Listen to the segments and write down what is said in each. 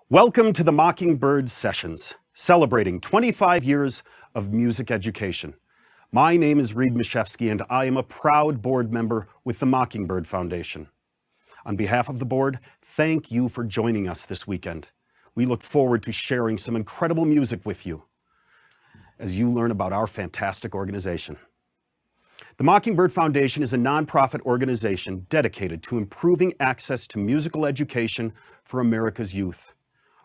Welcome to the Mockingbird Sessions, celebrating 25 years of music education. My name is Reed Mashevsky, and I am a proud board member with the Mockingbird Foundation. On behalf of the board, thank you for joining us this weekend. We look forward to sharing some incredible music with you as you learn about our fantastic organization. The Mockingbird Foundation is a nonprofit organization dedicated to improving access to musical education for America's youth.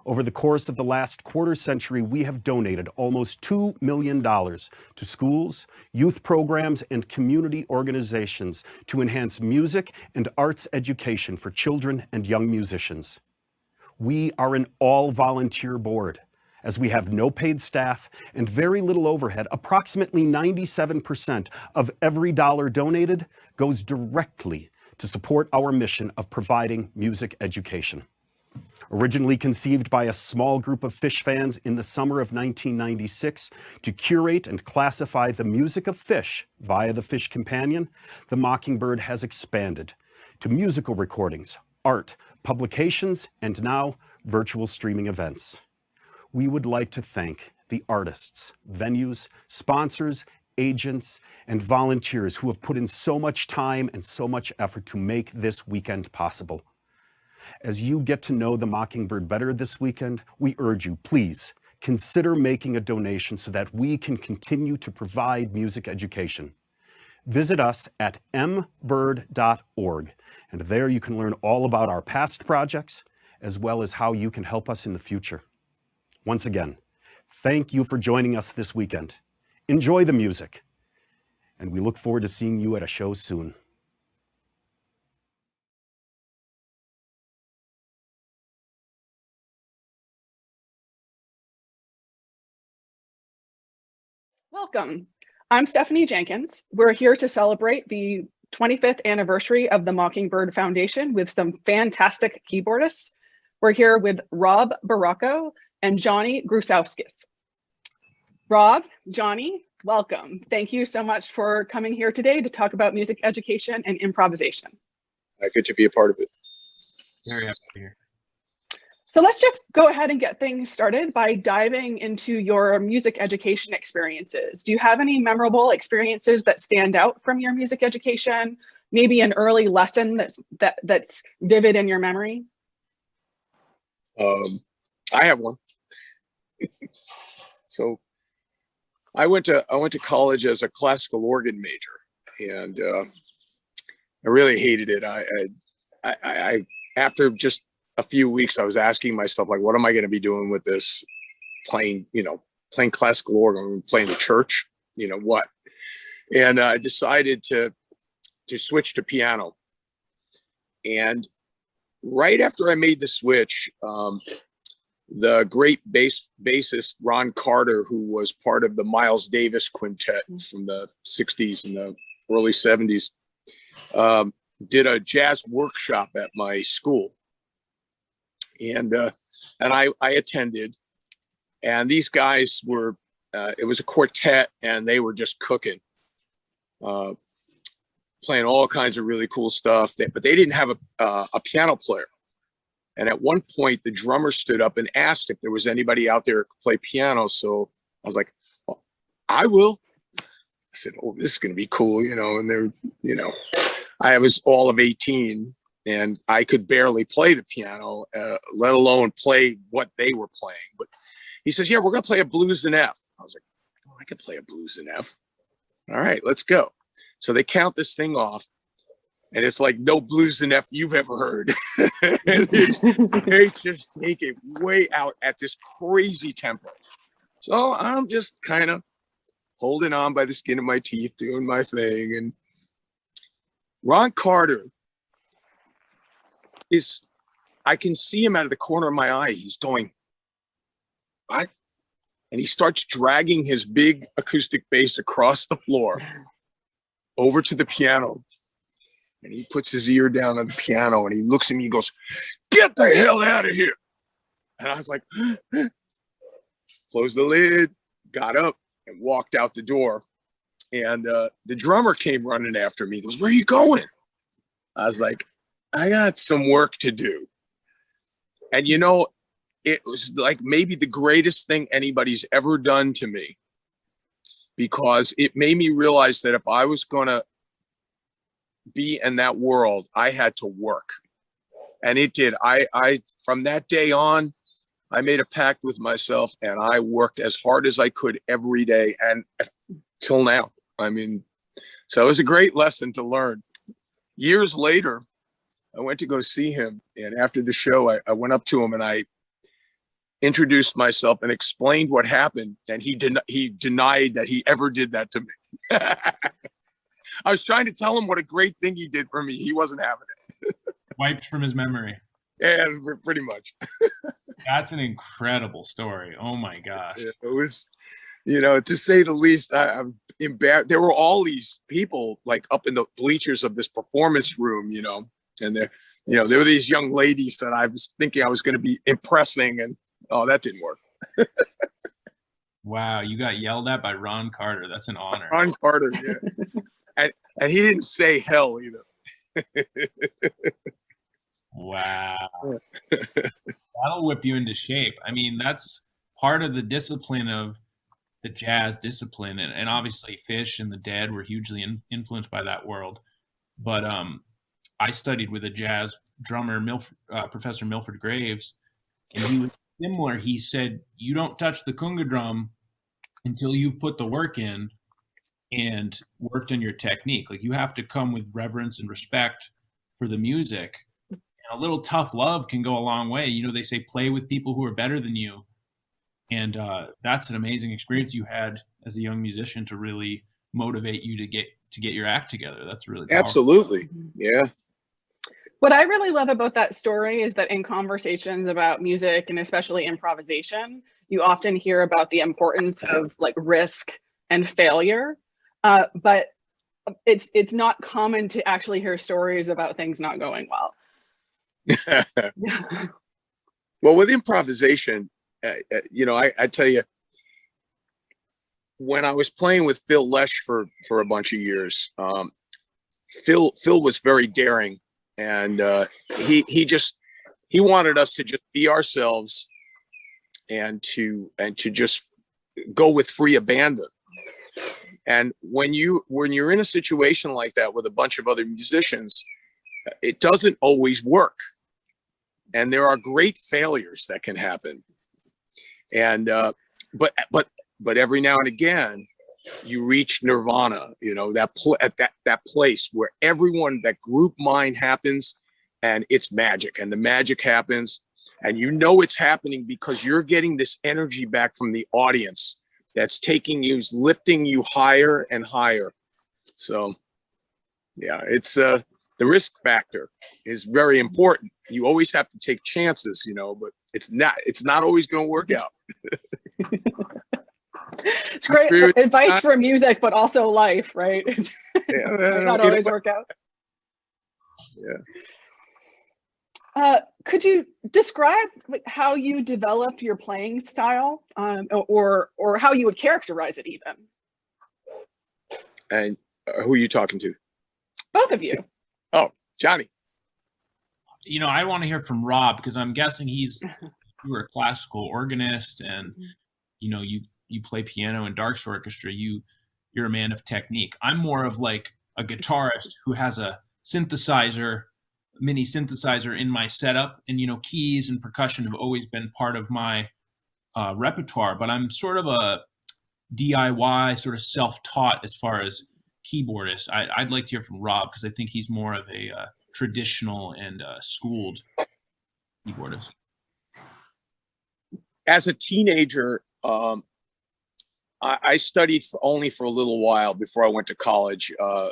Over the course of the last quarter century, we have donated almost $2 million to schools, youth programs, and community organizations to enhance music and arts education for children and young musicians. We are an all-volunteer board. As we have no paid staff and very little overhead, approximately 97% of every dollar donated goes directly to support our mission of providing music education. Originally conceived by a small group of Phish fans in the summer of 1996 to curate and classify the music of Phish via the Phish Companion, the Mockingbird has expanded to musical recordings, art, publications, and now virtual streaming events. We would like to thank the artists, venues, sponsors, agents, and volunteers who have put in so much time and so much effort to make this weekend possible. As you get to know the Mockingbird better this weekend, we urge you, please consider making a donation so that we can continue to provide music education. Visit us at mbird.org, and there you can learn all about our past projects, as well as how you can help us in the future. Once again, thank you for joining us this weekend. Enjoy the music, and we look forward to seeing you at a show soon. Welcome. I'm Stephanie Jenkins. We're here to celebrate the 25th anniversary of the Mockingbird Foundation with some fantastic keyboardists. We're here with Rob Baracco and Johnny Grusowskis. Rob, Johnny, welcome. Thank you so much for coming here today to talk about music education and improvisation. Good to be a part of it. Very happy to be here. So let's just go ahead and get things started by diving into your music education experiences. Do you have any memorable experiences that stand out from your music education? Maybe an early lesson that's vivid in your memory? I have one. So I went to college as a classical organ major, and I really hated it. I after just a few weeks, I was asking myself, like, what am I going to be doing with this? Playing classical organ, playing the church, what? And I decided to switch to piano. And right after I made the switch, the great bassist Ron Carter, who was part of the Miles Davis Quintet from the 60s and the early 70s, did a jazz workshop at my school. And I attended, and these guys were, it was a quartet, and they were just cooking, playing all kinds of really cool stuff. But they didn't have a piano player. And at one point, the drummer stood up and asked if there was anybody out there who could play piano. So I was like, oh, I will. I said, oh, this is going to be cool, and they're, I was all of 18. And I could barely play the piano, let alone play what they were playing. But he says, yeah, we're going to play a blues in F. I was like, oh, I could play a blues in F. All right, let's go. So they count this thing off, and it's like no blues in F you've ever heard. They just take it way out at this crazy tempo. So I'm just kind of holding on by the skin of my teeth, doing my thing. And Ron Carter, I can see him out of the corner of my eye. He's going, what? And he starts dragging his big acoustic bass across the floor over to the piano. And he puts his ear down on the piano, and he looks at me and goes, get the hell out of here. And I was like, closed the lid, got up, and walked out the door. And the drummer came running after me. He goes, where are you going? I was like, I got some work to do. And it was like maybe the greatest thing anybody's ever done to me, because it made me realize that if I was going to be in that world, I had to work. And it did. I from that day on, I made a pact with myself, and I worked as hard as I could every day, and till now. I mean, so it was a great lesson to learn. Years later, I went to go see him, and after the show, I went up to him and I introduced myself and explained what happened, and he denied that he ever did that to me. I was trying to tell him what a great thing he did for me. He wasn't having it. Wiped from his memory. Yeah, pretty much. That's an incredible story. Oh my gosh. Yeah, it was, to say the least. I'm embarrassed. There were all these people like up in the bleachers of this performance room, and there were these young ladies that I was thinking I was going to be impressing, and that didn't work. Wow, you got yelled at by Ron Carter. That's an honor. Ron Carter, yeah. and he didn't say hell either. Wow. That'll whip you into shape. I mean, that's part of the discipline of the jazz discipline. And obviously Fish and the Dead were hugely influenced by that world. But I studied with a jazz drummer, Professor Milford Graves, and he was similar. He said, you don't touch the kunga drum until you've put the work in and worked on your technique. Like, you have to come with reverence and respect for the music. A little tough love can go a long way. They say play with people who are better than you. And that's an amazing experience you had as a young musician to really motivate you to get your act together. That's really powerful. Absolutely. Yeah. What I really love about that story is that in conversations about music and especially improvisation, you often hear about the importance of like risk and failure. But it's not common to actually hear stories about things not going well. Well, with improvisation, I tell you, when I was playing with Phil Lesh for a bunch of years, Phil was very daring, and he wanted us to just be ourselves and to just go with free abandon. And when you're in a situation like that with a bunch of other musicians, it doesn't always work. And there are great failures that can happen. And, but every now and again, you reach nirvana, that place where that group mind happens, and it's magic, and the magic happens, and it's happening because you're getting this energy back from the audience that's lifting you higher and higher. So yeah, it's, the risk factor is very important. You always have to take chances, but it's not always going to work out. It's great advice for music, but also life, right? Yeah, might not always work out. Yeah. Could you describe how you developed your playing style, or how you would characterize it even? And who are you talking to? Both of you. Oh, Johnny. I want to hear from Rob, because I'm guessing you were a classical organist, and you play piano in Dark's orchestra. You're a man of technique. I'm more of like a guitarist who has a mini synthesizer in my setup, and keys and percussion have always been part of my repertoire. But I'm sort of a DIY, sort of self-taught as far as keyboardist. I'd like to hear from Rob, because I think he's more of a traditional and schooled keyboardist. As a teenager, I studied only for a little while before I went to college. I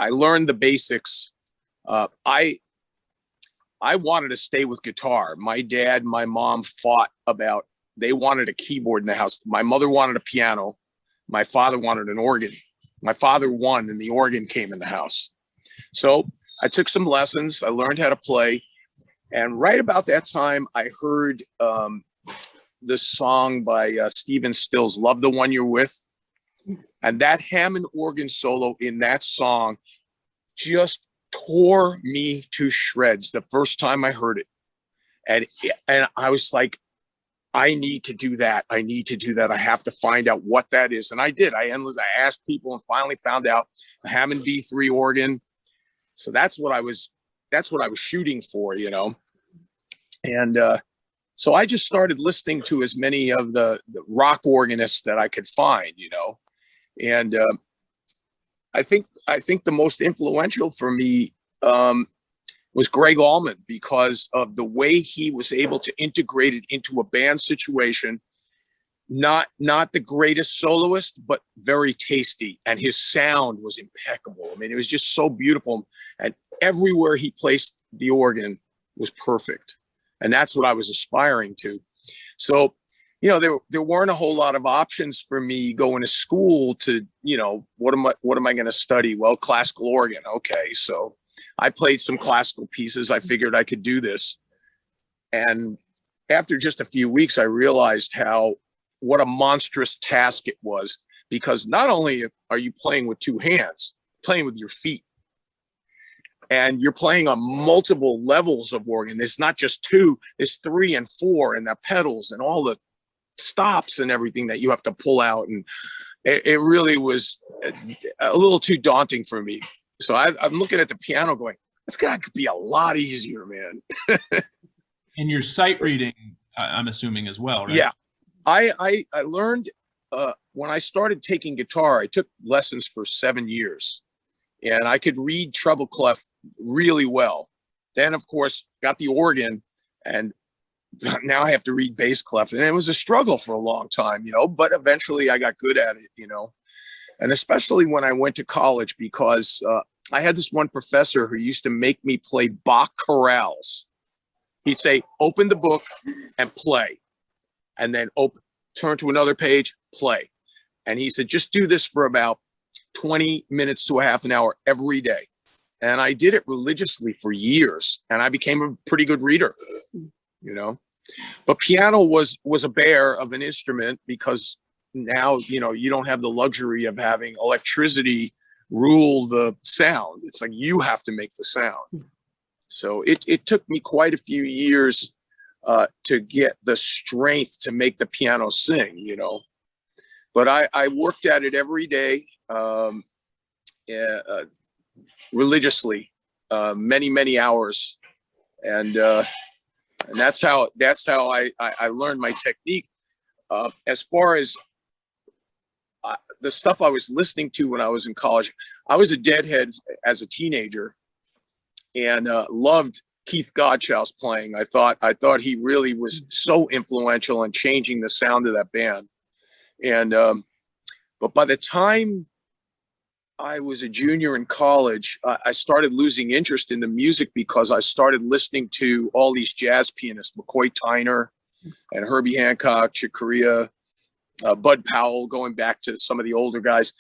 learned the basics. I wanted to stay with guitar. My dad, my mom fought about. They wanted a keyboard in the house. My mother wanted a piano. My father wanted an organ. My father won, and the organ came in the house. So I took some lessons. I learned how to play. And right about that time, I heard this song by Stephen Stills, Love the One You're With. And that Hammond organ solo in that song just tore me to shreds the first time I heard it. And I was like, I need to do that. I need to do that. I have to find out what that is. And I did. I asked people and finally found out a Hammond B3 organ. So that's what I was shooting for, you know. And so I just started listening to as many of the rock organists that I could find, you know. And I think the most influential for me was Greg Allman, because of the way he was able to integrate it into a band situation. Not the greatest soloist, but very tasty, and his sound was impeccable. I mean, it was just so beautiful, and everywhere he placed the organ was perfect, and that's what I was aspiring to. So, you know, there weren't a whole lot of options for me going to school to, you know, what am I going to study? Well, classical organ. Okay, so I played some classical pieces. I figured I could do this, and after just a few weeks, I realized what a monstrous task it was, because not only are you playing with two hands, playing with your feet, and you're playing on multiple levels of organ. There's not just two, there's 3 and 4, and the pedals and all the stops and everything that you have to pull out. And it really was a little too daunting for me. So I'm looking at the piano going, this guy could be a lot easier, man. And your sight reading, I'm assuming as well, right? Yeah. I learned when I started taking guitar, I took lessons for 7 years, and I could read treble clef really well. Then, of course, got the organ, and now I have to read bass clef. And it was a struggle for a long time, you know, but eventually I got good at it, you know, and especially when I went to college, because I had this one professor who used to make me play Bach chorales. He'd say, open the book and play. And then turn to another page, play. And he said, just do this for about 20 minutes to a half an hour every day. And I did it religiously for years, and I became a pretty good reader, you know. But piano was a bear of an instrument, because now, you know, you don't have the luxury of having electricity rule the sound. It's like you have to make the sound. So it took me quite a few years to get the strength to make the piano sing, you know. But I worked at it every day, religiously, many hours, and that's how I learned my technique. As far as the stuff I was listening to when I was in college, I was a Deadhead as a teenager, and loved Keith Godchau's playing. I thought he really was so influential in changing the sound of that band. And but by the time I was a junior in college, I started losing interest in the music, because I started listening to all these jazz pianists, McCoy Tyner and Herbie Hancock, Chick Corea, Bud Powell, going back to some of the older guys.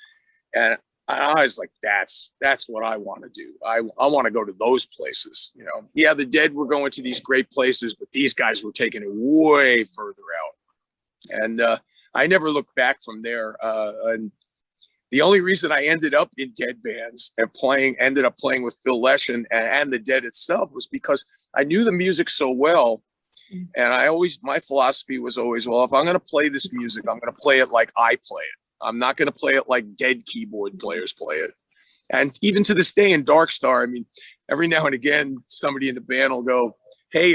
And I was like, that's what I want to do. I want to go to those places, you know. Yeah, the Dead were going to these great places, but these guys were taking it way further out. And I never looked back from there. And the only reason I ended up in Dead bands and ended up playing with Phil Lesh and the Dead itself was because I knew the music so well. And my philosophy was always, well, if I'm going to play this music, I'm going to play it like I play it. I'm not going to play it like Dead keyboard players play it. And even to this day in Dark Star, I mean, every now and again, somebody in the band will go, hey,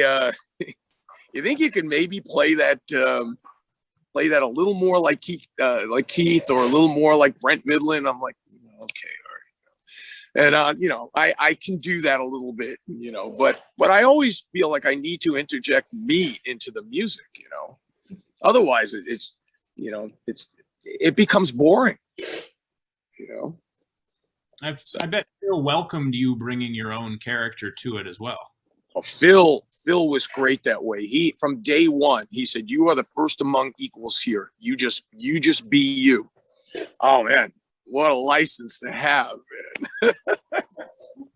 you think you could maybe play that a little more like Keith, or a little more like Brent Midland? I'm like, okay, all right. And, you know, I can do that a little bit, you know, but I always feel like I need to interject me into the music, you know. Otherwise, it's, you know, it becomes boring, you know. I bet Phil welcomed you bringing your own character to it as well. Oh, Phil was great that way. He, from day one, he said, "You are the first among equals here. You just be you." Oh man, what a license to have, man.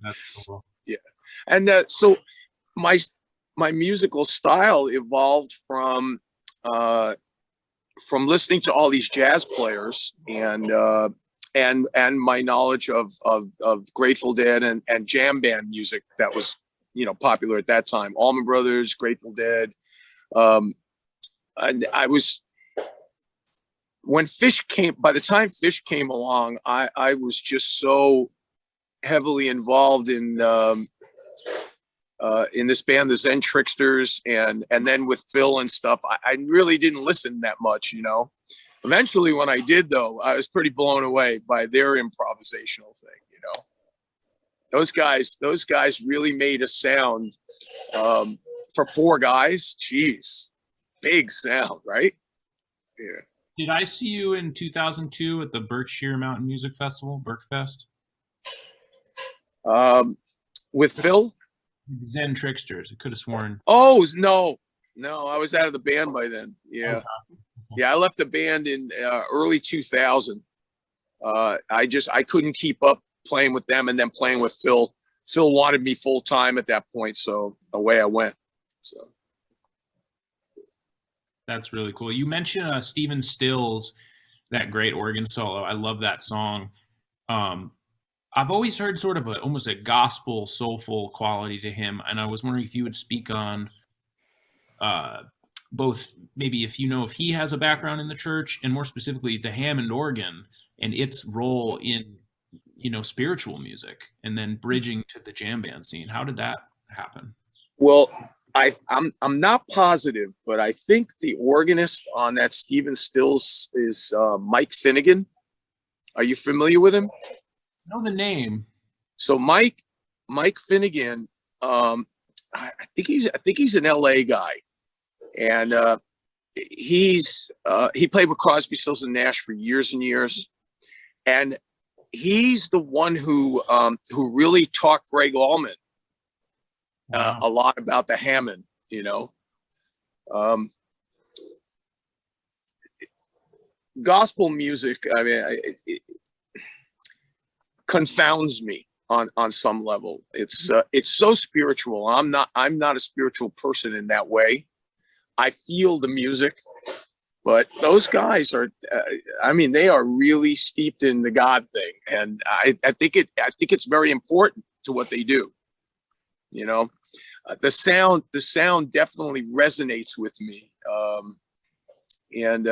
That's cool. Yeah, and so my musical style evolved from listening to all these jazz players and my knowledge of Grateful Dead and jam band music that was popular at that time. Allman Brothers, Grateful Dead. And I was, when by the time Fish came along, I was just so heavily involved in this band, the Zen Tricksters, and then with Phil and stuff. I really didn't listen that much, Eventually, when I did, though, I was pretty blown away by their improvisational thing, Those guys really made a sound for four guys. Jeez, big sound, right? Yeah. Did I see you in 2002 at the Berkshire Mountain Music Festival, Berkfest? With Phil? Zen Tricksters. I could have sworn. Oh, no, I was out of the band by then. Yeah. Okay. Yeah, I left the band in early 2000. I couldn't keep up playing with them and then playing with Phil. Phil wanted me full time at that point, so away I went. So that's really cool. You mentioned Stephen Stills, that great organ solo. I love that song. I've always heard sort of almost a gospel, soulful quality to him, and I was wondering if you would speak on both, maybe if he has a background in the church, and more specifically the Hammond organ and its role in spiritual music, and then bridging to the jam band scene. How did that happen? Well, I'm not positive, but I think the organist on that Stephen Stills is Mike Finnegan. Are you familiar with him? I know the name. So Mike Finnegan, I think he's an LA guy, and he played with Crosby, Stills and Nash for years and years, and he's the one who really taught Greg Allman a lot about the Hammond. Gospel music, I mean, it confounds me on some level. It's so spiritual. I'm not a spiritual person in that way. I feel the music, but those guys are, they are really steeped in the God thing, and I think it's very important to what they do. The sound definitely resonates with me, and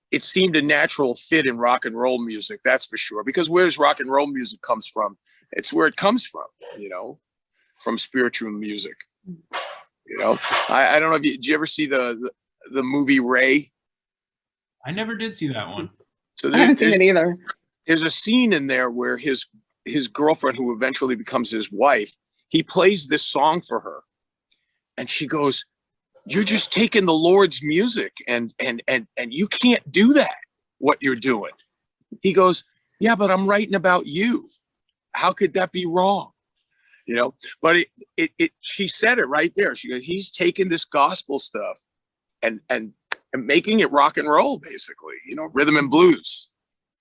it seemed a natural fit in rock and roll music, that's for sure. Because where's rock and roll music comes from? It's where it comes from, from spiritual music. I don't know did you ever see the movie Ray? I never did see that one. So I haven't seen it either. There's a scene in there where his girlfriend, who eventually becomes his wife, he plays this song for her, and she goes, "You're just taking the Lord's music, and you can't do that, what you're doing." He goes, "Yeah, but I'm writing about you. How could that be wrong?" But she said it right there. She goes, "He's taking this gospel stuff and making it rock and roll, basically, rhythm and blues."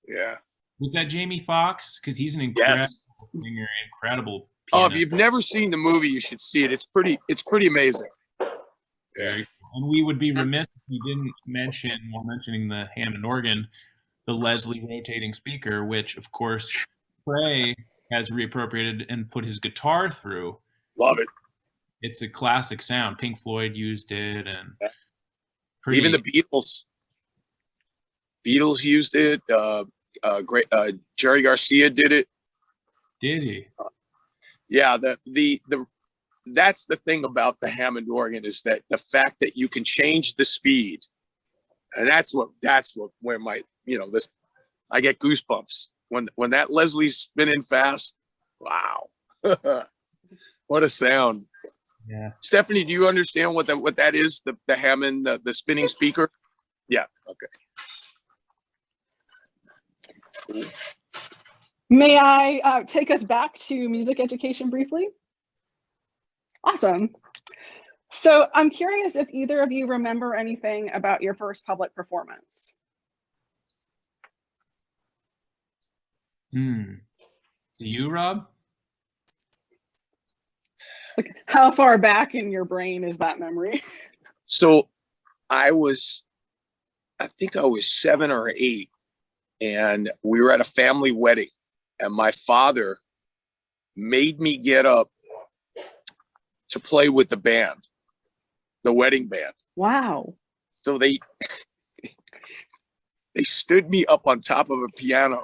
Yeah. Was that Jamie Foxx? Because he's an incredible singer, incredible pianist. Oh, if you've never seen the movie, you should see it. It's pretty amazing. Very cool. And we would be remiss if we didn't mention, while mentioning the Hammond organ, the Leslie rotating speaker, which, of course, Trey has reappropriated and put his guitar through. Love it. It's a classic sound. Pink Floyd used it, and even the Beatles used it. Great. Jerry Garcia did it. Did he? Yeah. That's the thing about the Hammond organ, is that the fact that you can change the speed, and that's where my I get goosebumps when that Leslie's spinning fast. Wow. What a sound. Yeah. Stephanie, do you understand what that is? The Hammond, the spinning speaker? Yeah. Okay. May I take us back to music education briefly? Awesome. So I'm curious if either of you remember anything about your first public performance. Do you, Rob? Like, how far back in your brain is that memory? So I think I was 7 or 8, and we were at a family wedding, and my father made me get up to play with the band, the wedding band. Wow. So they stood me up on top of a piano,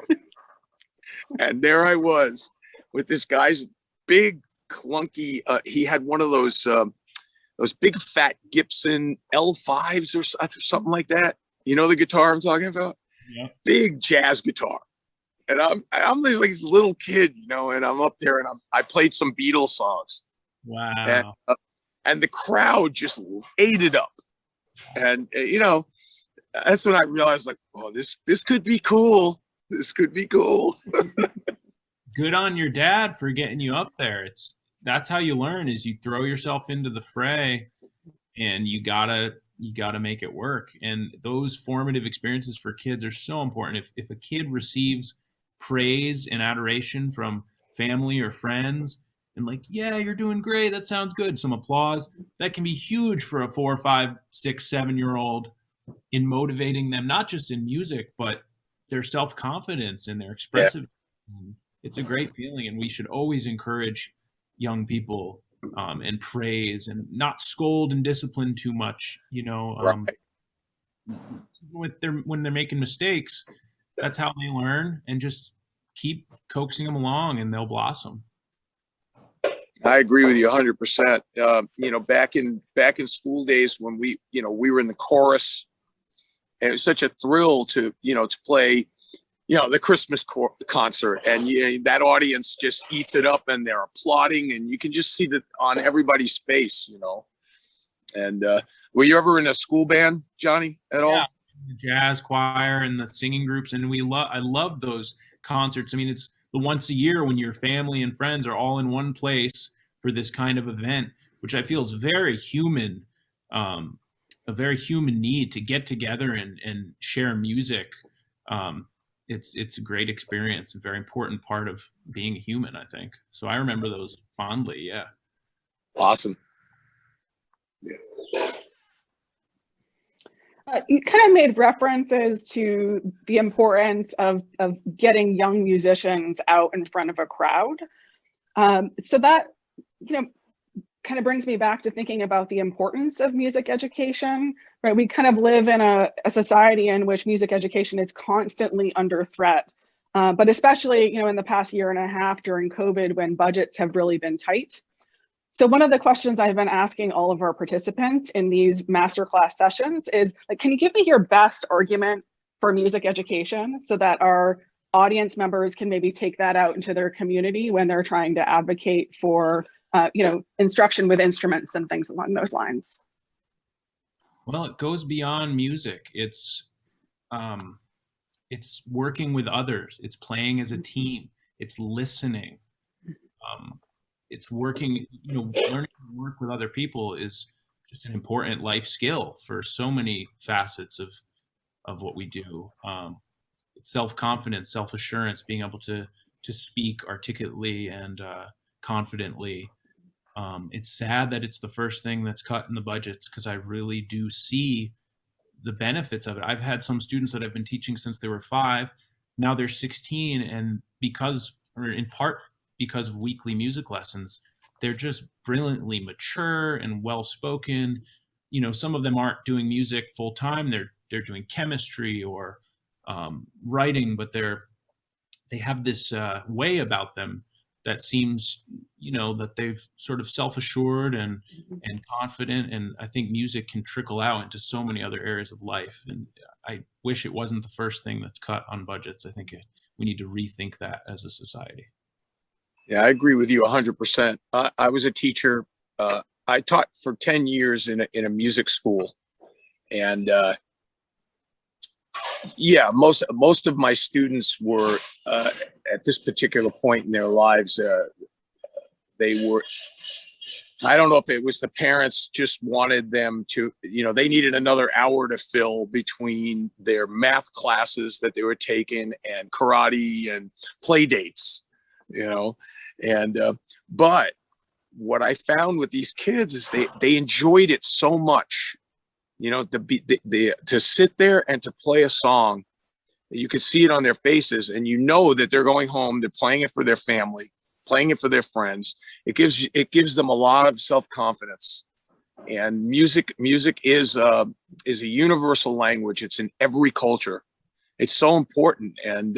and there I was with this guy's big clunky. He had one of those big fat Gibson L5s or something like that. You know the guitar I'm talking about? Yeah. Big jazz guitar. And I'm like this little kid, you know, and I'm up there and I played some Beatles songs. Wow. And the crowd just ate it up. And you know, that's when I realized, like, oh, this could be cool. This could be cool. Good on your dad for getting you up there. That's how you learn, is you throw yourself into the fray, and you gotta make it work. And those formative experiences for kids are so important. If a kid receives praise and adoration from family or friends, and like, yeah, you're doing great, that sounds good, some applause, that can be huge for a 4, 5, 6, 7-year-old in motivating them, not just in music, but their self-confidence and their expressive. Yeah. It's a great feeling, and we should always encourage young people and praise, and not scold and discipline too much, you know. Right. When they're making mistakes, that's how they learn, and just keep coaxing them along and they'll blossom. I agree with you 100%. You know, back in school days when we were in the chorus, and it was such a thrill to play, the Christmas concert, and that audience just eats it up, and they're applauding, and you can just see that on everybody's face, you know. And were you ever in a school band, Johnny, at all? Yeah, the jazz choir and the singing groups, and I love those concerts. I mean, it's the once a year when your family and friends are all in one place for this kind of event, which I feel is very human, a very human need to get together and share music. It's a great experience, a very important part of being a human, I think. So I remember those fondly. Yeah. Awesome. Yeah. You kind of made references to the importance of getting young musicians out in front of a crowd. So that, kind of brings me back to thinking about the importance of music education, right? We kind of live in a society in which music education is constantly under threat, but especially, in the past year and a half during COVID, when budgets have really been tight. So one of the questions I've been asking all of our participants in these masterclass sessions is, like, can you give me your best argument for music education so that our audience members can maybe take that out into their community when they're trying to advocate for, instruction with instruments and things along those lines? Well, it goes beyond music. It's working with others. It's playing as a team. It's listening. It's working, learning to work with other people is just an important life skill for so many facets of what we do. Self-confidence, self-assurance, being able to speak articulately and confidently. It's sad that it's the first thing that's cut in the budgets, because I really do see the benefits of it. I've had some students that I've been teaching since they were 5. Now they're 16, and in part because of weekly music lessons, they're just brilliantly mature and well-spoken. Some of them aren't doing music full time. They're doing chemistry or writing, but they have this way about them that seems, that they've sort of self-assured and confident. And I think music can trickle out into so many other areas of life. And I wish it wasn't the first thing that's cut on budgets. I think we need to rethink that as a society. Yeah, I agree with you 100%. I was a teacher. I taught for 10 years in a music school, and most of my students were at this particular point in their lives. They were. I don't know if it was the parents just wanted them to, they needed another hour to fill between their math classes that they were taking and karate and play dates, And but what I found with these kids is they enjoyed it so much, to sit there and to play a song. You could see it on their faces, and that they're going home, they're playing it for their family, playing it for their friends. It gives them a lot of self-confidence. And music is a universal language. It's in every culture. It's so important. And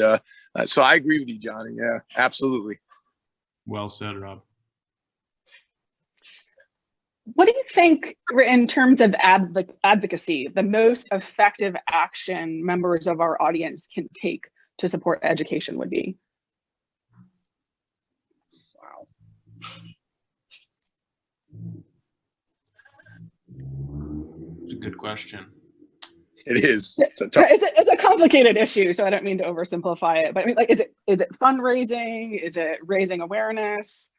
so I agree with you, Johnny. Yeah, absolutely. Well said, Rob. What do you think, in terms of advocacy, the most effective action members of our audience can take to support education would be? Wow. It's a good question. It is. It's a complicated issue, so I don't mean to oversimplify it. But I mean, like, is it fundraising? Is it raising awareness?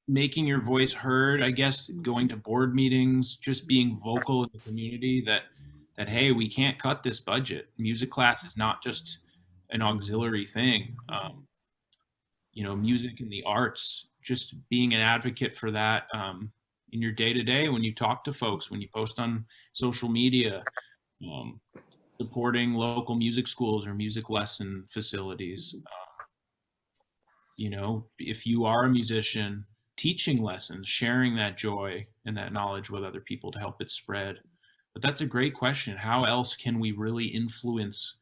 Making your voice heard, I guess, going to board meetings, just being vocal in the community that hey, we can't cut this budget. Music class is not just an auxiliary thing. Music and the arts, just being an advocate for that in your day-to-day, when you talk to folks, when you post on social media, supporting local music schools or music lesson facilities. If you are a musician, teaching lessons, sharing that joy and that knowledge with other people to help it spread. But that's a great question. How else can we really influence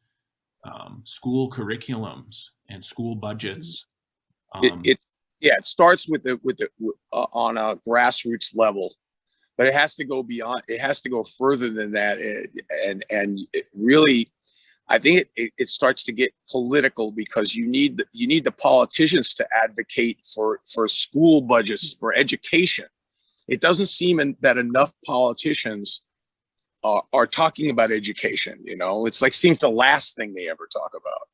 school curriculums and school budgets? It starts with on a grassroots level, but it has to go beyond. It has to go further than that, and it really, I think it starts to get political, because you need the politicians to advocate for school budgets, for education. It doesn't seem that enough politicians are talking about education. It's like, seems the last thing they ever talk about.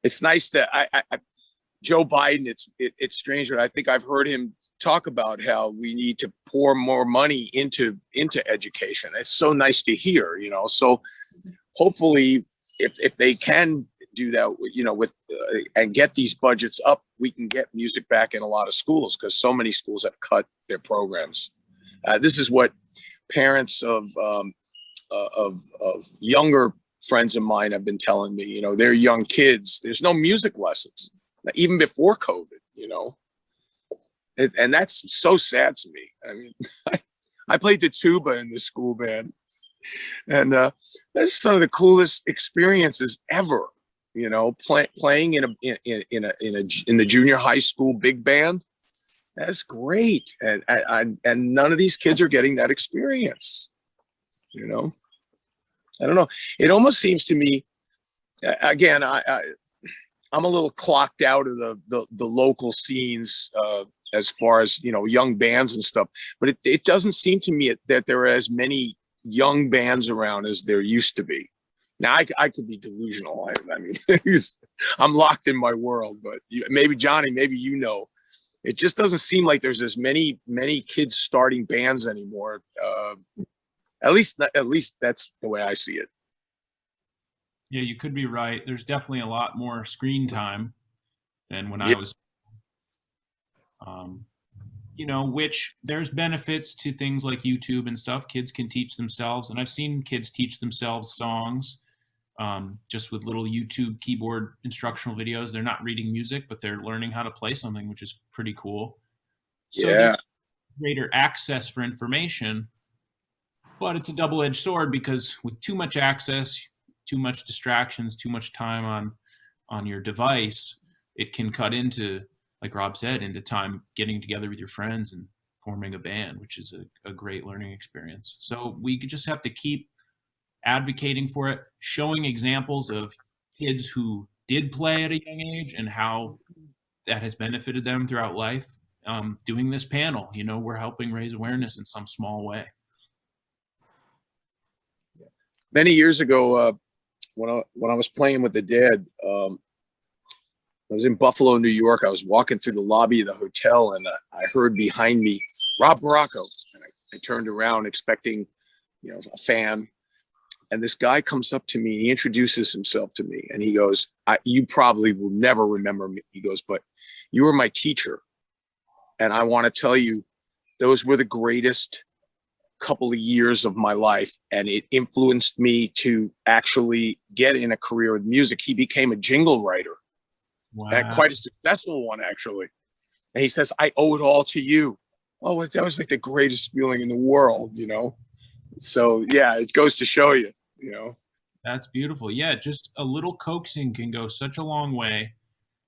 It's nice that Joe Biden, it's strange, but I think I've heard him talk about how we need to pour more money into education. It's so nice to hear, so hopefully if they can do that, with and get these budgets up, we can get music back in a lot of schools, because so many schools have cut their programs. This is what parents of younger friends of mine have been telling me. Their young kids, there's no music lessons, even before COVID, and that's so sad to me. I mean, I played the tuba in the school band, and that's some of the coolest experiences ever. Playing in the junior high school big band. That's great, and none of these kids are getting that experience. I don't know. It almost seems to me, again, I'm a little clocked out of the local scenes as far as young bands and stuff, but it doesn't seem to me that there are as many young bands around as there used to be. Now I could be delusional. I mean, I'm locked in my world, but maybe Johnny, maybe it just doesn't seem like there's as many kids starting bands anymore. At least that's the way I see it. Yeah, you could be right. There's definitely a lot more screen time than when I was, which there's benefits to things like YouTube and stuff. Kids can teach themselves. And I've seen kids teach themselves songs just with little YouTube keyboard instructional videos. They're not reading music, but they're learning how to play something, which is pretty cool. So there's greater access for information, but it's a double-edged sword, because with too much access, too much distractions, too much time on your device, it can cut into, like Rob said, into time getting together with your friends and forming a band, which is a great learning experience. So we just have to keep advocating for it, showing examples of kids who did play at a young age and how that has benefited them throughout life. Doing this panel, we're helping raise awareness in some small way. Many years ago, when I was playing with the Dead, I was in Buffalo, New York. I was walking through the lobby of the hotel, and I heard behind me Rob Morocco, and I turned around expecting, a fan. And this guy comes up to me. He introduces himself to me, and he goes, "You probably will never remember me." He goes, "But you were my teacher, and I want to tell you, those were the greatest couple of years of my life, and it influenced me to actually get in a career with music." He became a jingle writer. and quite a successful one, actually. And he says, I owe it all to you. Oh, that was like the greatest feeling in the world, you know? So yeah, it goes to show you, you know? That's beautiful. Yeah, just a little coaxing can go such a long way.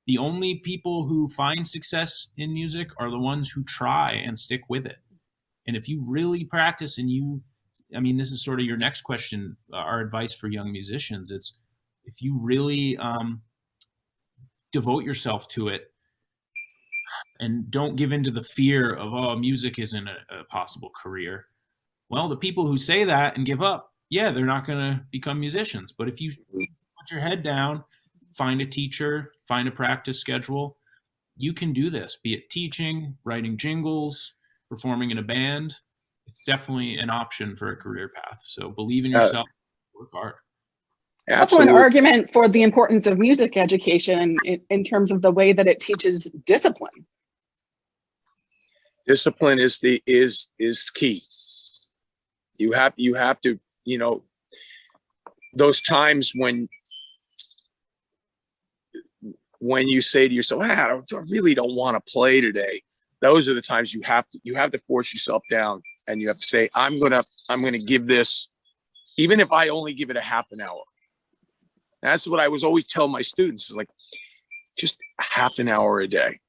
The only people who find success in music are the ones who try and stick with it. And if you really practice I mean, this is sort of your next question, our advice for young musicians. It's if you really devote yourself to it and don't give in to the fear of, oh, music isn't a possible career. Well, the people who say that and give up, yeah, they're not going to become musicians. But if you put your head down, find a teacher, find a practice schedule, you can do this, be it teaching, writing jingles, performing in a band. It's definitely an option for a career path. So believe in yourself, work hard. Absolutely. Also an argument for the importance of music education in terms of the way that it teaches discipline. Discipline is key. You have to, you know, those times when you say to yourself, I really don't want to play today. Those are the times you have to force yourself down, and you have to say, I'm gonna give this, even if I only give it a half an hour. That's what I was always telling my students, like, just a half an hour a day,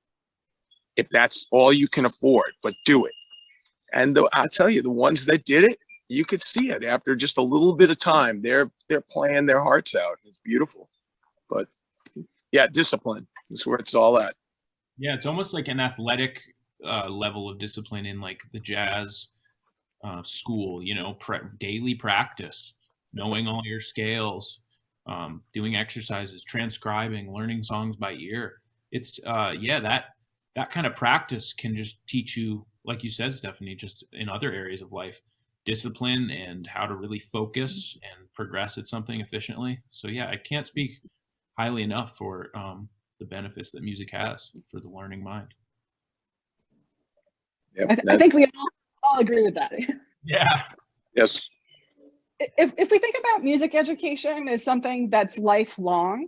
if that's all you can afford, but do it. And I'll tell you, the ones that did it, you could see it after just a little bit of time. They're playing their hearts out. It's beautiful. But yeah, discipline is where it's all at. Yeah, it's almost like an athletic level of discipline in like the jazz school, you know, daily practice, knowing all your scales, doing exercises, transcribing, learning songs by ear. It's that kind of practice can just teach you, like you said, Stephanie, just in other areas of life, discipline and how to really focus and progress at something efficiently. So yeah, I can't speak highly enough for the benefits that music has for the learning mind. Yep, I think we all agree with that. Yeah. Yes. If we think about music education as something that's lifelong,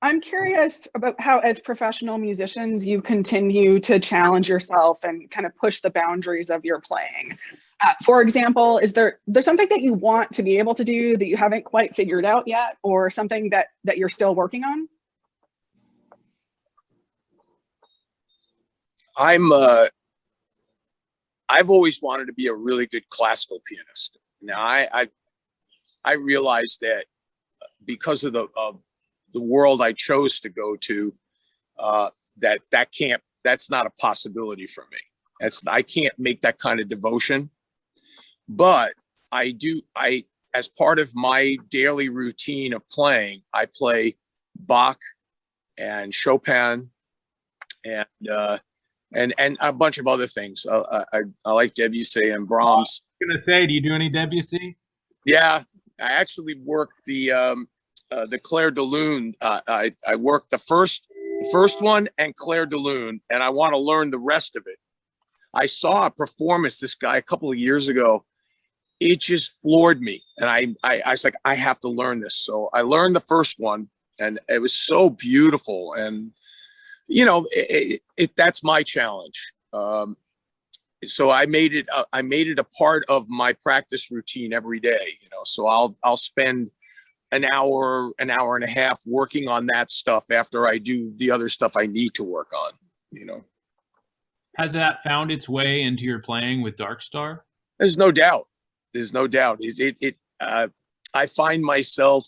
I'm curious about how, as professional musicians, you continue to challenge yourself and kind of push the boundaries of your playing. For example, is there something that you want to be able to do that you haven't quite figured out yet, or something that you're still working on? I've always wanted to be a really good classical pianist. Now I realized that because of the world I chose to go to, that's not a possibility for me. I can't make that kind of devotion, but as part of my daily routine of playing, I play Bach and Chopin and a bunch of other things. I like Debussy and Brahms. I was gonna say, do you do any Debussy? Yeah, I actually worked the Clair de Lune. I worked the first one and Clair de Lune, and I want to learn the rest of it. I saw a performance, this guy, a couple of years ago. It just floored me, and I was like, I have to learn this. So I learned the first one, and it was so beautiful. And you know, that's my challenge. So I made it a part of my practice routine every day. You know, so I'll spend an hour and a half working on that stuff after I do the other stuff I need to work on. You know, has that found its way into your playing with Dark Star? There's no doubt. I find myself,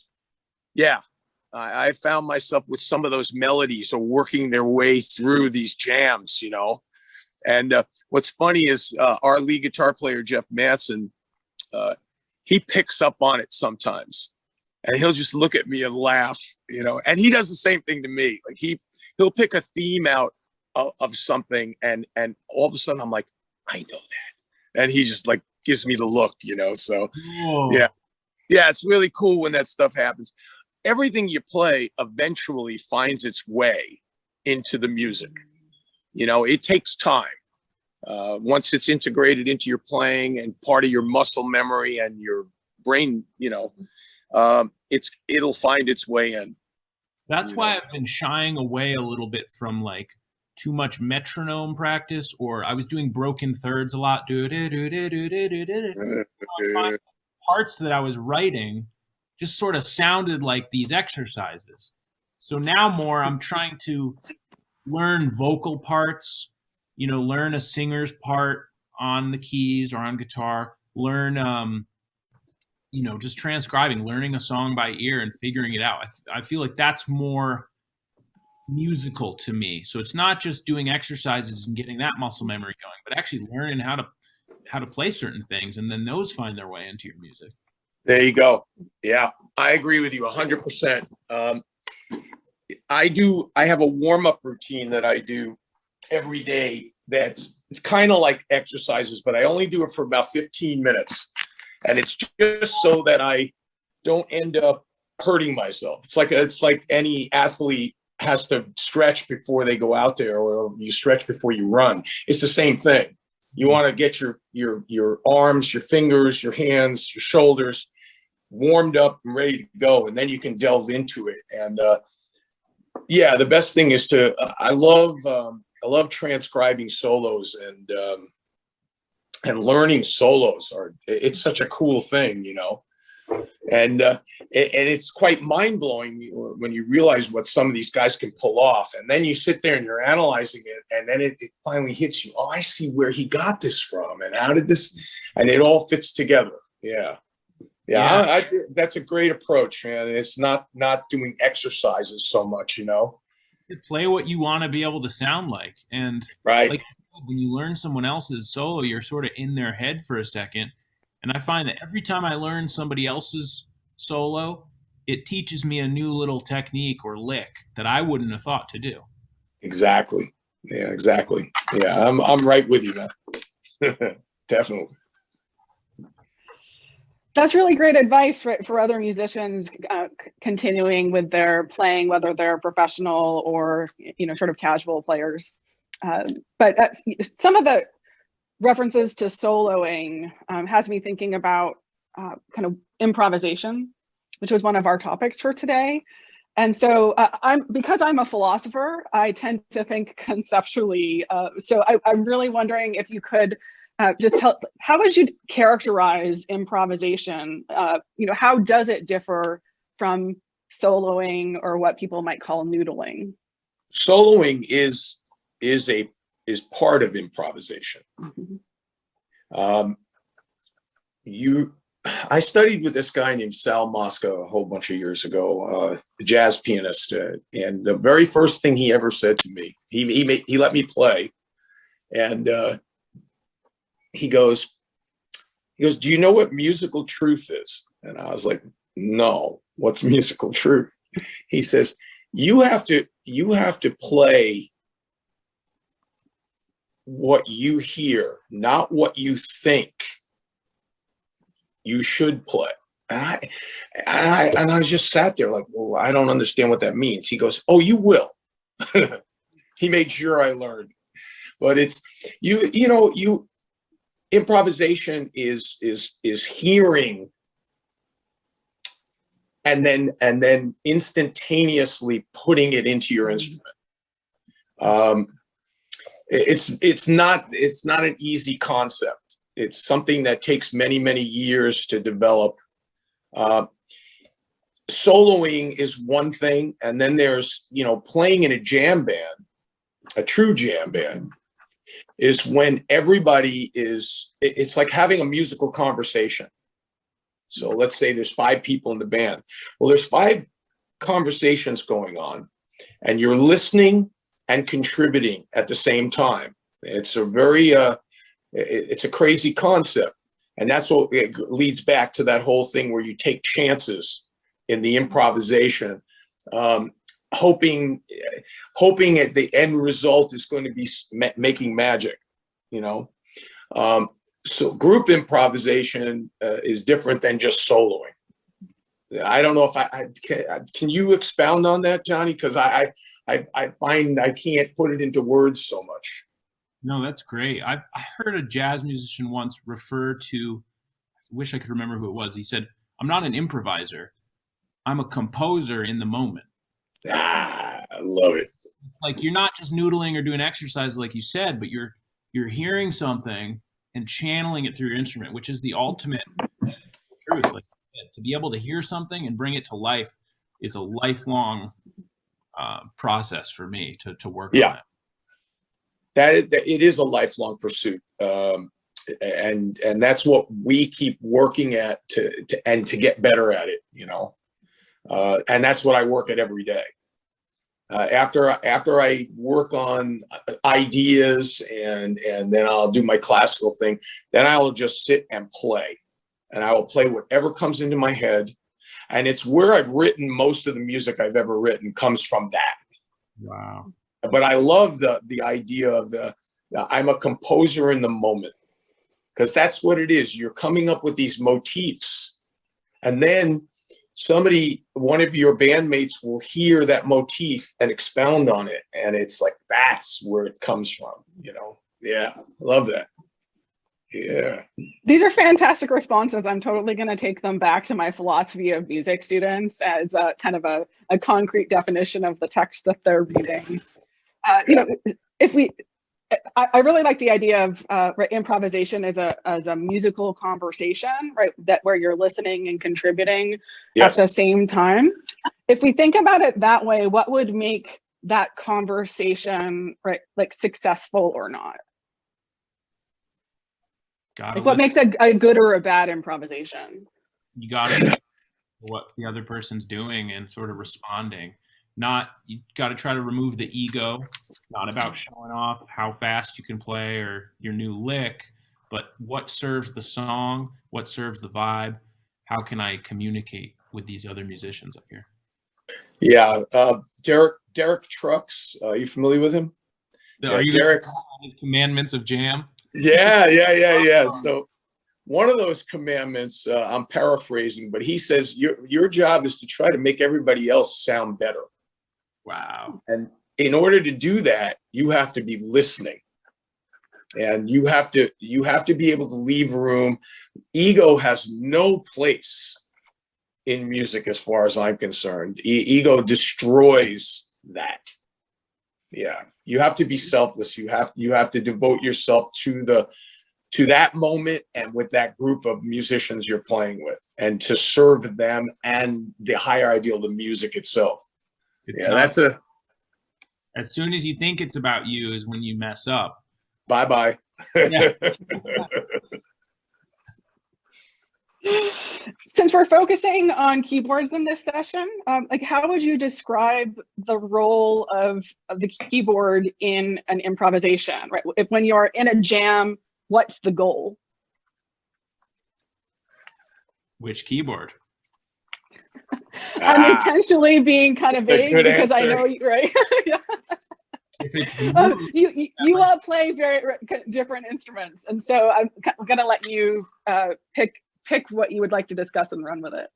yeah. I found myself with some of those melodies are working their way through these jams, you know. And what's funny is our lead guitar player, Jeff Manson, he picks up on it sometimes. And he'll just look at me and laugh, you know. And he does the same thing to me. Like he'll pick a theme out of something, and all of a sudden I'm like, I know that. And he just like gives me the look, you know. So yeah, it's really cool when that stuff happens. Everything you play eventually finds its way into the music. You know, it takes time. Once it's integrated into your playing and part of your muscle memory and your brain, you know, it'll find its way in. That's why I've been shying away a little bit from like too much metronome practice, or I was doing broken thirds a lot. I find parts that I was writing just sort of sounded like these exercises. So now more I'm trying to learn vocal parts, learn a singer's part on the keys or on guitar, learn just transcribing, learning a song by ear and figuring it out. I feel like that's more musical to me. So it's not just doing exercises and getting that muscle memory going, but actually learning how to play certain things, and then those find their way into your music. There you go. Yeah, I agree with you 100%. I have a warm-up routine that I do every day it's kind of like exercises, but I only do it for about 15 minutes. And it's just so that I don't end up hurting myself. It's like any athlete has to stretch before they go out there, or you stretch before you run. It's the same thing. You want to get your arms, your fingers, your hands, your shoulders warmed up and ready to go, and then you can delve into it. And the best thing is I love transcribing solos, and learning solos it's such a cool thing, and it's quite mind-blowing when you realize what some of these guys can pull off, and then you sit there and you're analyzing it, and then it finally hits you. Oh, I see where he got this from, and how did this, and it all fits together. I that's a great approach, man. It's not doing exercises so much, Play what you want to be able to sound like, and right. Like when you learn someone else's solo, you're sort of in their head for a second. And I find that every time I learn somebody else's solo, it teaches me a new little technique or lick that I wouldn't have thought to do. Exactly. Yeah, exactly. Yeah, I'm right with you, man. Definitely. That's really great advice for other musicians continuing with their playing, whether they're professional or sort of casual players. But some of the references to soloing has me thinking about kind of improvisation, which was one of our topics for today. And so because I'm a philosopher, I tend to think conceptually. So I'm really wondering if you could just tell, how would you characterize improvisation? How does it differ from soloing or what people might call noodling? Soloing is part of improvisation. Mm-hmm. I studied with this guy named Soule Monde a whole bunch of years ago, a jazz pianist, and the very first thing he ever said to me, he let me play, and he goes, "Do you know what musical truth is?" And I was like, "No, what's musical truth?" He says, you have to play what you hear, not what you think you should play." And I just sat there like, "Oh, I don't understand what that means." He goes, "Oh, you will." He made sure I learned. But it's improvisation is hearing and then instantaneously putting it into your instrument. It's not an easy concept. It's something that takes many, many years to develop. Soloing is one thing, and then there's playing in a jam band, a true jam band, is when everybody it's like having a musical conversation. So let's say there's 5 people in the band. Well, there's 5 conversations going on, and you're listening and contributing at the same time. It's a very, it's a crazy concept. And that's what it leads back to that whole thing where you take chances in the improvisation, hoping at the end result is going to be making magic, So group improvisation is different than just soloing. I don't know if can you expound on that, Johnny? Because I find I can't put it into words so much. No, that's great. I heard a jazz musician once refer to, I wish I could remember who it was. He said, "I'm not an improviser. I'm a composer in the moment." I love it. Like you're not just noodling or doing exercise like you said, but you're hearing something and channeling it through your instrument, which is the ultimate truth. Like to be able to hear something and bring it to life is a lifelong process for me to work on it. That it is a lifelong pursuit, and that's what we keep working at to get better at it. And that's what I work at every day. After I work on ideas and then I'll do my classical thing, then I will just sit and play, and I will play whatever comes into my head. And it's where I've written most of the music I've ever written comes from that. Wow. But I love the idea of I'm a composer in the moment, because that's what it is. You're coming up with these motifs, and then one of your bandmates will hear that motif and expound on it. And it's like, that's where it comes from, Yeah, love that. Yeah. These are fantastic responses. I'm totally going to take them back to my philosophy of music students as a kind of a concrete definition of the text that they're reading. I really like the idea of improvisation as a musical conversation, right? That where you're listening and contributing at the same time. If we think about it that way, what would make that conversation, right, like successful or not? Like what makes a good or a bad improvisation? You got to know what the other person's doing and sort of responding. You got to try to remove the ego. Not about showing off how fast you can play or your new lick, but what serves the song, what serves the vibe. How can I communicate with these other musicians up here? Yeah, Derek Trucks. Are you familiar with him? Are you Derek's Commandments of Jam? Yeah. So one of those commandments, I'm paraphrasing, but he says your job is to try to make everybody else sound better. Wow. And in order to do that, you have to be listening, and you have to be able to leave room. Ego has no place in music, as far as I'm concerned. Ego destroys that. Yeah, you have to be selfless. You have to devote yourself to that moment and with that group of musicians you're playing with, and to serve them and the higher ideal of the music itself. As soon as you think it's about you is when you mess up. Bye-bye. Yeah. Since we're focusing on keyboards in this session, like how would you describe the role of the keyboard in an improvisation, right? When you're in a jam, what's the goal? Which keyboard? I'm intentionally being kind of vague because I know you, right? Yeah. You all play very different instruments, and so I'm going to let you pick what you would like to discuss and run with it.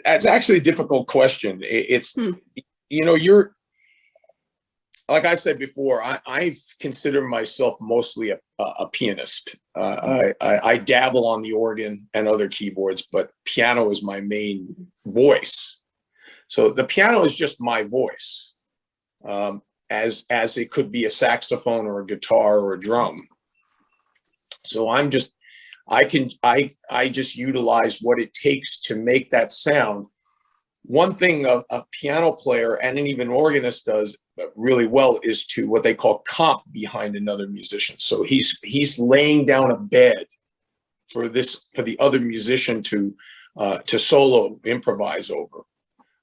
That's actually a difficult question. You're, like I said before, I consider myself mostly a pianist. I dabble on the organ and other keyboards, but piano is my main voice. So the piano is just my voice, as it could be a saxophone or a guitar or a drum. So I just utilize what it takes to make that sound. One thing a piano player and even organist does really well is to what they call comp behind another musician. So he's laying down a bed for the other musician to solo, improvise over.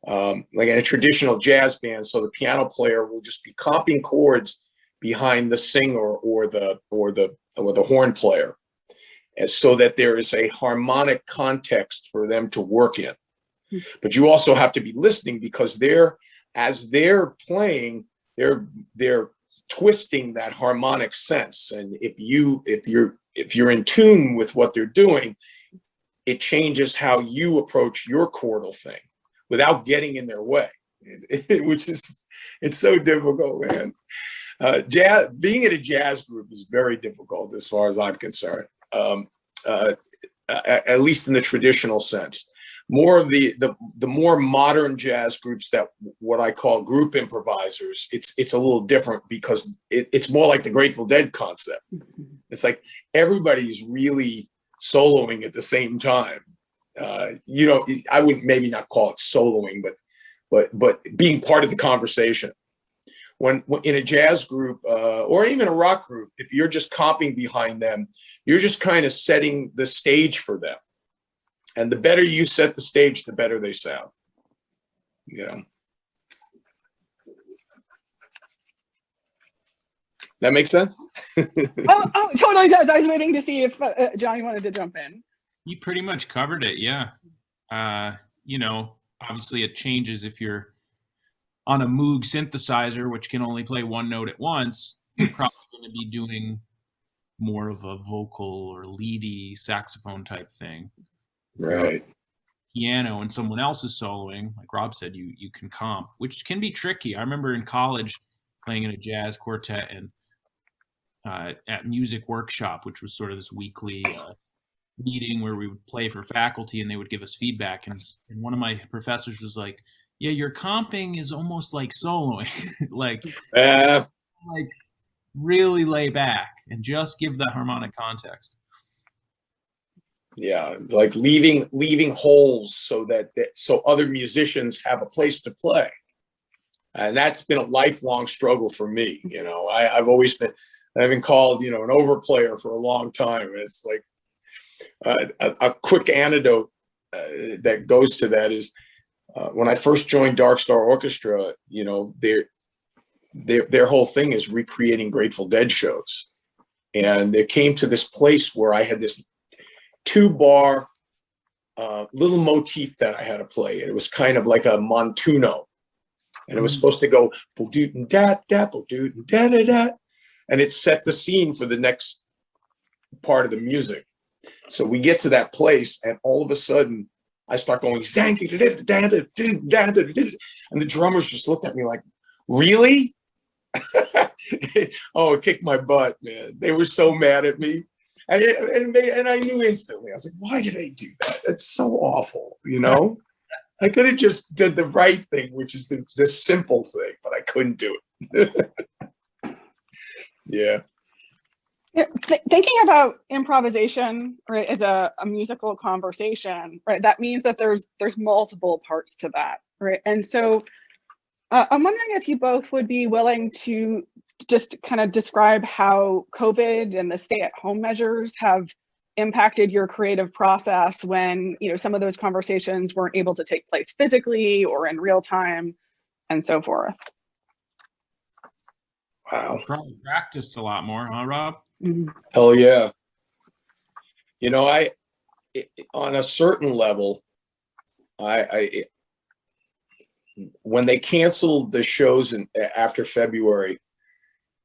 Like in a traditional jazz band, so the piano player will just be comping chords behind the singer or the horn player, and so that there is a harmonic context for them to work in. But you also have to be listening, because as they're playing, they're twisting that harmonic sense, and if you're in tune with what they're doing, it changes how you approach your chordal thing without getting in their way, it's so difficult, man. Being in a jazz group is very difficult as far as I'm concerned, at least in the traditional sense. more of the more modern jazz groups, that what I call group improvisers, it's a little different because it's more like the Grateful Dead concept. It's like everybody's really soloing at the same time. You know, I would maybe not call it soloing, but being part of the conversation. When in a jazz group or even a rock group, if you're just comping behind them, you're just kind of setting the stage for them. And the better you set the stage, the better they sound. You know. That makes sense? Oh, totally does. I was waiting to see if Johnny wanted to jump in. You pretty much covered it, yeah. You know, obviously it changes if you're on a Moog synthesizer, which can only play one note at once. You're probably going to be doing more of a vocal or leady saxophone type thing. Right. Piano and someone else is soloing, like Rob said, you can comp, which can be tricky. I remember in college playing in a jazz quartet and at Music Workshop, which was sort of this weekly meeting where we would play for faculty and they would give us feedback. And one of my professors was like, yeah, your comping is almost like soloing. like really lay back and just give the harmonic context. Yeah, like leaving holes so that so other musicians have a place to play, and that's been a lifelong struggle for me. You know, I've been called, you know, an overplayer for a long time. It's like a quick anecdote that goes to that is when I first joined Dark Star Orchestra. You know, their whole thing is recreating Grateful Dead shows, and it came to this place where I had this 2-bar little motif that I had to play. It was kind of like a montuno, and it was supposed to go da da da da, and it set the scene for the next part of the music. So we get to that place, and all of a sudden, I start going zanky, and the drummers just looked at me like, "Really?" Oh, it kicked my butt, man. They were so mad at me. And I knew instantly. I was like, why did I do that? That's so awful, you know? I could have just did the right thing, which is the simple thing, but I couldn't do it. Yeah. Thinking about improvisation, right, as a musical conversation, right, that means that there's multiple parts to that, right? And so I'm wondering if you both would be willing to just kind of describe how COVID and the stay-at-home measures have impacted your creative process when, you know, some of those conversations weren't able to take place physically or in real time and so forth. Wow. Probably practiced a lot more, huh, Rob? Mm-hmm. Hell yeah. You know, on a certain level, when they canceled the shows after February,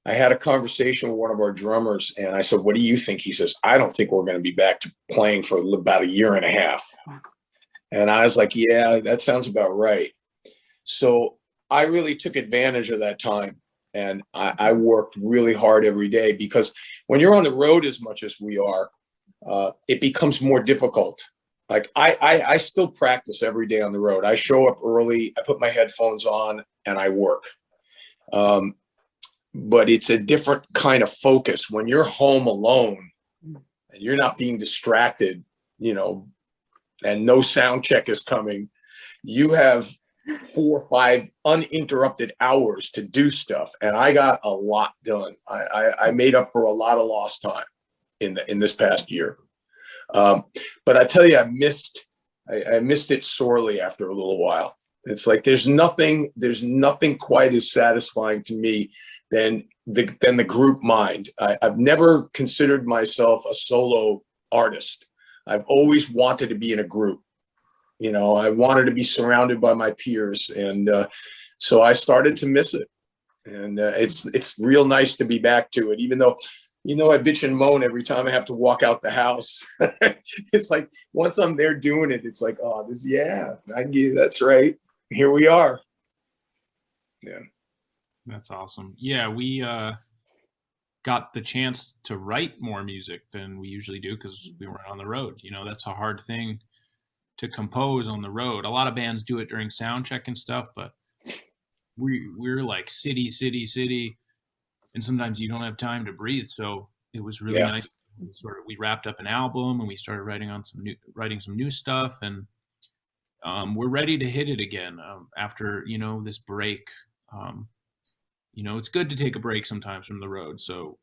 I had a conversation with one of our drummers, and I said, what do you think? He says, I don't think we're going to be back to playing for about 1.5 years. And I was like, yeah, that sounds about right. So I really took advantage of that time, and I worked really hard every day, because when you're on the road as much as we are, it becomes more difficult. Like I still practice every day on the road. I show up early, I put my headphones on, and I work. But it's a different kind of focus when you're home alone and you're not being distracted, you know, and no sound check is coming. You have 4 or 5 uninterrupted hours to do stuff, and I got a lot done. I made up for a lot of lost time in this past year. But I tell you, I missed it sorely after a little while. It's like there's nothing quite as satisfying to me than the group mind. I've never considered myself a solo artist. I've always wanted to be in a group. You know, I wanted to be surrounded by my peers, and so I started to miss it. And it's real nice to be back to it, even though, you know, I bitch and moan every time I have to walk out the house. It's like once I'm there doing it, it's like, oh, that's right. Here we are. Yeah. That's awesome. Yeah, we got the chance to write more music than we usually do because we weren't on the road. You know, that's a hard thing to compose on the road. A lot of bands do it during sound check and stuff, but we're like city, and sometimes you don't have time to breathe. So it was really nice. We wrapped up an album and we started writing some new stuff, and we're ready to hit it again after this break. It's good to take a break sometimes from the road. So,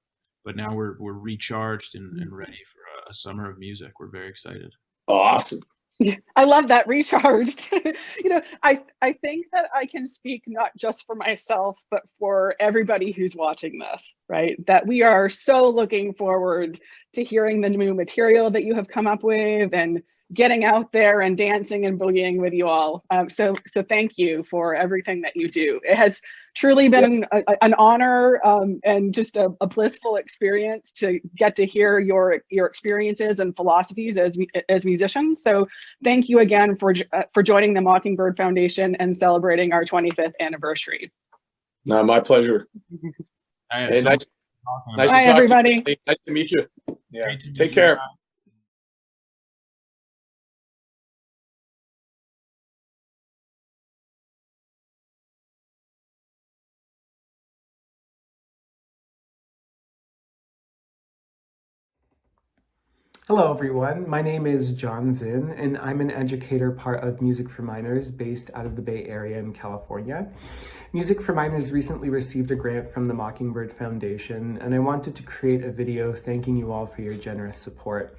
but now we're recharged and ready for a summer of music. We're very excited. Awesome. I love that, recharged. I think that I can speak not just for myself, but for everybody who's watching this, right? That we are so looking forward to hearing the new material that you have come up with and getting out there and dancing and boogieing with you all. So thank you for everything that you do. It has truly been an honor and just a blissful experience to get to hear your experiences and philosophies as musicians. So thank you again for joining the Mockingbird Foundation and celebrating our 25th anniversary. No, my pleasure. Hey, nice to Bye, everybody. Nice to meet you. Yeah. Take care. Hello everyone, my name is John Zinn and I'm an educator part of Music for Minors based out of the Bay Area in California. Music for Minors recently received a grant from the Mockingbird Foundation and I wanted to create a video thanking you all for your generous support.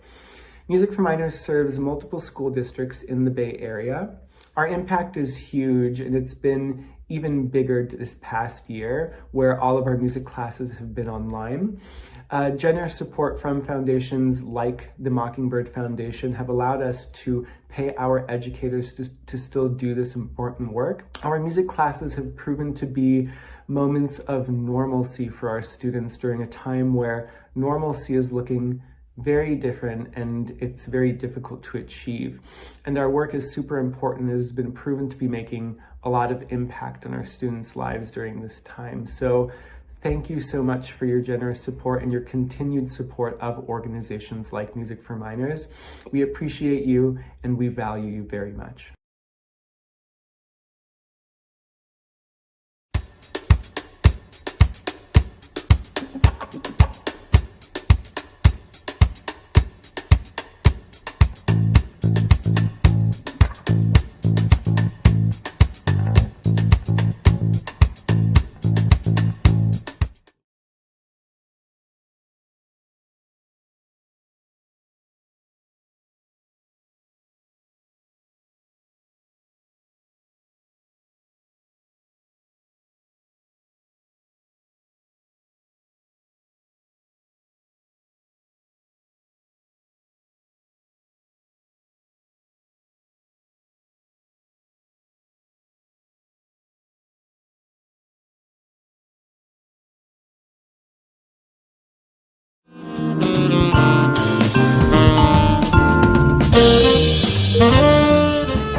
Music for Minors serves multiple school districts in the Bay Area. Our impact is huge and it's been even bigger this past year where all of our music classes have been online. Generous support from foundations like the Mockingbird Foundation have allowed us to pay our educators to still do this important work. Our music classes have proven to be moments of normalcy for our students during a time where normalcy is looking very different and it's very difficult to achieve. And our work is super important. It has been proven to be making a lot of impact on our students' lives during this time. So thank you so much for your generous support and your continued support of organizations like Music for Minors. We appreciate you and we value you very much.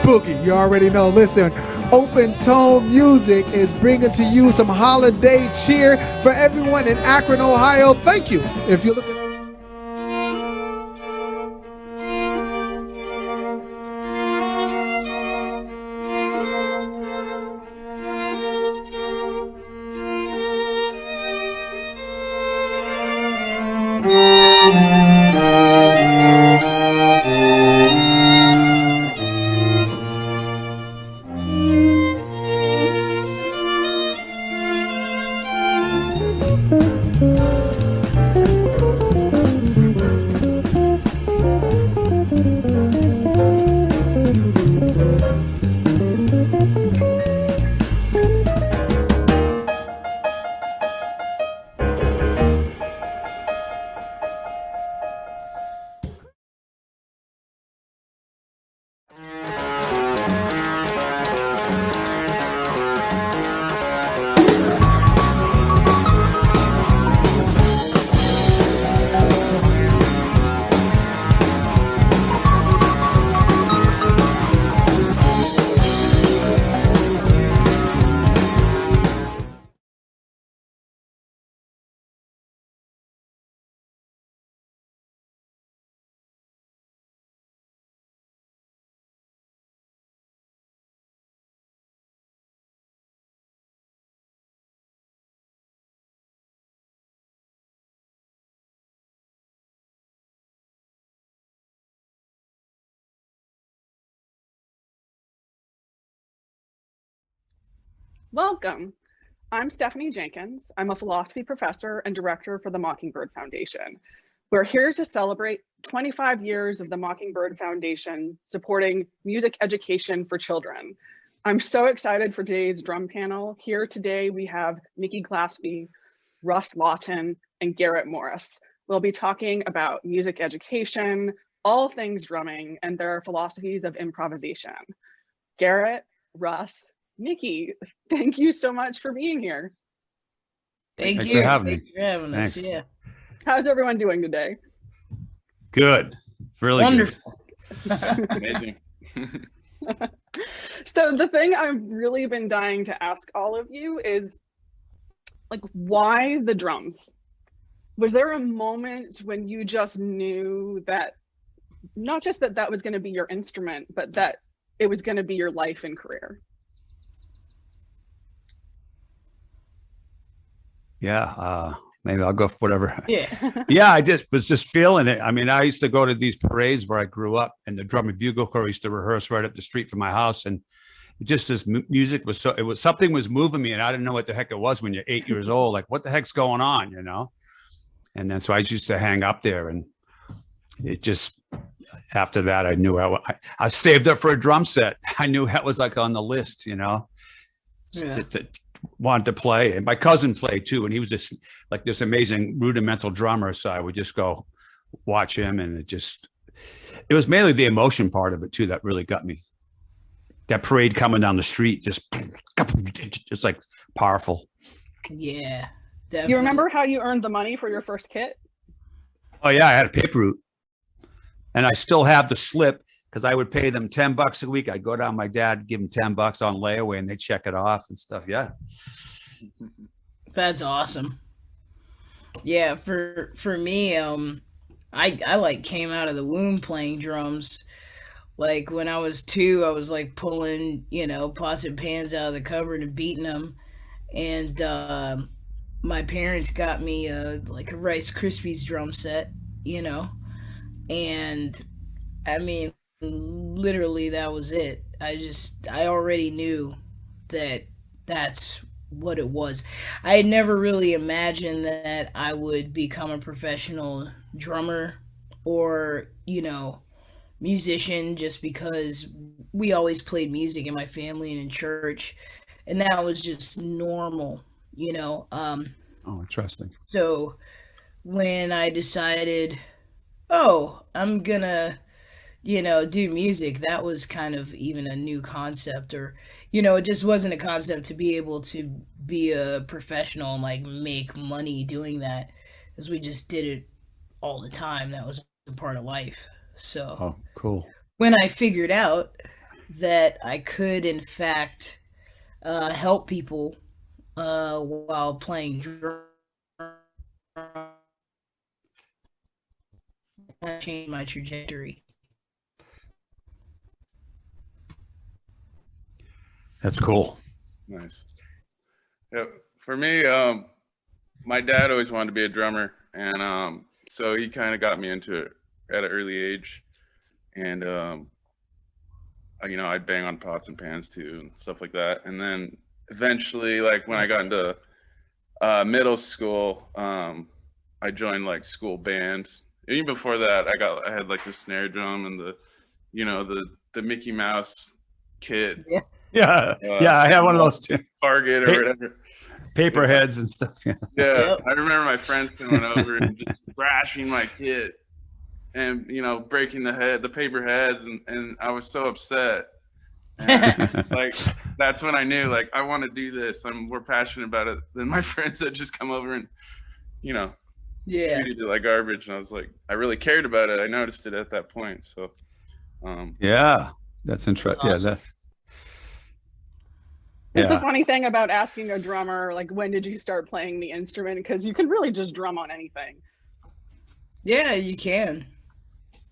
Boogie, you already know. Listen, Open Tone Music is bringing to you some holiday cheer for everyone in Akron, Ohio. Thank you. If you're looking Welcome. I'm Stephanie Jenkins. I'm a philosophy professor and director for the Mockingbird Foundation. We're here to celebrate 25 years of the Mockingbird Foundation supporting music education for children. I'm so excited for today's drum panel. Here today we have Nikki Glaspie, Russ Lawton, and Garrett Morris. We'll be talking about music education, all things drumming, and their philosophies of improvisation. Garrett, Russ, Nikki, thank you so much for being here. Thanks for having me. Thanks for having us. Thanks. Yeah. How's everyone doing today? Good. Really Wonderful. Amazing. So the thing I've really been dying to ask all of you is, like, why the drums? Was there a moment when you just knew that, not just that that was going to be your instrument, but that it was going to be your life and career? Yeah. Maybe I'll go for whatever. Yeah. Yeah, I was just feeling it. I mean, I used to go to these parades where I grew up, and the drum and bugle corps used to rehearse right up the street from my house, and just this music was something was moving me, and I didn't know what the heck it was when you're 8 years old. Like, what the heck's going on, you know? And then so I used to hang up there, and it just, after that, I knew I saved up for a drum set. I knew that was like on the list, you know. Yeah. Wanted to play, and my cousin played too, and he was just like this amazing rudimental drummer, so I would just go watch him, and it was mainly the emotion part of it too that really got me. That parade coming down the street, just like powerful. Yeah. Definitely. You remember how you earned the money for your first kit? Oh yeah, I had a paper route, and I still have the slip because I would pay them $10 a week. I'd go down to my dad, give him $10 on layaway, and they check it off and stuff. Yeah. That's awesome. Yeah, for me, I like came out of the womb playing drums. Like when I was 2, I was like pulling, pots and pans out of the cupboard and beating them. And my parents got me like a Rice Krispies drum set, and I mean, literally that was it. I already knew that that's what it was. I had never really imagined that I would become a professional drummer or, musician, just because we always played music in my family and in church, and that was just normal, Oh, interesting. So when I decided, oh, I'm gonna do music, that was kind of even a new concept, or, it just wasn't a concept to be able to be a professional and like make money doing that, because we just did it all the time. That was a part of life. So Oh, cool. when I figured out that I could, in fact, help people while playing drum, that changed my trajectory. That's cool. Nice. Yeah, for me, my dad always wanted to be a drummer, and so he kind of got me into it at an early age. And I'd bang on pots and pans too and stuff like that. And then eventually, like when I got into middle school, I joined like school band. Even before that, I had like the snare drum and the Mickey Mouse kit. Yeah. Yeah. I had one of those too. Target or whatever. Paper heads and stuff. Yeah. Yep. I remember my friends coming over and just thrashing my kit and, breaking the paper heads. And I was so upset. And, like, that's when I knew, like, I want to do this. I'm more passionate about it than my friends that just come over and, Yeah. treated it like garbage. And I was like, I really cared about it. I noticed it at that point. So, Yeah. That's interesting. Awesome. Yeah. It's the Yeah. funny thing about asking a drummer, like, when did you start playing the instrument? Because you can really just drum on anything. Yeah, you can.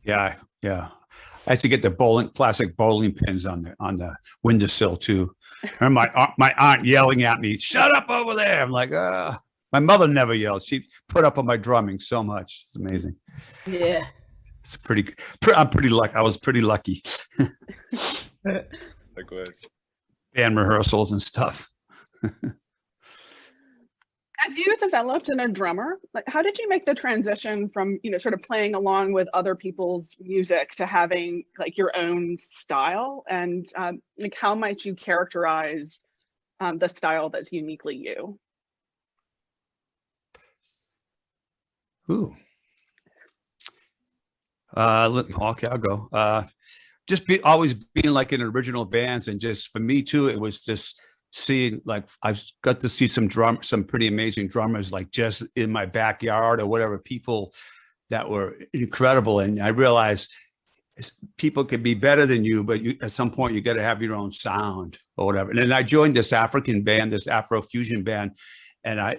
Yeah. I used to get the plastic bowling pins on the windowsill too. I remember my aunt yelling at me, "Shut up over there!" I'm like, My mother never yelled. She put up on my drumming so much. It's amazing. Yeah. It's I'm pretty lucky. I was pretty lucky. likewise. Band rehearsals and stuff. As you developed in a drummer, like how did you make the transition from, sort of playing along with other people's music to having like your own style? And like how might you characterize the style that's uniquely you? Ooh. Okay, I'll go. Just always being like in original bands, and just for me too, it was just seeing, like, I've got to see some pretty amazing drummers, like just in my backyard or whatever, people that were incredible. And I realized people can be better than you, but at some point you got to have your own sound or whatever. And then I joined this African band, this Afro fusion band, and I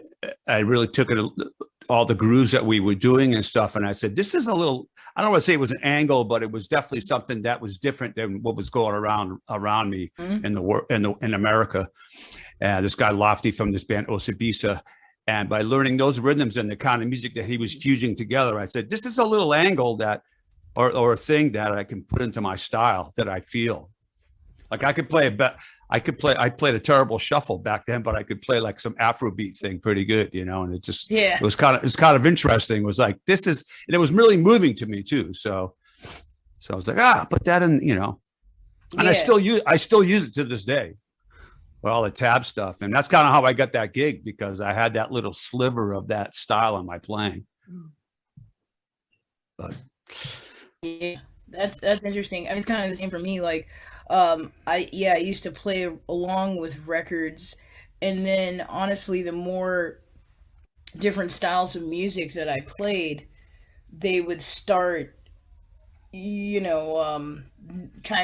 really took it, all the grooves that we were doing and stuff. And I said, this is a little, I don't want to say it was an angle, but it was definitely something that was different than what was going around me in America. This guy Lofty from this band Osibisa. And by learning those rhythms and the kind of music that he was fusing together, I said, this is a little angle that, or a thing that I can put into my style that I feel. Like I played a terrible shuffle back then, but I could play like some Afrobeat thing pretty good, and it just, it was kind of interesting. It was like, and it was really moving to me too. So I was like, put that in, and I still use it to this day. Well, all the tab stuff. And that's kind of how I got that gig, because I had that little sliver of that style in my playing. But yeah, that's interesting. I mean, it's kind of the same for me. Like, I used to play along with records, and then honestly, the more different styles of music that I played, they would start, kind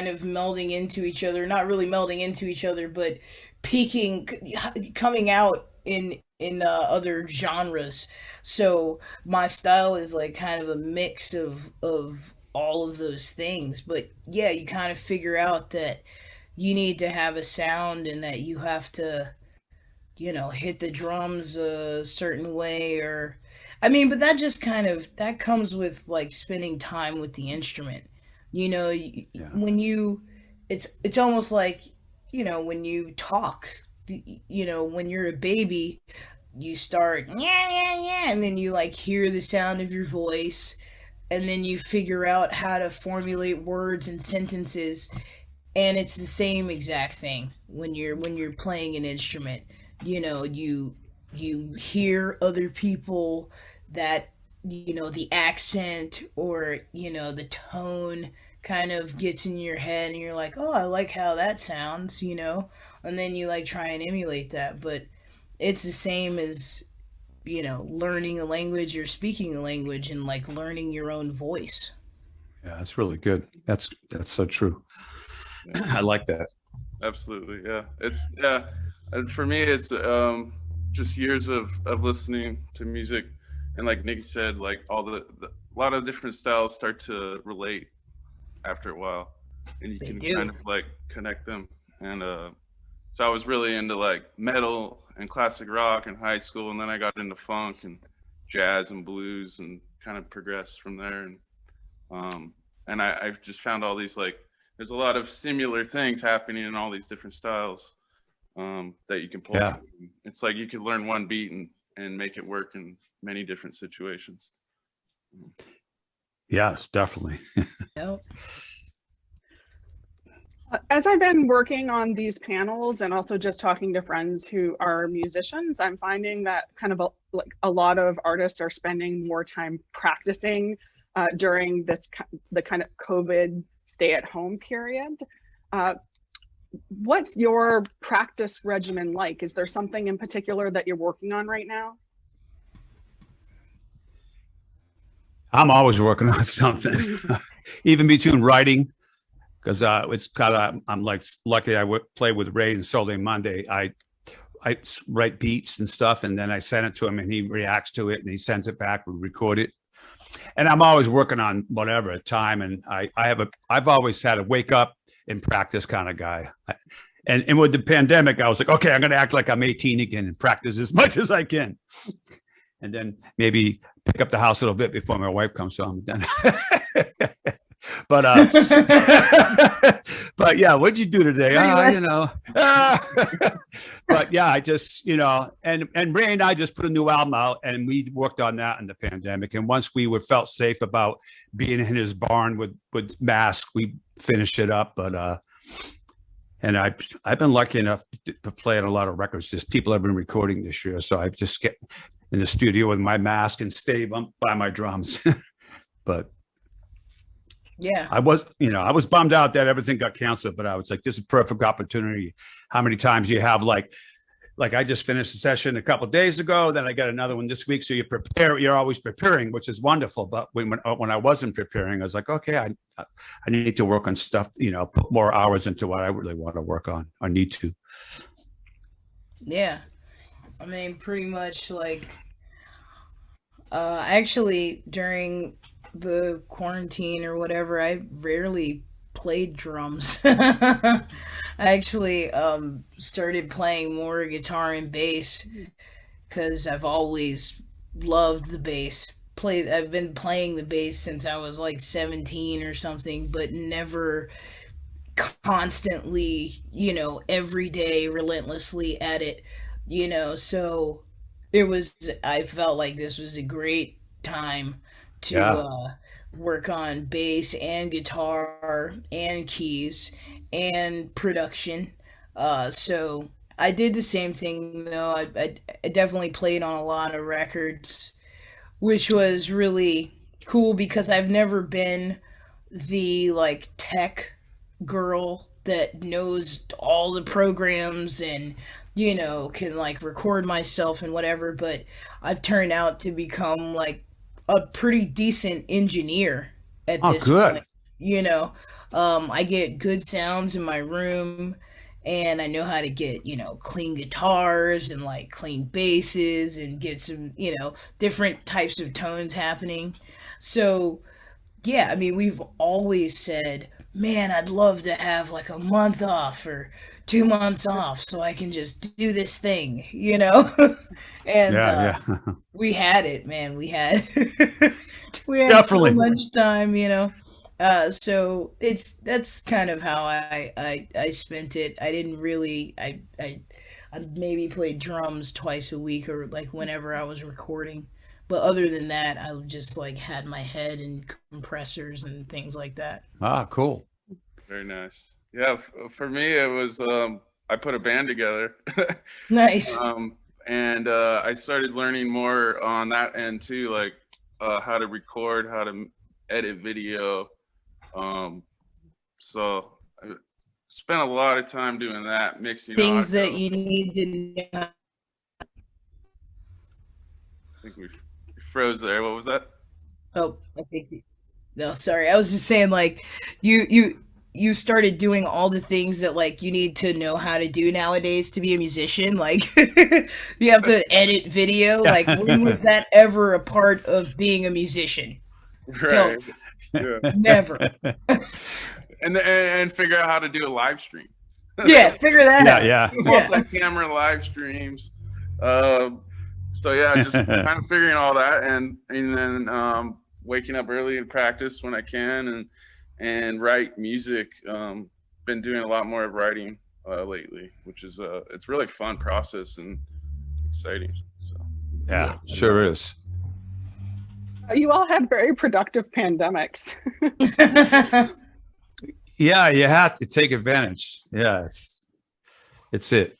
of melding into each other. Not really melding into each other, but coming out in other genres. So my style is like kind of a mix of all of those things. But yeah, you kind of figure out that you need to have a sound, and that you have to, hit the drums a certain way, or but that just that comes with like spending time with the instrument. When it's almost like, when you talk, when you're a baby, you start yeah, and then you like hear the sound of your voice, and then you figure out how to formulate words and sentences. And it's the same exact thing when you're playing an instrument. You hear other people, that the accent, or the tone kind of gets in your head, and you're like, oh, I like how that sounds, and then you like try and emulate that. But it's the same as learning a language or speaking a language, and like learning your own voice. Yeah, that's really good. That's so true. I like that. Absolutely. Yeah. And for me, it's just years of listening to music. And like Nick said, like a lot of different styles start to relate after a while, and you can kind of like connect them. And so I was really into like metal and classic rock in high school, and then I got into funk and jazz and blues, and kind of progressed from there. And I've just found all these, like, there's a lot of similar things happening in all these different styles that you can pull. Yeah. It's like you could learn one beat and make it work in many different situations. Yes, definitely. Yep. As I've been working on these panels and also just talking to friends who are musicians, I'm finding that kind of a lot of artists are spending more time practicing during the kind of COVID stay-at-home period. What's your practice regimen like? Is there something in particular that you're working on right now? I'm always working on something, even between writing, because it's kind of, I'm like lucky I play with Ray and Soule Monde. I write beats and stuff, and then I send it to him, and he reacts to it, and he sends it back. We record it, and I'm always working on whatever at time. And I've always had a wake up and practice kind of guy. And with the pandemic, I was like, okay, I'm going to act like I'm 18 again and practice as much as I can. And then maybe pick up the house a little bit before my wife comes home. But but yeah, what'd you do today? But yeah, I just, and Ray and I just put a new album out, and we worked on that in the pandemic. And once we felt safe about being in his barn with masks, we finished it up. But and I've been lucky enough to play on a lot of records. Just people have been recording this year, so I just get in the studio with my mask and stay by my drums. But yeah, I was bummed out that everything got canceled, but I was like, this is a perfect opportunity. How many times you have like I just finished a session a couple of days ago, then I got another one this week. So you're always preparing, which is wonderful. But when I wasn't preparing, I was like, okay, I need to work on stuff, put more hours into what I really want to work on or need to. Yeah. I mean, pretty much actually during the quarantine or whatever, I rarely played drums. I actually started playing more guitar and bass because I've always loved the bass. I've been playing the bass since I was like 17 or something, but never constantly, every day relentlessly at it, so I felt like this was a great time to work on bass and guitar and keys and production. So I did the same thing though. I definitely played on a lot of records, which was really cool because I've never been the tech girl that knows all the programs and can record myself and whatever, but I've turned out to become a pretty decent engineer at this point. I get good sounds in my room, and I know how to get clean guitars and clean basses and get some different types of tones happening. So yeah, I mean, we've always said, man, I'd love to have a month off or 2 months off so I can just do this thing, and we had it, man. We had we had Definitely. so much time, so that's kind of how I spent it. I didn't really I maybe played drums twice a week or whenever I was recording, but other than that, I just had my head in compressors and things like that. Ah, cool. Very nice. Yeah, for me, it was I put a band together. Nice. And I started learning more on that end too, how to record, how to edit video. So I spent a lot of time doing that, mixing things audio. that you need to know. I think we froze there. What was that? Oh, I think no, sorry. I was just saying you started doing all the things that you need to know how to do nowadays to be a musician. You have to edit video. When was that ever a part of being a musician? Right. Yeah. Never. and figure out how to do a live stream. Yeah, figure that out. Yeah. Multi-camera live streams. So yeah, just kind of figuring all that, and then waking up early and practice when I can, and write music. Been doing a lot more of writing lately, which is it's really fun process and exciting. So yeah, sure is. You all had very productive pandemics. Yeah, you have to take advantage. Yeah, it's it.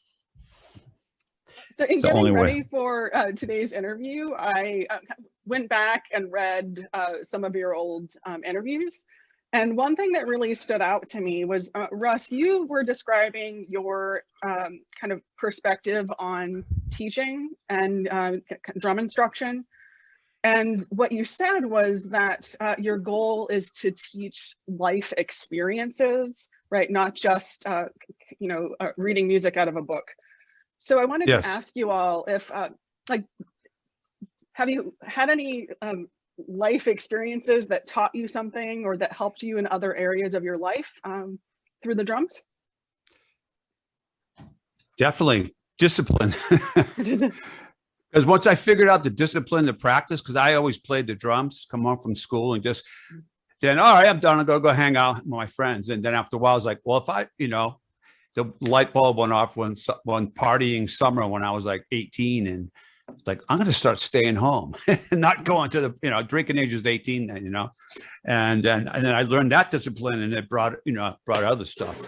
So in getting ready for today's interview, I went back and read some of your old interviews. And one thing that really stood out to me was, Russ, you were describing your kind of perspective on teaching and drum instruction. And what you said was that your goal is to teach life experiences, right? Not just, reading music out of a book. So I wanted to ask you all if, have you had any life experiences that taught you something or that helped you in other areas of your life through the drums? Definitely discipline. Because once I figured out the discipline to practice, because I always played the drums, come home from school and just then, all right, I'm done. I'm going to go hang out with my friends. And then after a while, I was like, well, if I, the light bulb went off one partying summer when I was like 18, and like, I'm going to start staying home and not going to the, drinking age is 18 then, and then I learned that discipline, and it brought other stuff.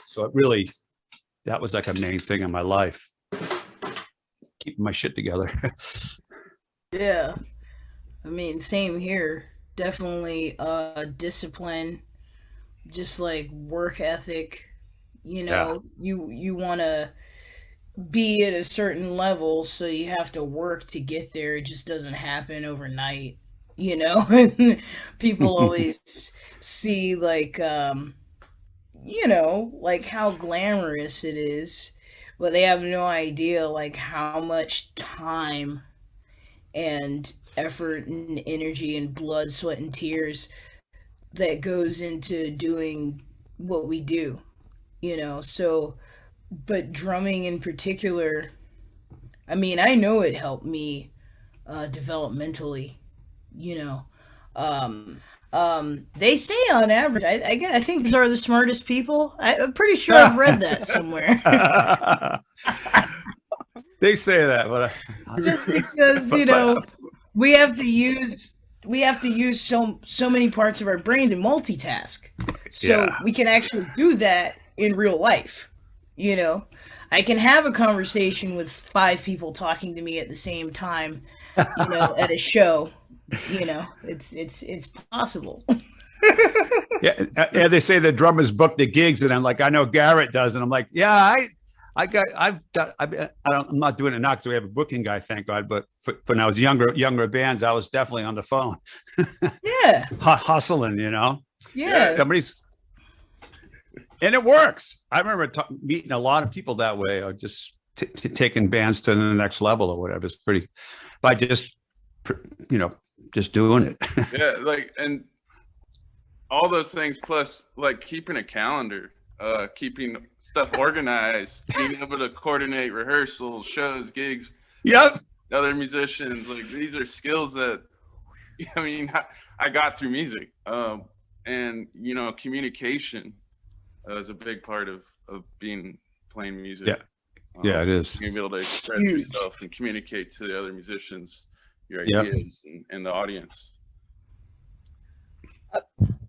So it really, that was like a main thing in my life, keeping my shit together. Yeah. I mean, same here. Definitely discipline, just like work ethic. Yeah. You want to be at a certain level, so you have to work to get there. It just doesn't happen overnight. People always see like like how glamorous it is, but they have no idea like how much time and effort and energy and blood, sweat, and tears that goes into doing what we do, So, but drumming in particular, I mean, I know it helped me developmentally, you know. They say on average, I think these are the smartest people. I'm pretty sure I've read that somewhere. They say that, but just because we have to use so many parts of our brains and multitask, so we can actually do that in real life. I can have a conversation with 5 people talking to me at the same time, at a show. It's possible. Yeah, they say the drummers book the gigs, and I'm like, I know Garrett does, and I'm like, yeah, I'm not doing it now because we have a booking guy, thank God. But when I was younger bands, I was definitely on the phone. Yeah, hustling, Yeah, somebody's, and it works. I remember meeting a lot of people that way, or just taking bands to the next level or whatever. It's pretty by just doing it. Yeah, and all those things, plus like keeping a calendar, keeping stuff organized, being able to coordinate rehearsals, shows, gigs. Yep. Other musicians, like these are skills that I got through music. And communication is a big part of playing music. Yeah, it is. Being able to express yourself and communicate to the other musicians your ideas and the audience.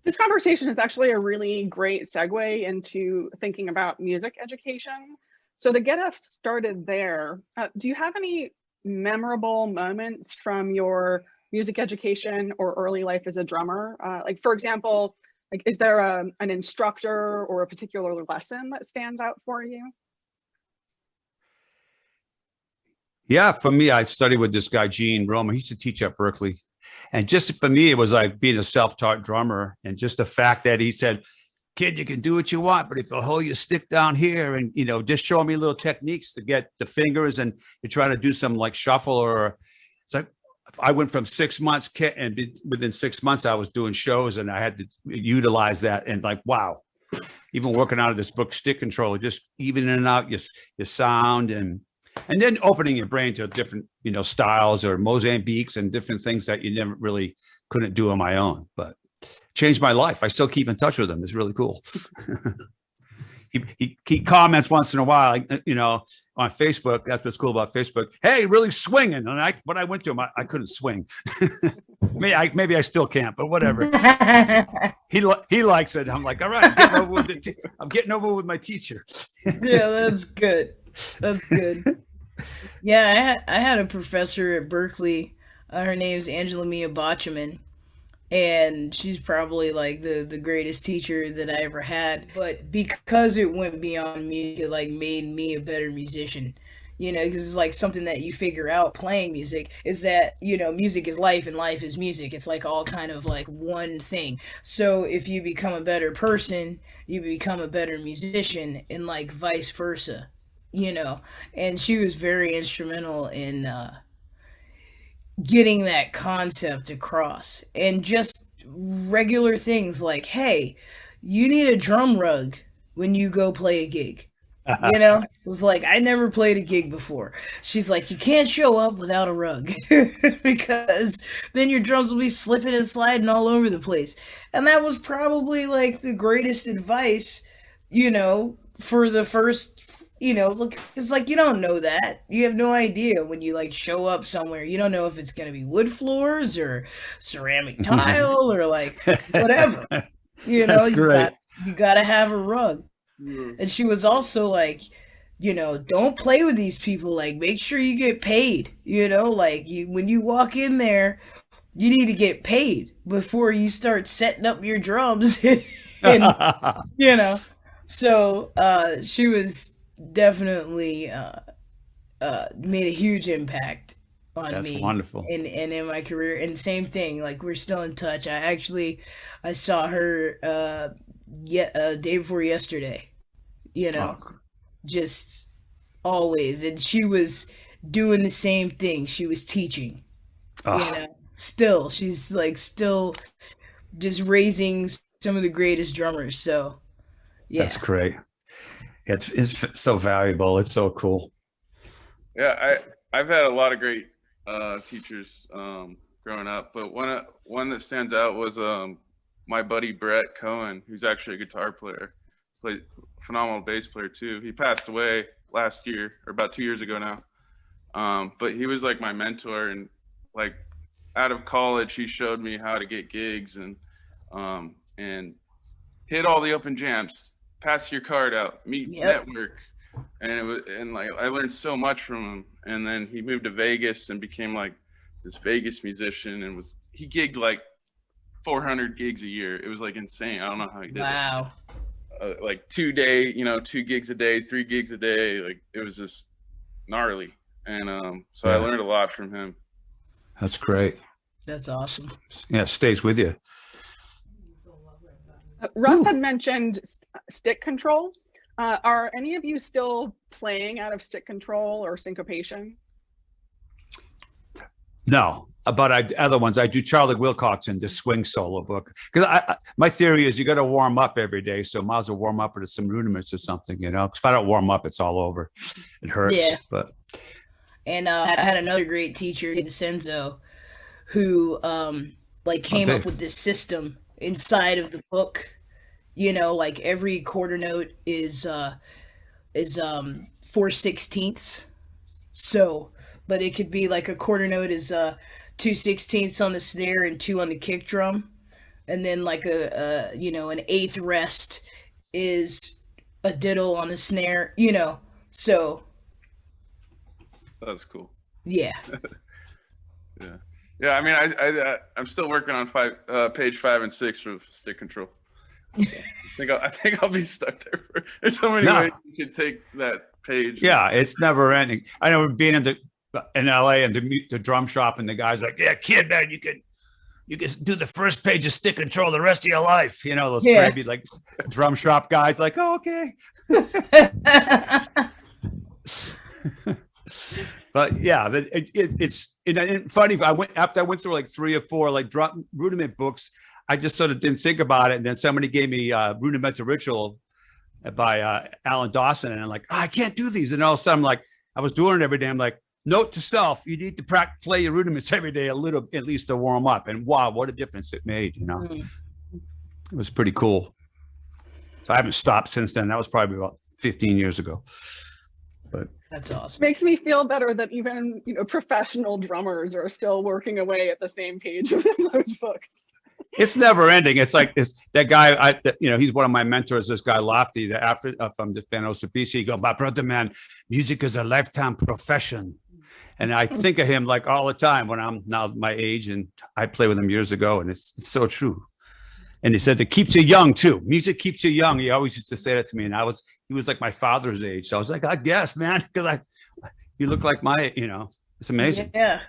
This conversation is actually a really great segue into thinking about music education. So to get us started there, do you have any memorable moments from your music education or early life as a drummer? Like, for example, is there an instructor or a particular lesson that stands out for you? Yeah, for me, I studied with this guy, Gene Roma. He used to teach at Berkeley. And just for me, it was like being a self-taught drummer. And just the fact that he said, kid, you can do what you want, but if you hold your stick down here and, just show me little techniques to get the fingers and you try to do some like shuffle, or it's like, I went from 6 months and within 6 months I was doing shows and I had to utilize that. And like, wow, even working out of this book, stick controller, just evening out your sound and then opening your brain to different, styles or Mozambiques and different things that you never really couldn't do on my own, but changed my life. I still keep in touch with him. It's really cool. He comments once in a while, on Facebook. That's what's cool about Facebook. Hey, really swinging. And when I went to him, I couldn't swing. maybe I still can't, but whatever. He likes it. I'm like, all right, I'm getting over with my teacher. Yeah, that's good. That's good. Yeah, I had a professor at Berkeley. Her name's Angela Mia Botchaman, and she's probably like the greatest teacher that I ever had. But because it went beyond music, it like made me a better musician. Because it's like something that you figure out playing music is that, music is life and life is music. It's like all kind of like one thing. So if you become a better person, you become a better musician, and like vice versa. And she was very instrumental in getting that concept across. And just regular things like, hey, you need a drum rug when you go play a gig. You know, it was like, I never played a gig before. She's like, you can't show up without a rug because then your drums will be slipping and sliding all over the place. And that was probably like the greatest advice, you know, for the first, you know, look, it's like you don't know that. You have no idea when you like show up somewhere. You don't know if it's going to be wood floors or ceramic tile or like whatever. You know, That's great. you got to have a rug. And she was also like, you know, don't play with these people. Like, make sure you get paid. You know, like when you walk in there, you need to get paid before you start setting up your drums. And you know, so she was definitely made a huge impact on That's me. wonderful. And in my career. And same thing, like we're still in touch. I saw her day before yesterday. You know, just always. And she was doing the same thing. She was teaching. You know, she's like still just raising some of the greatest drummers. So yeah. That's great. It's so valuable. It's so cool. Yeah, I've had a lot of great teachers growing up, but one that stands out was my buddy Brett Cohen, who's actually a guitar player, played phenomenal bass player too. He passed away last year, or about 2 years ago now. But he was like my mentor, and like out of college, he showed me how to get gigs and hit all the open jams, pass your card out, meet, network, and like I learned so much from him. And then he moved to Vegas and became like this Vegas musician, and he gigged like 400 gigs a year. It was like insane. I don't know how he did it. Wow. Like 2 gigs a day, 3 gigs a day. Like it was just gnarly. And so I learned a lot from him. That's great. That's awesome. Yeah, it stays with you. Russ had mentioned stick control. Are any of you still playing out of stick control or syncopation? No, but other ones. I do Charlie Wilcoxon, the swing solo book. Because my theory is you got to warm up every day, so might as well warm up with some rudiments or something, you know. Because if I don't warm up, it's all over. It hurts. Yeah. But and I had another great teacher, DeCenzo, who like came up with this system inside of the book. You know, like every quarter note is 4/16. So, but it could be like a quarter note is 2/16 on the snare and 2 on the kick drum, and then like an eighth rest is a diddle on the snare. You know, so that's cool. Yeah. Yeah. I mean, I'm still working on page 5 and 6 for stick control. I think I'll be stuck there. There's so many ways you can take that page. Yeah, it's never ending. I know being in LA and the drum shop, and the guy's like, "Yeah, kid, man, you can do the first page of stick control the rest of your life." You know, those crazy like drum shop guys. Like, "Oh, okay." But yeah, it's funny. After I went through like 3 or 4 like drum rudiment books. I just sort of didn't think about it. And then somebody gave me Rudimental Ritual by Alan Dawson. And I'm like, I can't do these. And all of a sudden, like, I was doing it every day. I'm like, note to self, you need to play your rudiments every day, a little, at least to warm up. And wow, what a difference it made, you know? It was pretty cool. So I haven't stopped since then. That was probably about 15 years ago. But that's awesome. Makes me feel better that even, professional drummers are still working away at the same page of those books. It's never ending. It's like that guy. He's one of my mentors. This guy Lofty, from the band Osabishi. He goes, "My brother, man, music is a lifetime profession," and I think of him like all the time when I'm now my age, and I played with him years ago, and it's so true. And he said it keeps you young too. Music keeps you young. He always used to say that to me, and he was like my father's age. So I was like, I guess, man, because you look like my, it's amazing. Yeah.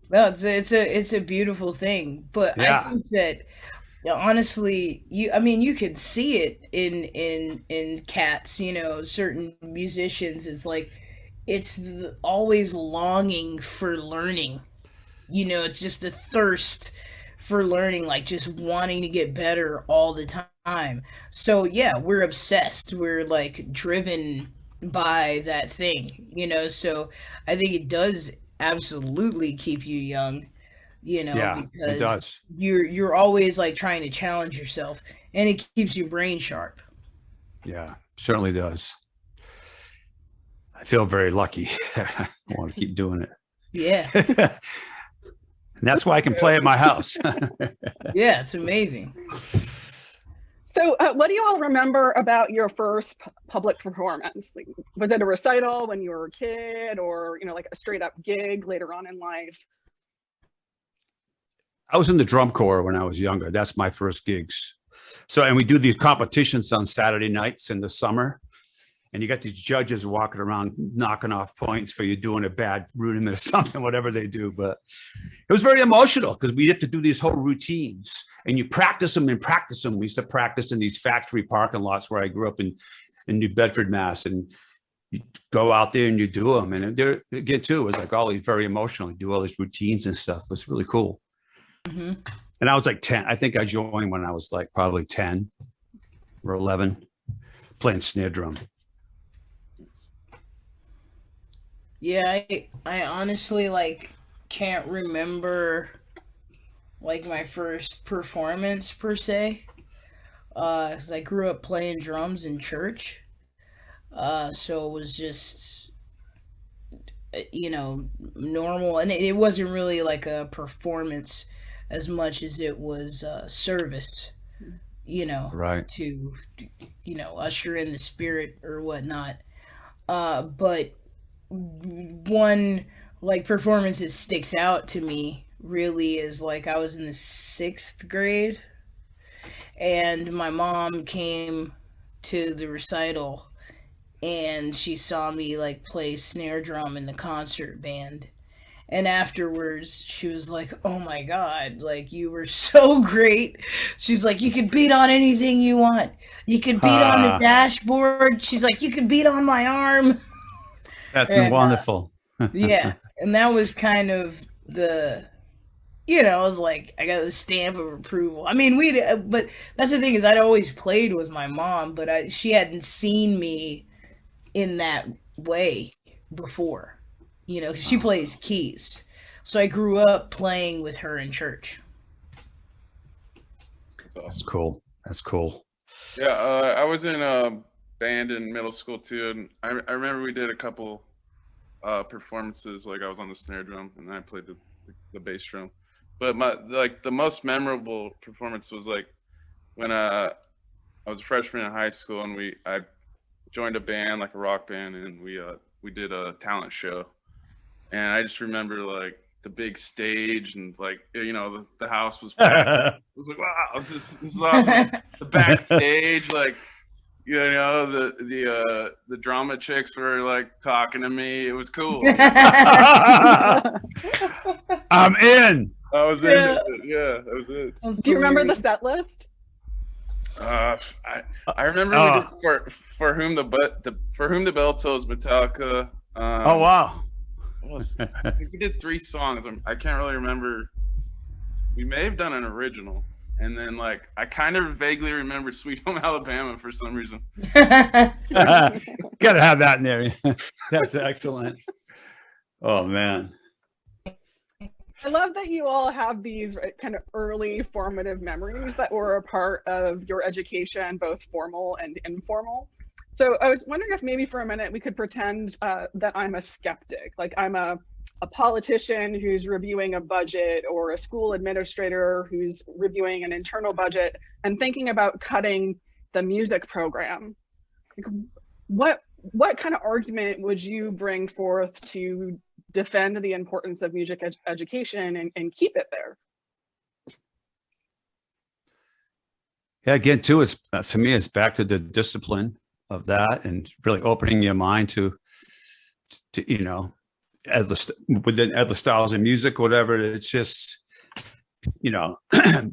No, it's a beautiful thing, but I think that honestly, you can see it in cats, certain musicians. It's like it's always longing for learning. It's just a thirst for learning, like just wanting to get better all the time. So yeah, we're obsessed. We're like driven by that thing, so I think it does absolutely keep you young, Yeah, it because does. you're always like trying to challenge yourself, and it keeps your brain sharp. Yeah, certainly does. I feel very lucky. I want to keep doing it. Yeah. And that's why I can play at my house. Yeah, it's amazing. So what do you all remember about your first public performance? Like, was it a recital when you were a kid, or like a straight up gig later on in life? I was in the drum corps when I was younger. That's my first gigs. So, and we do these competitions on Saturday nights in the summer. And you got these judges walking around knocking off points for you doing a bad rudiment or something, whatever they do. But it was very emotional because we have to do these whole routines and you practice them and practice them. We used to practice in these factory parking lots where I grew up in New Bedford, Mass. And you go out there and you do them. And there again, too, it was like all these very emotional. You do all these routines and stuff. It was really cool. Mm-hmm. And I was like 10. I think I joined when I was like probably 10 or 11 playing snare drum. Yeah, I honestly like can't remember like my first performance per se. 'Cause I grew up playing drums in church. So it was just normal, and it wasn't really like a performance as much as it was service, Right. to usher in the spirit or whatnot. But one like performance that sticks out to me really is like I was in the 6th grade, and my mom came to the recital, and she saw me like play snare drum in the concert band. And afterwards, she was like, "Oh my God, like you were so great." She's like, "You could beat on anything you want. You could beat on the dashboard." She's like, "You could beat on my arm." That's And, wonderful. yeah. And that was kind of I was like, I got the stamp of approval. I mean, but that's the thing is I'd always played with my mom, but she hadn't seen me in that way before. 'Cause she plays keys. So I grew up playing with her in church. That's awesome. That's cool. That's cool. Yeah, I was in a band in middle school too, and I remember we did a couple performances. Like I was on the snare drum and I played the bass drum. But the most memorable performance was like when I was a freshman in high school, and I joined a band, like a rock band, and we did a talent show. And I just remember like the big stage and like the house was packed. I was like, wow, this is awesome. The backstage, like the drama chicks were like talking to me. It was cool. I'm in. I was in it. Yeah, that was it. Do you remember the set list? I remember we did for whom the bell tolls, Metallica. Oh wow. I think we did 3 songs. I can't really remember. We may have done an original, and then like I kind of vaguely remember "Sweet Home Alabama" for some reason. Gotta have that in there. That's excellent. Oh man. I love that you all have these kind of early formative memories that were a part of your education, both formal and informal. So I was wondering if maybe for a minute we could pretend that I'm a skeptic, like I'm a politician who's reviewing a budget, or a school administrator who's reviewing an internal budget and thinking about cutting the music program. What kind of argument would you bring forth to defend the importance of music education and keep it there? Yeah, again, too, it's to me, it's back to the discipline of that and really opening your mind to within other styles of music, whatever. It's just,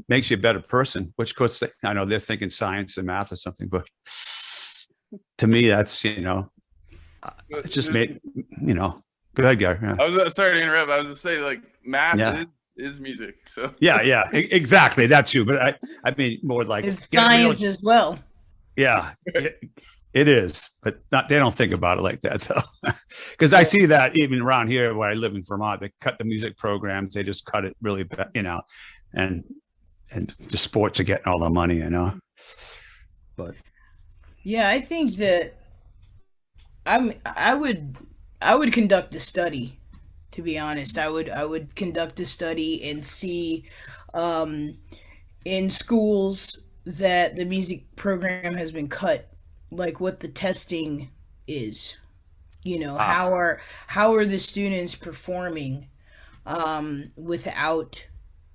makes you a better person, which of course, I know they're thinking science and math or something, but to me, that's, it just made, go ahead, Gary. Yeah. I was sorry to interrupt. I was gonna say like math is music. So Yeah, exactly. That's you. But I mean more like It's science as well. Yeah, it is, but they don't think about it like that though. Because I see that even around here where I live in Vermont, they cut the music programs. They just cut it really bad, and the sports are getting all the money, But Yeah, I think that I would conduct a study. To be honest, I would conduct a study and see in schools that the music program has been cut, like what the testing is. How are the students performing without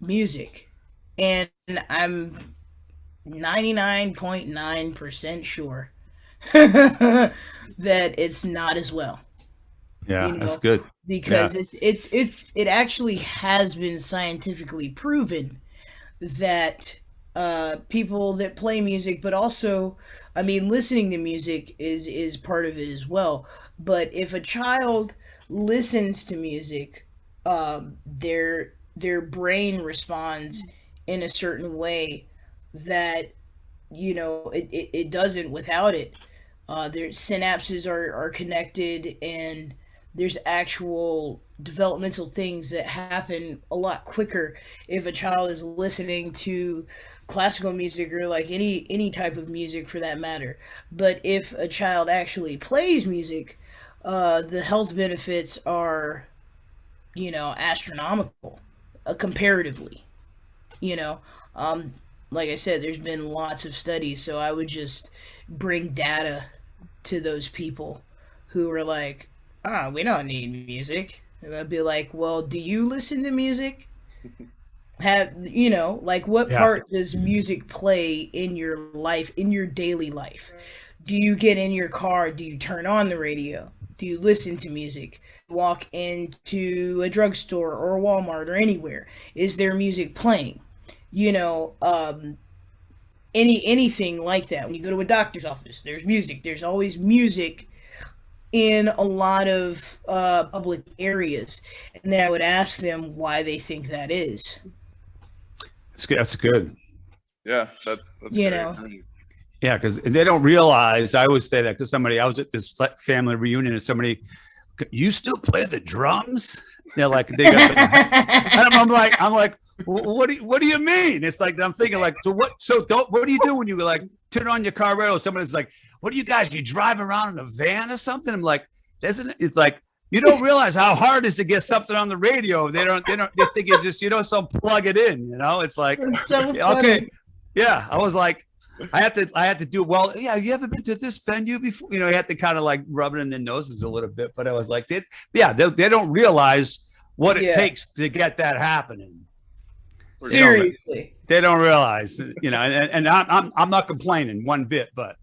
music? And I'm 99.9% sure that it's not as well. yeah, that's good. Because it actually has been scientifically proven that people that play music, but also, I mean, listening to music is part of it as well. But if a child listens to music, their brain responds in a certain way that it doesn't without it. Their synapses are connected, and there's actual developmental things that happen a lot quicker if a child is listening to classical music or like any type of music for that matter. But if a child actually plays music, the health benefits are astronomical, comparatively. you know like I said, there's been lots of studies, so I would just bring data to those people who are like, we don't need music. And I'd be like, well, do you listen to music? What part does music play in your life, in your daily life? Do you get in your car? Do you turn on the radio? Do you listen to music? Walk into a drugstore or a Walmart or anywhere. Is there music playing? Anything like that. When you go to a doctor's office, there's music. There's always music in a lot of public areas. And then I would ask them why they think that is. That's good. Yeah, that's you great. know. Yeah, because they don't realize. I always say that because I was at this family reunion and somebody, you still play the drums? They're like, they got. And I'm like, what do you mean? It's like I'm thinking like, so what? So what do you do when you like turn on your car radio? Somebody's like, what do you guys? You drive around in a van or something? I'm like, it's like you don't realize how hard it is to get something on the radio. They think you just so plug it in. It's like so okay, yeah. I was like. I had to do well. Yeah, you ever been to this venue before? You had to kind of like rub it in their noses a little bit. But I was like, they don't realize what it takes to get that happening. Seriously, they don't realize. And I'm not complaining one bit, but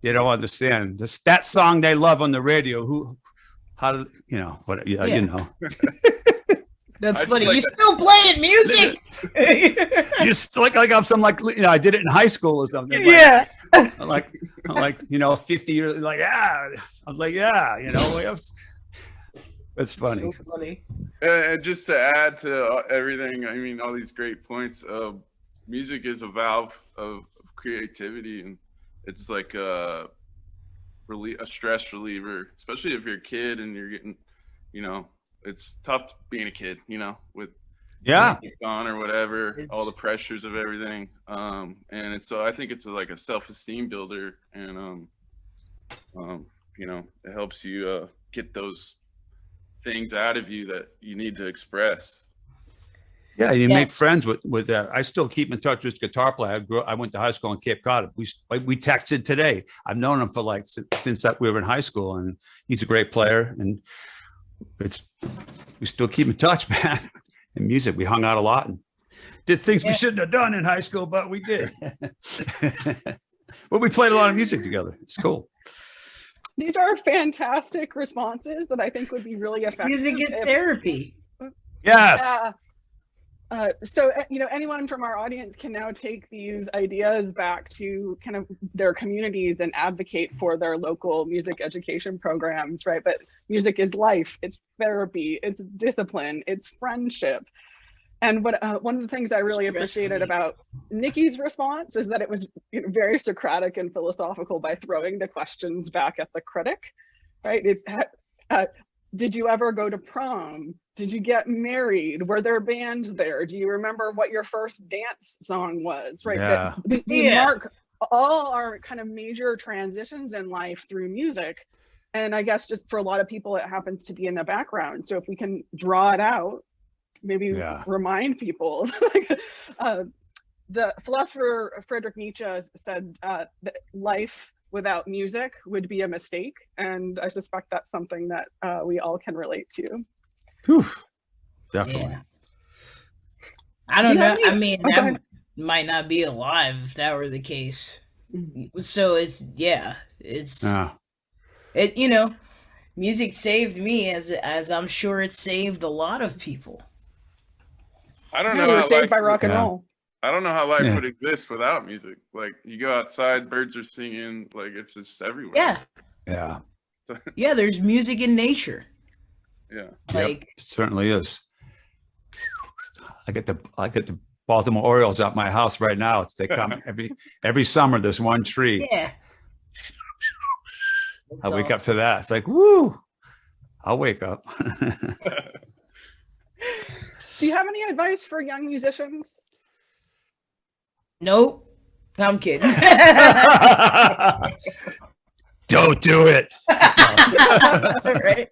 they don't understand that song they love on the radio. That's funny. You still playing music? You still like I'm some I did it in high school or something. Yeah. I'm like 50 years. Like I was like it's funny. So funny. And just to add to everything, I mean, all these great points. Music is a valve of creativity, and it's like a stress reliever, especially if you're a kid and you're getting, it's tough being a kid, with on or whatever, all the pressures of everything. And so I think it's like a self-esteem builder, and it helps you get those things out of you that you need to express. Yeah, you make friends with that. I still keep in touch with this guitar player. I went to high school in Cape Cod. We texted today. I've known him for since we were in high school, and he's a great player. And we still keep in touch, man. In music, we hung out a lot and did things we shouldn't have done in high school, but we did. But we played a lot of music together. It's cool. These are fantastic responses that I think would be really effective. Music is therapy. Yes. So, anyone from our audience can now take these ideas back to kind of their communities and advocate for their local music education programs, right? But music is life, it's therapy, it's discipline, it's friendship. And one of the things I really appreciated about Nikki's response is that it was very Socratic and philosophical by throwing the questions back at the critic, right? Did you ever go to prom? Did you get married? Were there bands there? Do you remember what your first dance song was, right? Yeah. We mark all our kind of major transitions in life through music. And I guess just for a lot of people, it happens to be in the background. So if we can draw it out, maybe remind people. The philosopher Friedrich Nietzsche said that life without music would be a mistake. And I suspect that's something that we all can relate to. Whew. Definitely. Yeah. I don't know. I mean, that might not be alive if that were the case. So it's, music saved me as I'm sure it saved a lot of people. I don't know. We were saved by rock and roll. I don't know how life would exist without music. Like, you go outside, birds are singing, like, it's just everywhere. Yeah. Yeah. Yeah, there's music in nature. Yeah. Like, it certainly is. I get the Baltimore Orioles at my house right now. They come every summer. There's one tree. Yeah. I wake up to that. It's like, woo! I'll wake up. Do you have any advice for young musicians? Nope. I'm kidding. Don't do it. Right?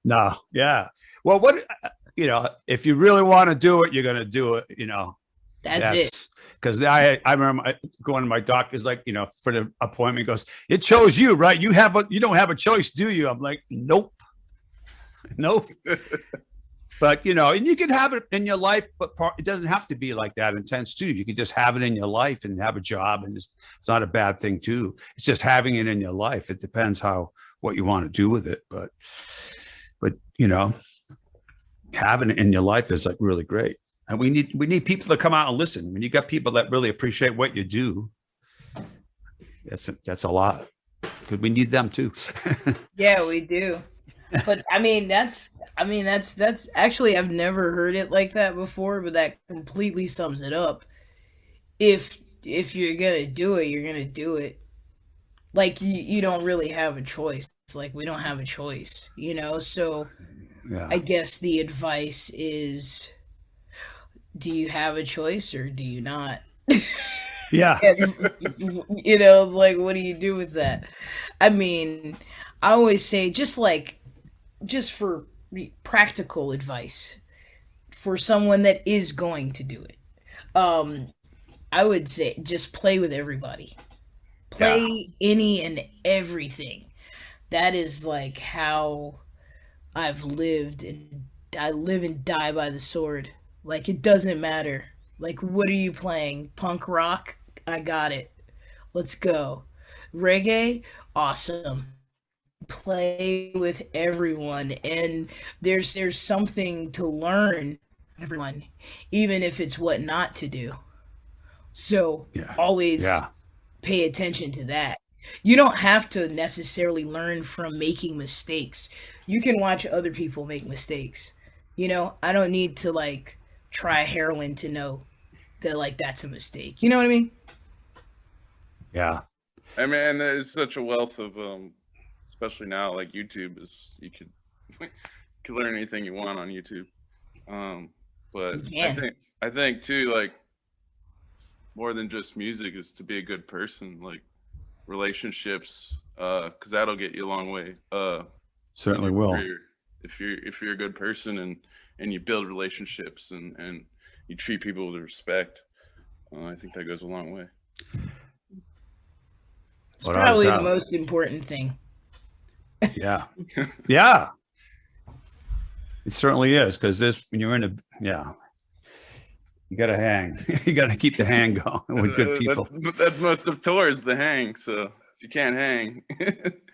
No. Yeah. Well, if you really want to do it, you're going to do it, That's it. Because I remember going to my doctor's, like, for the appointment, he goes, it chose you, right? You don't have a choice, do you? I'm like, nope. But, and you can have it in your life, but it doesn't have to be like that intense too. You can just have it in your life and have a job, and it's not a bad thing too. It's just having it in your life. It depends what you want to do with it. But having it in your life is like really great. And we need people to come out and listen. When you got people that really appreciate what you do, that's a lot. Because we need them too. Yeah, we do. But that's actually, I've never heard it like that before, but that completely sums it up. If you're gonna do it, you're gonna do it. Like, you don't really have a choice. It's like, we don't have a choice, so I guess the advice is, do you have a choice or do you not? Yeah. Like, what do you do with that? I mean, I always say, just for practical advice for someone that is going to do it, I would say just play with everybody. Play any and everything. That is like how I've lived, and I live and die by the sword. Like, it doesn't matter. Like, what are you playing? Punk rock? I got it. Let's go. Reggae? Awesome. Play with everyone, and there's something to learn everyone, even if it's what not to do. So always pay attention to that. You don't have to necessarily learn from making mistakes. You can watch other people make mistakes. I don't need to try heroin to know that that's a mistake. You know what I mean? Yeah. I mean, there's such a wealth of especially now, like YouTube is, you could learn anything you want on YouTube. But I think too, like, more than just music is to be a good person, like relationships, because that'll get you a long way. Certainly will. If you're a good person and you build relationships and you treat people with respect, I think that goes a long way. It's probably the most important thing. Yeah. Yeah. It certainly is, because when you're in you got to hang. You got to keep the hang going with good people. That's most of tours, the hang. So you can't hang.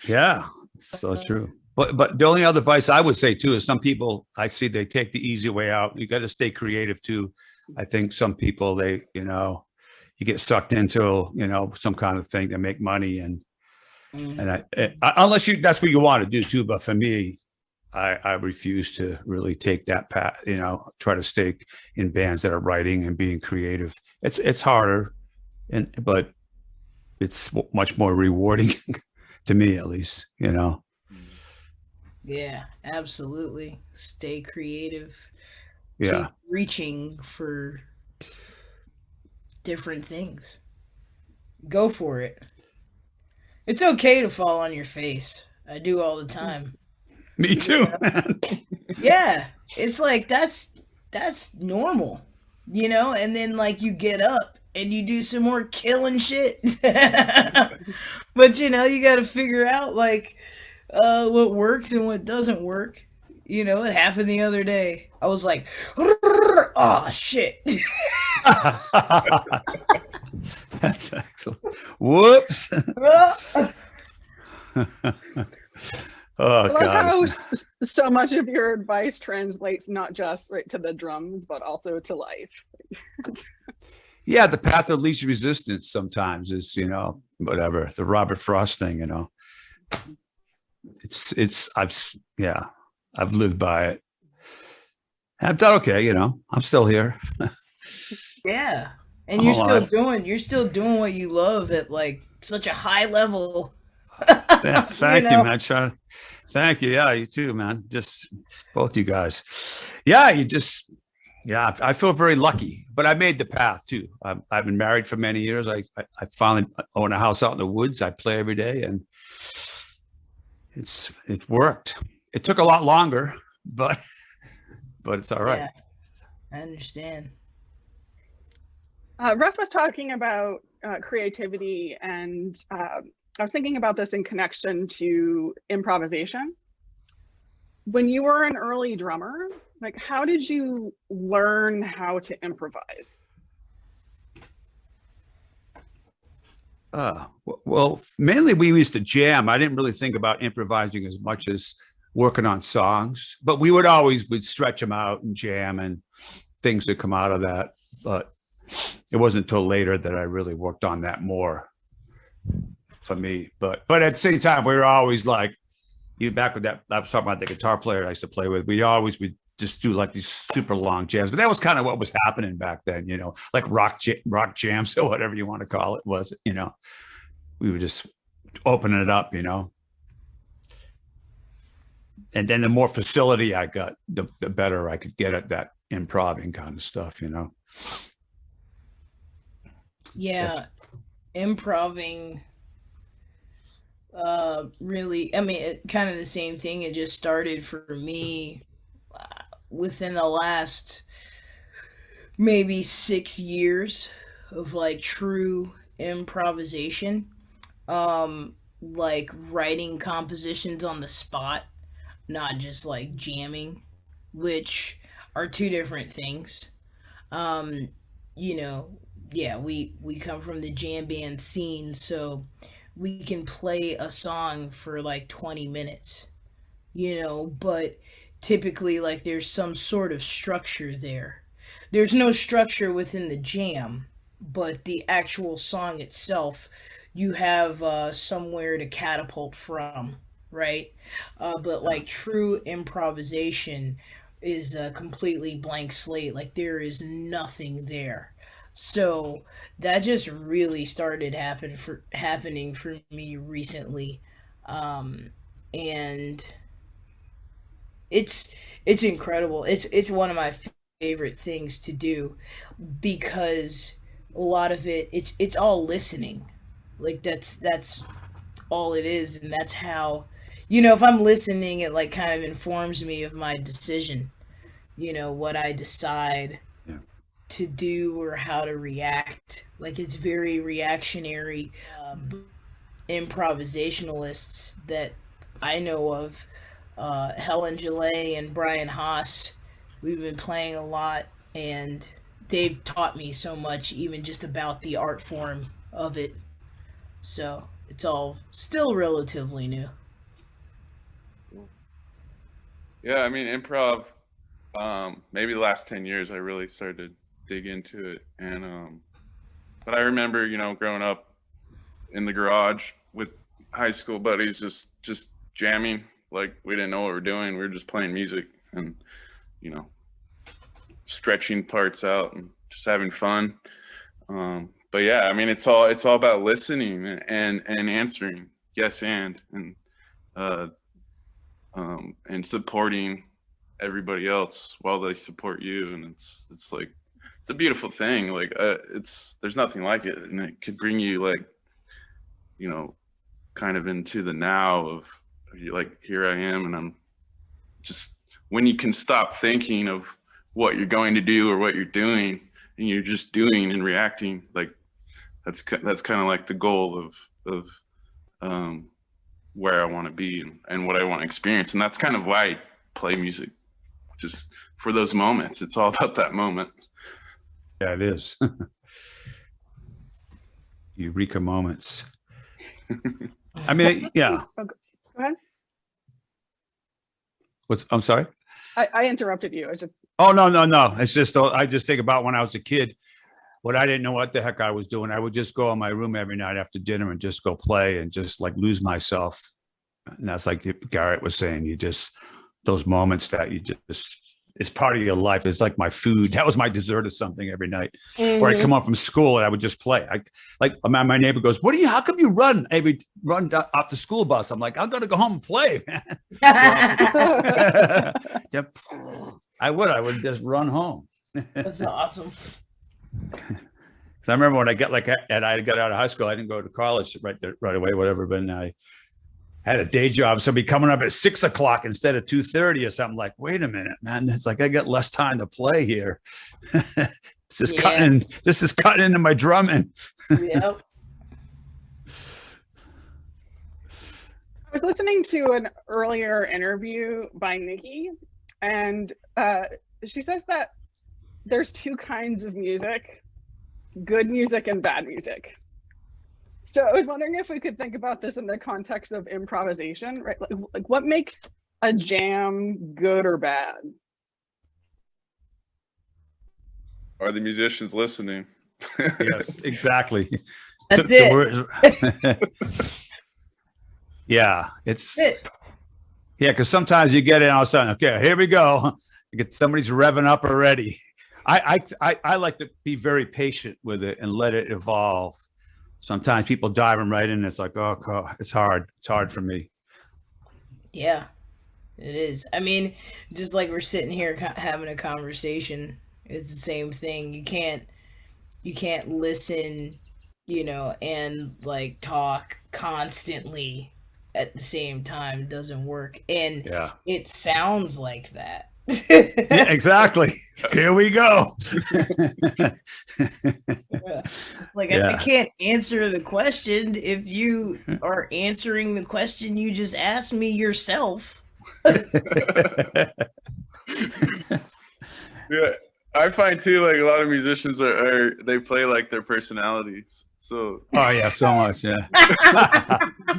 Yeah, so true. But the only other advice I would say too is, some people I see, they take the easy way out. You got to stay creative too. I think some people, you get sucked into some kind of thing to make money, and unless that's what you want to do too. But for me, I refuse to really take that path, you know, try to stay in bands that are writing and being creative. It's harder, but it's much more rewarding to me, at least, you know. Yeah, absolutely. Stay creative. Yeah. Keep reaching for different things. Go for it. It's okay to fall on your face. I do all the time. Me too, man. Yeah, it's like that's normal, you know. And then like you get up and you do some more killing shit. But you know, you got to figure out like what works and what doesn't work. You know, it happened the other day. I was like, oh shit. That's excellent. Whoops. Oh, I like God. how so much of your advice translates not just right to the drums, but also to life. Yeah, the path of least resistance sometimes is, you know, whatever, the Robert Frost thing, you know. I've lived by it. I've done okay, you know. I'm still here. Yeah. And I'm alive. you're still doing what you love at like such a high level. Yeah, thank you, know? man. Thank you. Yeah, you too, man. Just both you guys. Yeah, I feel very lucky, but I made the path too. I've been married for many years. I finally own a house out in the woods. I play every day, and it worked. It took a lot longer, but it's all right. Yeah, I understand. Russ was talking about creativity, and I was thinking about this in connection to improvisation. When you were an early drummer, like how did you learn how to improvise? Well, mainly we used to jam. I didn't really think about improvising as much as working on songs, but we'd stretch them out and jam, and things would come out of that. But it wasn't until later that I really worked on that more for me. But at the same time, we were always like, even back with that, I was talking about the guitar player I used to play with, we always would just do like these super long jams. But that was kind of what was happening back then, you know, like rock jams or whatever you want to call it was, you know. We would just open it up, you know. And then the more facility I got, the better I could get at that improving kind of stuff, you know. Yeah, improving really, I mean, kind of the same thing. It just started for me within the last maybe 6 years of like true improvisation, like writing compositions on the spot, not just like jamming, which are two different things. You know, yeah, we come from the jam band scene, so we can play a song for like 20 minutes, you know, but typically like there's some sort of structure there. There's no structure within the jam, but the actual song itself, you have somewhere to catapult from, right? But like true improvisation is a completely blank slate. Like there is nothing there. So that just really started happening for me recently, and it's incredible. It's one of my favorite things to do because a lot of it's all listening. Like that's all it is, and that's how, you know, if I'm listening, it like kind of informs me of my decision. You know, what I decide to do or how to react. Like it's very reactionary. Improvisationalists that I know of, Helen Gillet and Brian Haas, we've been playing a lot, and they've taught me so much, even just about the art form of it. So it's all still relatively new. Yeah, I mean, improv, maybe the last 10 years, I really started to dig into it. And, but I remember, you know, growing up in the garage with high school buddies, just jamming like we didn't know what we were doing. We were just playing music and, you know, stretching parts out and just having fun. But yeah, I mean, it's all about listening and answering yes and supporting everybody else while they support you. And it's like, it's a beautiful thing. Like, there's nothing like it. And it could bring you, like, you know, kind of into the now of, like, here I am, and I'm just, when you can stop thinking of what you're going to do or what you're doing, and you're just doing and reacting, like, that's kind of like the goal of where I want to be and what I want to experience. And that's kind of why I play music, just for those moments. It's all about that moment. Yeah, it is. Eureka moments. I mean, yeah. Okay. Go ahead. I'm sorry? I interrupted you. Oh, no. It's just, I just think about when I was a kid, when I didn't know what the heck I was doing. I would just go in my room every night after dinner and just go play and just, like, lose myself. And that's like Garrett was saying, you just, those moments that you just, it's part of your life. It's like my food. That was my dessert or something every night. Mm-hmm. Or I'd come home from school and I would just play. My neighbor goes, how come you run off the school bus? I'm like, I'm going to go home and play, man. Yep. I would just run home. That's awesome. So I remember when I got out of high school, I didn't go to college right away, whatever. But I had a day job. So be coming up at 6 o'clock instead of 2:30 or something. Like, wait a minute, man. It's like I got less time to play here. This is cutting into my drumming. I Yep. was listening to an earlier interview by Nikki, and she says that there's two kinds of music: good music and bad music. So I was wondering if we could think about this in the context of improvisation, right? Like what makes a jam good or bad? Are the musicians listening? Yes, exactly. That's it. Yeah, yeah, because sometimes you get it all of a sudden. Okay, here we go. You get somebody's revving up already. I like to be very patient with it and let it evolve. Sometimes people dive them right in. It's like, oh, God, it's hard. It's hard for me. Yeah, it is. I mean, just like we're sitting here having a conversation, it's the same thing. You can't listen, and like talk constantly at the same time. It doesn't work. And It sounds like that. Yeah, exactly. Here we go. I can't answer the question if you are answering the question you just asked me yourself. Yeah, I find too, like, a lot of musicians they play like their personalities. So so much. Yeah.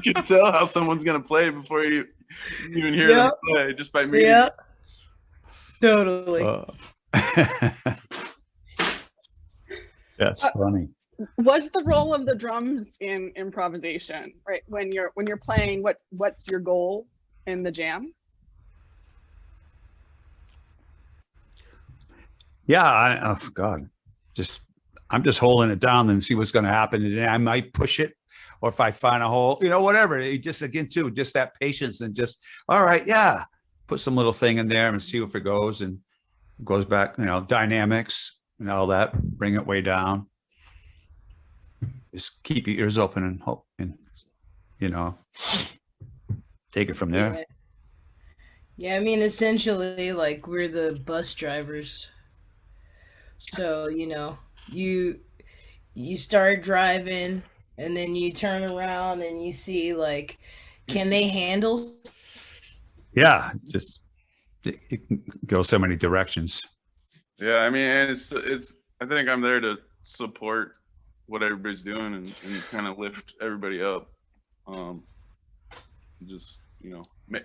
You can tell how someone's gonna play before you even hear them play, just by meeting. Yeah. Totally. That's funny. What's the role of the drums in improvisation, right? When you're playing, what's your goal in the jam? Yeah, I'm just holding it down and see what's going to happen. And I might push it, or if I find a hole, whatever. You just, again, too, just that patience and just, all right, yeah, put some little thing in there and see if it goes, and it goes back, dynamics and all that, bring it way down. Just keep your ears open and hope, and, take it from there. Yeah, I mean, essentially, like, we're the bus drivers. So, you start driving and then you turn around and you see, like, can they handle? Yeah, just it can go so many directions. Yeah, I mean, and it's I think I'm there to support what everybody's doing and kind of lift everybody up. Just,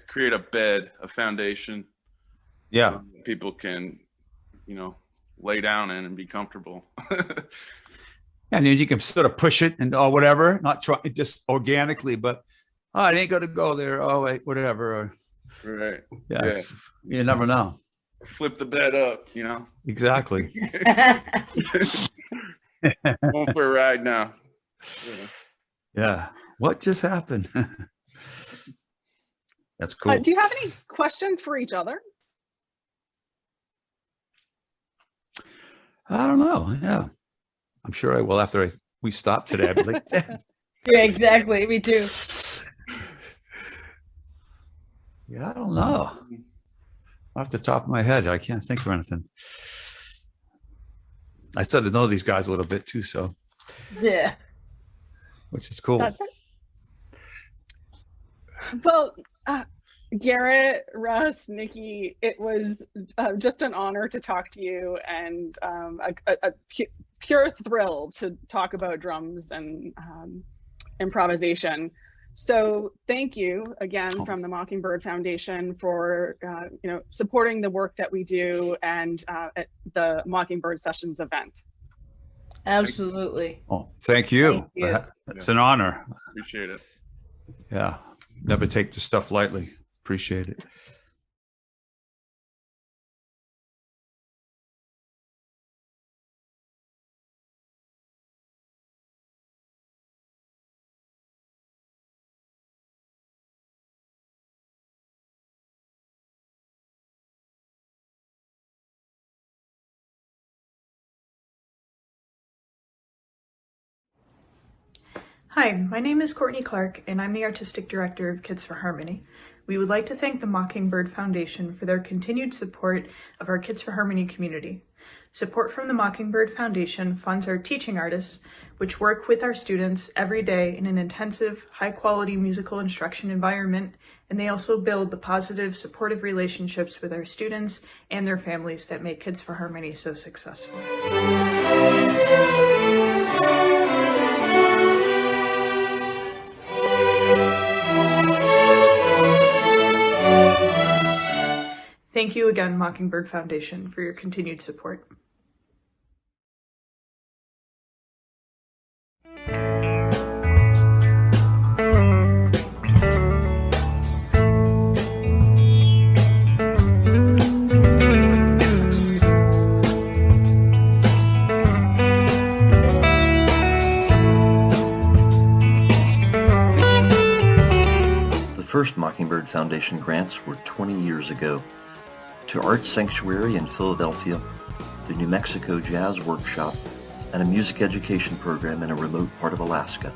create a bed, a foundation. Yeah. People can, lay down in and be comfortable. And then you can sort of push it and whatever, not try just organically, but it ain't gonna go there. Oh wait, whatever. Or Right. Yeah, you never know. Flip the bed up, you know. Exactly. Going for a ride now. Yeah. What just happened? That's cool. Do you have any questions for each other? I don't know. Yeah. I'm sure I will after we stop today. I'll be like, Yeah, exactly. Me too. yeah, I don't know. Off the top of my head, I can't think of anything. I started to know these guys a little bit too, so Yeah. which is cool. That's it. Well, Garrett, Russ, Nikki, it was just an honor to talk to you, and a pure thrill to talk about drums and improvisation. So thank you again from the Mockingbird Foundation for supporting the work that we do and at the Mockingbird Sessions event. Absolutely. Oh, thank you. Thank you. It's an honor. Appreciate it. Yeah. Never take the stuff lightly. Appreciate it. Hi, my name is Courtney Clark, and I'm the Artistic Director of Kids for Harmony. We would like to thank the Mockingbird Foundation for their continued support of our Kids for Harmony community. Support from the Mockingbird Foundation funds our teaching artists, which work with our students every day in an intensive, high-quality musical instruction environment, and they also build the positive, supportive relationships with our students and their families that make Kids for Harmony so successful. Thank you again, Mockingbird Foundation, for your continued support. The first Mockingbird Foundation grants were 20 years ago to Art Sanctuary in Philadelphia, the New Mexico Jazz Workshop, and a music education program in a remote part of Alaska.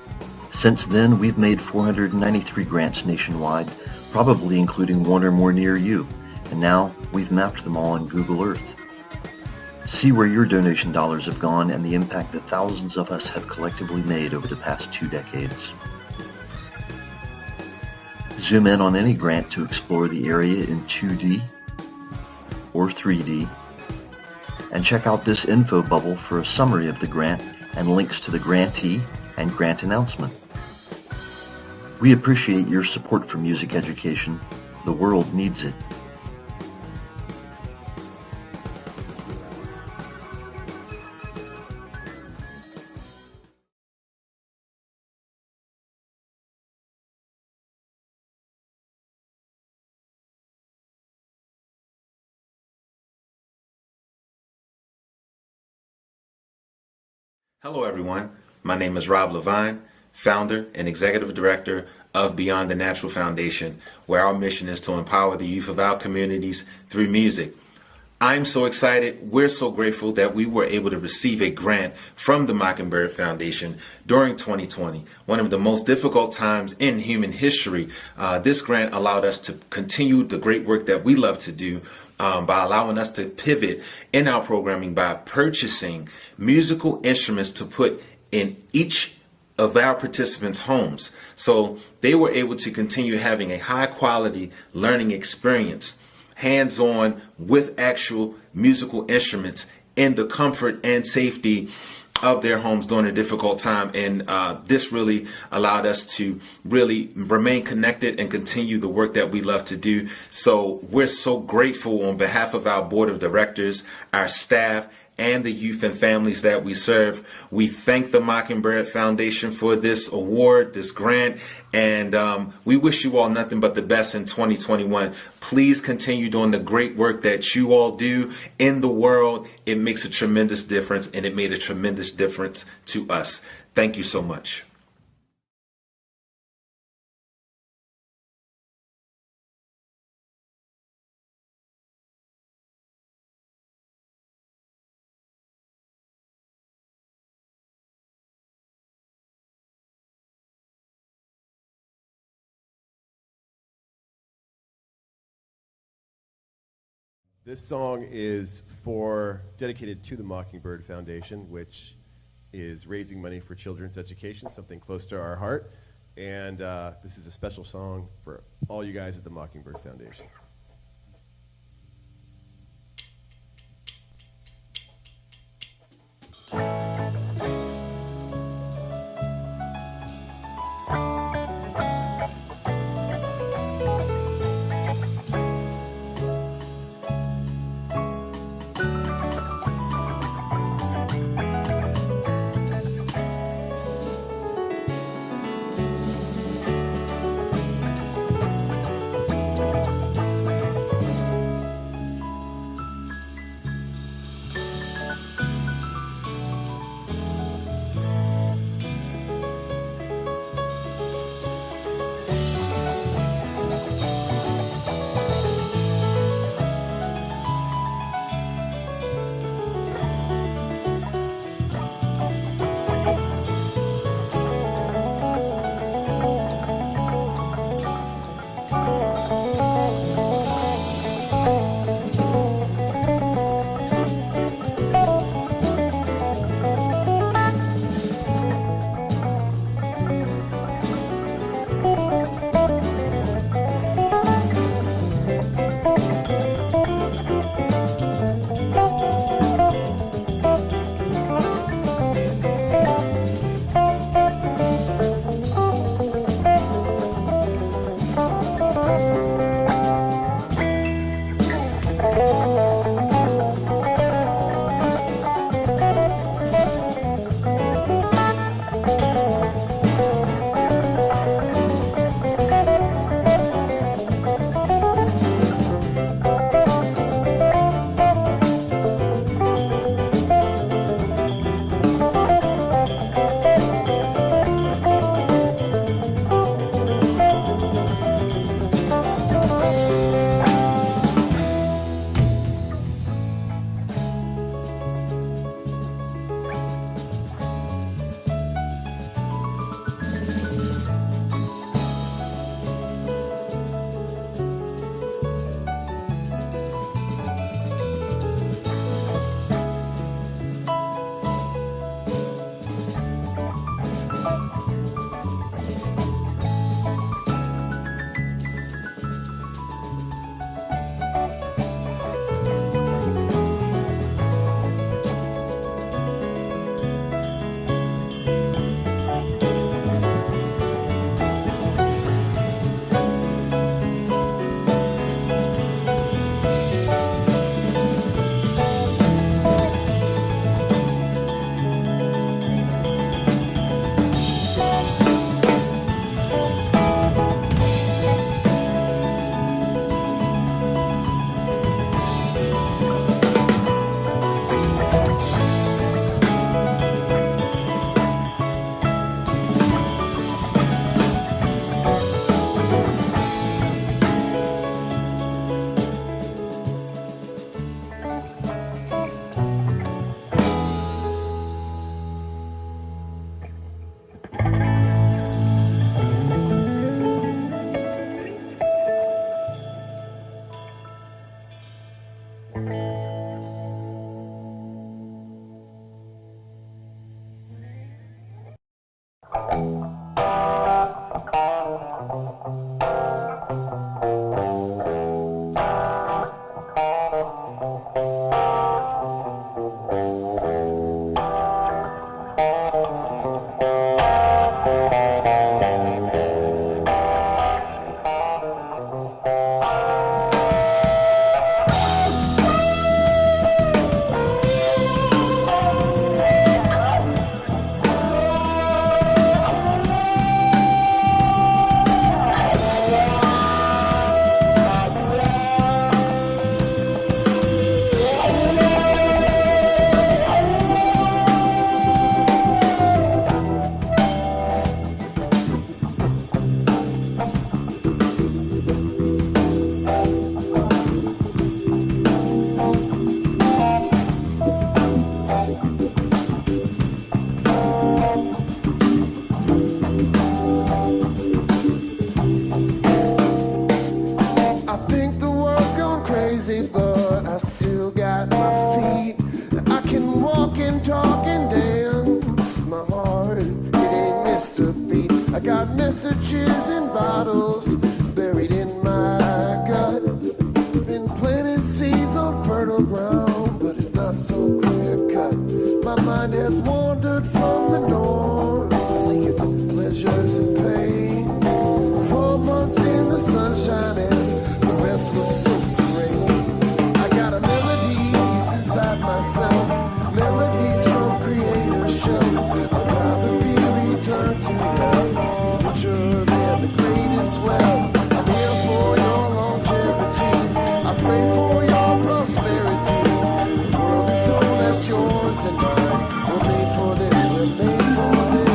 Since then, we've made 493 grants nationwide, probably including one or more near you, and now we've mapped them all on Google Earth. See where your donation dollars have gone and the impact that thousands of us have collectively made over the past 2 decades. Zoom in on any grant to explore the area in 2D or 3D, and check out this info bubble for a summary of the grant and links to the grantee and grant announcement. We appreciate your support for music education. The world needs it. Hello everyone, my name is Rob Levine, founder and executive director of Beyond the Natural Foundation, where our mission is to empower the youth of our communities through music. I'm so excited, we're so grateful that we were able to receive a grant from the Mockingbird Foundation during 2020, one of the most difficult times in human history. This grant allowed us to continue the great work that we love to do by allowing us to pivot in our programming by purchasing musical instruments to put in each of our participants' homes. So they were able to continue having a high quality learning experience, hands-on with actual musical instruments in the comfort and safety of their homes during a difficult time. And this really allowed us to really remain connected and continue the work that we love to do. So we're so grateful on behalf of our board of directors, our staff, and the youth and families that we serve. We thank the Mockingbird Foundation for this award, this grant, and we wish you all nothing but the best in 2021. Please continue doing the great work that you all do in the world. It makes a tremendous difference, and it made a tremendous difference to us. Thank you so much. This song is dedicated to the Mockingbird Foundation, which is raising money for children's education, something close to our heart. And this is a special song for all you guys at the Mockingbird Foundation. peaches in bottles buried in my gut. Been planting seeds on fertile ground, but it's not so clear cut. My mind has wandered from the norms to seek its pleasures and pains. 4 months in the sunshine and the rest was soaked in rains. I got a melodies inside myself, melodies from creator's shelf. I'd rather be returned to hell, richer than the greatest wealth. I'm here for your longevity, I pray for your prosperity. The world is no less yours than mine. We're made for this, we're made for this.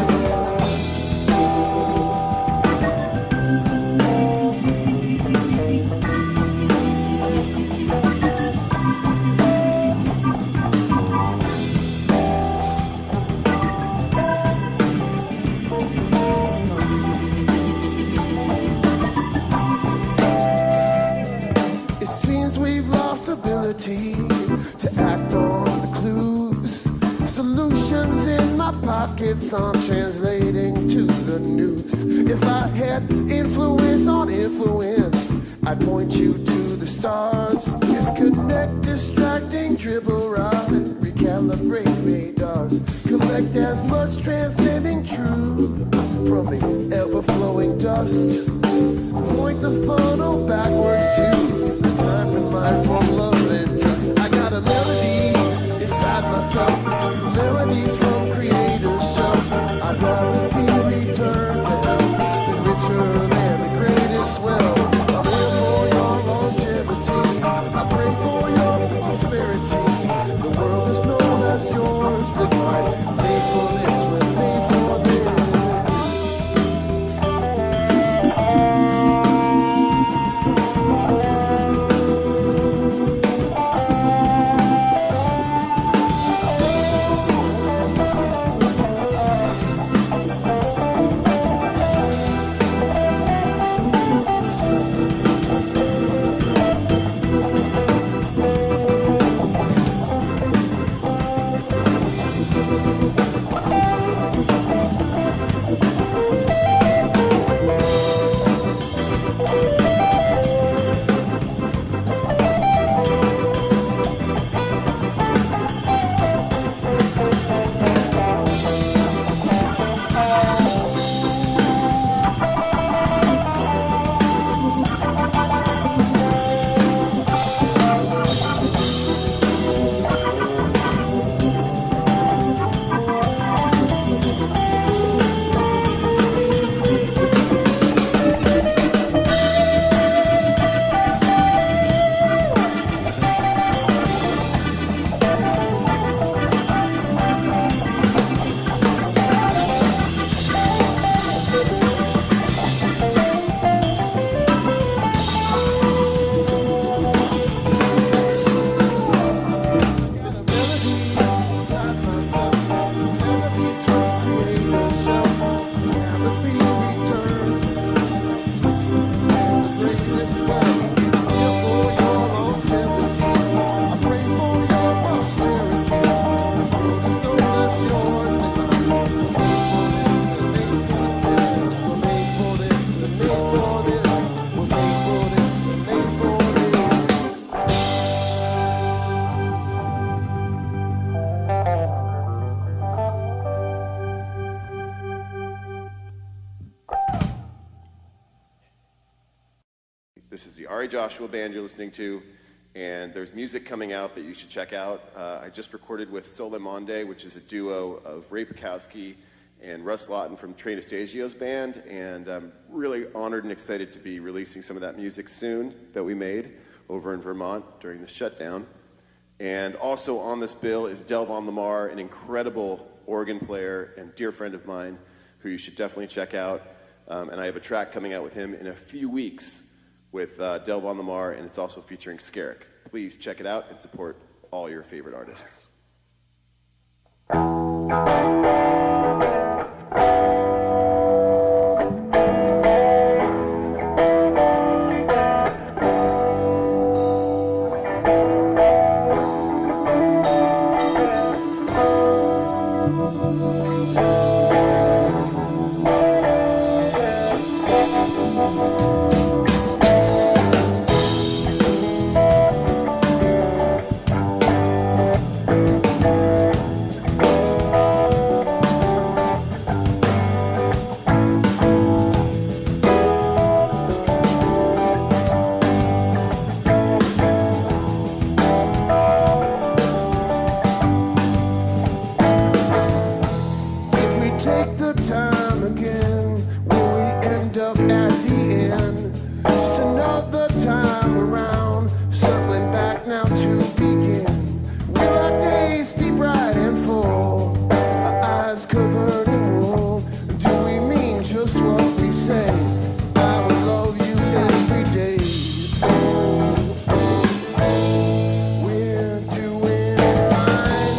It seems we've lost ability to act on the clues. Solutions in my pockets aren't translating to the news. If I had influence on influence, I'd point you to the stars. Disconnect, distracting, dribble, ride, recalibrate radars. Collect as much transcending truth from the ever-flowing dust. Point the funnel backwards to the times of mindful love and trust. I got a melodies inside myself, melodies from creator's shelf. I'd rather be returned to health than richer than the greatest wealth. I'm here for your longevity, I pray for your prosperity. The world is no less yours than mine. Made for this, we're made for this. This is the Ari Joshua band you're listening to, and there's music coming out that you should check out. I just recorded with Soule Monde, which is a duo of Ray Pekowski and Russ Lawton from Trey Anastasio's band, and I'm really honored and excited to be releasing some of that music soon that we made over in Vermont during the shutdown. And also on this bill is Delvon Lamarr, an incredible organ player and dear friend of mine who you should definitely check out. And I have a track coming out with him in a few weeks with Delvon Lamarr, and it's also featuring Skerrick. Please check it out and support all your favorite artists. eyes covered in wool. Do we mean just what we say? I will love you every day. We're doing fine.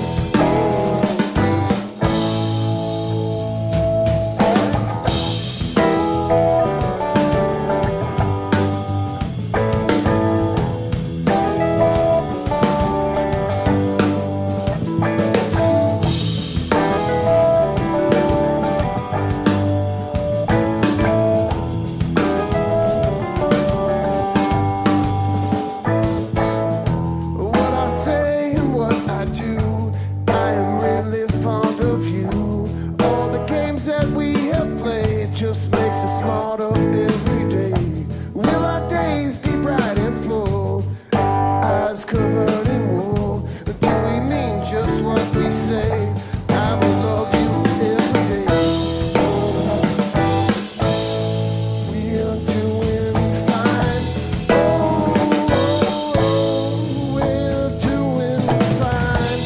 What I say and what I do, I am really fond of you. All the games that we have played just makes us smarter every day. Will our days be bright and full? Eyes covered in wool. Do we mean just what we say? I will love you every day. We're doing fine. We're doing fine.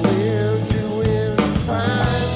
We're doing fine.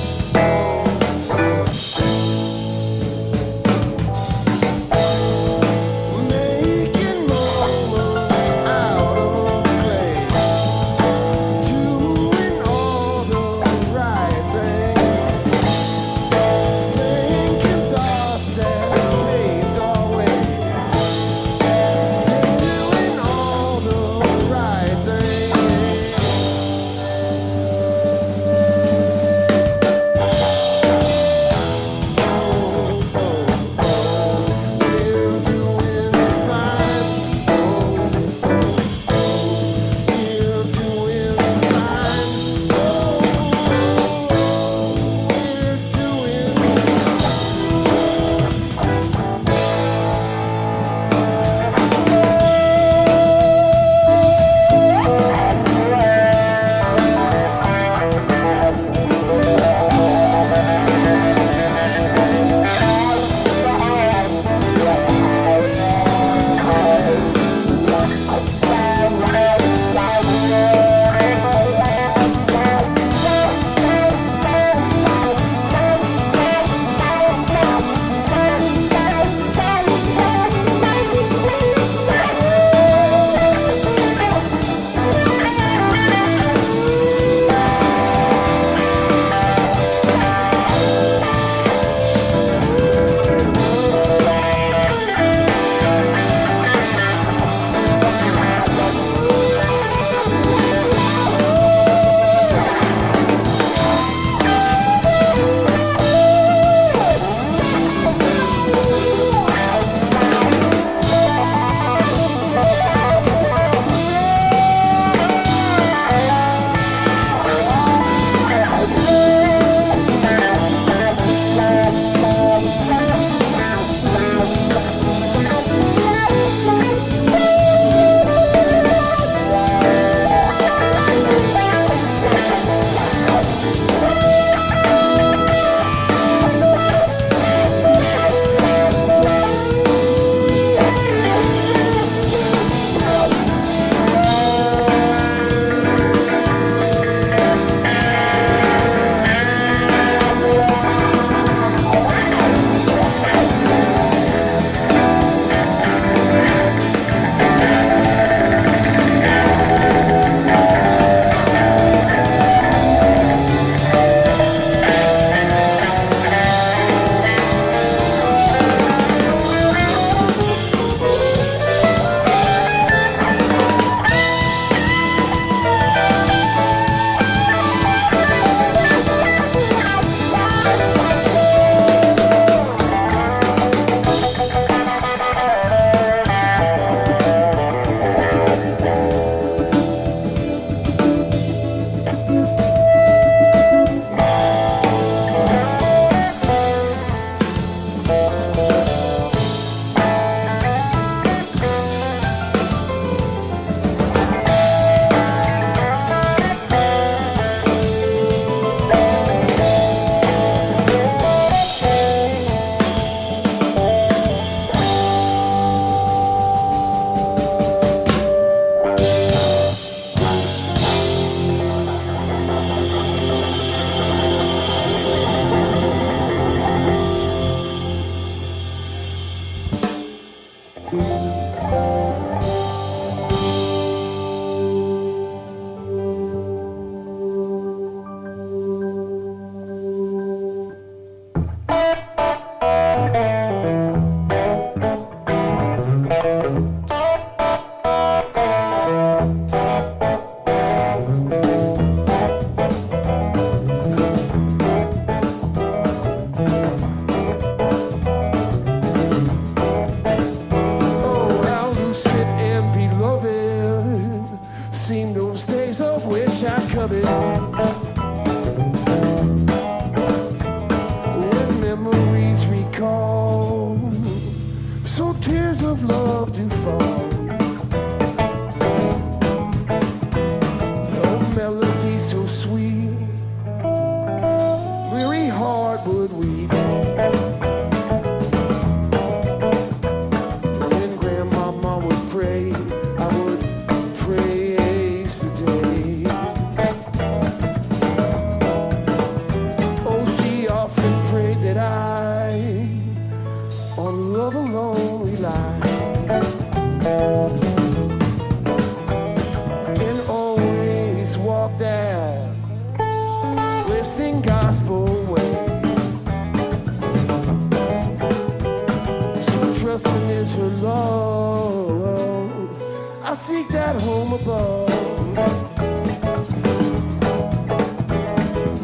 seek that home above,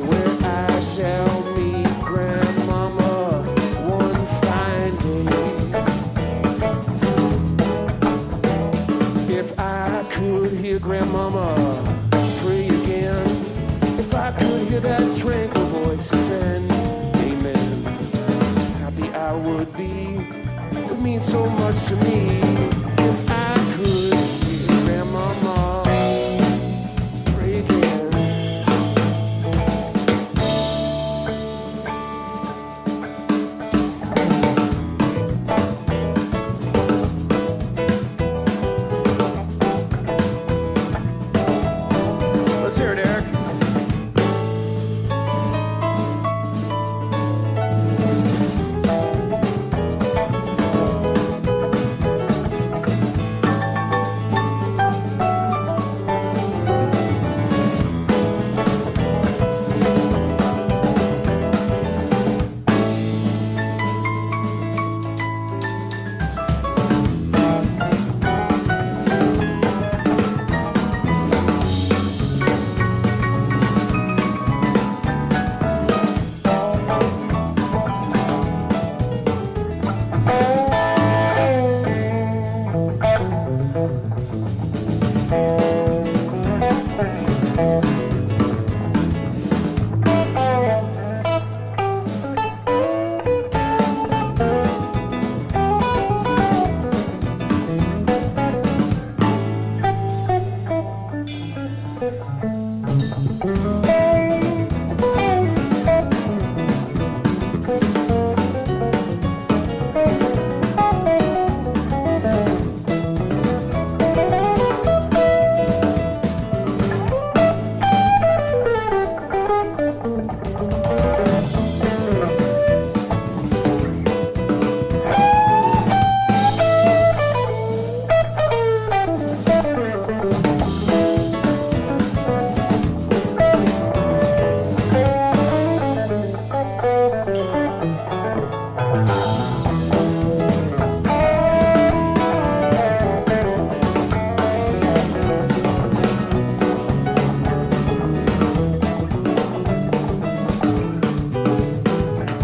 where I shall meet Grandmama one fine day. If I could hear Grandmama pray again, if I could hear that tranquil voice send amen, happy I would be. It would mean so much to me if I could hear Grandmama pray again. Let's hear it, Eric.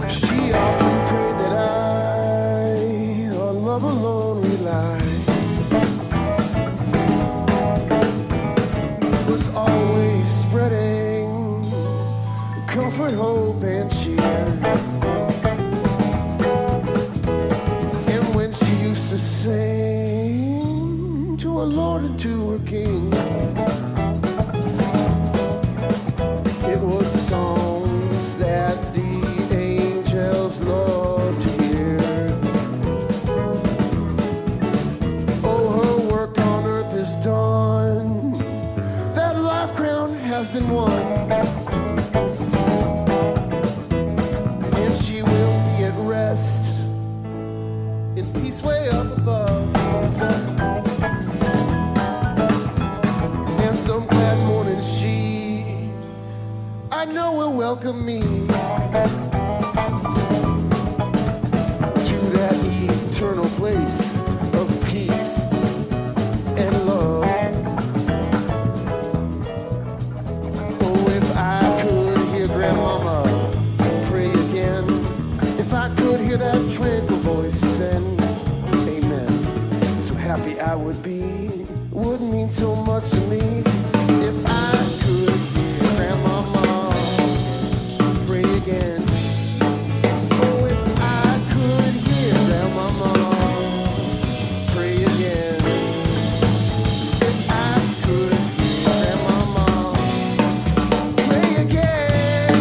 She often prayed that I on love alone rely, was always spreading comfort, hope, and cheer. And when she used to sing to her Lord and to her King, it was the songs that the angels love to hear. Oh, her work on earth is done, that life crown has been won, and she will be at rest in peace way up above. And some glad morning she, I know, will welcome me to that eternal place of peace and love. Oh, if I could hear Grandmama pray again, if I could hear that tranquil voice send amen, so happy I would be, would mean so much to me if I could hear Grandmama pray again. Oh, if I could hear Grandmama pray again. If I could hear Grandmama pray again.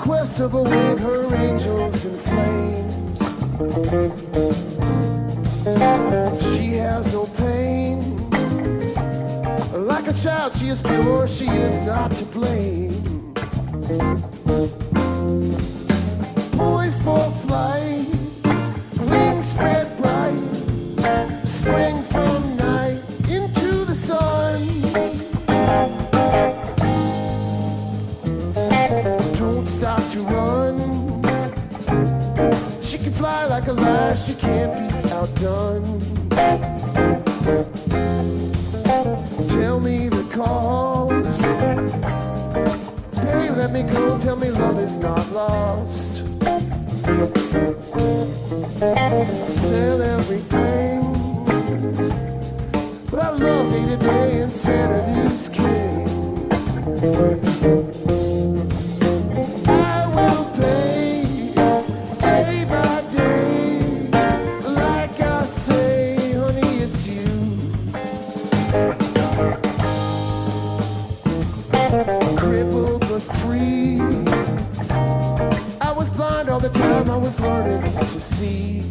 quest of a wave, her angels in flames. She has no pain. Like a child, she is pure, she is not to blame. Poised for flight, wings spread bright, spring from night into the sun. Don't stop to run. She can fly like a lash, she can't be outdone. Tell me the cause. Baby, let me go, tell me love is not lost. I sell everything, but I love day to day, insanity's king. I will pay day by day, like I say, honey, it's you. Crippled but free, I was blind all the time, I was learning to see.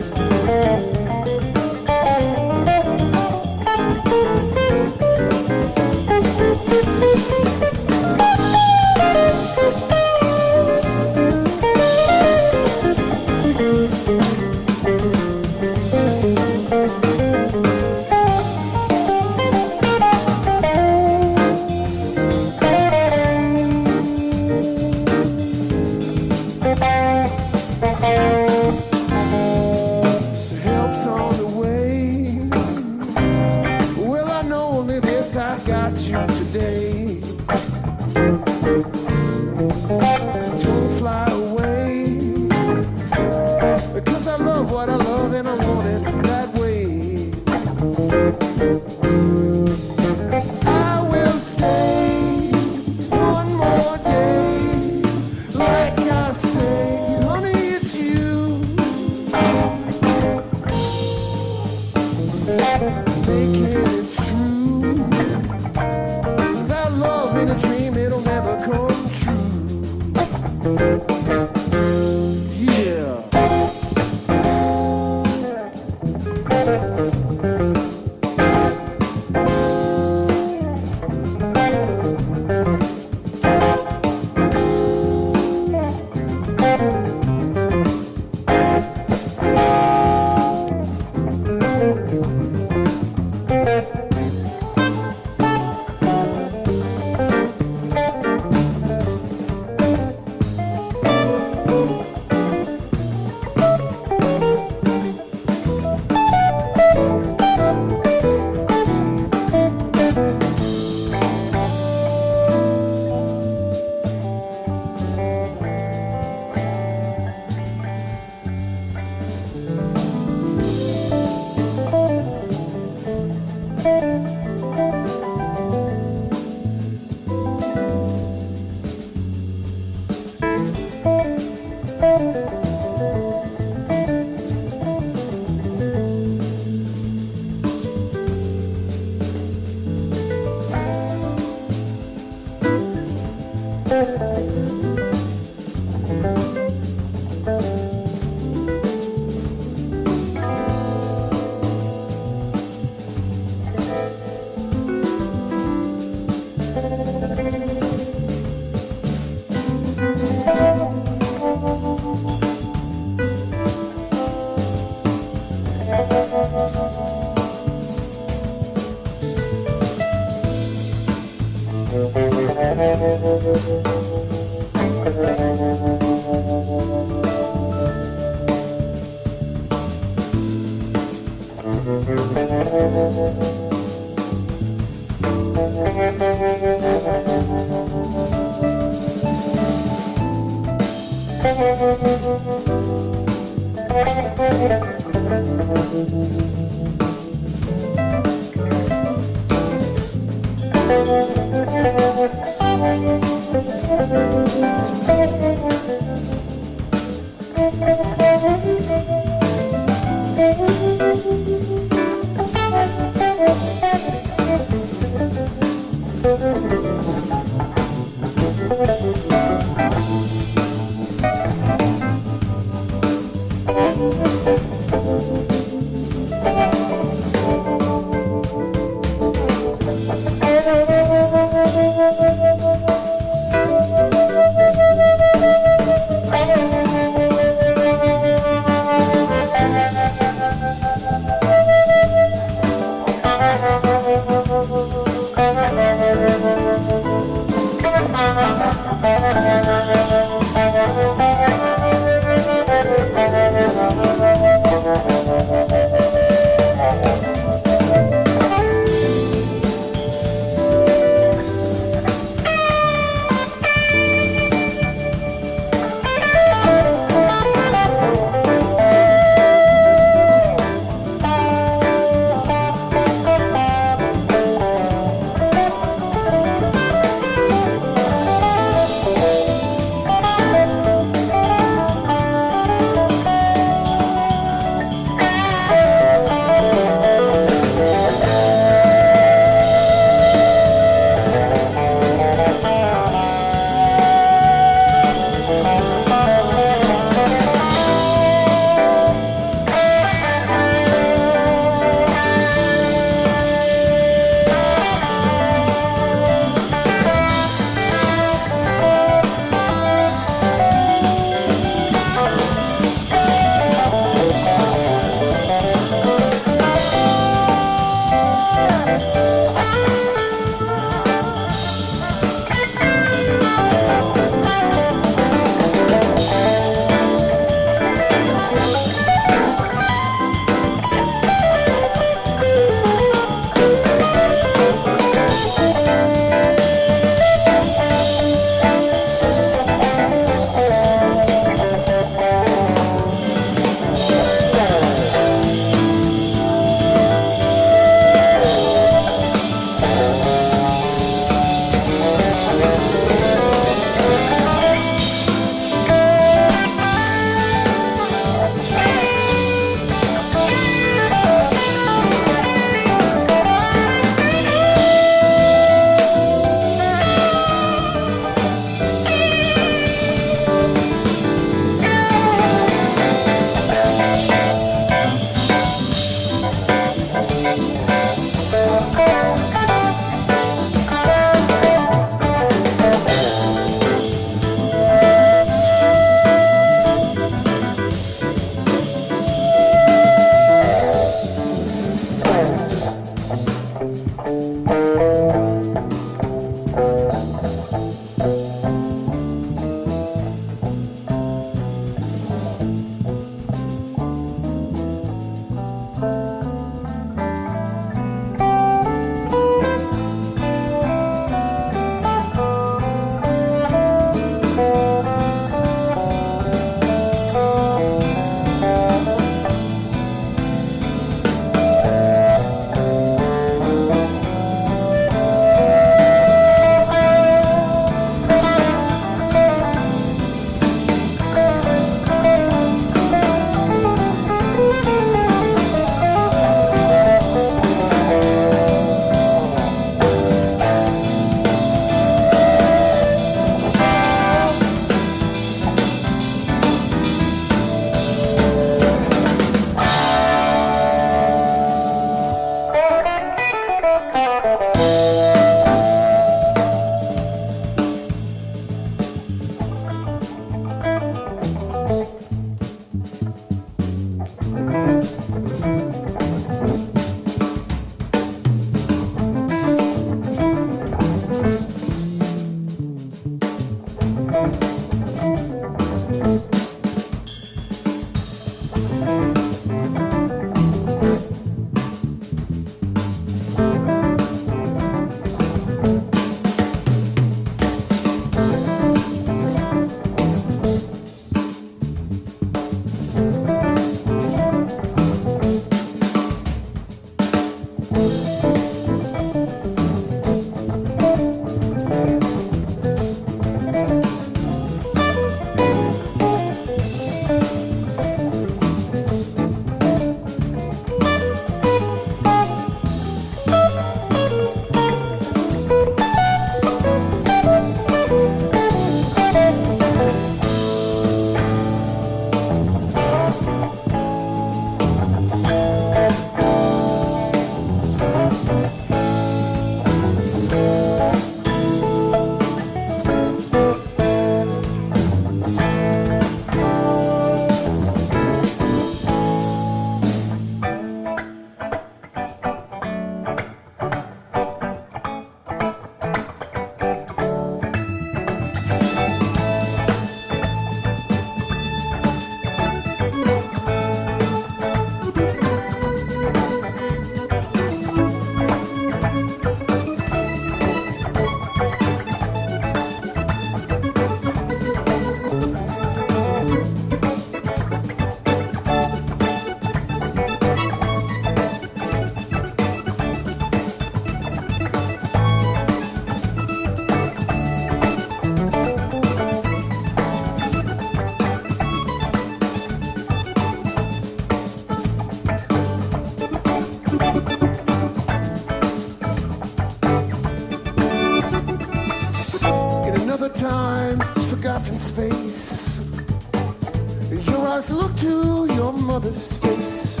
mother's face.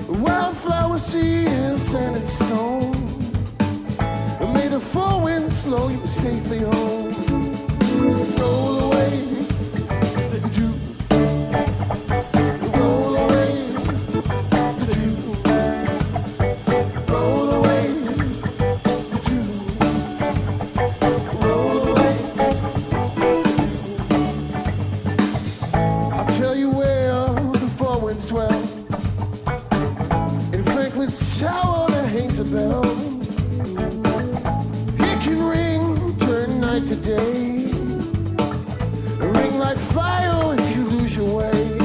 Wildflower seed and sand and stone. May the four winds blow you safely home. Roll away the dew. Roll away the dew. Roll away the dew. Roll away the dew. I'll tell you where the four winds dwell. In Franklin's tower there hangs a bell. It can ring, turn night to day. Ring like fire if you lose your way.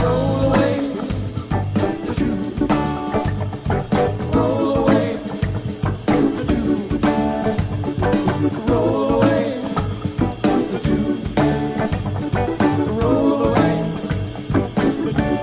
Roll away the dew. Roll away the dew. Roll away the dew. Roll away the dew.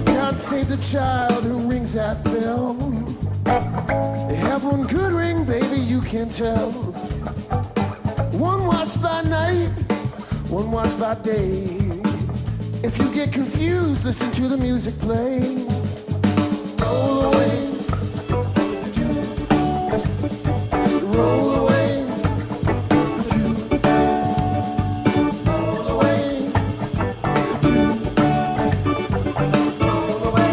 God save the child who rings that bell. They have one good ring, baby, you can tell. One watch by night, one watch by day. If you get confused, listen to the music play. Roll away the dew. Roll away the dew. Roll away the dew. Roll away.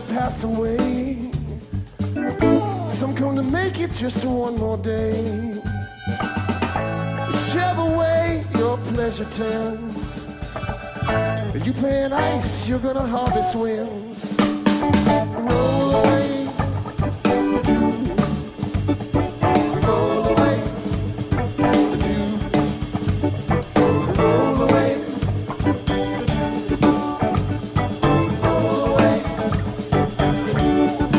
passed away. Some come to make it just one more day. Whichever way your pleasure tends, if you play in ice, you're gonna harvest winds. Roll away the dew. Roll away the dew. Roll away the dew. Roll away the dew.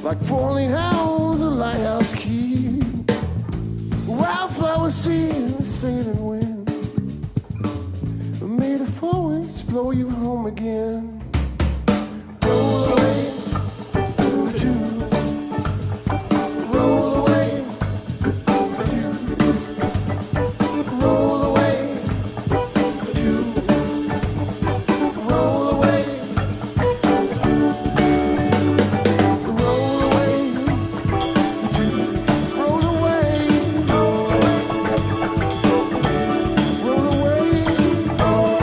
like falling hounds, a lighthouse key. Wildflower seeds, sailing wind. May the forwards blow you home again. Roll away the dew. Roll away the dew. Roll away the dew. Roll away. Roll away the dew. Roll away. Roll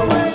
away.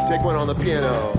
Take one on the piano.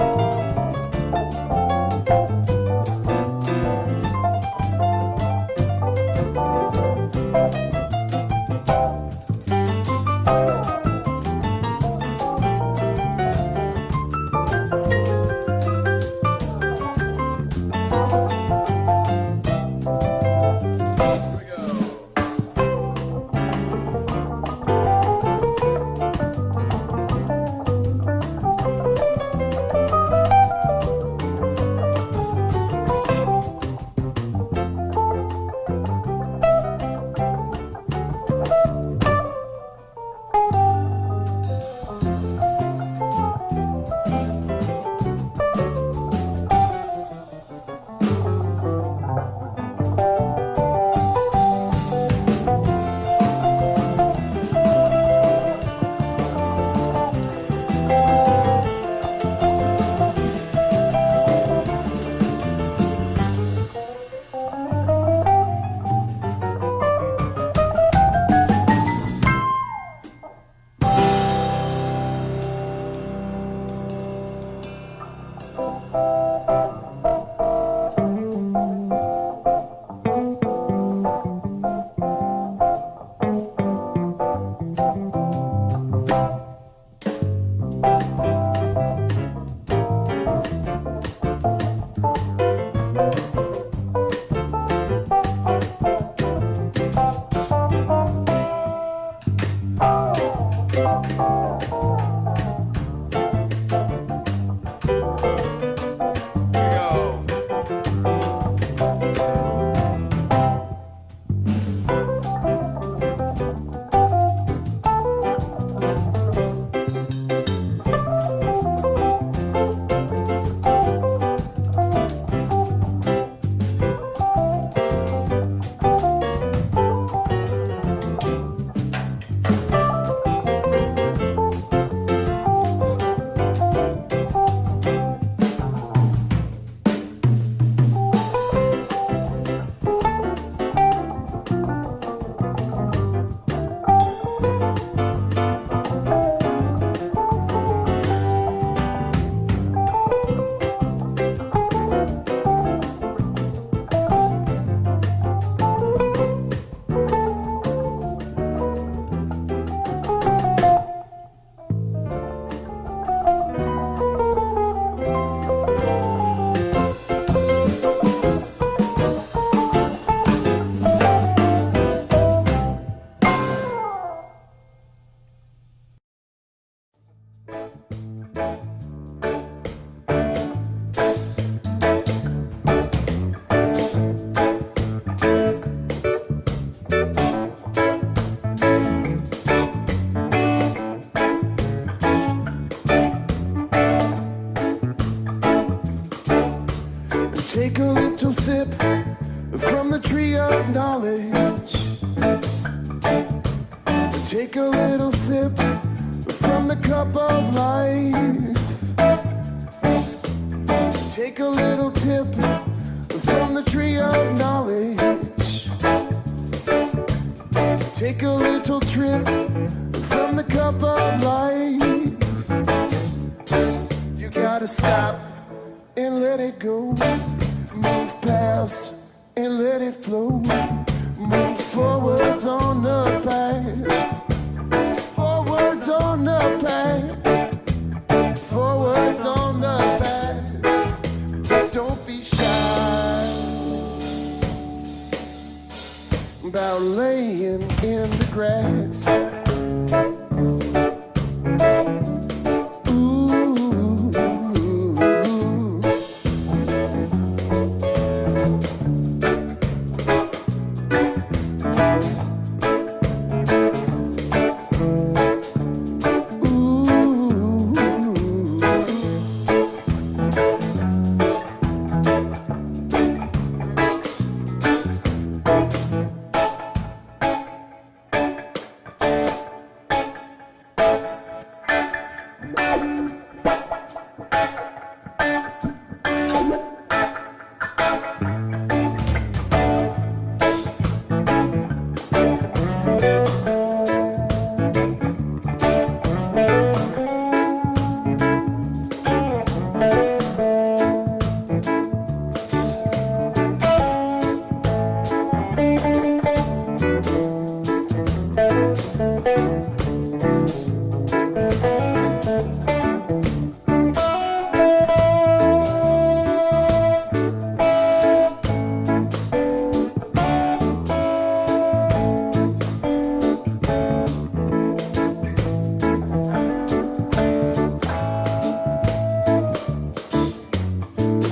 from the cup of life. Take a little tip from the tree of knowledge. Take a little trip from the cup of life. You gotta stop and let it go. Move past and let it flow. Move forwards on the path. Forwards on the path. Forwards on the path. But don't be shy about laying in the grass.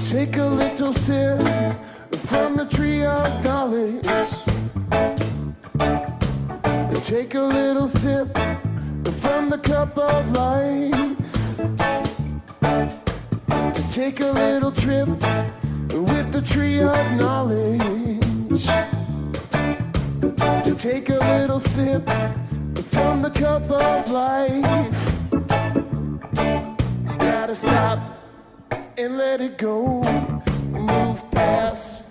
Take a little sip from the tree of knowledge. Take a little sip from the cup of life. Take a little trip with the tree of knowledge. Take a little sip from the cup of life. You gotta stop and let it go. Move past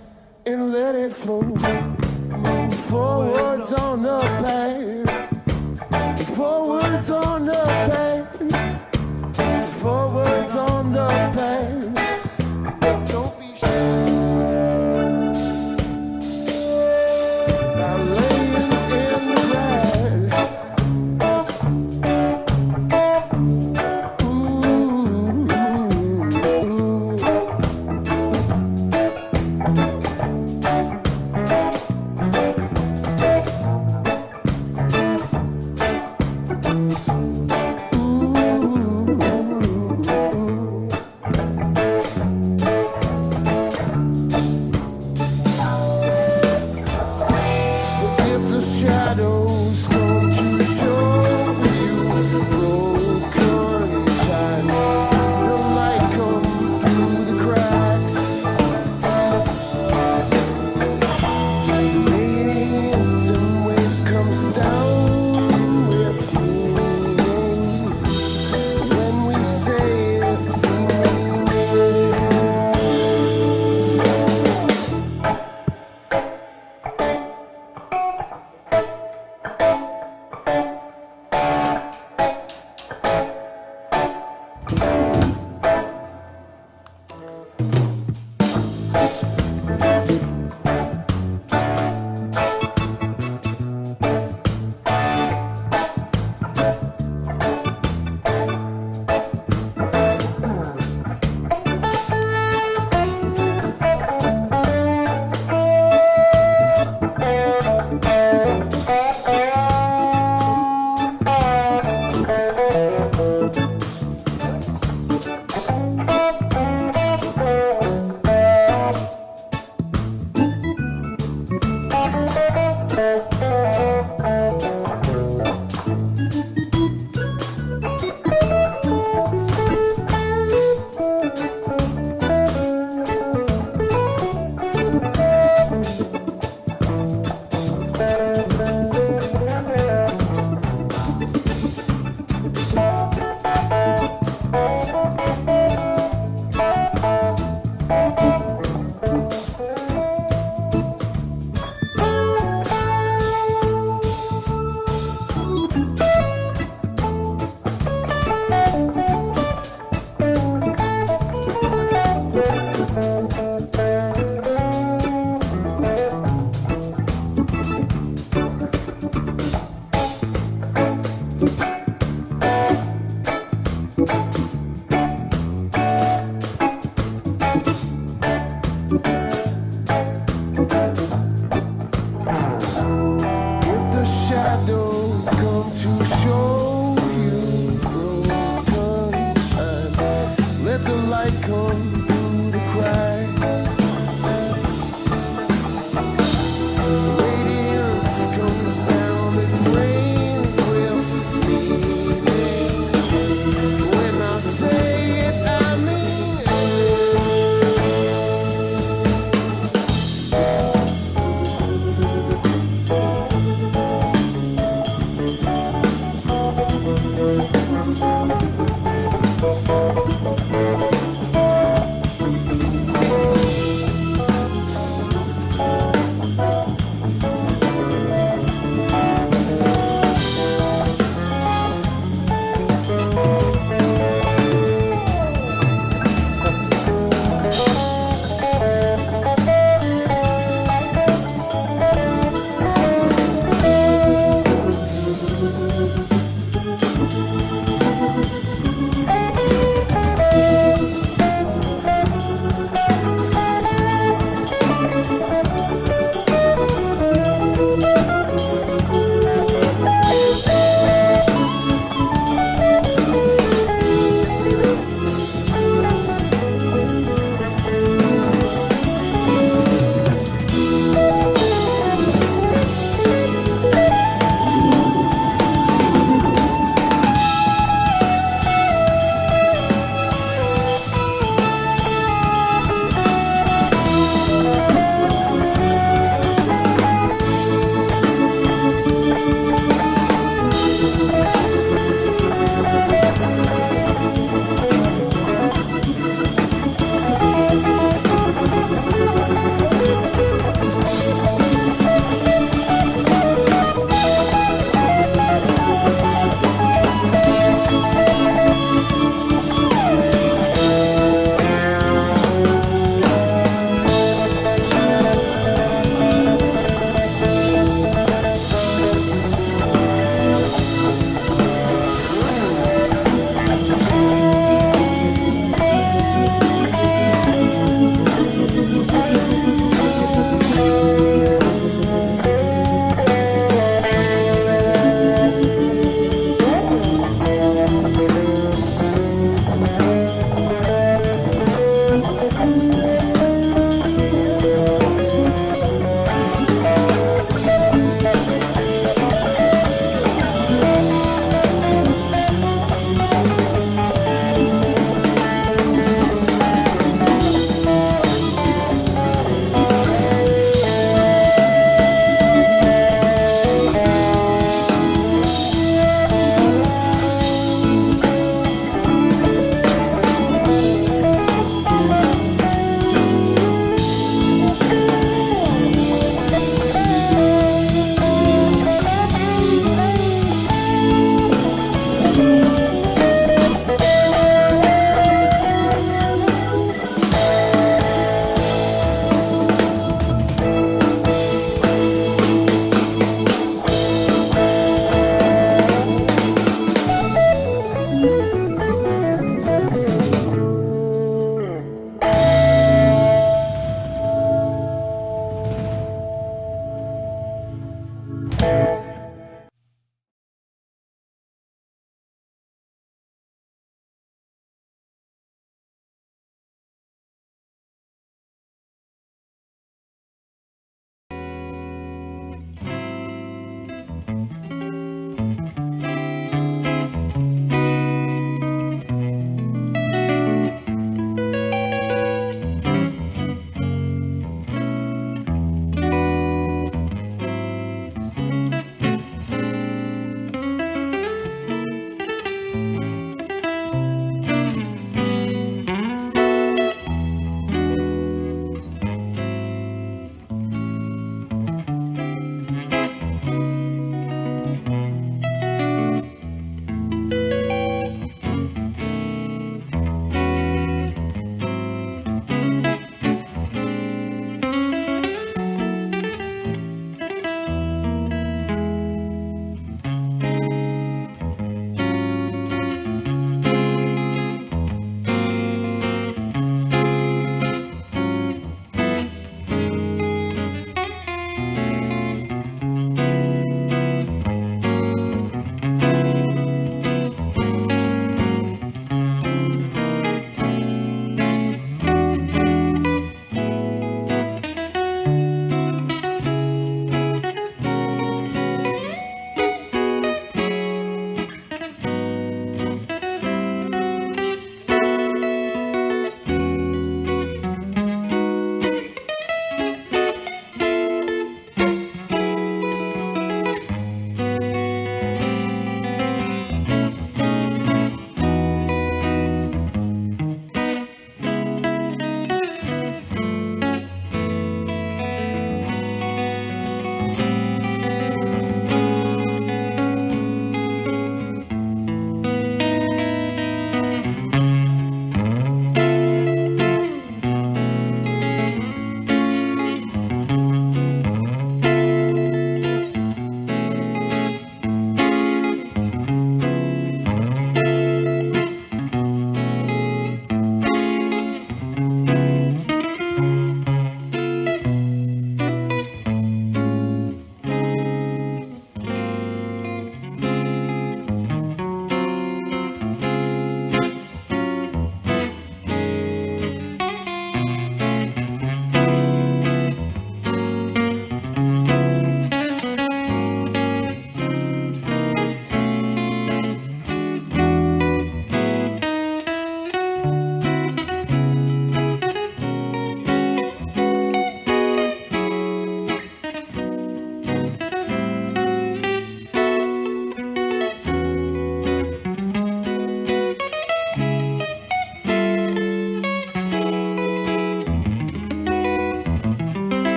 and let it flow. Move forwards on the path. Forwards on the path. Forwards on the path. Don't be shy about laying in the grass.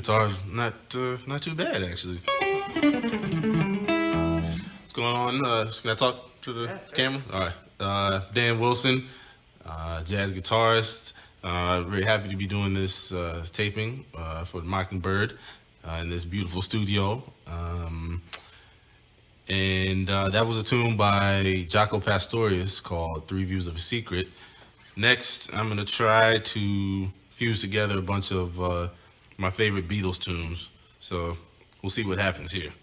guitar is not too bad actually. What's going on? Can I talk to the camera? All right. Dan Wilson, jazz guitarist. Very happy to be doing this taping for Mockingbird in this beautiful studio. And that was a tune by Jaco Pastorius called Three Views of a Secret. Next, I'm gonna try to fuse together a bunch of my favorite Beatles tunes. So we'll see what happens here.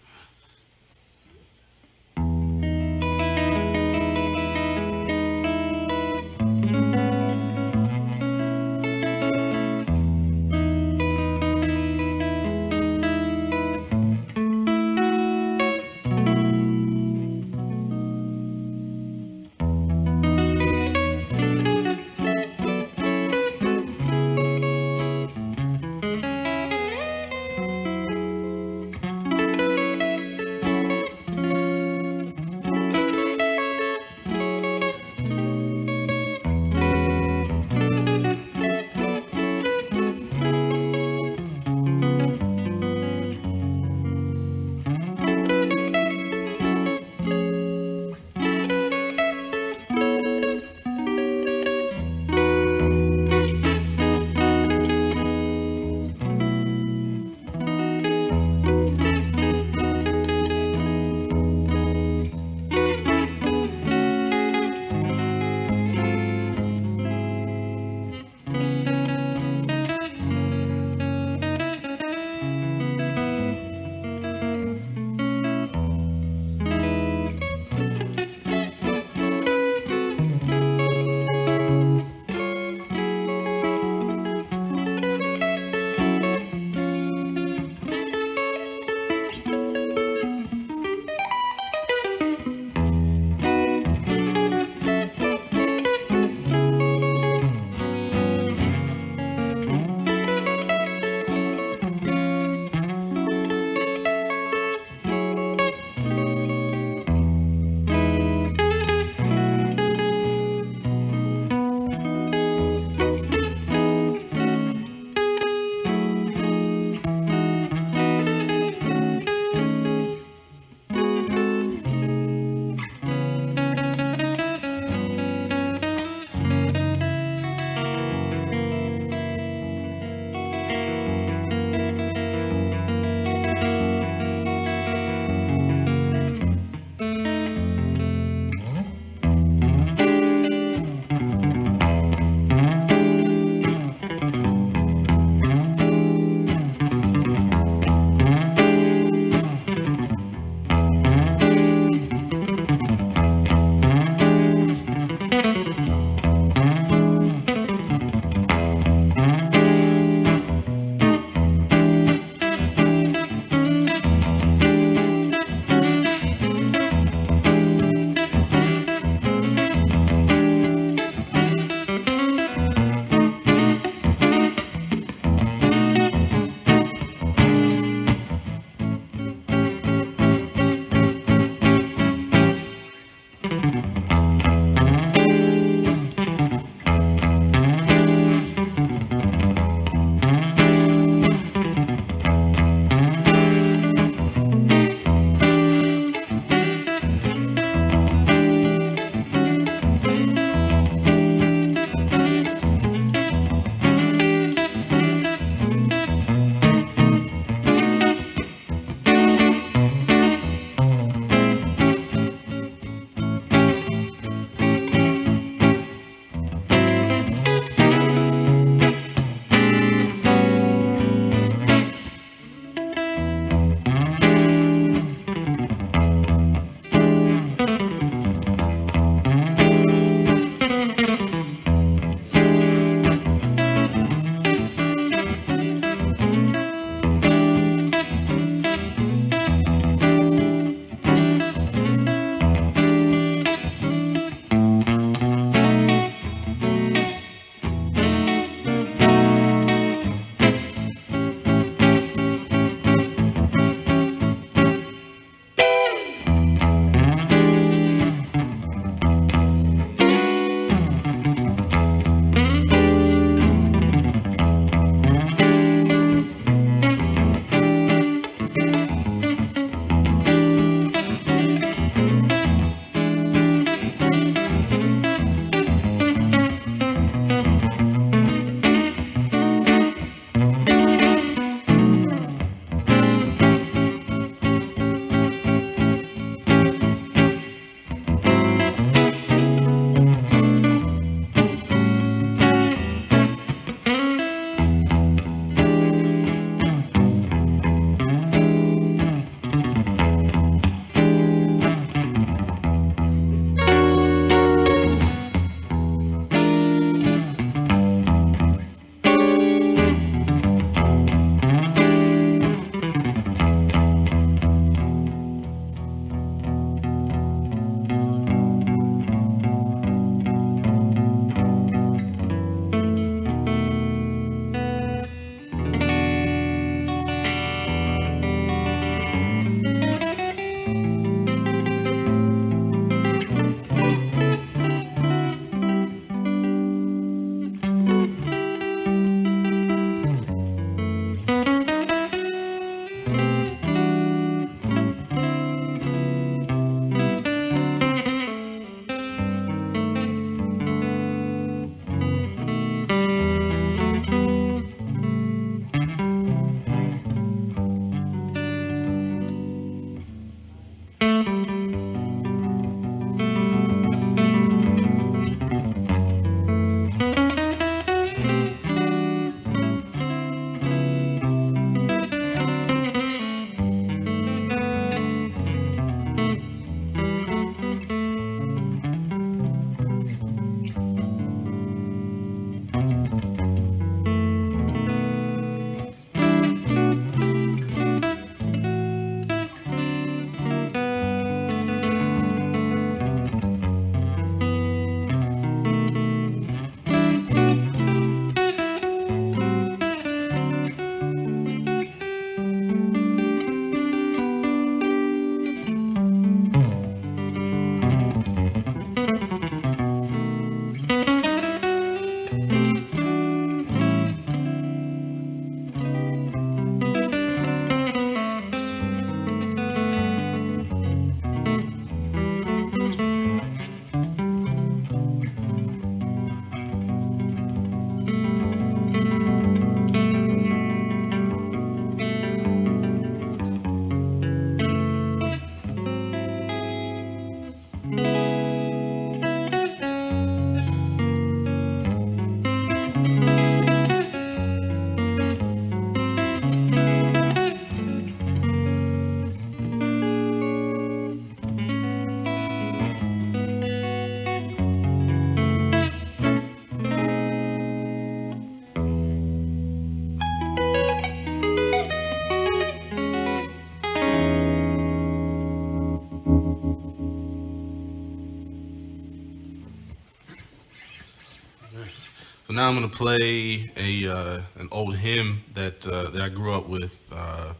So now I'm gonna play an old hymn that I grew up with. A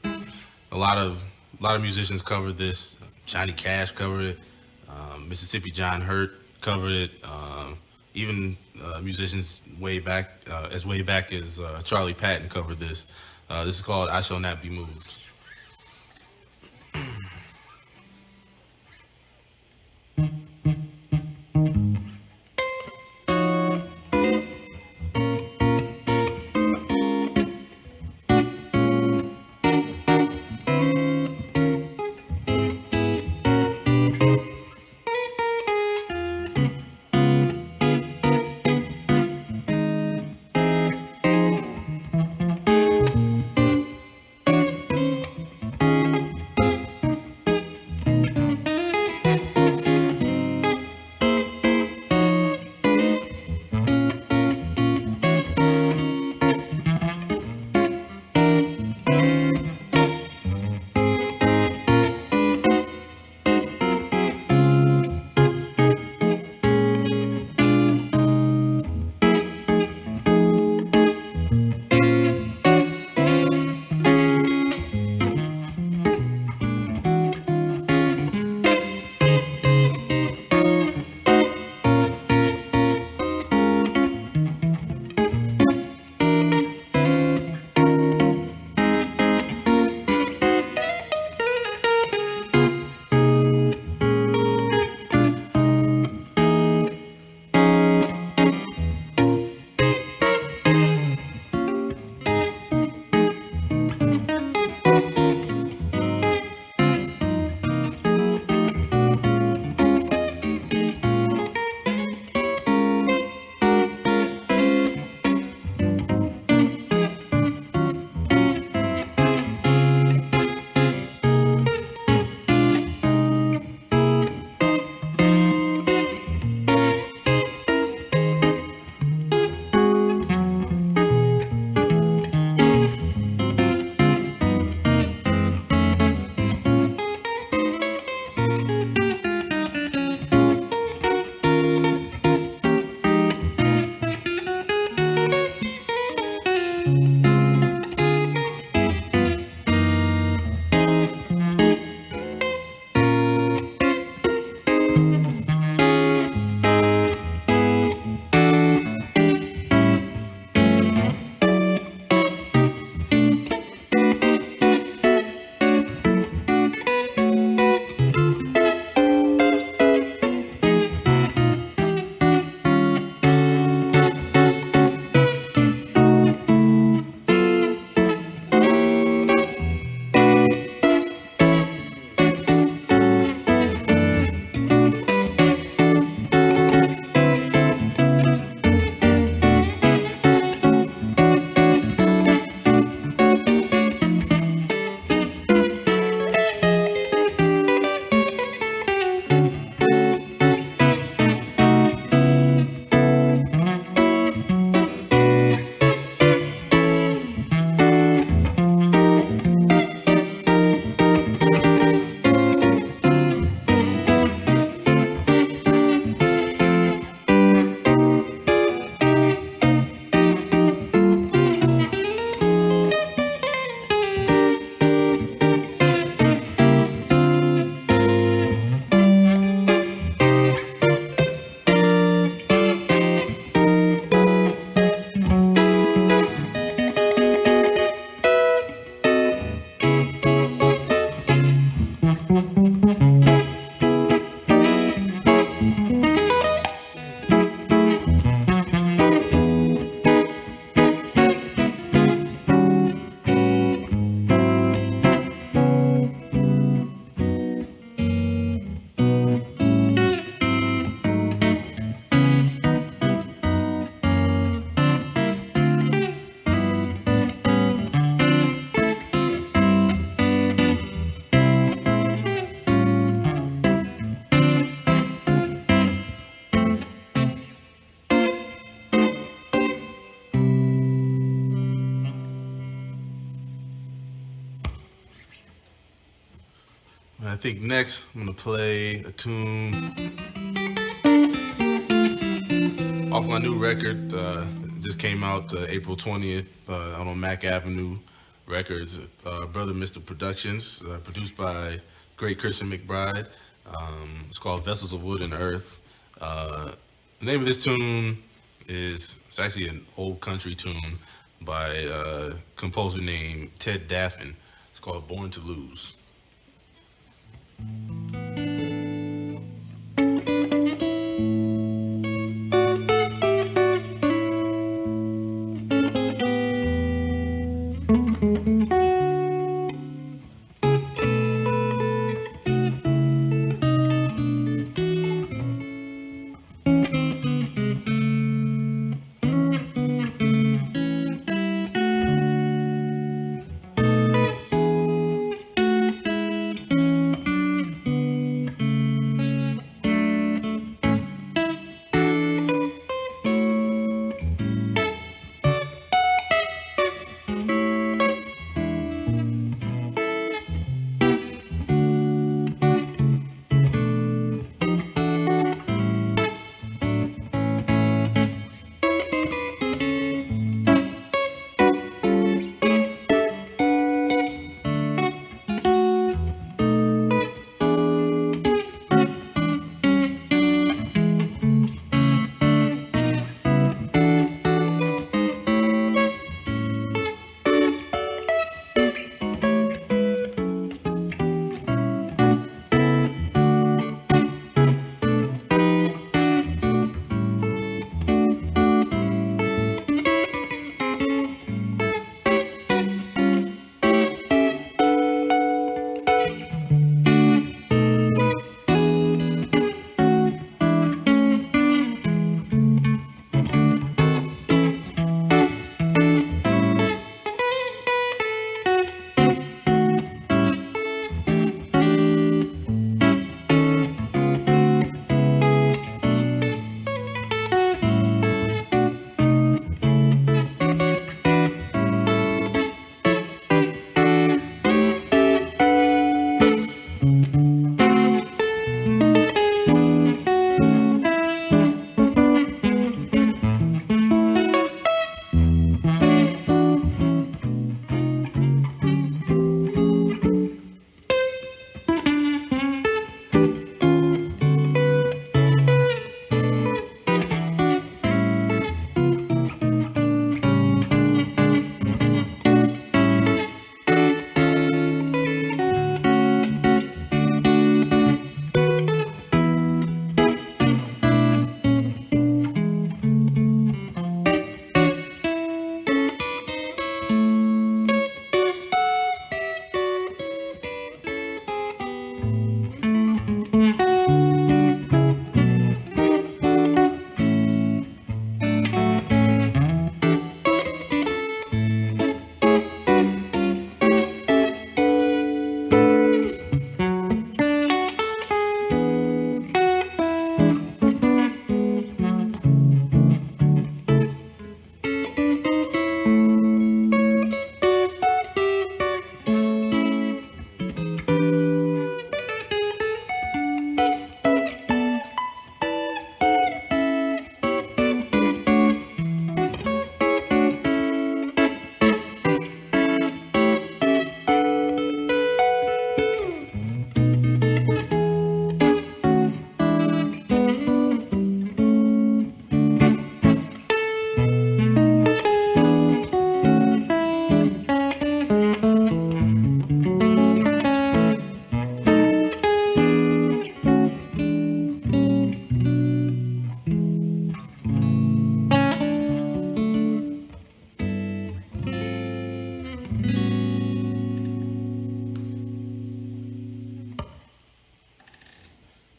lot of musicians covered this. Johnny Cash covered it. Mississippi John Hurt covered it. Even musicians way back as Charlie Patton covered this. This is called "I Shall Not Be Moved." I think next I'm gonna play a tune off my new record. It just came out April 20th out on Mac Avenue Records. Brother Mr. Productions, produced by great Christian McBride. It's called Vessels of Wood and Earth. The name of this tune is, it's actually an old country tune by a composer named Ted Daffin. It's called Born to Lose.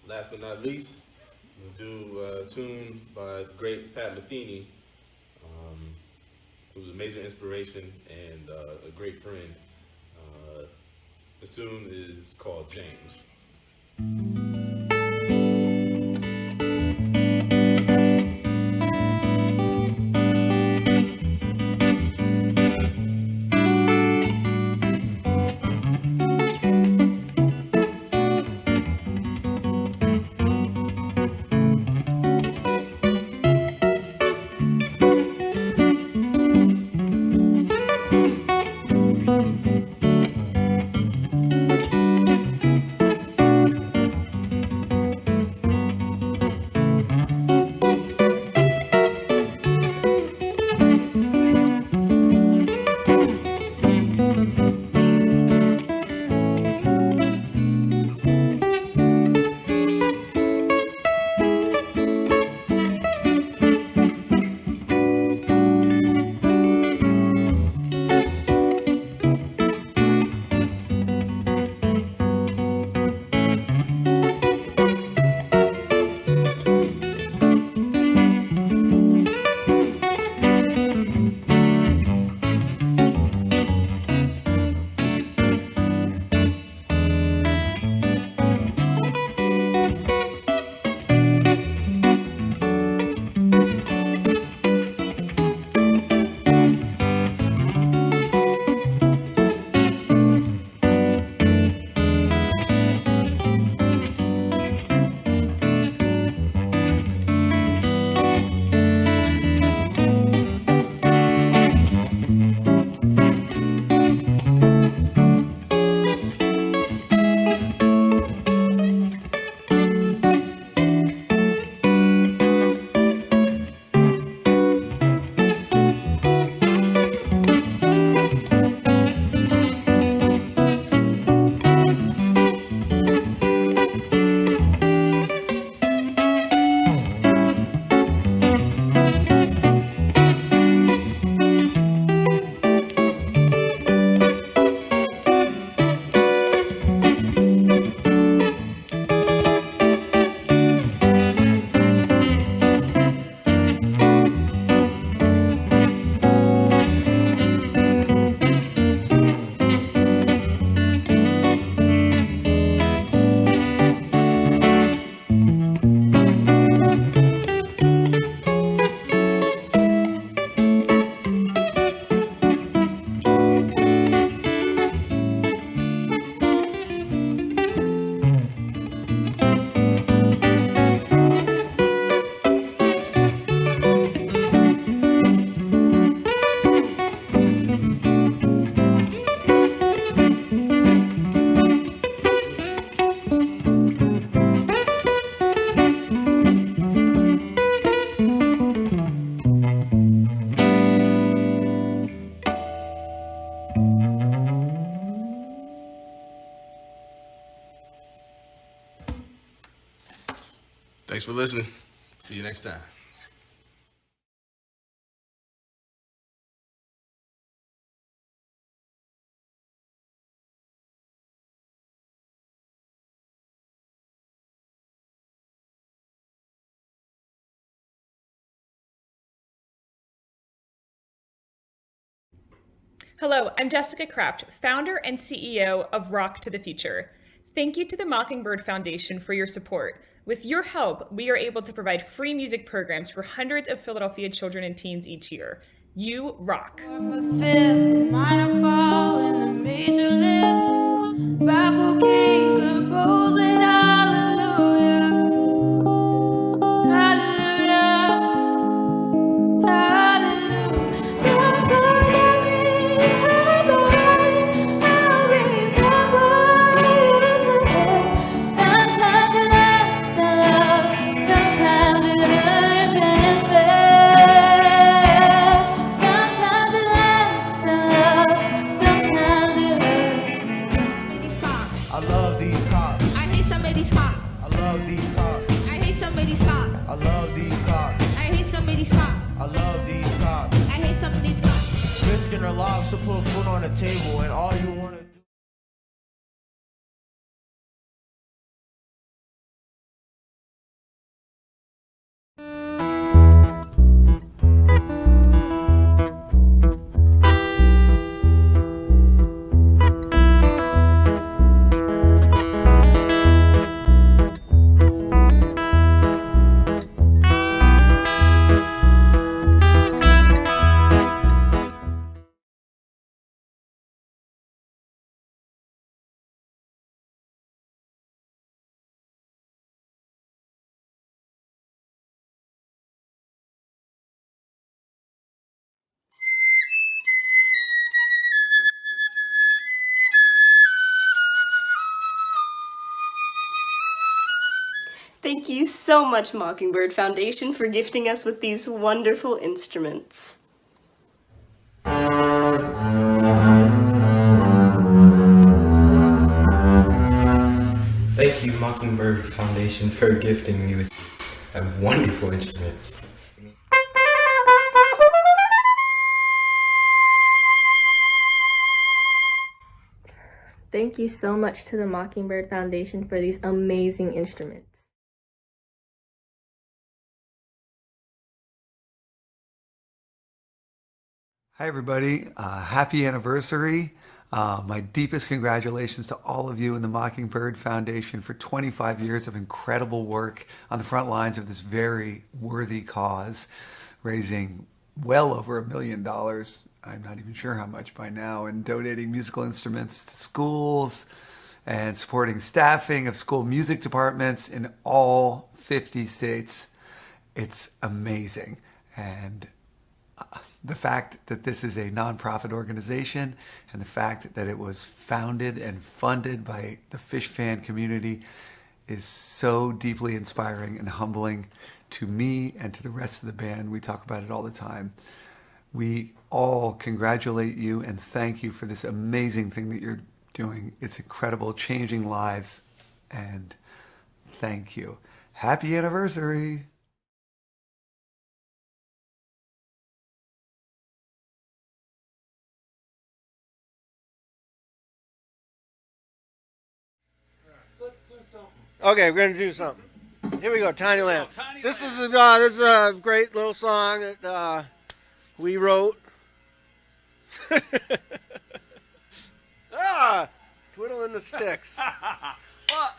Last but not least, we'll do a tune by the great Pat Metheny, who's a major inspiration and a great friend. This tune is called James. Thanks for listening. See you next time. Hello, I'm Jessica Kraft, founder and CEO of Rock to the Future. Thank you to the Mockingbird Foundation for your support. With your help, we are able to provide free music programs for hundreds of Philadelphia children and teens each year. You rock. To put food on the table and all you want to do. Thank you so much, Mockingbird Foundation, for gifting us with these wonderful instruments. Thank you, Mockingbird Foundation, for gifting me with a wonderful instrument. Thank you so much to the Mockingbird Foundation for these amazing instruments. Hi, everybody. Happy anniversary. My deepest congratulations to all of you in the Mockingbird Foundation for 25 years of incredible work on the front lines of this very worthy cause, raising well over $1 million. I'm not even sure how much by now, and donating musical instruments to schools and supporting staffing of school music departments in all 50 states. It's amazing. And the fact that this is a nonprofit organization and the fact that it was founded and funded by the Fish fan community is so deeply inspiring and humbling to me and to the rest of the band. We talk about it all the time. We all congratulate you and thank you for this amazing thing that you're doing. It's incredible, changing lives, and thank you. Happy anniversary. Okay, we're gonna do something. Here we go, Tiny Land. This is a great little song that we wrote. Twiddling the sticks. What?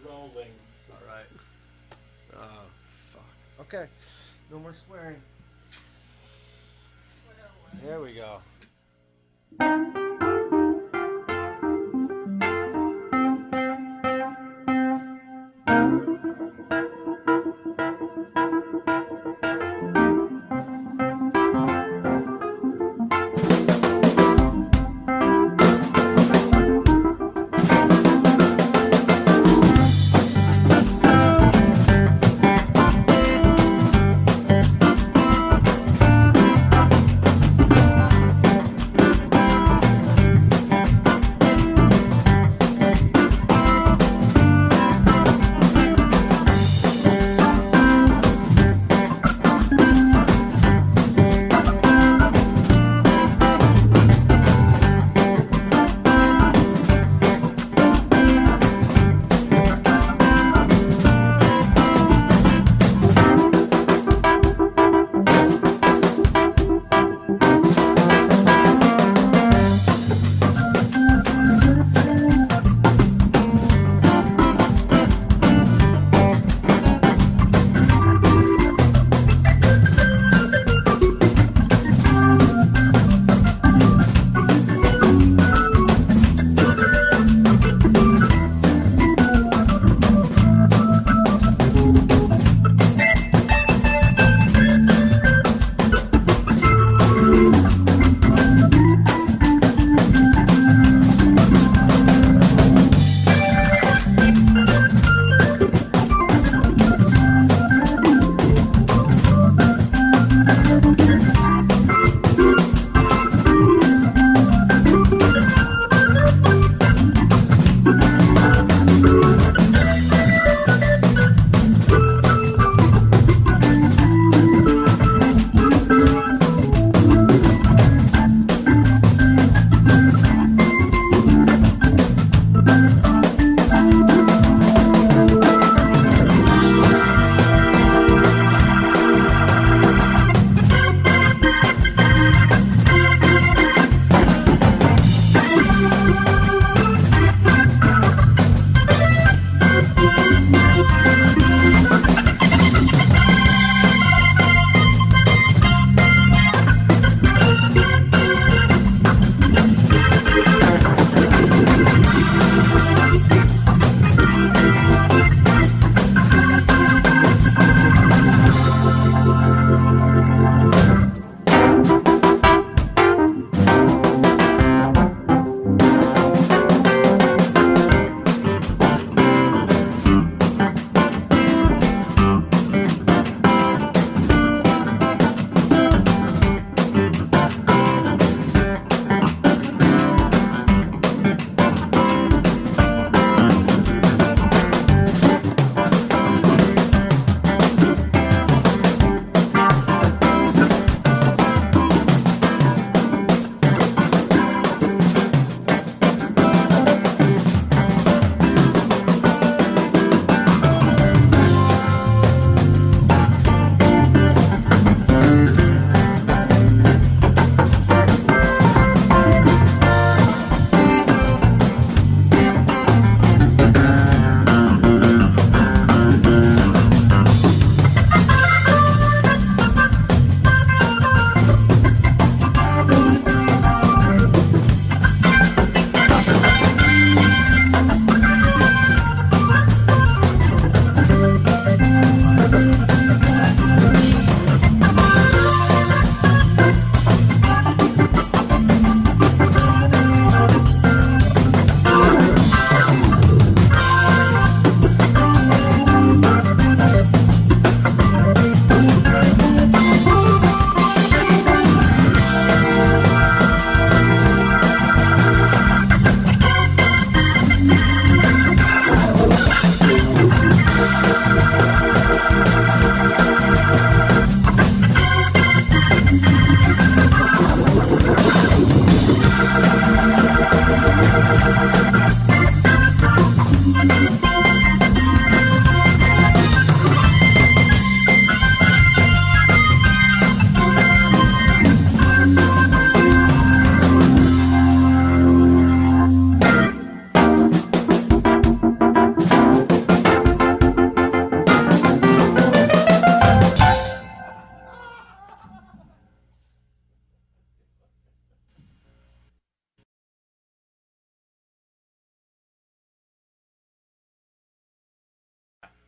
rolling. All right. Oh, fuck. Okay. No more swearing. There we go.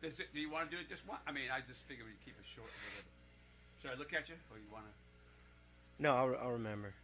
Do you want to do it just one? I mean, I just figured we'd keep it short. Should I look at you, or you want to? No, I'll remember.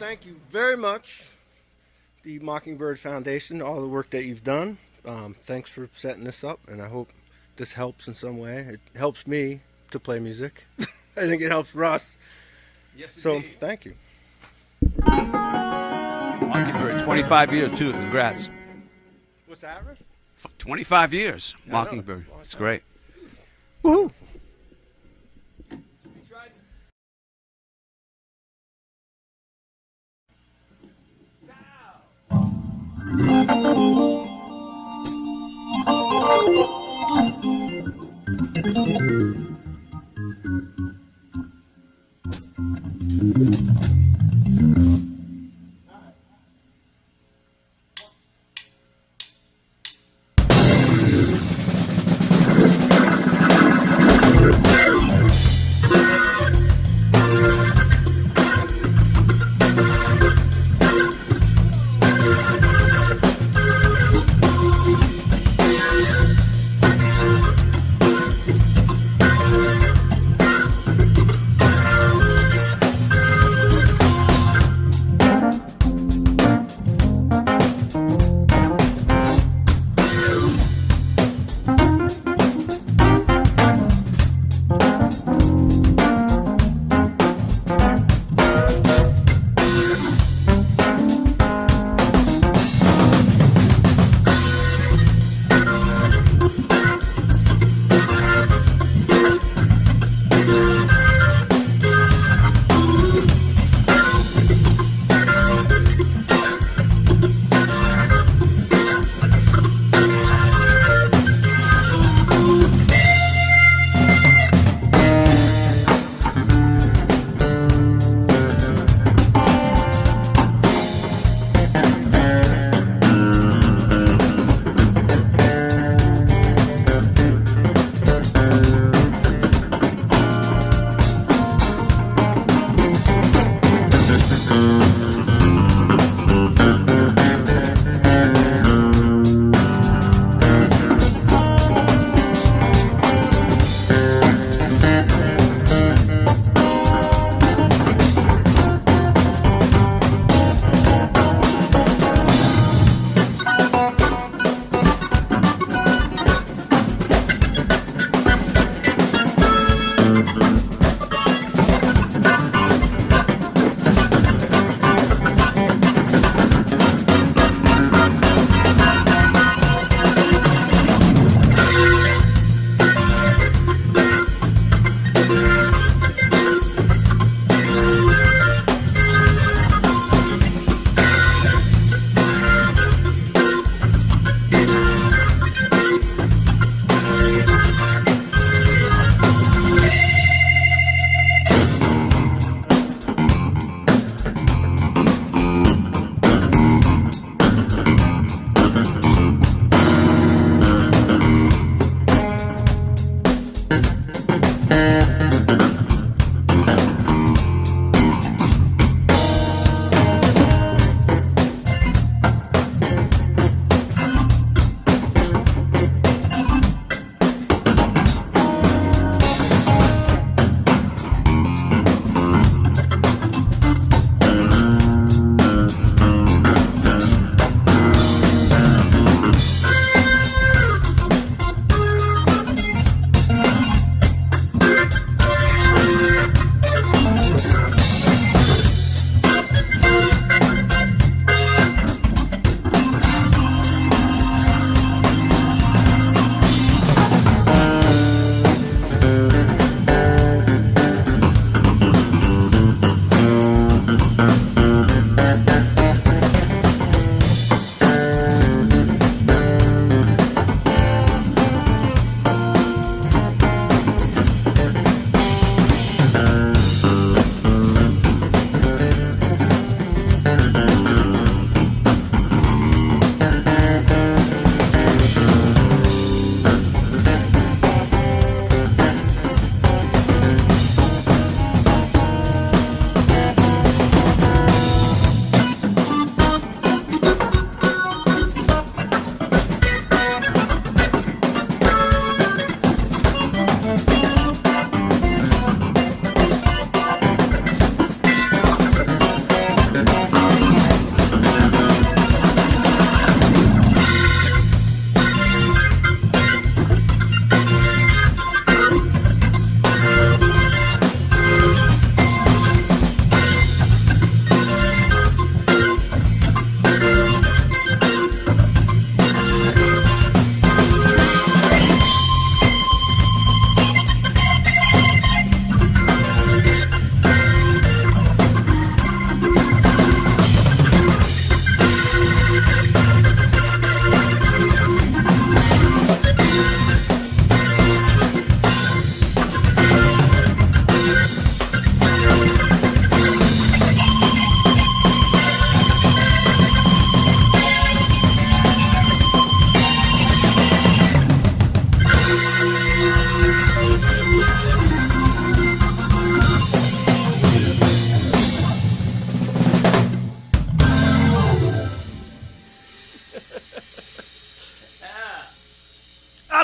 thank you very much, the Mockingbird Foundation, all the work that you've done. Thanks for setting this up, and I hope this helps in some way. It helps me to play music. I think it helps Russ. Yes, so indeed. thank you. Mockingbird, 25 years too. Congrats. What's that, Rick? 25 years, I know, Mockingbird. that's It's great. Woohoo!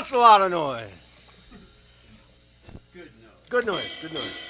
That's a lot of noise. Good noise. Good noise.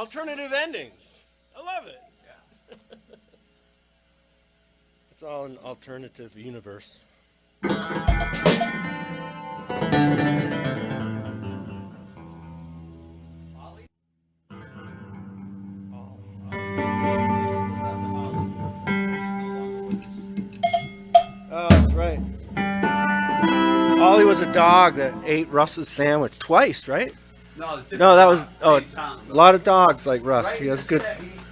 alternative endings. I love it. Yeah. It's all an alternative universe. Oh, that's right. Ollie was a dog that ate Russ's sandwich twice, right? No, that was a lot of dogs like Russ. He has good.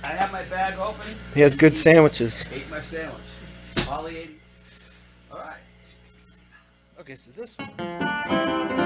I I have my bag open. He has good sandwiches. Ate my sandwich. Ollie ate. All right. Okay, so this one.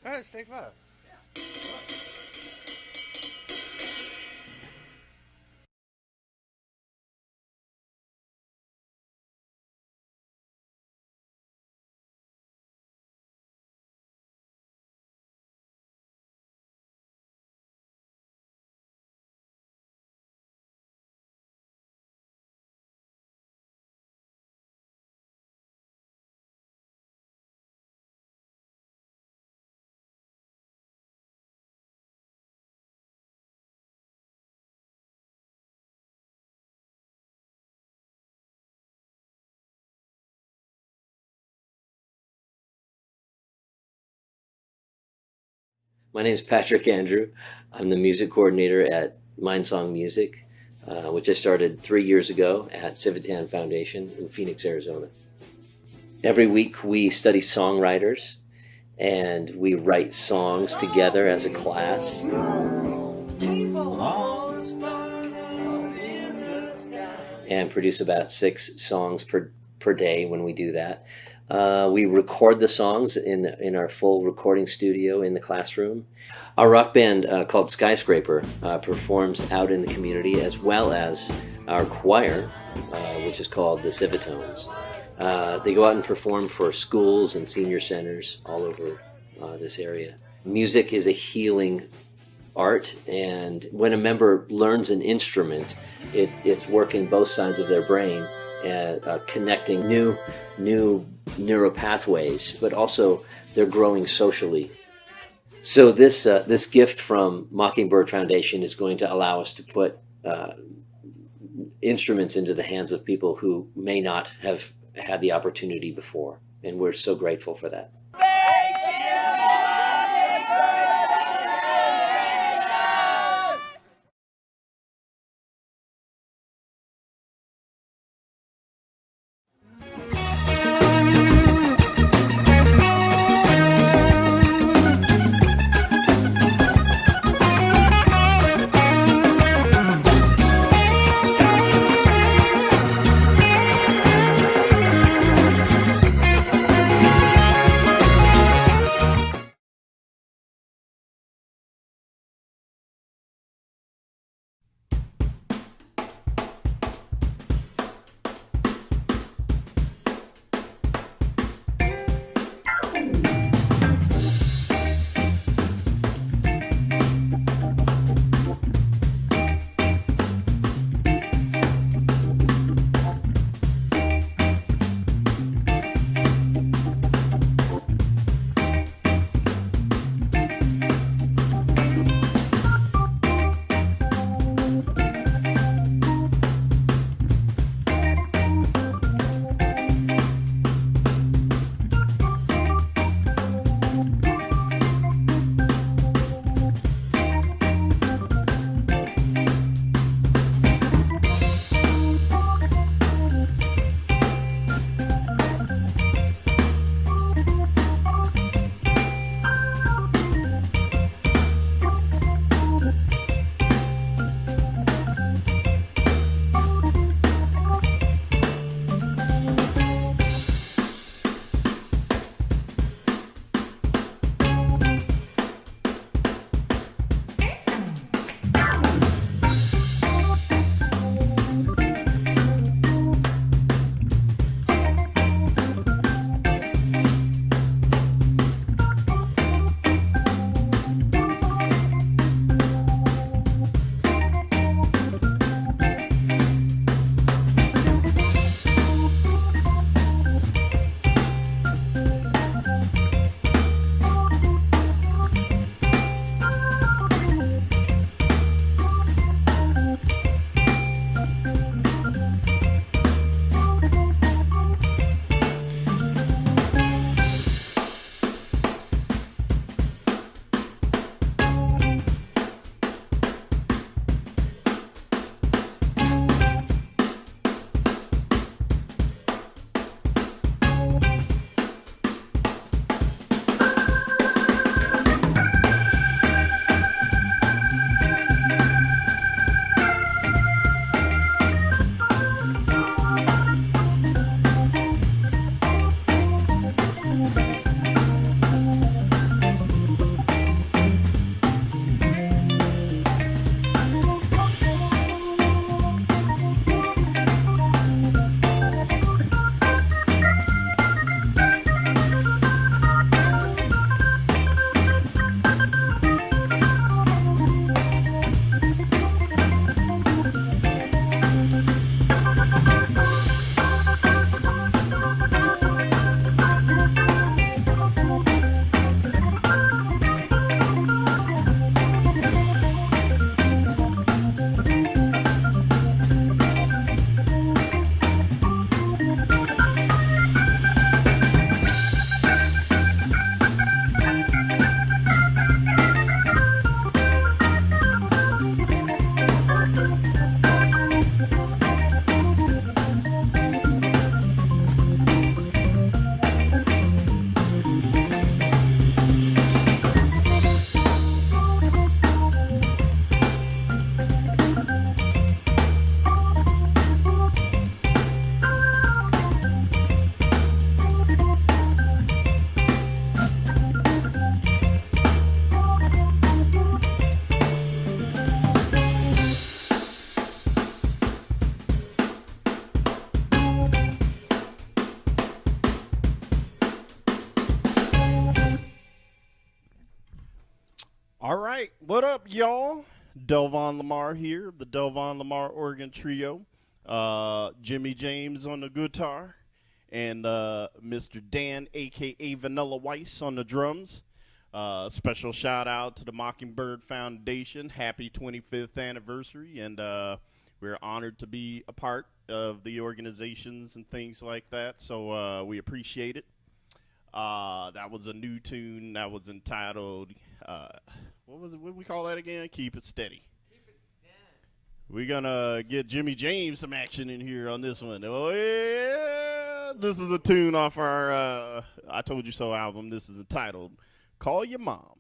All right, let's take 5. My name is Patrick Andrew. I'm the music coordinator at Mindsong Music, which I started 3 years ago at Civitan Foundation in Phoenix, Arizona. Every week we study songwriters and we write songs together as a class. And produce about 6 songs per day when we do that. We record the songs in our full recording studio in the classroom. Our rock band called Skyscraper performs out in the community, as well as our choir, which is called the Civitones. They go out and perform for schools and senior centers all over this area. Music is a healing art, and when a member learns an instrument, it's working both sides of their brain and connecting new neural pathways, but also they're growing socially. So this gift from Mockingbird Foundation is going to allow us to put instruments into the hands of people who may not have had the opportunity before, and we're so grateful for that. All right, what up, y'all? Delvon Lamarr here, the Delvon Lamarr Organ Trio. Jimmy James on the guitar, and Mr. Dan, a.k.a. Vanilla Weiss, on the drums. Special shout out to the Mockingbird Foundation. Happy 25th anniversary, and we're honored to be a part of the organizations and things like that, so we appreciate it. That was a new tune that was entitled, what was it? What we call that again? Keep It Steady. We're gonna get Jimmy James some action in here on this one. Oh yeah, this is a tune off our I Told You So album. This is entitled Call Your Mom.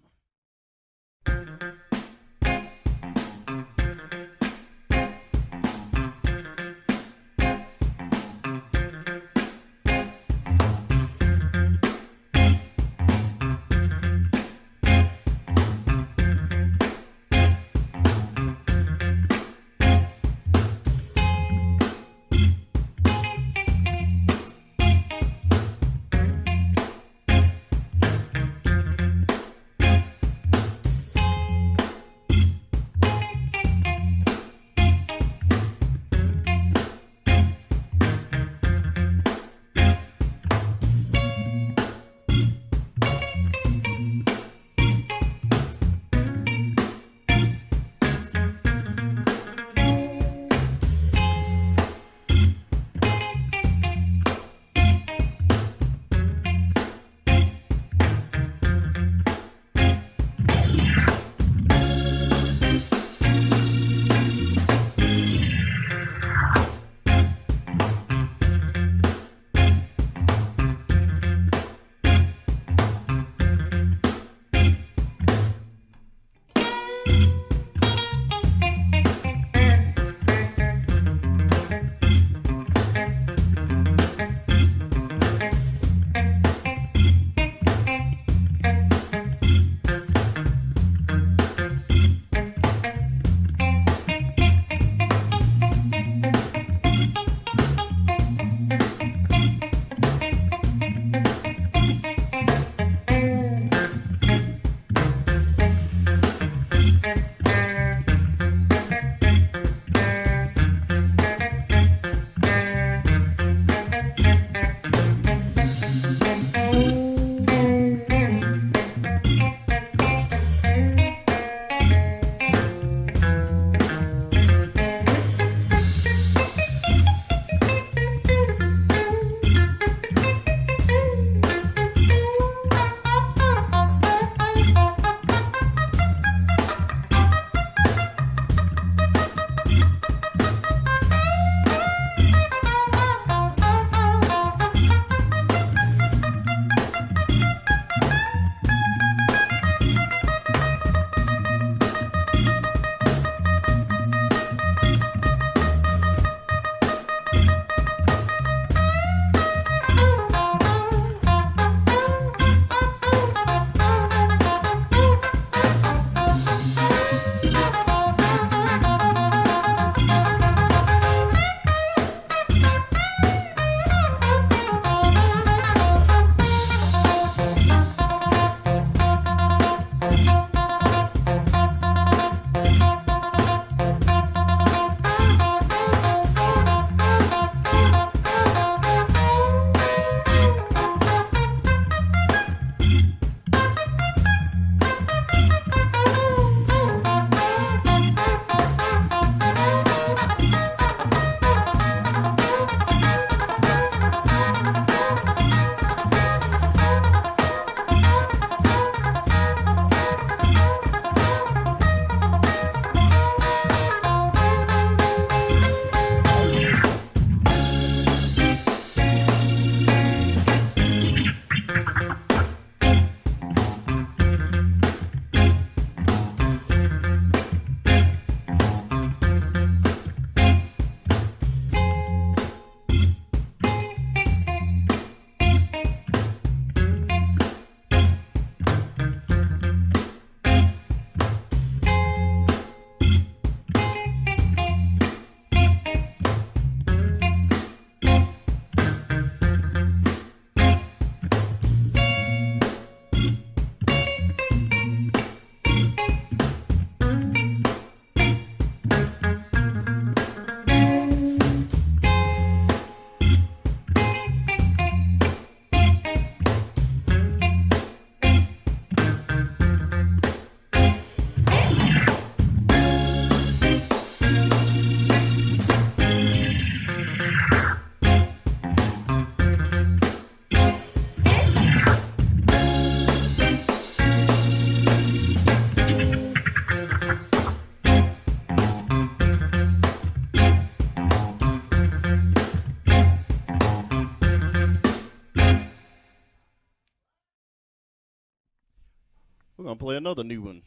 We're going to play another new one.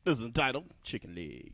This is entitled Chicken Leg.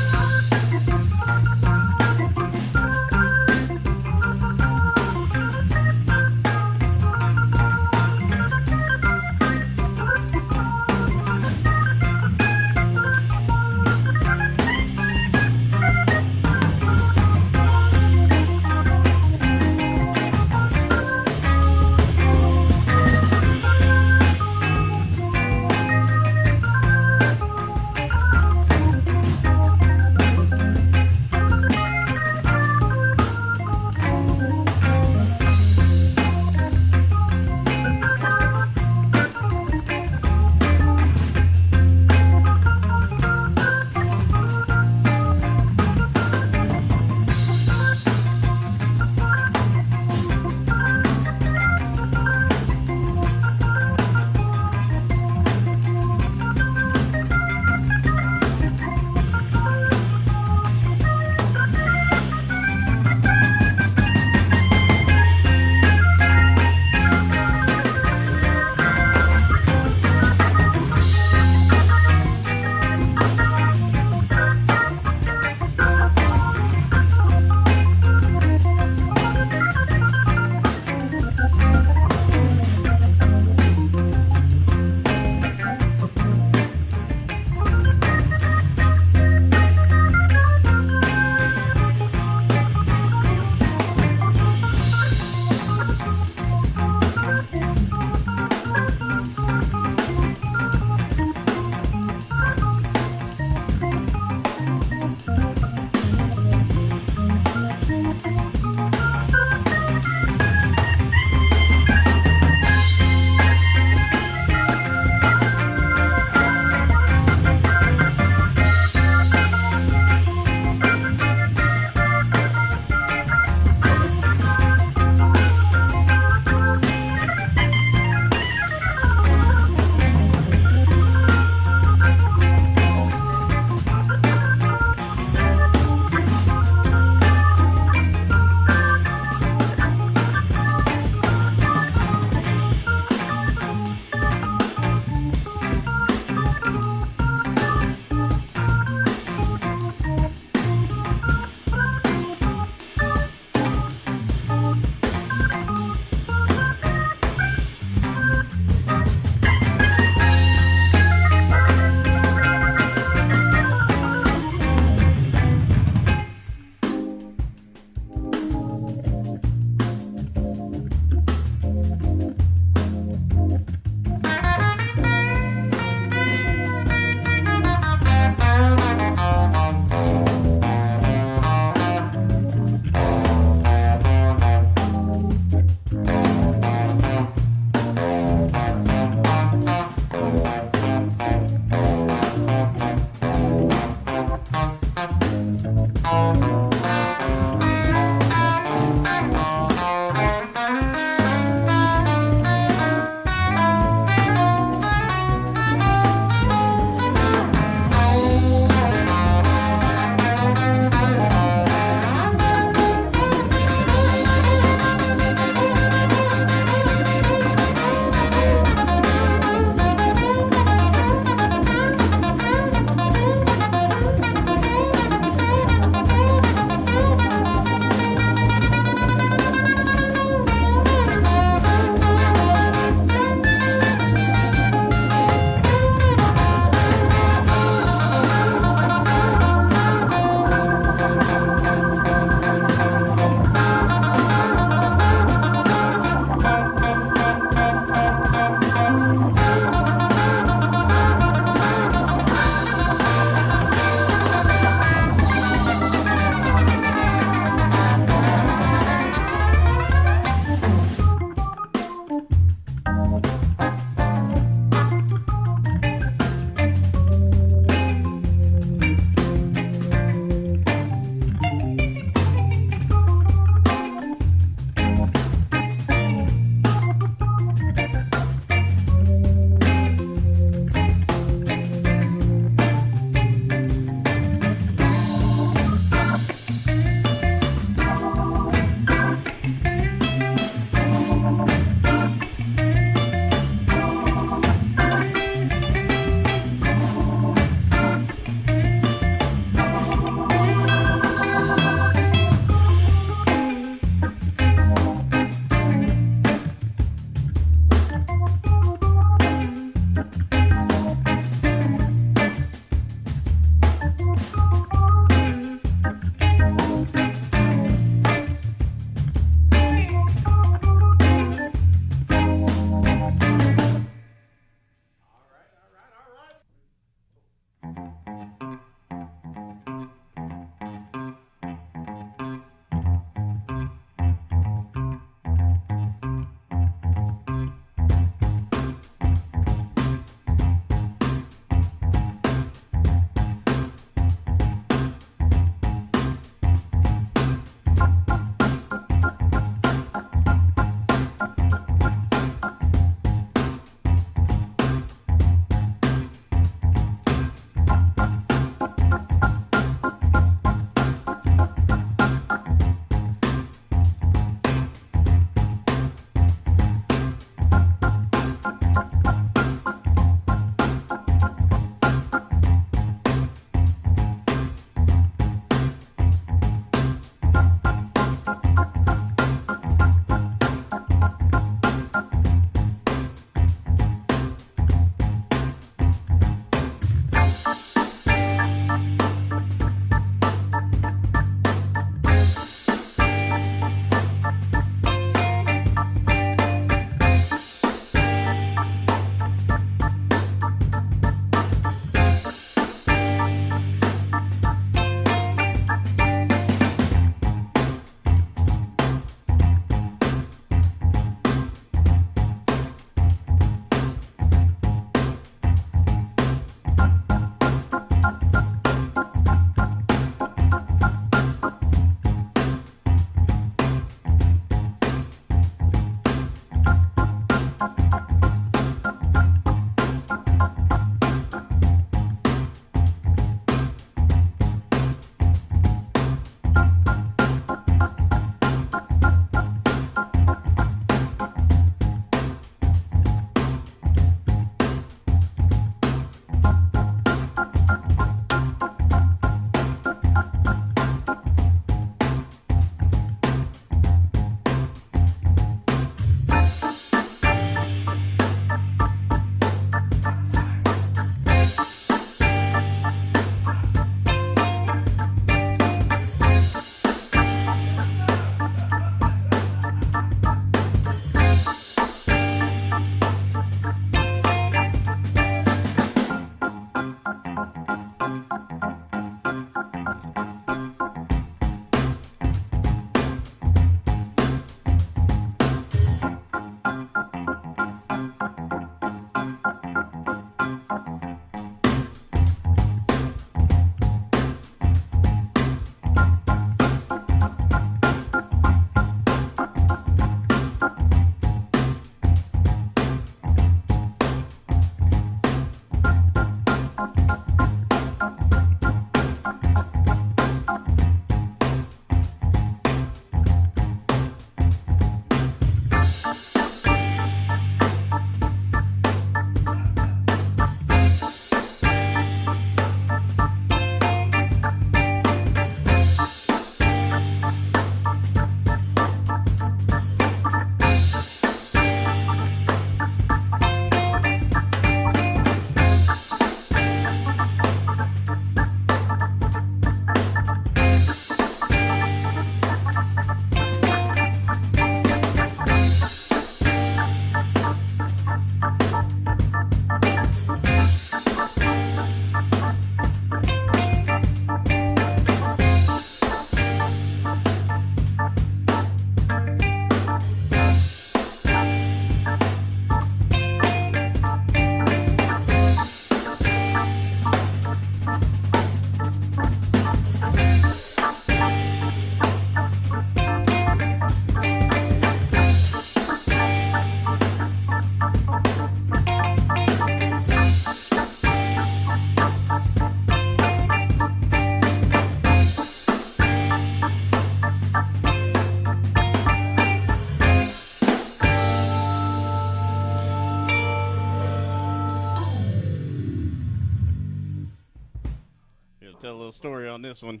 story on this one.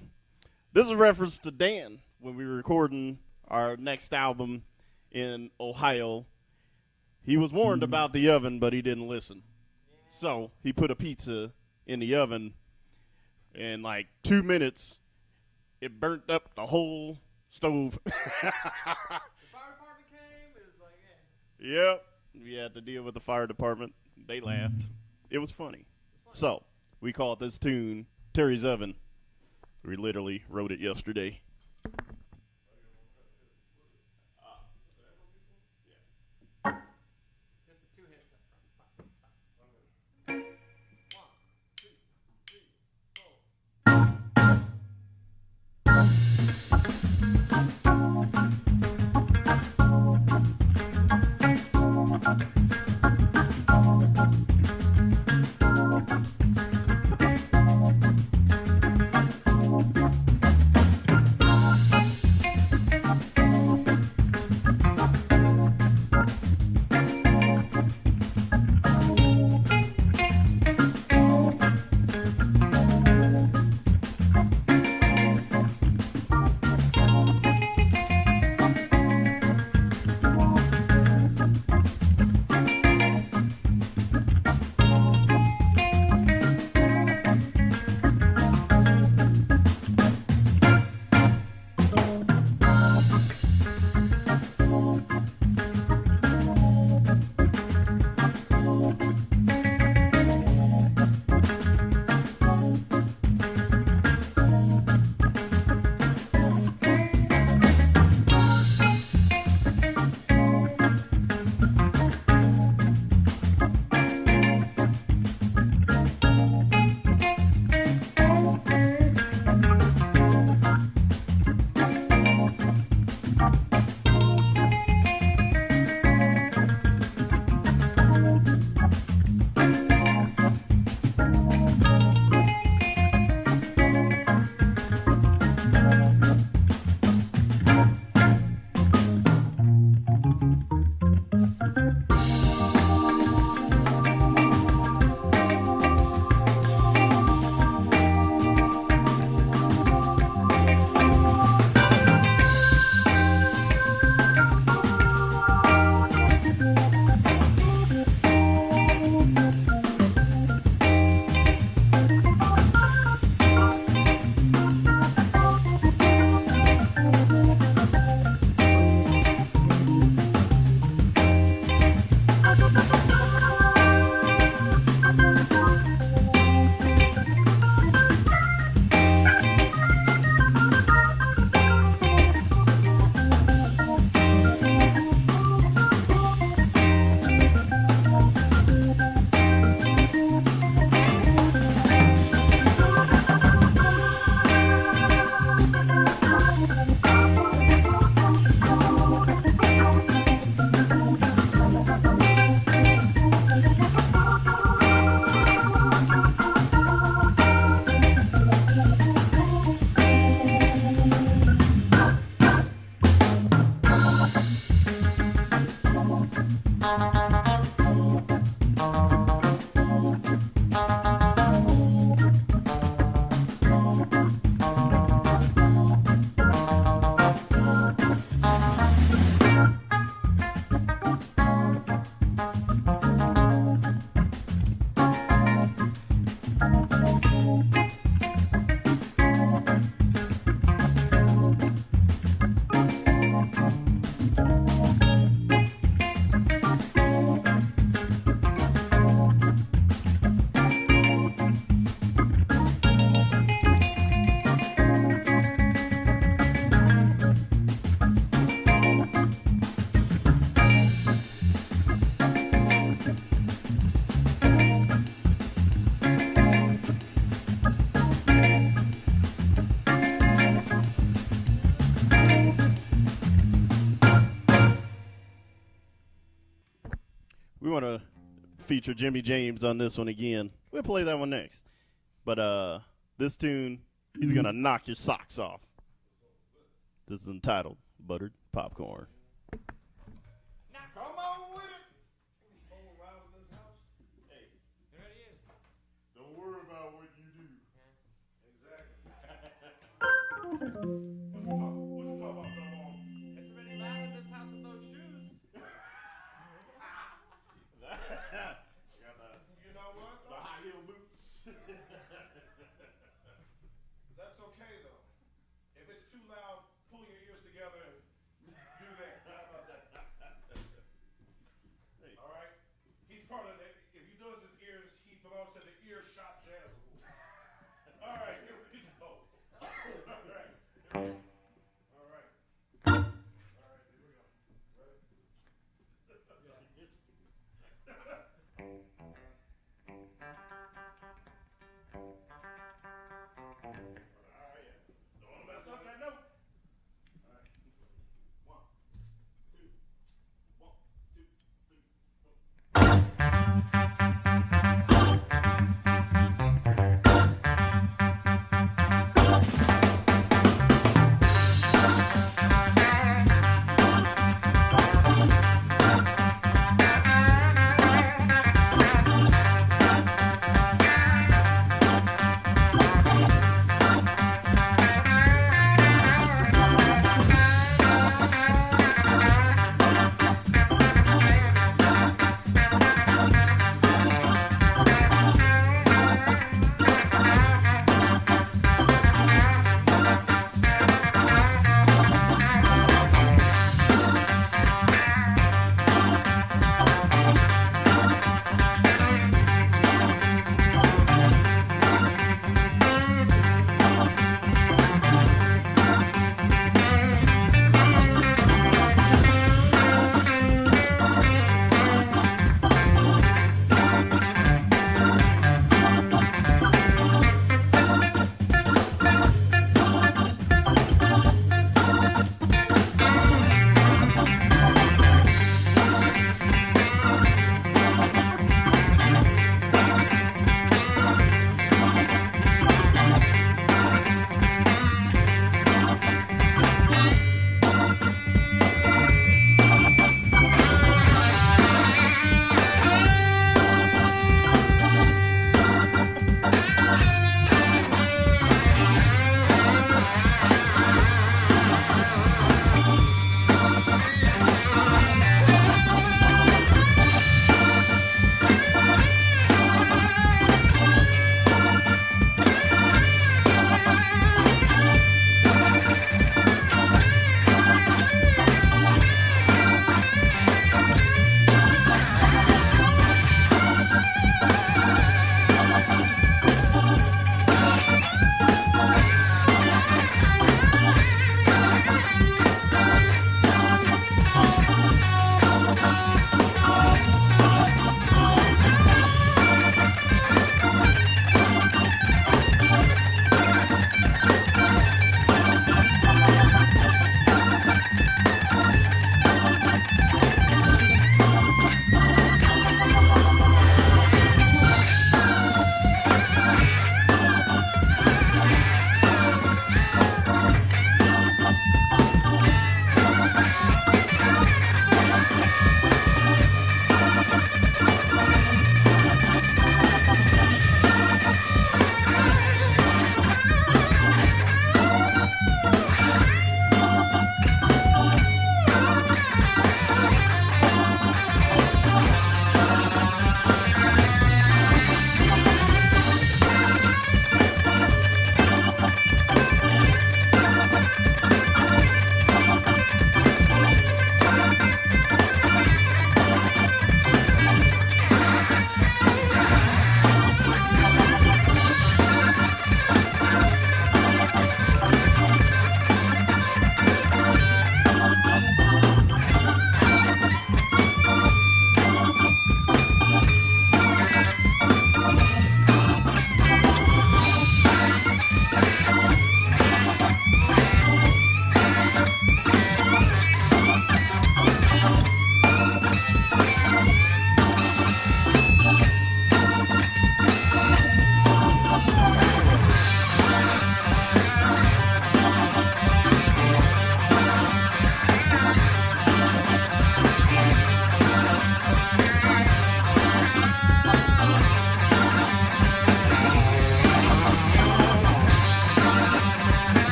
This is a reference to Dan when we were recording our next album in Ohio. He was warned about the oven, but he didn't listen. So he put a pizza in the oven. In like 2 minutes, it burnt up the whole stove. The fire department came. It was like, Yep. We had to deal with the fire department. They laughed. It was funny. So we call it this tune Terry's Oven. We literally wrote it yesterday. We want to feature Jimmy James on this one again. We'll play that one next. But this tune, he's going to knock your socks off. This is entitled Buttered Popcorn. Come on with it. Hey, there it is. Don't worry about what you do. Exactly. You know what? The high heel boots. That's okay though. If it's too loud, pull your ears together and do that. How about that? All right. He's part of the. If you notice his ears, he belongs to the earshot jazz. All right, here we go. All right. All right. All right, here we go. Ready? Don't mess up that note. All right. 1, 2, 1, 2, 3.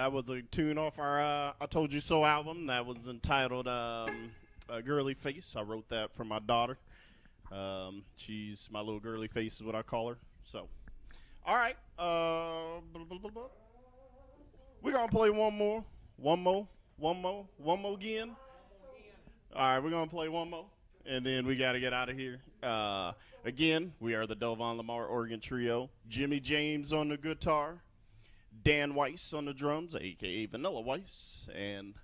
that was a tune off our I Told You So album that was entitled Girly Face. I wrote that for my daughter. She's my little girly face is what I call her. So, all right. We're going to play one more again. All right, we're going to play one more, and then we got to get out of here. Again, we are the Delvon Lamarr Organ Trio. Jimmy James on the guitar, Dan Weiss on the drums, a.k.a. Vanilla Weiss, and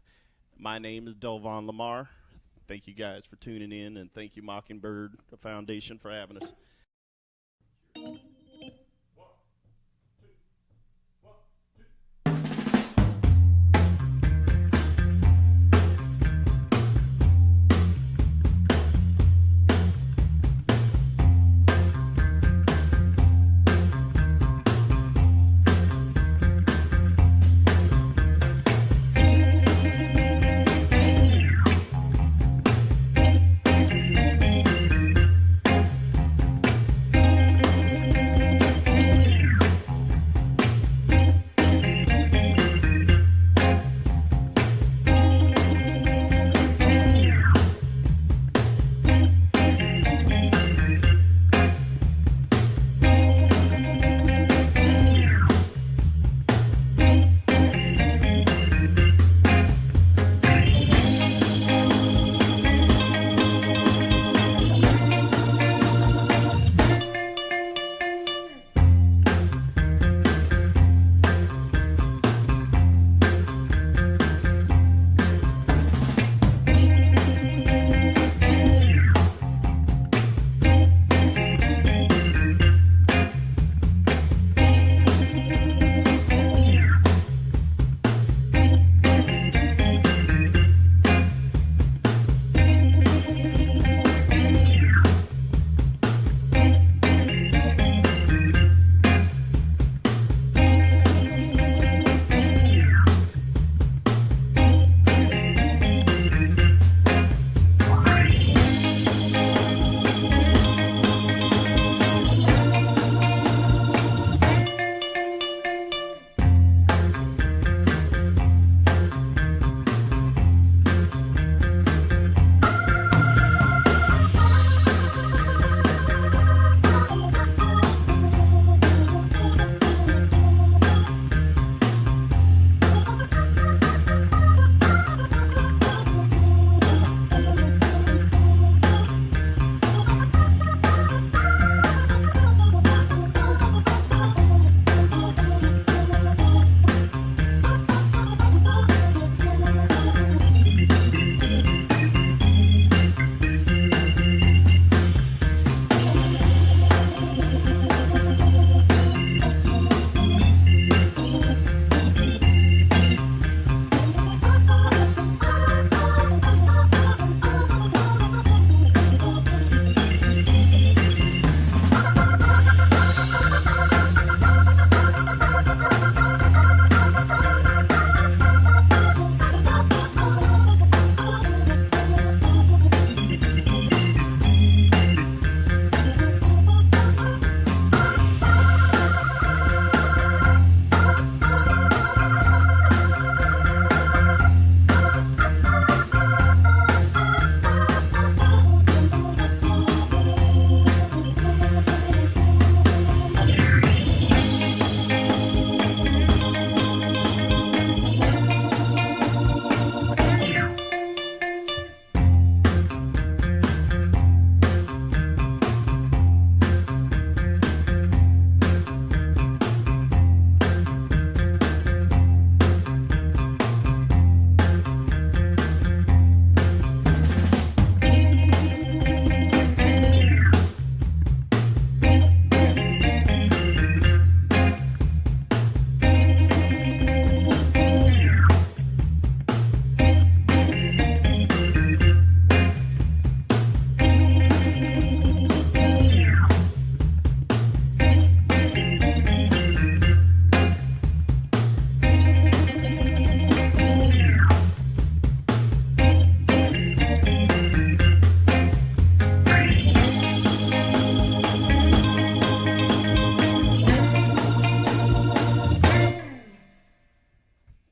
my name is Delvon Lamarr. Thank you guys for tuning in, and thank you Mockingbird Foundation for having us.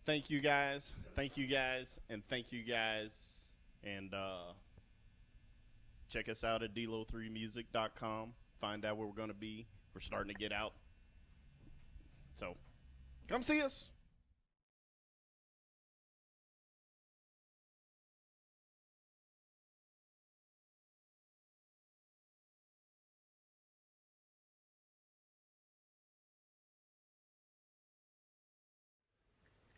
thank you guys. Thank you guys. And thank you guys. And check us out at delo3music.com. Find out where we're going to be. We're starting to get out. So come see us.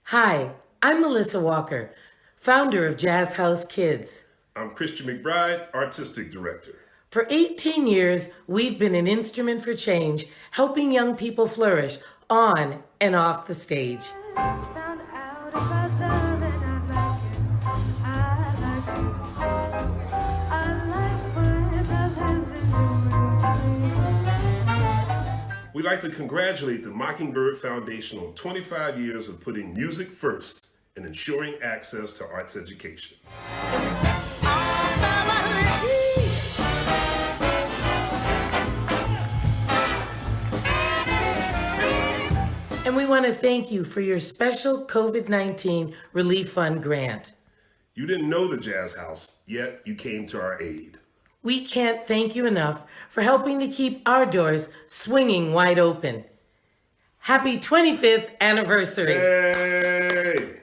Hi, I'm Melissa Walker, founder of Jazz House Kids. I'm Christian McBride, artistic director. For 18 years, we've been an instrument for change, helping young people flourish on and off the stage. We'd like to congratulate the Mockingbird Foundation on 25 years of putting music first and ensuring access to arts education. And we want to thank you for your special COVID-19 Relief Fund grant. You didn't know the Jazz House, yet you came to our aid. We can't thank you enough for helping to keep our doors swinging wide open. Happy 25th anniversary. Yay!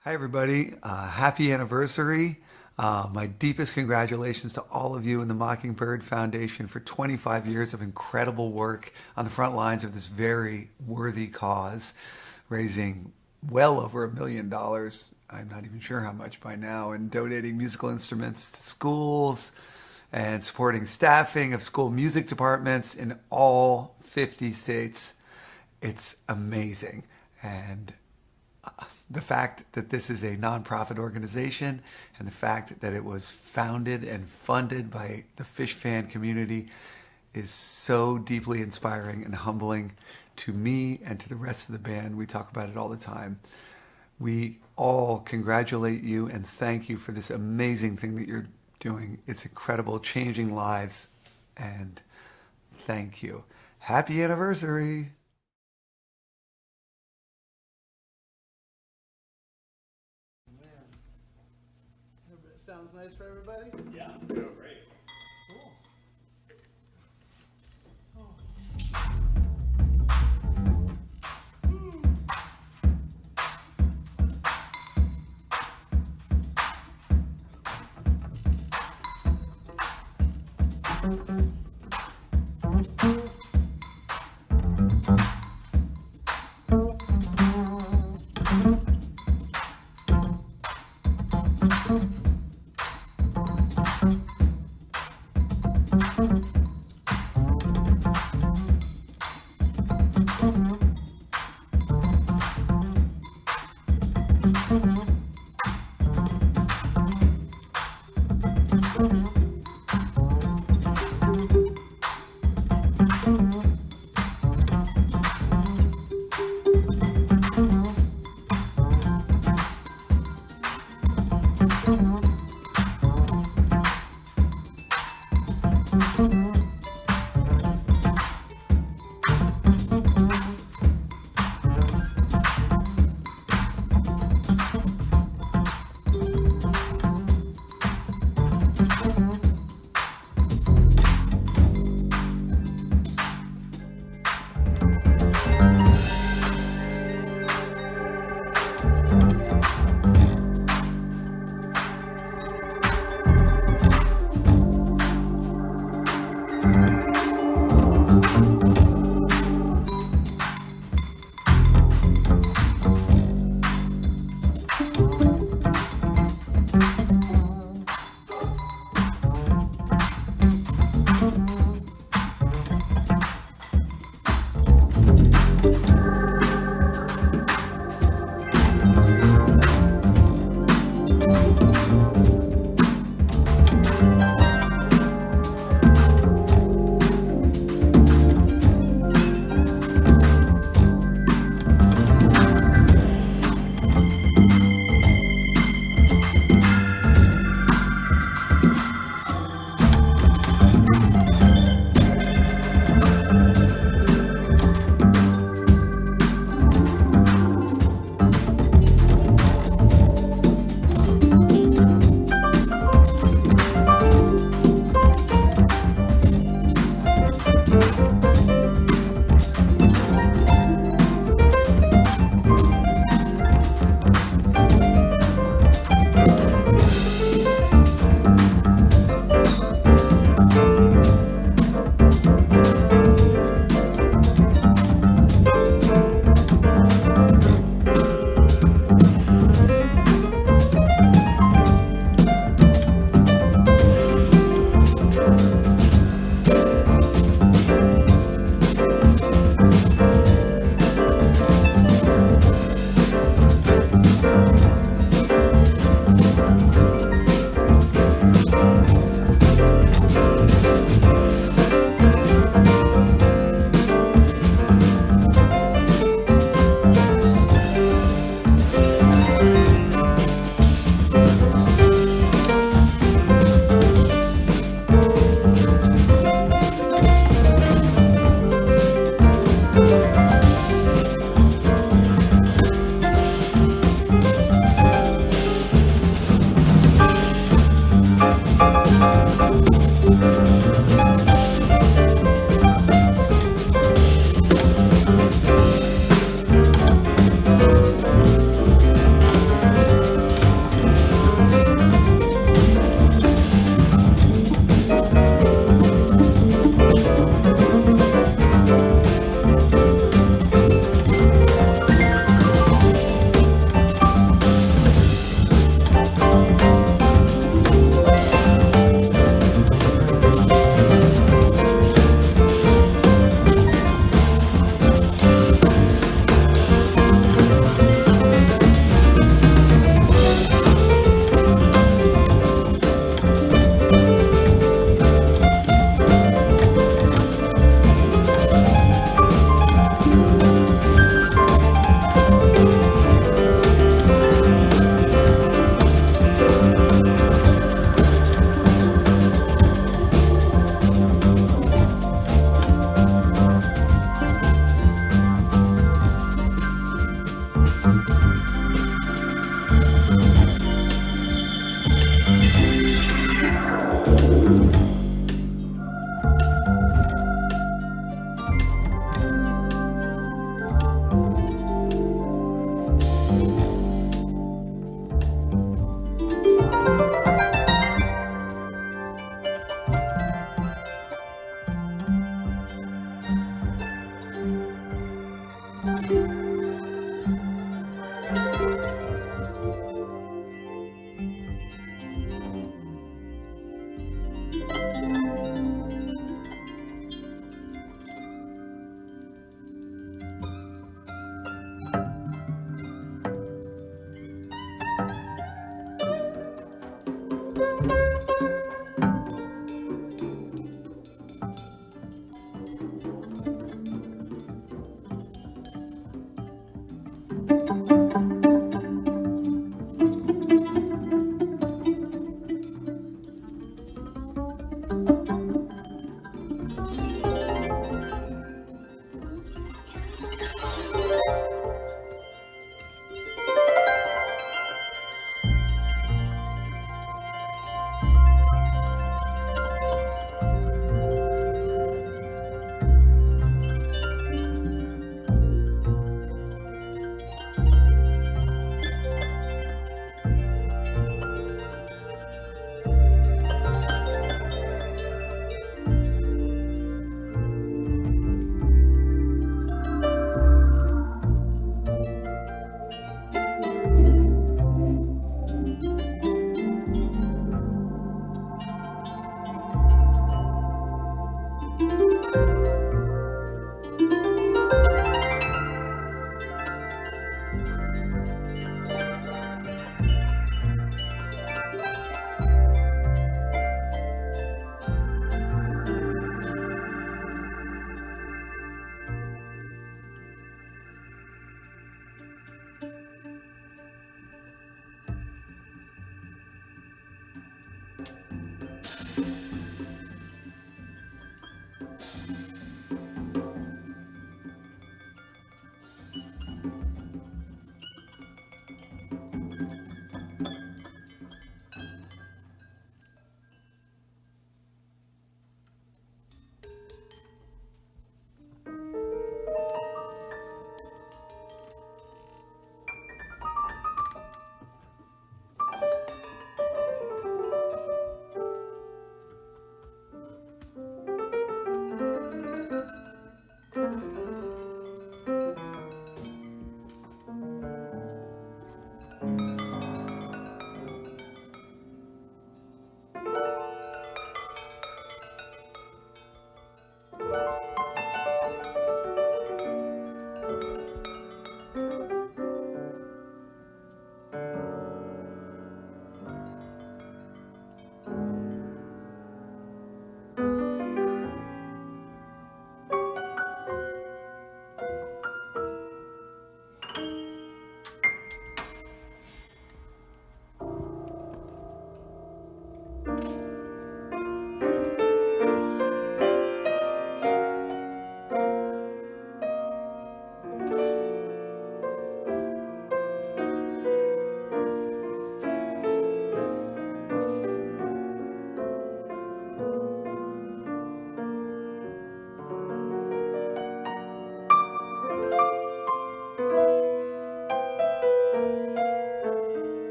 Hi, everybody. Happy anniversary. My deepest congratulations to all of you in the Mockingbird Foundation for 25 years of incredible work on the front lines of this very worthy cause, raising well over $1 million. I'm not even sure how much by now, and donating musical instruments to schools and supporting staffing of school music departments in all 50 states. It's amazing. And the fact that this is a nonprofit organization and the fact that it was founded and funded by the Fish fan community is so deeply inspiring and humbling to me and to the rest of the band. We talk about it all the time. We all congratulate you and thank you for this amazing thing that you're doing. It's incredible, changing lives, and thank you. Happy anniversary. Sounds nice for everybody? Yeah, it's doing great. Cool.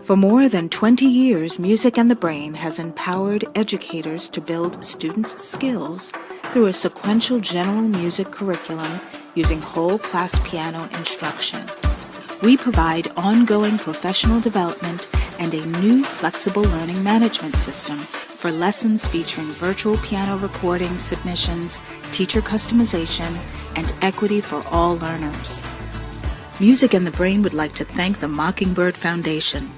For more than 20 years, Music and the Brain has empowered educators to build students' skills through a sequential general music curriculum using whole class piano instruction. We provide ongoing professional development and a new flexible learning management system for lessons featuring virtual piano recording submissions, teacher customization, and equity for all learners. Music and the Brain would like to thank the Mockingbird Foundation.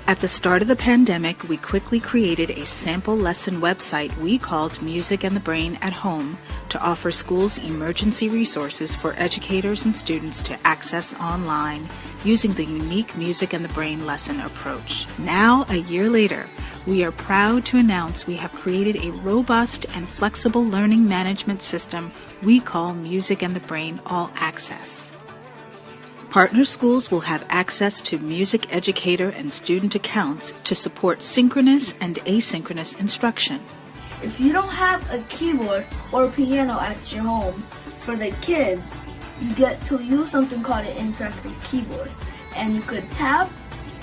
At the start of the pandemic, we quickly created a sample lesson website we called Music and the Brain at Home to offer schools emergency resources for educators and students to access online using the unique Music and the Brain lesson approach. Now, a year later, we are proud to announce we have created a robust and flexible learning management system we call Music and the Brain All Access. Partner schools will have access to music educator and student accounts to support synchronous and asynchronous instruction. If you don't have a keyboard or a piano at your home, for the kids, you get to use something called an interactive keyboard. And you could tap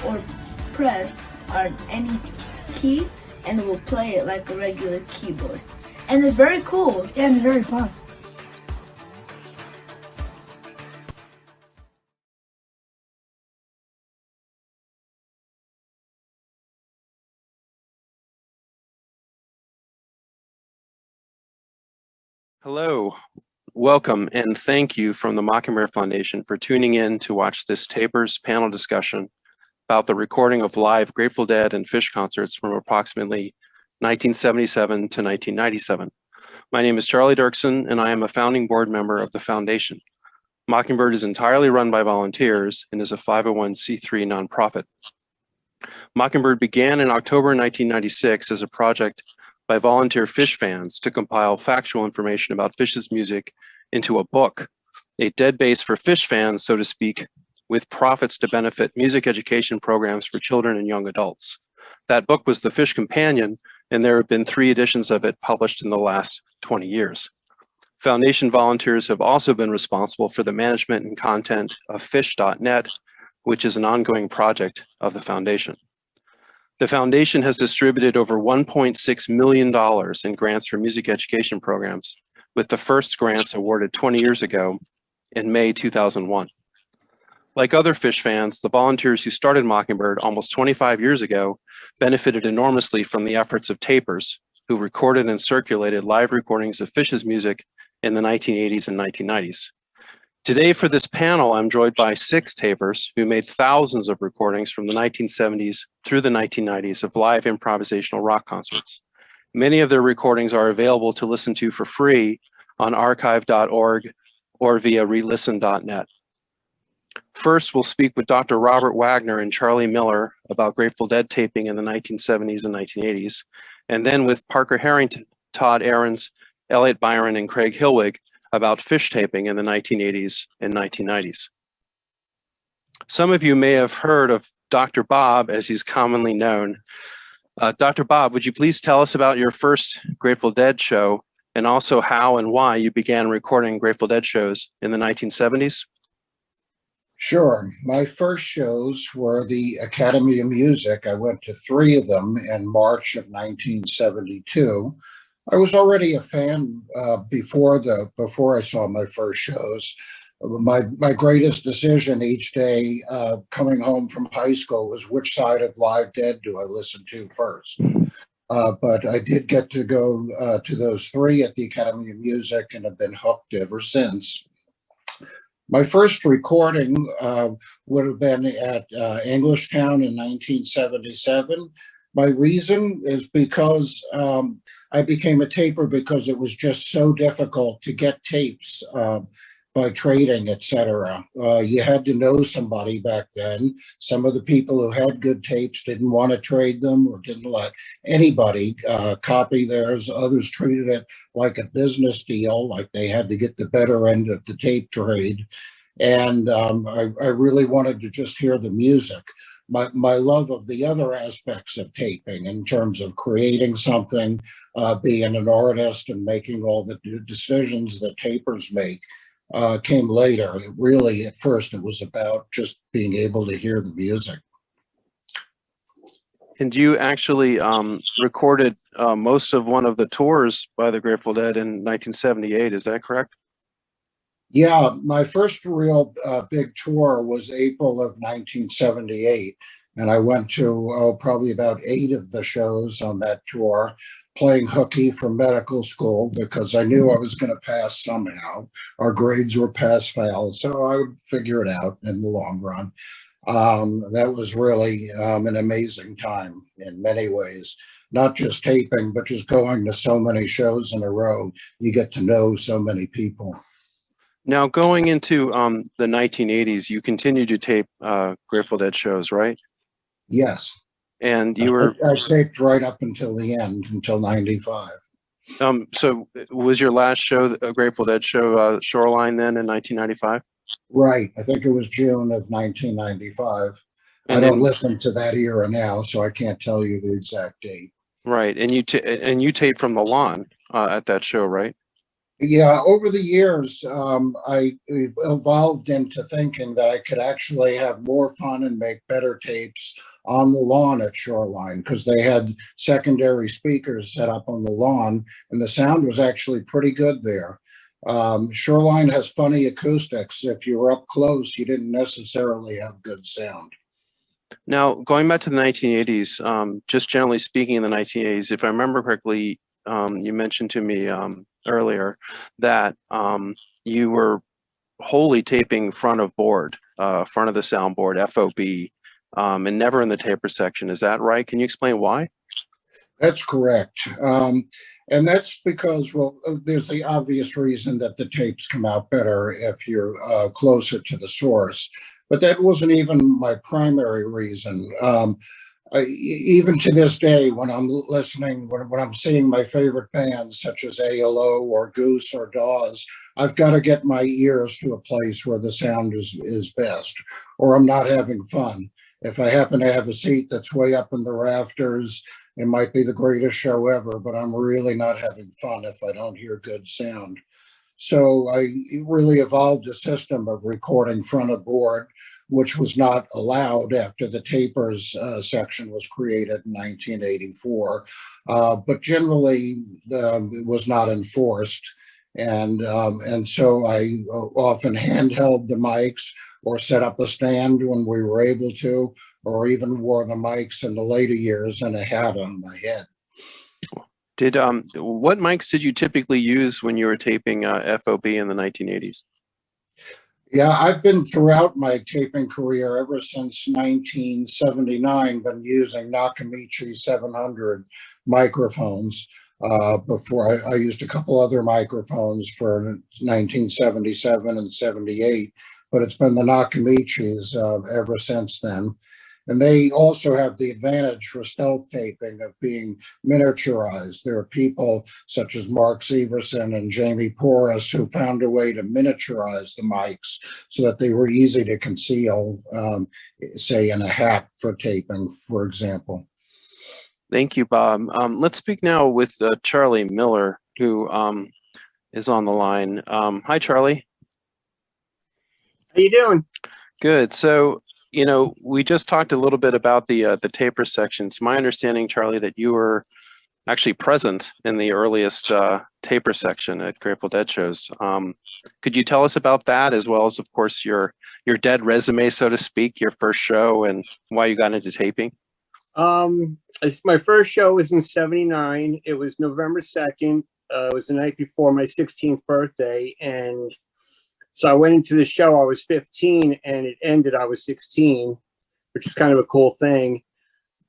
or press on any key and it will play it like a regular keyboard. And it's very cool and it's very fun. Hello, welcome, and thank you from the Mockingbird Foundation for tuning in to watch this Tapers panel discussion about the recording of live Grateful Dead and Phish concerts from approximately 1977 to 1997. My name is Charlie Dirksen, and I am a founding board member of the foundation. Mockingbird is entirely run by volunteers and is a 501c3 nonprofit. Mockingbird began in October 1996 as a project by volunteer Phish fans to compile factual information about Phish's music into a book, a dead base for Phish fans, so to speak, with profits to benefit music education programs for children and young adults. That book was The Phish Companion, and there have been 3 editions of it published in the last 20 years. Foundation volunteers have also been responsible for the management and content of Phish.net, which is an ongoing project of the foundation. The foundation has distributed over $1.6 million in grants for music education programs, with the first grants awarded 20 years ago in May 2001. Like other Phish fans, the volunteers who started Mockingbird almost 25 years ago benefited enormously from the efforts of tapers, who recorded and circulated live recordings of Phish's music in the 1980s and 1990s. Today for this panel, I'm joined by 6 tapers who made thousands of recordings from the 1970s through the 1990s of live improvisational rock concerts. Many of their recordings are available to listen to for free on archive.org or via relisten.net. First, we'll speak with Dr. Robert Wagner and Charlie Miller about Grateful Dead taping in the 1970s and 1980s, and then with Parker Harrington, Todd Ahrens, Elliot Byron, and Craig Hilwig about Phish taping in the 1980s and 1990s. Some of you may have heard of Dr. Bob, as he's commonly known. Dr. Bob, would you please tell us about your first Grateful Dead show and also how and why you began recording Grateful Dead shows in the 1970s? Sure. My first shows were the Academy of Music. I went to 3 of them in March of 1972. I was already a fan before I saw my first shows. My greatest decision each day coming home from high school was which side of Live Dead do I listen to first. But I did get to go to those 3 at the Academy of Music and have been hooked ever since. My first recording would have been at Englishtown in 1977. My reason is because I became a taper because it was just so difficult to get tapes by trading, etc. You had to know somebody back then. Some of the people who had good tapes didn't want to trade them or didn't let anybody copy theirs. Others treated it like a business deal, like they had to get the better end of the tape trade. And I really wanted to just hear the music. My love of the other aspects of taping in terms of creating something, being an artist and making all the decisions that tapers make came later. At first, it was about just being able to hear the music. And you actually recorded most of one of the tours by the Grateful Dead in 1978. Is that correct? Yeah, my first real big tour was April of 1978. And I went to probably about 8 of the shows on that tour, playing hooky for medical school because I knew I was going to pass somehow. Our grades were pass-fail, so I would figure it out in the long run. That was really an amazing time in many ways, not just taping, but just going to so many shows in a row. You get to know so many people. Now, going into the 1980s, you continued to tape Grateful Dead shows, right? Yes. And you were... I taped right up until the end, until 95. So was your last show, a Grateful Dead show, Shoreline then in 1995? Right. I think it was June of 1995. And I don't then, listen to that era now, so I can't tell you the exact date. right. And you taped from the lawn at that show, right? Yeah, over the years, I evolved into thinking that I could actually have more fun and make better tapes on the lawn at Shoreline because they had secondary speakers set up on the lawn, and the sound was actually pretty good there. Shoreline has funny acoustics. If you were up close, you didn't necessarily have good sound. Now, going back to the 1980s, just generally speaking in the 1980s, if I remember correctly, you mentioned to me earlier that you were wholly taping front of board, front of the soundboard, FOB, and never in the taper section. Is that right? Can you explain why? That's correct. And that's because, well, there's the obvious reason that the tapes come out better if you're closer to the source. But that wasn't even my primary reason. Even to this day, when I'm listening, when I'm seeing my favorite bands such as ALO or Goose or Dawes, I've got to get my ears to a place where the sound is best, or I'm not having fun. If I happen to have a seat that's way up in the rafters, it might be the greatest show ever, but I'm really not having fun if I don't hear good sound. So I really evolved a system of recording front of board, which was not allowed after the tapers section was created in 1984. But generally, it was not enforced. And so I often handheld the mics or set up a stand when we were able to, or even wore the mics in the later years and a hat on my head. What mics did you typically use when you were taping FOB in the 1980s? Yeah, I've been throughout my taping career ever since 1979, been using Nakamichi 700 microphones. Before I used a couple other microphones for 1977 and 78, but it's been the Nakamichis ever since then. And they also have the advantage for stealth taping of being miniaturized. There are people such as Mark Severson and Jamie Porras who found a way to miniaturize the mics so that they were easy to conceal, say in a hat for taping, for example. Thank you, Bob. Let's speak now with Charlie Miller, who is on the line. Hi, Charlie. How you doing? Good. So, you know, we just talked a little bit about the taper sections. My understanding, Charlie, that you were actually present in the earliest taper section at Grateful Dead shows. Could you tell us about that, as well as, of course, your Dead resume, so to speak, your first show, and why you got into taping? My first show was in '79. It was November 2nd. It was the night before my 16th birthday, and so I went into the show. I was 15, and it ended. I was 16, which is kind of a cool thing.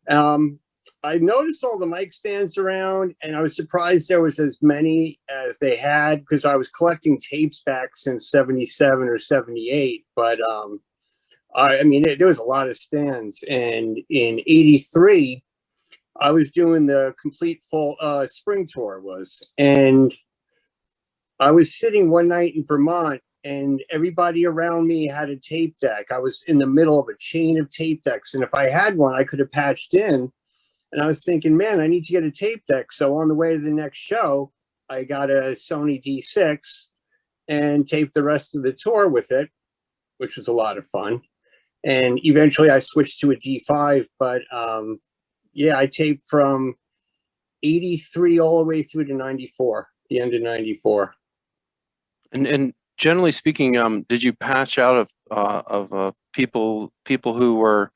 I noticed all the mic stands around, and I was surprised there was as many as they had because I was collecting tapes back since '77 or '78. But I mean, there was a lot of stands, and in '83, I was doing the complete full spring tour and I was sitting one night in Vermont, and everybody around me had a tape deck. I was in the middle of a chain of tape decks, and if I had one, I could have patched in. And I was thinking, man, I need to get a tape deck. So on the way to the next show, I got a Sony D6 and taped the rest of the tour with it, which was a lot of fun. And eventually I switched to a D5, but Yeah, I taped from 83 all the way through to 94, the end of 94. And generally speaking, did you patch out of people who were,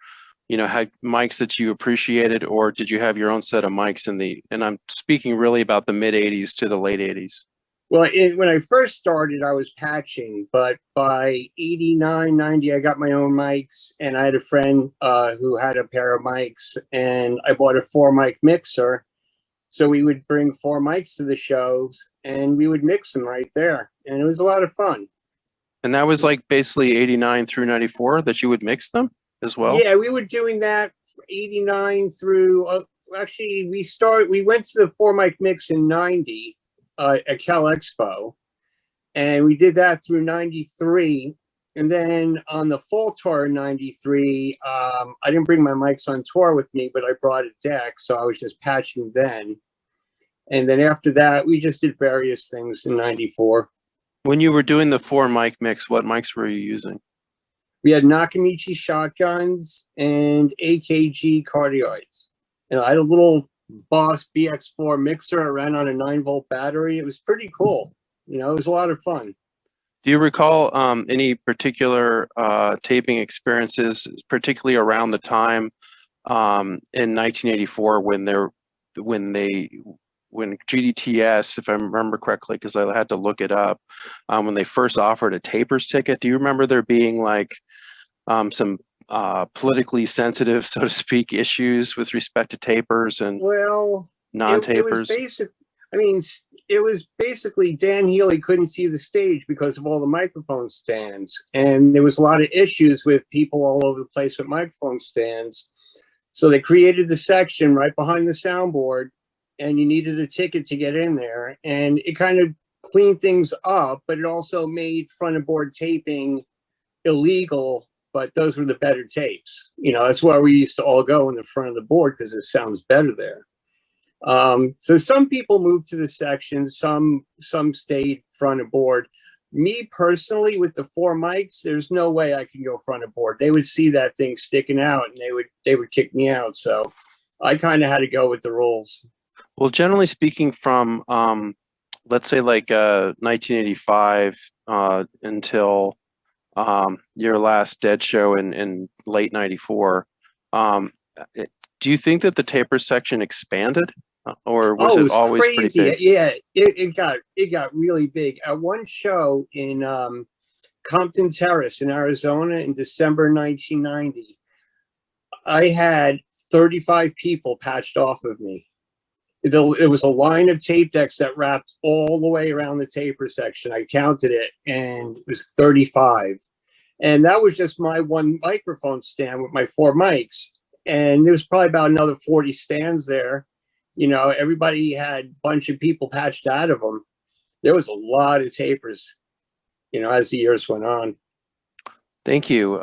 had mics that you appreciated, or did you have your own set of mics and I'm speaking really about the mid 80s to the late 80s? Well, when I first started, I was patching, but by 89, 90, I got my own mics, and I had a friend who had a pair of mics, and I bought a 4-mic mixer. So we would bring 4 mics to the shows, and we would mix them right there, and it was a lot of fun. And that was like basically 89 through 94 that you would mix them as well? Yeah, we were doing that 89 through, actually, we went to the 4-mic mix in 90. At Cal Expo, and we did that through 93. And then on the fall tour in 93, I didn't bring my mics on tour with me, but I brought a deck, so I was just patching then. And then after that, we just did various things in 94. When you were doing the 4-mic mix, what mics were you using? We had Nakamichi shotguns and AKG cardioids. And I had a little Boss BX4 mixer. I ran on a 9-volt battery. It was pretty cool. It was a lot of fun. Do you recall any particular taping experiences, particularly around the time in 1984 when GDTS, if I remember correctly, because I had to look it up, when they first offered a tapers ticket? Do you remember there being like some politically sensitive, so to speak, issues with respect to tapers and non-tapers? It was basically Dan Healy couldn't see the stage because of all the microphone stands, and there was a lot of issues with people all over the place with microphone stands. So they created the section right behind the soundboard, and you needed a ticket to get in there, and it kind of cleaned things up, but it also made front of board taping illegal. But those were the better tapes. That's why we used to all go in the front of the board, because it sounds better there. So some people moved to the section, some stayed front of board. Me personally, with the 4 mics, there's no way I can go front of board. They would see that thing sticking out, and they would kick me out. So I kind of had to go with the rules. Well, generally speaking, from let's say like 1985 until your last Dead show in late 94, do you think that the taper section expanded, or was it always crazy? Pretty big? Yeah, it got really big. At one show in Compton Terrace in Arizona in December 1990, I had 35 people patched off of me. It was a line of tape decks that wrapped all the way around the taper section. I counted it, and it was 35. And that was just my 1 microphone stand with my 4 mics. And there was probably about another 40 stands there. Everybody had a bunch of people patched out of them. There was a lot of tapers, as the years went on. Thank you.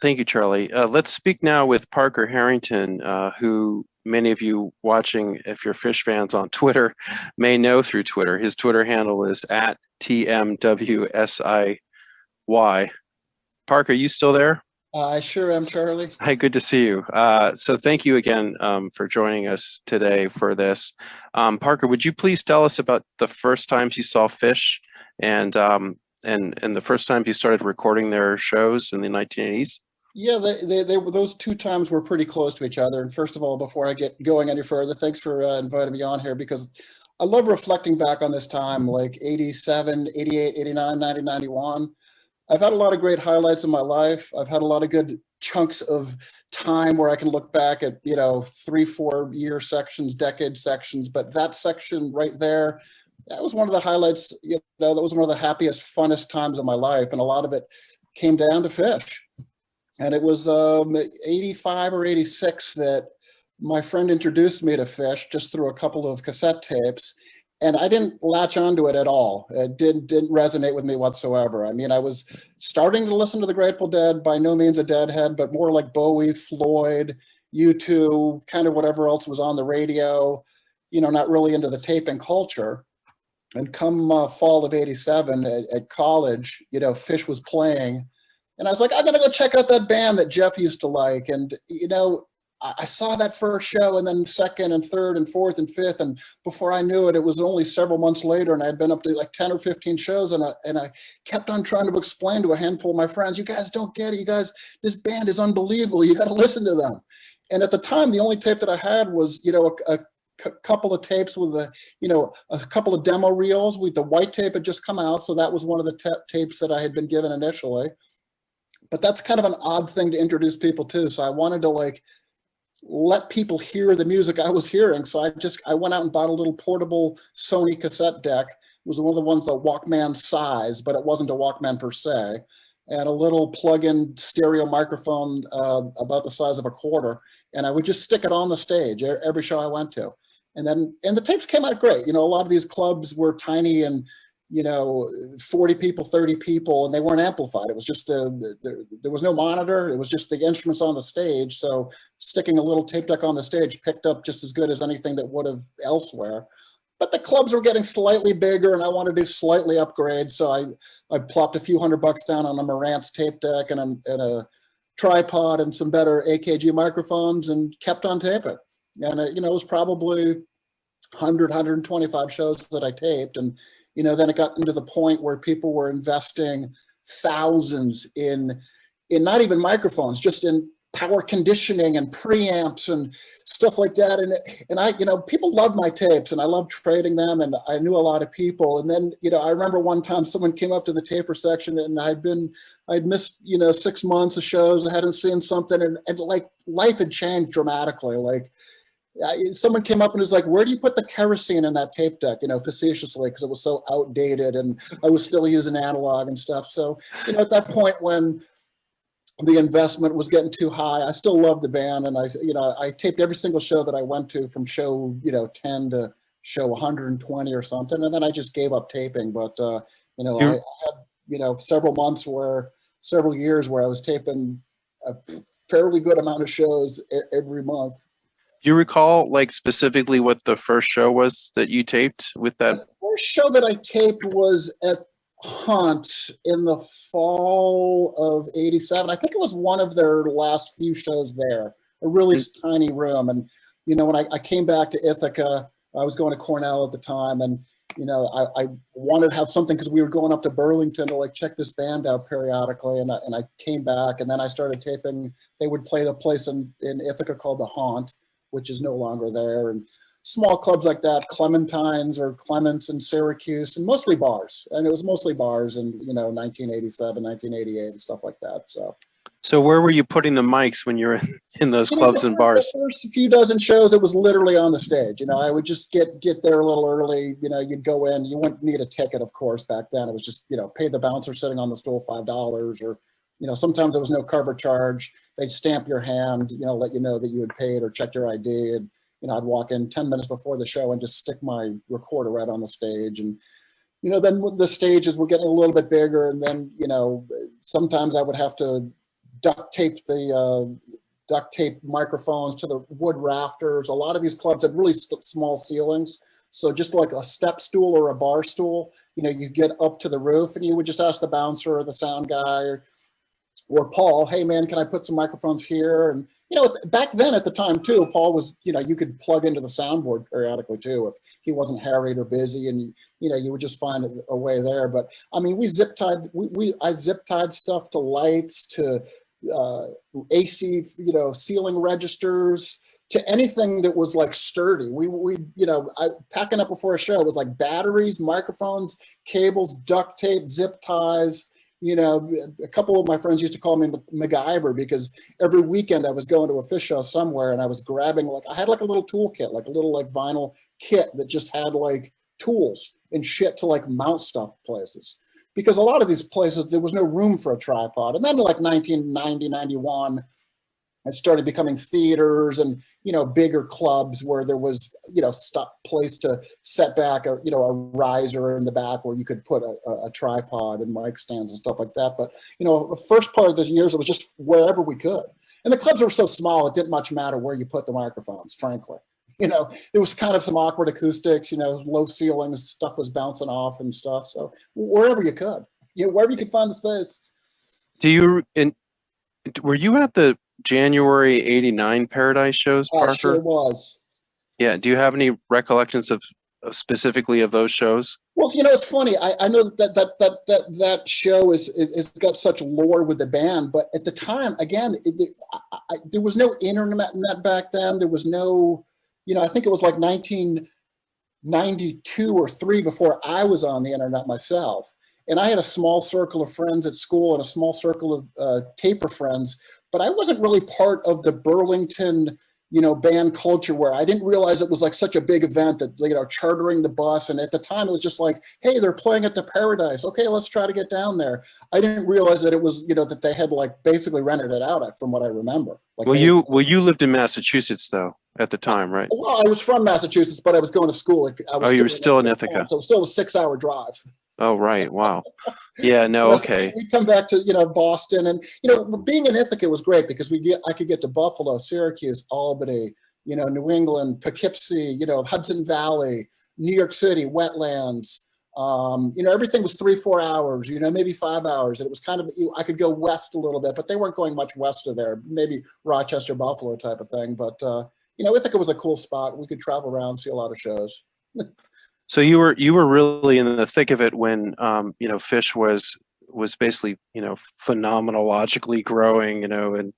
Thank you, Charlie. Let's speak now with Parker Harrington, who many of you watching, if you're Fish fans on Twitter, may know through Twitter. His Twitter handle is @TMWSIY. Parker, are you still there? I sure am, Charlie. Hi, good to see you. So thank you again for joining us today for this. Parker, would you please tell us about the first times you saw Fish and the first time you started recording their shows in the 1980s? Yeah, they were, those 2 times were pretty close to each other. And first of all, before I get going any further, thanks for inviting me on here, because I love reflecting back on this time, like 87, 88, 89, 90, 91. I've had a lot of great highlights in my life. I've had a lot of good chunks of time where I can look back at, 3-4 year sections, decade sections. But that section right there, that was one of the highlights, that was one of the happiest, funnest times of my life. And a lot of it came down to Fish. And it was 85 or 86 that my friend introduced me to Fish just through a couple of cassette tapes. And I didn't latch onto it at all. It didn't resonate with me whatsoever. I mean, I was starting to listen to the Grateful Dead, by no means a Deadhead, but more like Bowie, Floyd, U2, kind of whatever else was on the radio, not really into the taping culture. And come fall of 87 at college, Fish was playing. And I was like, I'm going to go check out that band that Jeff used to like. And, I saw that first show, and then second and third and fourth and fifth, and before I knew it, it was only several months later, and I'd been up to like 10 or 15 shows, and I kept on trying to explain to a handful of my friends, you guys don't get it, you guys, this band is unbelievable, you got to listen to them. And at the time, the only tape that I had was, a couple of tapes with a couple of demo reels. The white tape had just come out, so that was one of the tapes that I had been given initially. But that's kind of an odd thing to introduce people to. So I wanted to let people hear the music I was hearing. So I went out and bought a little portable Sony cassette deck. It was one of the ones the Walkman size, but it wasn't a Walkman per se. And a little plug-in stereo microphone about the size of a quarter. And I would just stick it on the stage every show I went to. And the tapes came out great. A lot of these clubs were tiny and, 40 people, 30 people, and they weren't amplified. It was just there was no monitor. It was just the instruments on the stage. So sticking a little tape deck on the stage picked up just as good as anything that would have elsewhere. But the clubs were getting slightly bigger, and I wanted to slightly upgrade. So I plopped a few $100 down on a Marantz tape deck and a tripod and some better AKG microphones, and kept on taping. And it was probably 100, 125 shows that I taped. And then it got into the point where people were investing thousands in not even microphones, just in power conditioning and preamps and stuff like that. And I, people loved my tapes, and I loved trading them, and I knew a lot of people. And then, I remember one time someone came up to the taper section, and I'd missed, 6 months of shows. I hadn't seen something, and like life had changed dramatically. Someone came up and was like, where do you put the kerosene in that tape deck, facetiously, because it was so outdated, and I was still using analog and stuff. So, at that point when the investment was getting too high, I still loved the band. And I taped every single show that I went to, from show, 10 to show 120 or something. And then I just gave up taping. But, I had, several years where I was taping a fairly good amount of shows every month. Do you recall, specifically what the first show was that you taped with that? The first show that I taped was at Hunt in the fall of '87. I think it was one of their last few shows there, a really tiny room. And, when I came back to Ithaca, I was going to Cornell at the time, and, I wanted to have something, because we were going up to Burlington to check this band out periodically. And I came back, and then I started taping. They would play the place in Ithaca called the Haunt, which is no longer there, and small clubs like that, Clementines or Clements in Syracuse, and mostly bars. And it was mostly bars in, 1987, 1988 and stuff like that. So where were you putting the mics when you were in those clubs and bars? The first few dozen shows, it was literally on the stage. I would just get there a little early. You'd go in. You wouldn't need a ticket, of course, back then. It was just, pay the bouncer sitting on the stool $5, or sometimes there was no cover charge. They'd stamp your hand, let you know that you had paid, or check your ID. And, I'd walk in 10 minutes before the show and just stick my recorder right on the stage. And, then the stages were getting a little bit bigger. And then, sometimes I would have to duct tape microphones to the wood rafters. A lot of these clubs had really small ceilings. So just like a step stool or a bar stool, you get up to the roof, and you would just ask the bouncer or the sound guy or Paul, hey man, can I put some microphones here? And, back then at the time too, Paul was, you could plug into the soundboard periodically too, if he wasn't harried or busy, and, you would just find a way there. But I mean, I zip tied stuff to lights, to AC, ceiling registers, to anything that was sturdy. Packing up before a show, it was batteries, microphones, cables, duct tape, zip ties. A couple of my friends used to call me MacGyver, because every weekend I was going to a fish show somewhere, and I was grabbing I had a little toolkit, a little vinyl kit that just had tools and shit to mount stuff places, because a lot of these places there was no room for a tripod. And then 1990, 91, it started becoming theaters and, bigger clubs where there was, place to set back a riser in the back where you could put a tripod and mic stands and stuff like that. But, the first part of the years, it was just wherever we could. And the clubs were so small, it didn't much matter where you put the microphones, frankly. There was kind of some awkward acoustics, low ceilings, stuff was bouncing off and stuff. So wherever you could, wherever you could find the space. Were you at the January '89 Paradise shows, Parker? Sure was. Yeah. Do you have any recollections of specifically of those shows? Well, it's funny. I know that show is got such lore with the band, but at the time, again, there was no internet back then. There was no, I think it was like 1992 or 3 before I was on the internet myself. And I had a small circle of friends at school and a small circle of taper friends, but I wasn't really part of the Burlington band culture, where I didn't realize it was like such a big event that, chartering the bus. And at the time it was just like, hey, they're playing at the Paradise. Okay, let's try to get down there. I didn't realize that it was, that they had like basically rented it out, from what I remember. Like, you lived in Massachusetts though at the time, right? Well, I was from Massachusetts, but I was going to school. You were still in Ithaca. So it was still a 6-hour drive. Oh, right. Wow. Yeah, no, okay. We'd come back to, Boston, and, being in Ithaca was great because I could get to Buffalo, Syracuse, Albany, New England, Poughkeepsie, Hudson Valley, New York City, wetlands. Everything was 3-4 hours, maybe 5 hours. And it was kind of, I could go west a little bit, but they weren't going much west of there, maybe Rochester, Buffalo type of thing. But, Ithaca was a cool spot. We could travel around, see a lot of shows. So you were really in the thick of it when Fish was basically phenomenologically growing, and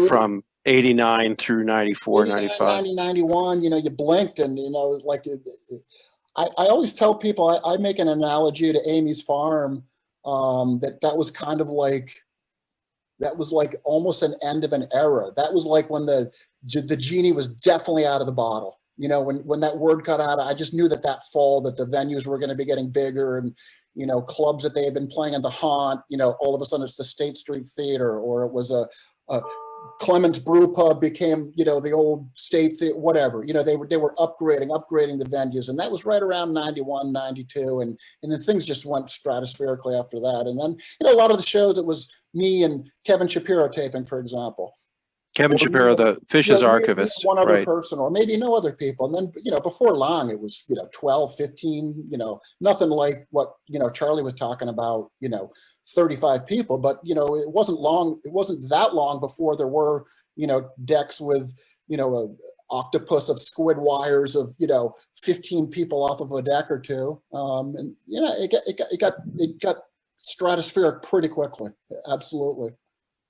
from '89 through '94, '95, 91. You blinked, and I always tell people, I make an analogy to Amy's Farm, that was kind of like, that was like almost an end of an era. That was like when the genie was definitely out of the bottle. When that word got out, I just knew that fall, that the venues were going to be getting bigger, and, clubs that they had been playing in the Haunt, all of a sudden it's the State Street Theater, or it was a Clements Brew Pub became, the old State Theater, whatever. They were upgrading the venues, and that was right around 91, 92, and then things just went stratospherically after that. And then, a lot of the shows, it was me and Kevin Shapiro taping, for example. Kevin Shapiro, the Fish's archivist, one other right? Person, or maybe no other people. And then, before long, it was, 12, 15, nothing like what, Charlie was talking about, 35 people. But, it wasn't that long before there were, decks with, a octopus of squid wires of, 15 people off of a deck or two. And, it got stratospheric pretty quickly. Absolutely.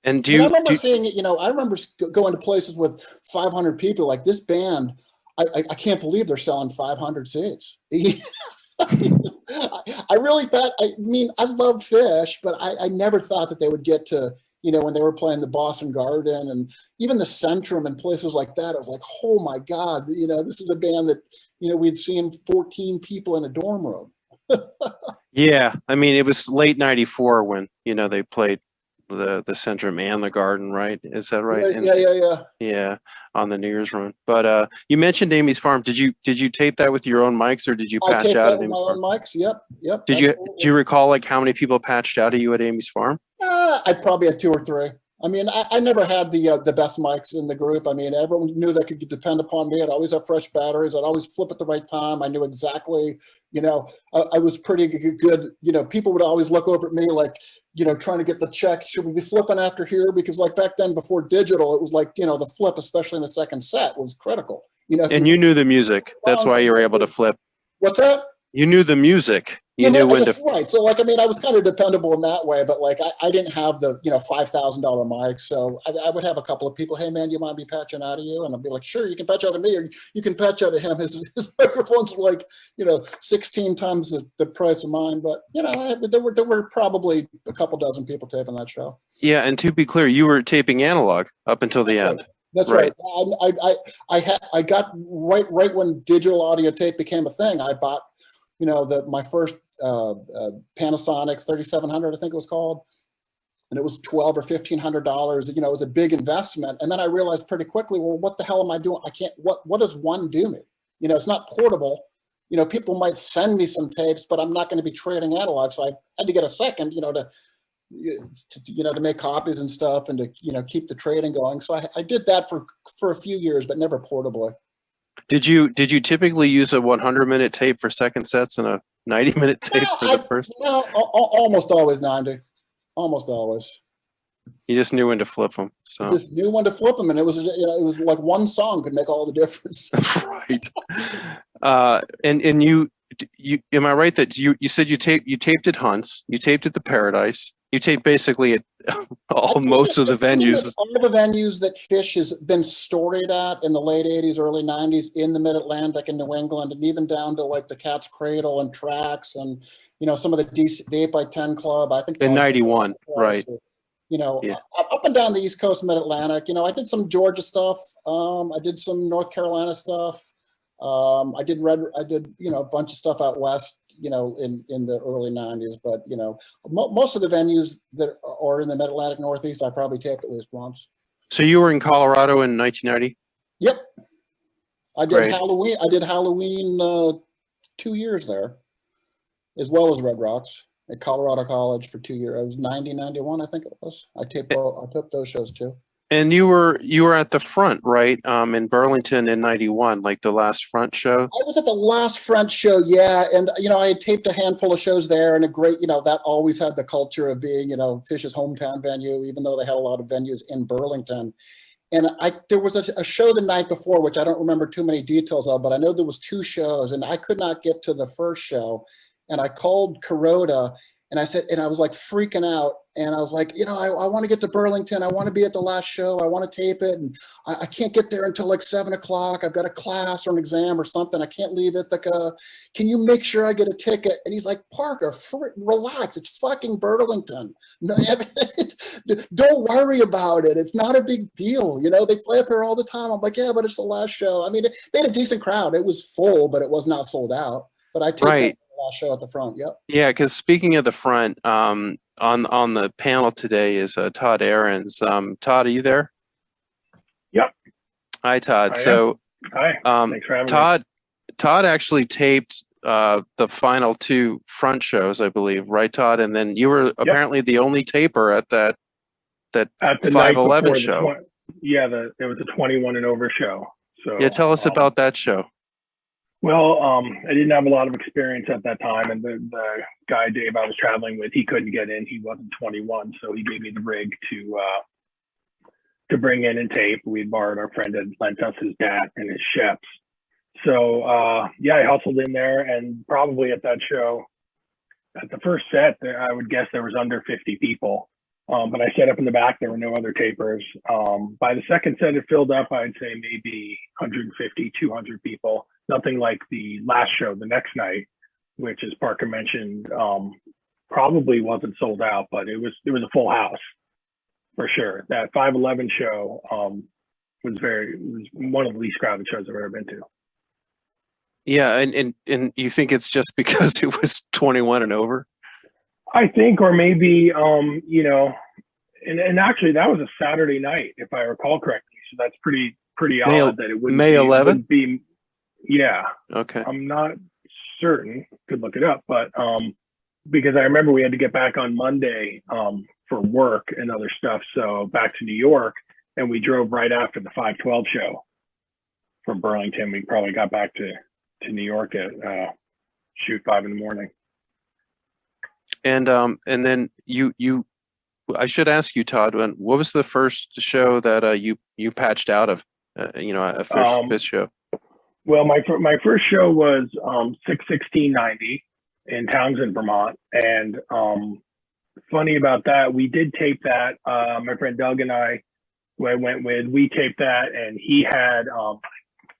And I remember seeing it, I remember going to places with 500 people. Like, this band, I can't believe they're selling 500 seats. I really thought, I love Fish, but I never thought that they would get to, when they were playing the Boston Garden and even the Centrum and places like that. I was like, oh my God, this is a band that, we'd seen 14 people in a dorm room. Yeah. It was late '94 when, they played the Centrum and the Garden, right? Is that right? Yeah, on the New Year's run. But you mentioned Amy's Farm. Did you tape that with your own mics, or did you patch out at Amy's Farm? My own mics. Yep. Do you recall like how many people patched out of you at Amy's Farm? I probably had 2 or 3. I never had the best mics in the group. Everyone knew they could depend upon me. I'd always have fresh batteries. I'd always flip at the right time. I knew exactly, I was pretty good. People would always look over at me like, trying to get the check. Should we be flipping after here? Because like back then, before digital, it was like, the flip, especially in the second set, was critical. And you knew the music. That's why you were able to flip. What's that? You knew the music. You knew when to. Right. So, like, I was kind of dependable in that way, but like, I didn't have the, $5,000 mic. So I would have a couple of people, hey, man, you mind me patching out of you? And I'd be like, sure, you can patch out of me, or you can patch out of him. His microphones were like, 16 times the price of mine. But, there were probably a couple dozen people taping that show. Yeah. And to be clear, you were taping analog up until the end. That's right. I got right when digital audio tape became a thing. I bought, my first Panasonic 3700, I think it was called, and it was $1,200 or $1,500. It was a big investment, and then I realized pretty quickly, well, what the hell am I doing? I can't. What does one do me? It's not portable. People might send me some tapes, but I'm not going to be trading analog. So I had to get a second, to make copies and stuff, and to keep the trading going. So I did that for a few years, but never portably. Did you typically use a 100-minute tape for second sets and a 90-minute tape for the first? No, almost always 90. Almost always. You just knew when to flip them. So Just knew when to flip them, and it was it was like one song could make all the difference. right. And you am I right that you said you taped at Hunt's, you taped at the Paradise, you taped basically at most of the venues. All the venues that Fish has been storied at in the late 80s, early 90s in the Mid-Atlantic and New England, and even down to like the Cat's Cradle and Tracks and, some of the 8 by 10 Club. I think In 91, right. Yeah. Up and down the East Coast, Mid-Atlantic. I did some Georgia stuff. I did some North Carolina stuff. I did a bunch of stuff out West, in the early 90s, but, most of the venues that are in the Mid-Atlantic Northeast, I probably taped at least once. So you were in Colorado in 1990? Yep. I did Great. Halloween. I did Halloween 2 years there, as well as Red Rocks at Colorado College for 2 years. I was 90, 91, I think it was. I took those shows too. And you were at the front, right? In Burlington in 91, like the last front show. I was at the last front show, yeah. And, I had taped a handful of shows there, and a great, that always had the culture of being, Fish's hometown venue, even though they had a lot of venues in Burlington. And there was a show the night before, which I don't remember too many details of, but I know there was 2 shows, and I could not get to the first show. And I called Kuroda, and I said, and I was like freaking out. And I was like, I want to get to Burlington. I want to be at the last show. I want to tape it. And I can't get there until like 7 o'clock. I've got a class or an exam or something. I can't leave it. Like, can you make sure I get a ticket? And he's like, Parker, relax. It's fucking Burlington. No, don't worry about it. It's not a big deal. They play up here all the time. I'm like, yeah, but it's the last show. I mean, they had a decent crowd. It was full, but it was not sold out. But I taped the last show at the front. Yep. Yeah, because speaking of the front, on the panel today is Todd Ahrens. Todd, are you there? Yep. Hi, Todd. I So, Hi. Thanks for having me. Todd actually taped the final 2 front shows, I believe, right, Todd? And then you were apparently the only taper at that At the 511 night show. before it was a 21 and over show. So Yeah, tell us about that show. Well, I didn't have a lot of experience at that time, and the guy Dave I was traveling with, he couldn't get in. He wasn't 21, so he gave me the rig to bring in and tape. We borrowed our friend had lent us his DAT and his Sheps. So I hustled in there, and probably at that show, at the first set, I would guess there was under 50 people. But I set up in the back. There were no other tapers. By the second set, it filled up. I'd say maybe 150, 200 people. Nothing like the last show, the next night, which, as Parker mentioned, probably wasn't sold out, but it was a full house for sure. That 511 show was one of the least crowded shows I've ever been to. Yeah, and you think it's just because it was 21 and over? I think, or maybe, and actually that was a Saturday night, if I recall correctly. So that's pretty odd that it wouldn't May 11th? be. Yeah. Okay. I'm not certain. Could look it up, but because I remember we had to get back on Monday for work and other stuff. So back to New York, and we drove right after the 512 show from Burlington. We probably got back to New York at 5 in the morning. And then you I should ask you, Todd, what was the first show that you patched out of? A Fish show. Well, my first show was 6/16/90 in Townsend, Vermont, and funny about that, we did tape that. My friend Doug and I, who I went with, we taped that, and he had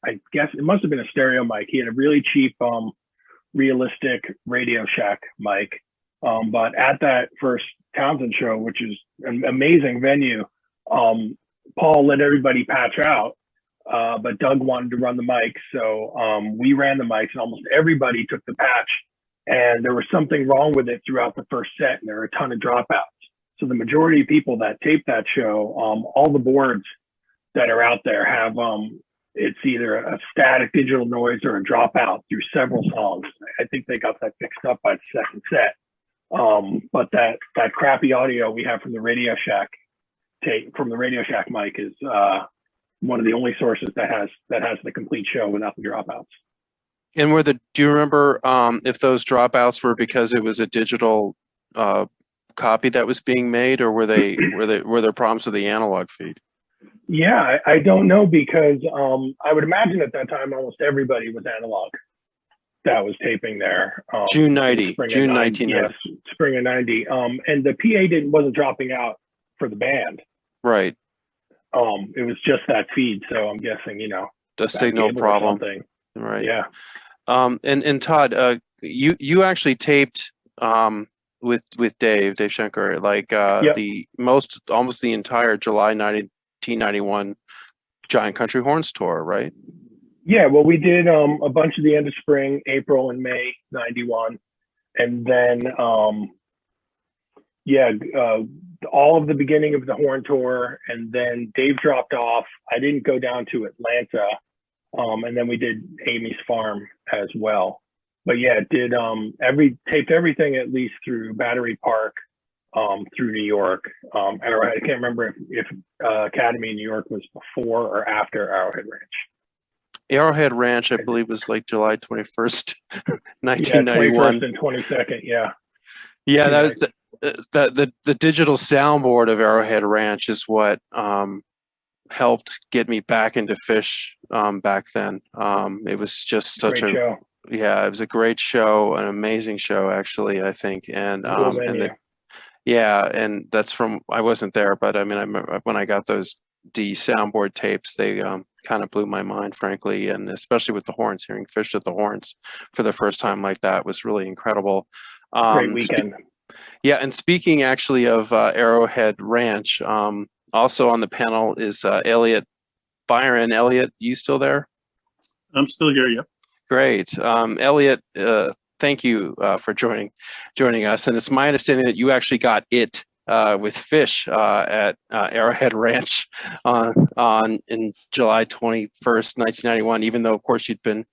I guess it must have been a stereo mic. He had a really cheap realistic Radio Shack mic. But at that first Townsend show, which is an amazing venue, Paul let everybody patch out, but Doug wanted to run the mics. So we ran the mics, and almost everybody took the patch. And there was something wrong with it throughout the first set, and there were a ton of dropouts. So the majority of people that taped that show, all the boards that are out there have it's either a static digital noise or a dropout through several songs. I think they got that fixed up by the second set. But that crappy audio we have from the Radio Shack mic is one of the only sources that has the complete show without the dropouts. And do you remember if those dropouts were because it was a digital copy that was being made, or were there problems with the analog feed? Yeah, I don't know, because I would imagine at that time almost everybody was analog that was taping there. June 90, spring June of 1990. Yes, spring of 90. And the PA wasn't dropping out for the band. Right. It was just that feed. So I'm guessing, The bad signal cable or problem. something. Right. Yeah. And Todd, you actually taped with Dave Shankar, like Yep. almost the entire July 1991 Giant Country Horns tour, right? Yeah, well, we did a bunch of the end of spring, April and May '91, and then all of the beginning of the Horn tour, and then Dave dropped off. I didn't go down to Atlanta, and then we did Amy's Farm as well. But yeah, it did taped everything at least through Battery Park, through New York. Arrowhead. I can't remember if Academy in New York was before or after Arrowhead Ranch. Arrowhead Ranch, I believe, was like July 21st, Yeah, 1991. 21st and 22nd. Yeah. Yeah, that was the digital soundboard of Arrowhead Ranch is what helped get me back into Phish back then. It was just such Great show. it was a great show, an amazing show, actually, I think. And Cool venue. and that's from, I wasn't there, but I mean, I remember when I got those D soundboard tapes, they kind of blew my mind, frankly, and especially with the horns, hearing Phish at the horns for the first time like that was really incredible. Great weekend. And speaking actually of Arrowhead Ranch, also on the panel is Elliot Byron. Elliot, you still there? I'm still here, yep. Great. Elliot, thank you for joining us. And it's my understanding that you actually got it with Phish at Arrowhead Ranch in July 21st, 1991, even though, of course, you'd been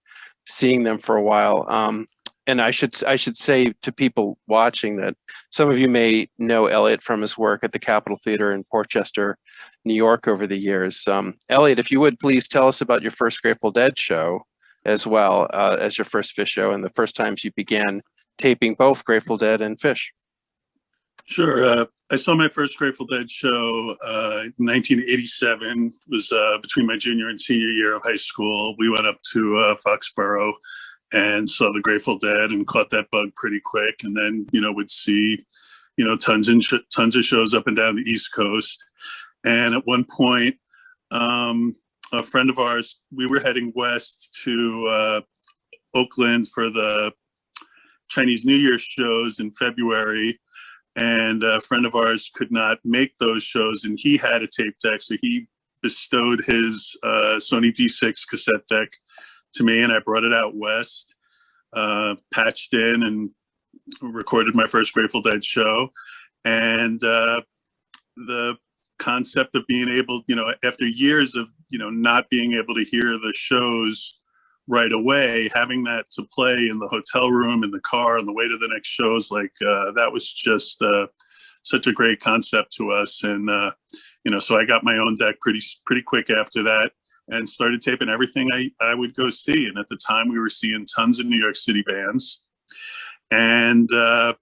seeing them for a while. And I should say to people watching that some of you may know Elliot from his work at the Capitol Theater in Portchester, New York over the years. Elliot, if you would please tell us about your first Grateful Dead show as well as your first Phish show and the first times you began taping both Grateful Dead and Phish. Sure. I saw my first Grateful Dead show in 1987. It was between my junior and senior year of high school. We went up to Foxborough and saw the Grateful Dead and caught that bug pretty quick. And then, would see, tons of shows up and down the East Coast. And at one point, a friend of ours, we were heading west to Oakland for the Chinese New Year shows in February. And a friend of ours could not make those shows, and he had a tape deck, so he bestowed his Sony D6 cassette deck to me, and I brought it out west, patched in, and recorded my first Grateful Dead show. And the concept of being able, after years of, not being able to hear the shows right away, having that to play in the hotel room, in the car, on the way to the next shows, that was just such a great concept to us. And so I got my own deck pretty quick after that and started taping everything I would go see. And at the time we were seeing tons of New York City bands. And I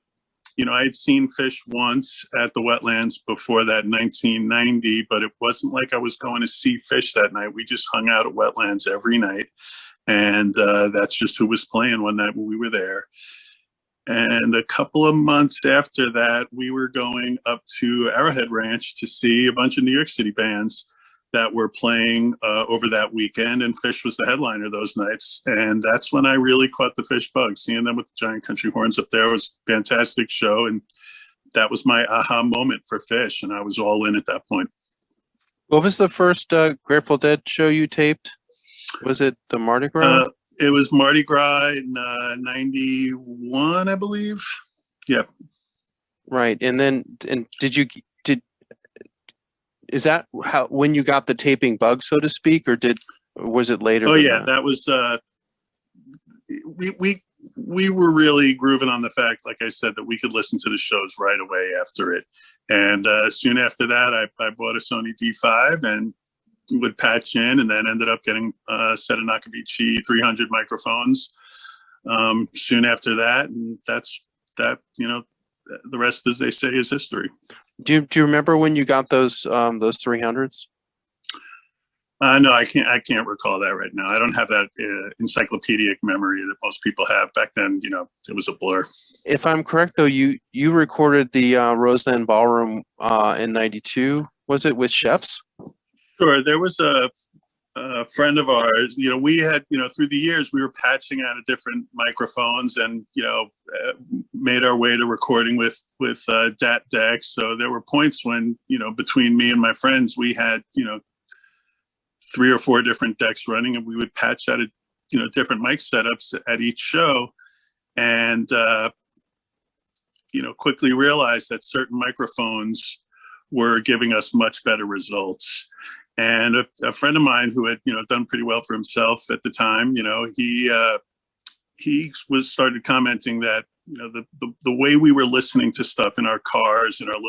had seen Phish once at the Wetlands before that in 1990, but it wasn't like I was going to see Phish that night. We just hung out at Wetlands every night. And that's just who was playing one night when we were there. And a couple of months after that, we were going up to Arrowhead Ranch to see a bunch of New York City bands that were playing over that weekend. And Phish was the headliner those nights. And that's when I really caught the Phish bug. Seeing them with the Giant Country Horns up there was a fantastic show. And that was my aha moment for Phish. And I was all in at that point. What was the first Grateful Dead show you taped? Was it the Mardi Gras? It was Mardi Gras in 91, I believe. Yeah. Right. And then, is that when you got the taping bug, so to speak, or was it later? Oh yeah, that was, we were really grooving on the fact, like I said, that we could listen to the shows right away after it. And soon after that, I bought a Sony D5 and would patch in, and then ended up getting a set of Nakabichi 300 microphones soon after that. And that the rest, as they say, is history. Do you remember when you got those 300s? No, I can't recall that right now. I don't have that encyclopedic memory that most people have. Back then, it was a blur. If I'm correct, though, you recorded the Roseland Ballroom in '92. Was it with Sheps? Sure. There was a friend of ours. We had, through the years, we were patching out of different microphones, and made our way to recording with DAT decks. So there were points when, between me and my friends, we had 3 or 4 different decks running, and we would patch out of different mic setups at each show, and quickly realized that certain microphones were giving us much better results. And a friend of mine who had done pretty well for himself at the time, he started commenting that the way we were listening to stuff in our cars and our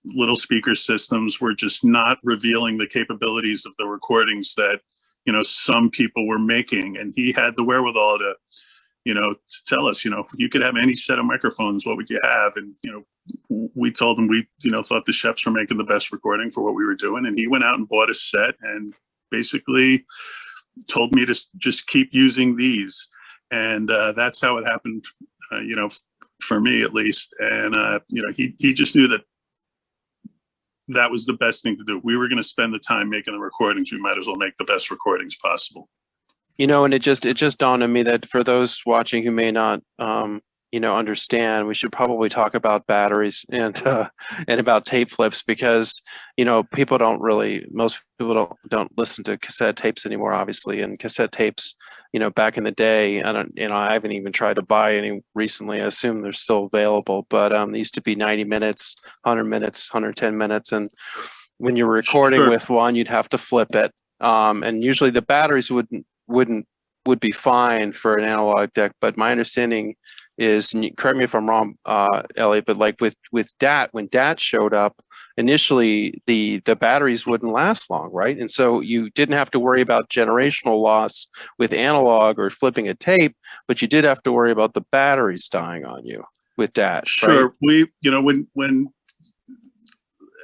little speaker systems were just not revealing the capabilities of the recordings that some people were making. And he had the wherewithal to tell us, if you could have any set of microphones, what would you have? And we told him we thought the Sheps were making the best recording for what we were doing, and he went out and bought a set and basically told me to just keep using these. And that's how it happened, for me at least. And he just knew that was the best thing to do. We were going to spend the time making the recordings. We might as well make the best recordings possible. And it just dawned on me that for those watching who may not, understand, we should probably talk about batteries and about tape flips, because, most people don't listen to cassette tapes anymore, obviously. And cassette tapes, back in the day, I haven't even tried to buy any recently. I assume they're still available, but they used to be 90 minutes, 100 minutes, 110 minutes. And when you're recording with one, you'd have to flip it. And usually the batteries would be fine for an analog deck. But my understanding is, and correct me if I'm wrong, Elliot, but like with DAT, when DAT showed up, initially the batteries wouldn't last long, right? And so you didn't have to worry about generational loss with analog or flipping a tape, but you did have to worry about the batteries dying on you with DAT. Sure. Right? We, when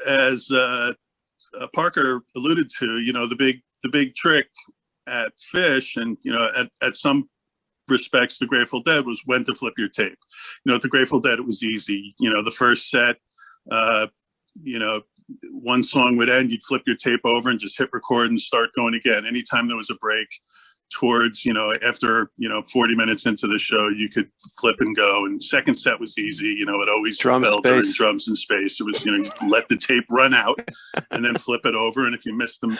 as Parker alluded to, the big trick at Fish, and at some respects the Grateful Dead, was when to flip your tape. At the Grateful Dead it was easy. The first set, one song would end, you'd flip your tape over and just hit record and start going again. Anytime there was a break towards, after 40 minutes into the show, you could flip and go. And second set was easy. It always fell during drums and space. It was, you let the tape run out and then flip it over. And if you missed them,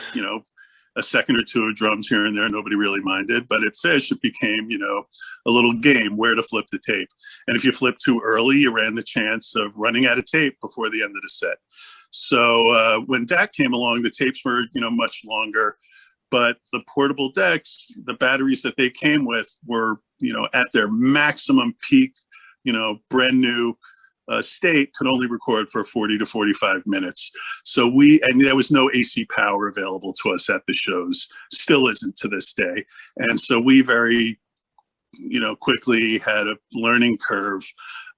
a second or two of drums here and there, nobody really minded. But at Fish, it became, a little game where to flip the tape. And if you flipped too early, you ran the chance of running out of tape before the end of the set. So when DAC came along, the tapes were, much longer. But the portable decks, the batteries that they came with were, at their maximum peak, brand new state, could only record for 40 to 45 minutes. So and there was no AC power available to us at the shows, still isn't to this day. And so we very, quickly had a learning curve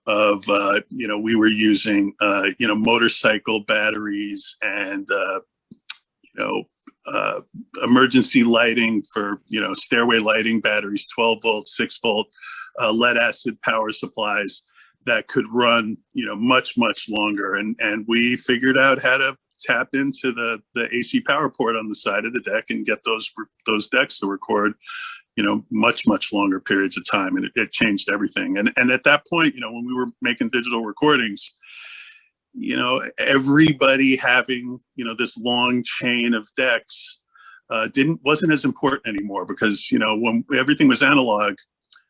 of, we were using, motorcycle batteries and, emergency lighting for, stairway lighting batteries, 12 volt, 6 volt, lead acid power supplies that could run, much, much longer. And we figured out how to tap into the AC power port on the side of the deck and get those decks to record, much, much longer periods of time. And it changed everything. And at that point, when we were making digital recordings, everybody having, this long chain of decks wasn't as important anymore, because, when everything was analog,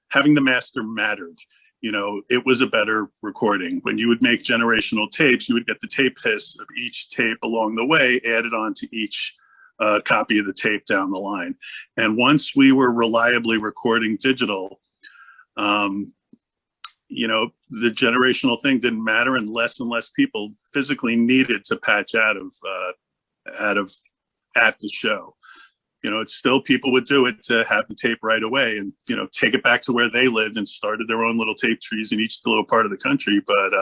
having the master mattered. It was a better recording. When you would make generational tapes, you would get the tape hiss of each tape along the way added onto each copy of the tape down the line. And once we were reliably recording digital, the generational thing didn't matter, and less people physically needed to patch out of at the show. it's still, people would do it to have the tape right away and, take it back to where they lived and started their own little tape trees in each little part of the country. But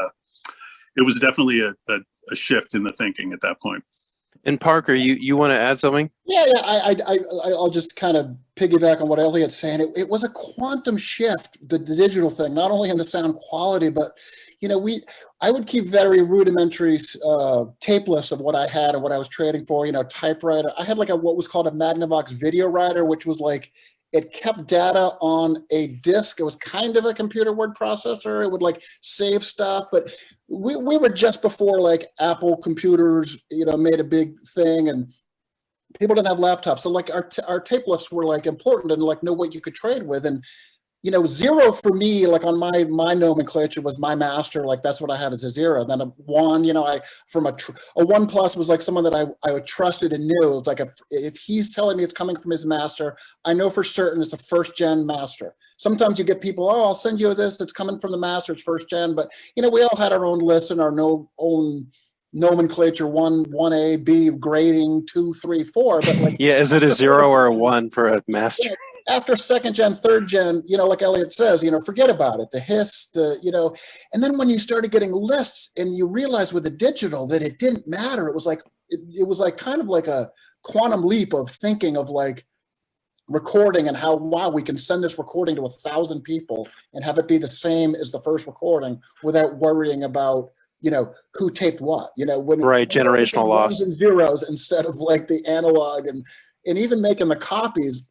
it was definitely a shift in the thinking at that point. And Parker, you want to add something? Yeah, I'll just kind of piggyback on what Elliot's saying. It was a quantum shift, the digital thing, not only in the sound quality, but I would keep very rudimentary tape lists of what I had and what I was trading for. Typewriter. I had like what was called a Magnavox video writer, which was like it kept data on a disk. It was kind of a computer word processor. It would like save stuff, but we were just before like Apple computers, made a big thing, and people didn't have laptops. So like our tape lists were like important and like know what you could trade with. And zero for me, like on my nomenclature was my master. Like that's what I had as a zero. Then a one, from a one plus was like someone that I trusted and knew. It's like if he's telling me it's coming from his master, I know for certain it's a first gen master. Sometimes you get people, I'll send you this. It's coming from the master. It's first gen. But we all had our own lists and our own nomenclature, 1A, B, grading, 2, 3, 4. But like, yeah, is it a 0 or a 1 for a master? After second gen, third gen, like Elliot says, forget about it. The hiss, and then when you started getting lists and you realize with the digital that it didn't matter, it was like kind of like a quantum leap of thinking of like recording and how, wow, we can send this recording to 1,000 people and have it be the same as the first recording without worrying about who taped what, right, generational loss, ones and zeros instead of like the analog and even making the copies.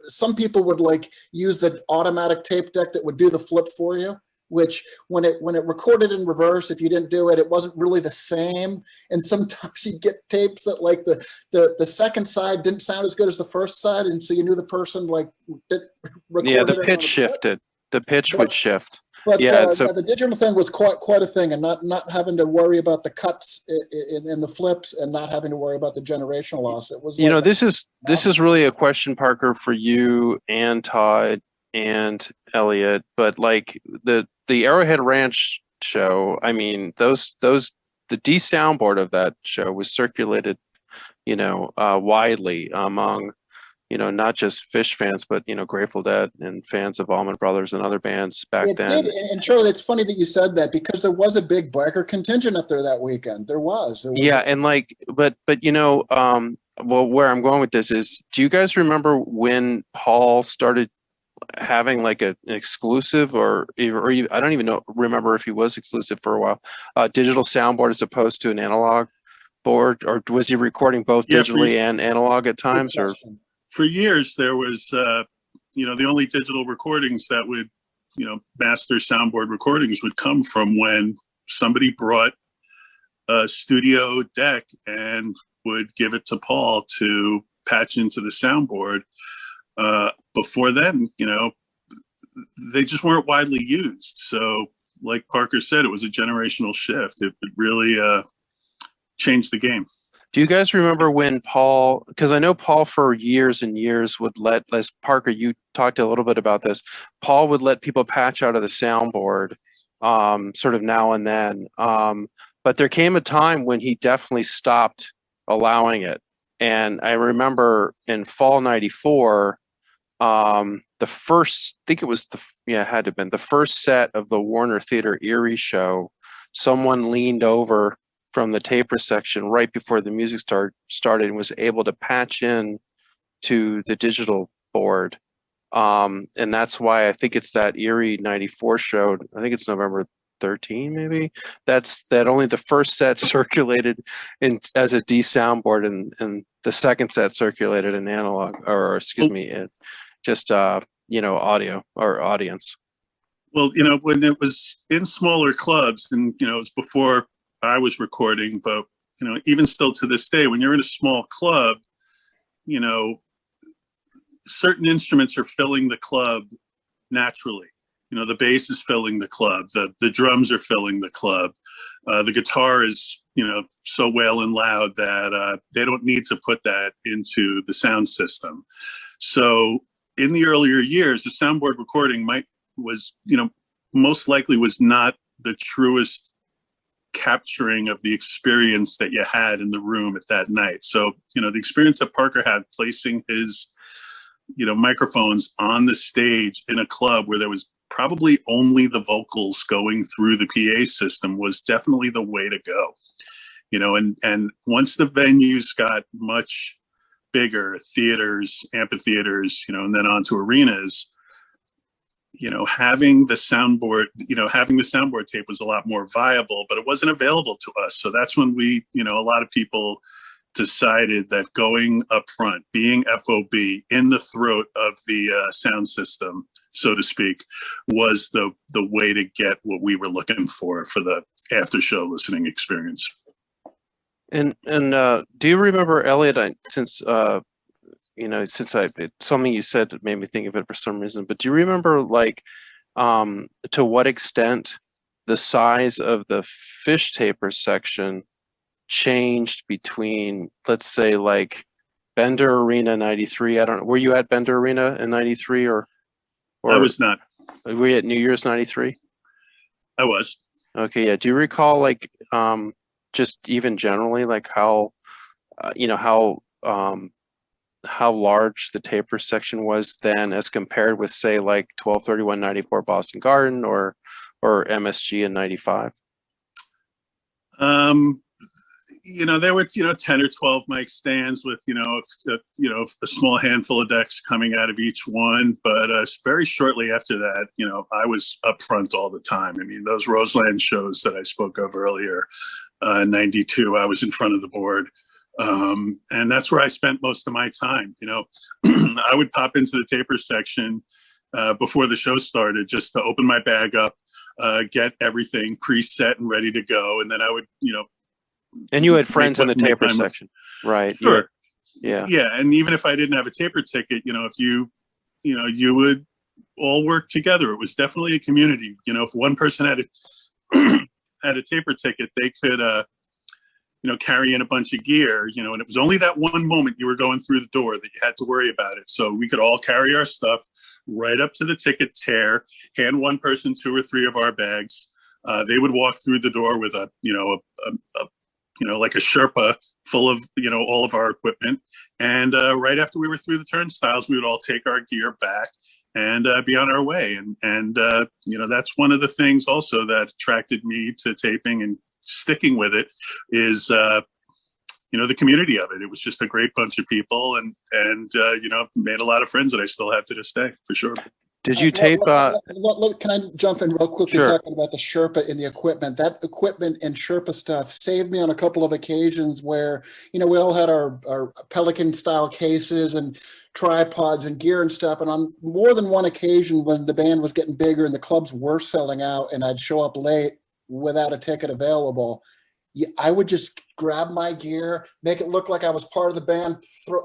Some people would like use the automatic tape deck that would do the flip for you, which when it recorded in reverse, if you didn't do it, it wasn't really the same. And sometimes you get tapes that like the second side didn't sound as good as the first side, and so you knew the person like yeah, the pitch shifted. The pitch would shift. But so the digital thing was quite a thing, and not having to worry about the cuts in the flips, and not having to worry about the generational loss. It was this is really a question, Parker, for you and Todd and Elliot. But like the Arrowhead Ranch show, I mean, the D soundboard of that show was circulated, widely among not just Phish fans, but Grateful Dead and fans of Allman Brothers and other bands back then. And Charlie, it's funny that you said that, because there was a big biker contingent up there that weekend. There was yeah, and like, but well, where I'm going with this is, do you guys remember when Paul started having like an exclusive, or I don't even remember if he was exclusive for a while, digital soundboard as opposed to an analog board, or was he recording both digitally and analog at times, or? For years, there was, the only digital recordings that would, master soundboard recordings would come from when somebody brought a studio deck and would give it to Paul to patch into the soundboard. Before then, they just weren't widely used. So like Parker said, it was a generational shift. It really changed the game. Do you guys remember when Paul, because I know Paul for years and years would let, as Parker, you talked a little bit about this, Paul would let people patch out of the soundboard sort of now and then. But there came a time when he definitely stopped allowing it. And I remember in fall '94, the first, I think it was it had to have been the first set of the Warner Theater Erie show, someone leaned over from the taper section right before the music started and was able to patch in to the digital board. And that's why I think it's that Erie '94 show. I think it's November 13, maybe. That only the first set circulated as a D soundboard, and the second set circulated in analog, or excuse me, just audio or audience. Well, when it was in smaller clubs, and it was before I was recording, but even still to this day, when you're in a small club, certain instruments are filling the club naturally. The bass is filling the club, the drums are filling the club, the guitar is so well and loud that they don't need to put that into the sound system. So in the earlier years, the soundboard recording was most likely was not the truest capturing of the experience that you had in the room at that night. So, you know, the experience that Parker had placing his, you know, microphones on the stage in a club where there was probably only the vocals going through the PA system was definitely the way to go. You know, and once the venues got much bigger, theaters, amphitheaters, you know, and then onto arenas, you know, having the soundboard tape was a lot more viable, but it wasn't available to us. So that's when we, you know, a lot of people decided that going up front, being FOB in the throat of the sound system, so to speak, was the way to get what we were looking for the after show listening experience. And do you remember, Elliot? Since it's something you said that made me think of it for some reason. But do you remember, like, to what extent the size of the fish taper section changed between, let's say, like Bender Arena '93? I don't know. Were you at Bender Arena in '93 or? I was not. Were you at New Year's '93? I was. Okay, yeah. Do you recall, like, just even generally, like how large the taper section was then as compared with, say, like 12/31/94 Boston Garden or MSG in '95? You know, there were, you know, 10 or 12 mic stands with, a small handful of decks coming out of each one. But very shortly after that, you know, I was up front all the time. I mean, those Roseland shows that I spoke of earlier, in '92, I was in front of the board. And that's where I spent most of my time. You know, I would pop into the taper section before the show started just to open my bag up, get everything preset and ready to go. And then I would, you know. And you had friends in the taper section, right? Sure. Yeah. Yeah. And even if I didn't have a taper ticket, you know, if you would all work together. It was definitely a community. You know, if one person had a taper ticket, they could, carry in a bunch of gear, you know, and it was only that one moment you were going through the door that you had to worry about it. So we could all carry our stuff right up to the ticket tear, hand one person 2 or 3 of our bags. They would walk through the door with like a Sherpa full of, all of our equipment. And right after we were through the turnstiles, we would all take our gear back and be on our way. And that's one of the things also that attracted me to taping and sticking with it is, the community of it. It was just a great bunch of people and made a lot of friends that I still have to this day, for sure. Did you tape? Can I jump in real quickly? Sure. Talking about the Sherpa and the equipment? That equipment and Sherpa stuff saved me on a couple of occasions where, we all had our Pelican style cases and tripods and gear and stuff. And on more than one occasion when the band was getting bigger and the clubs were selling out and I'd show up late without a ticket available, I would just grab my gear, make it look like I was part of the band.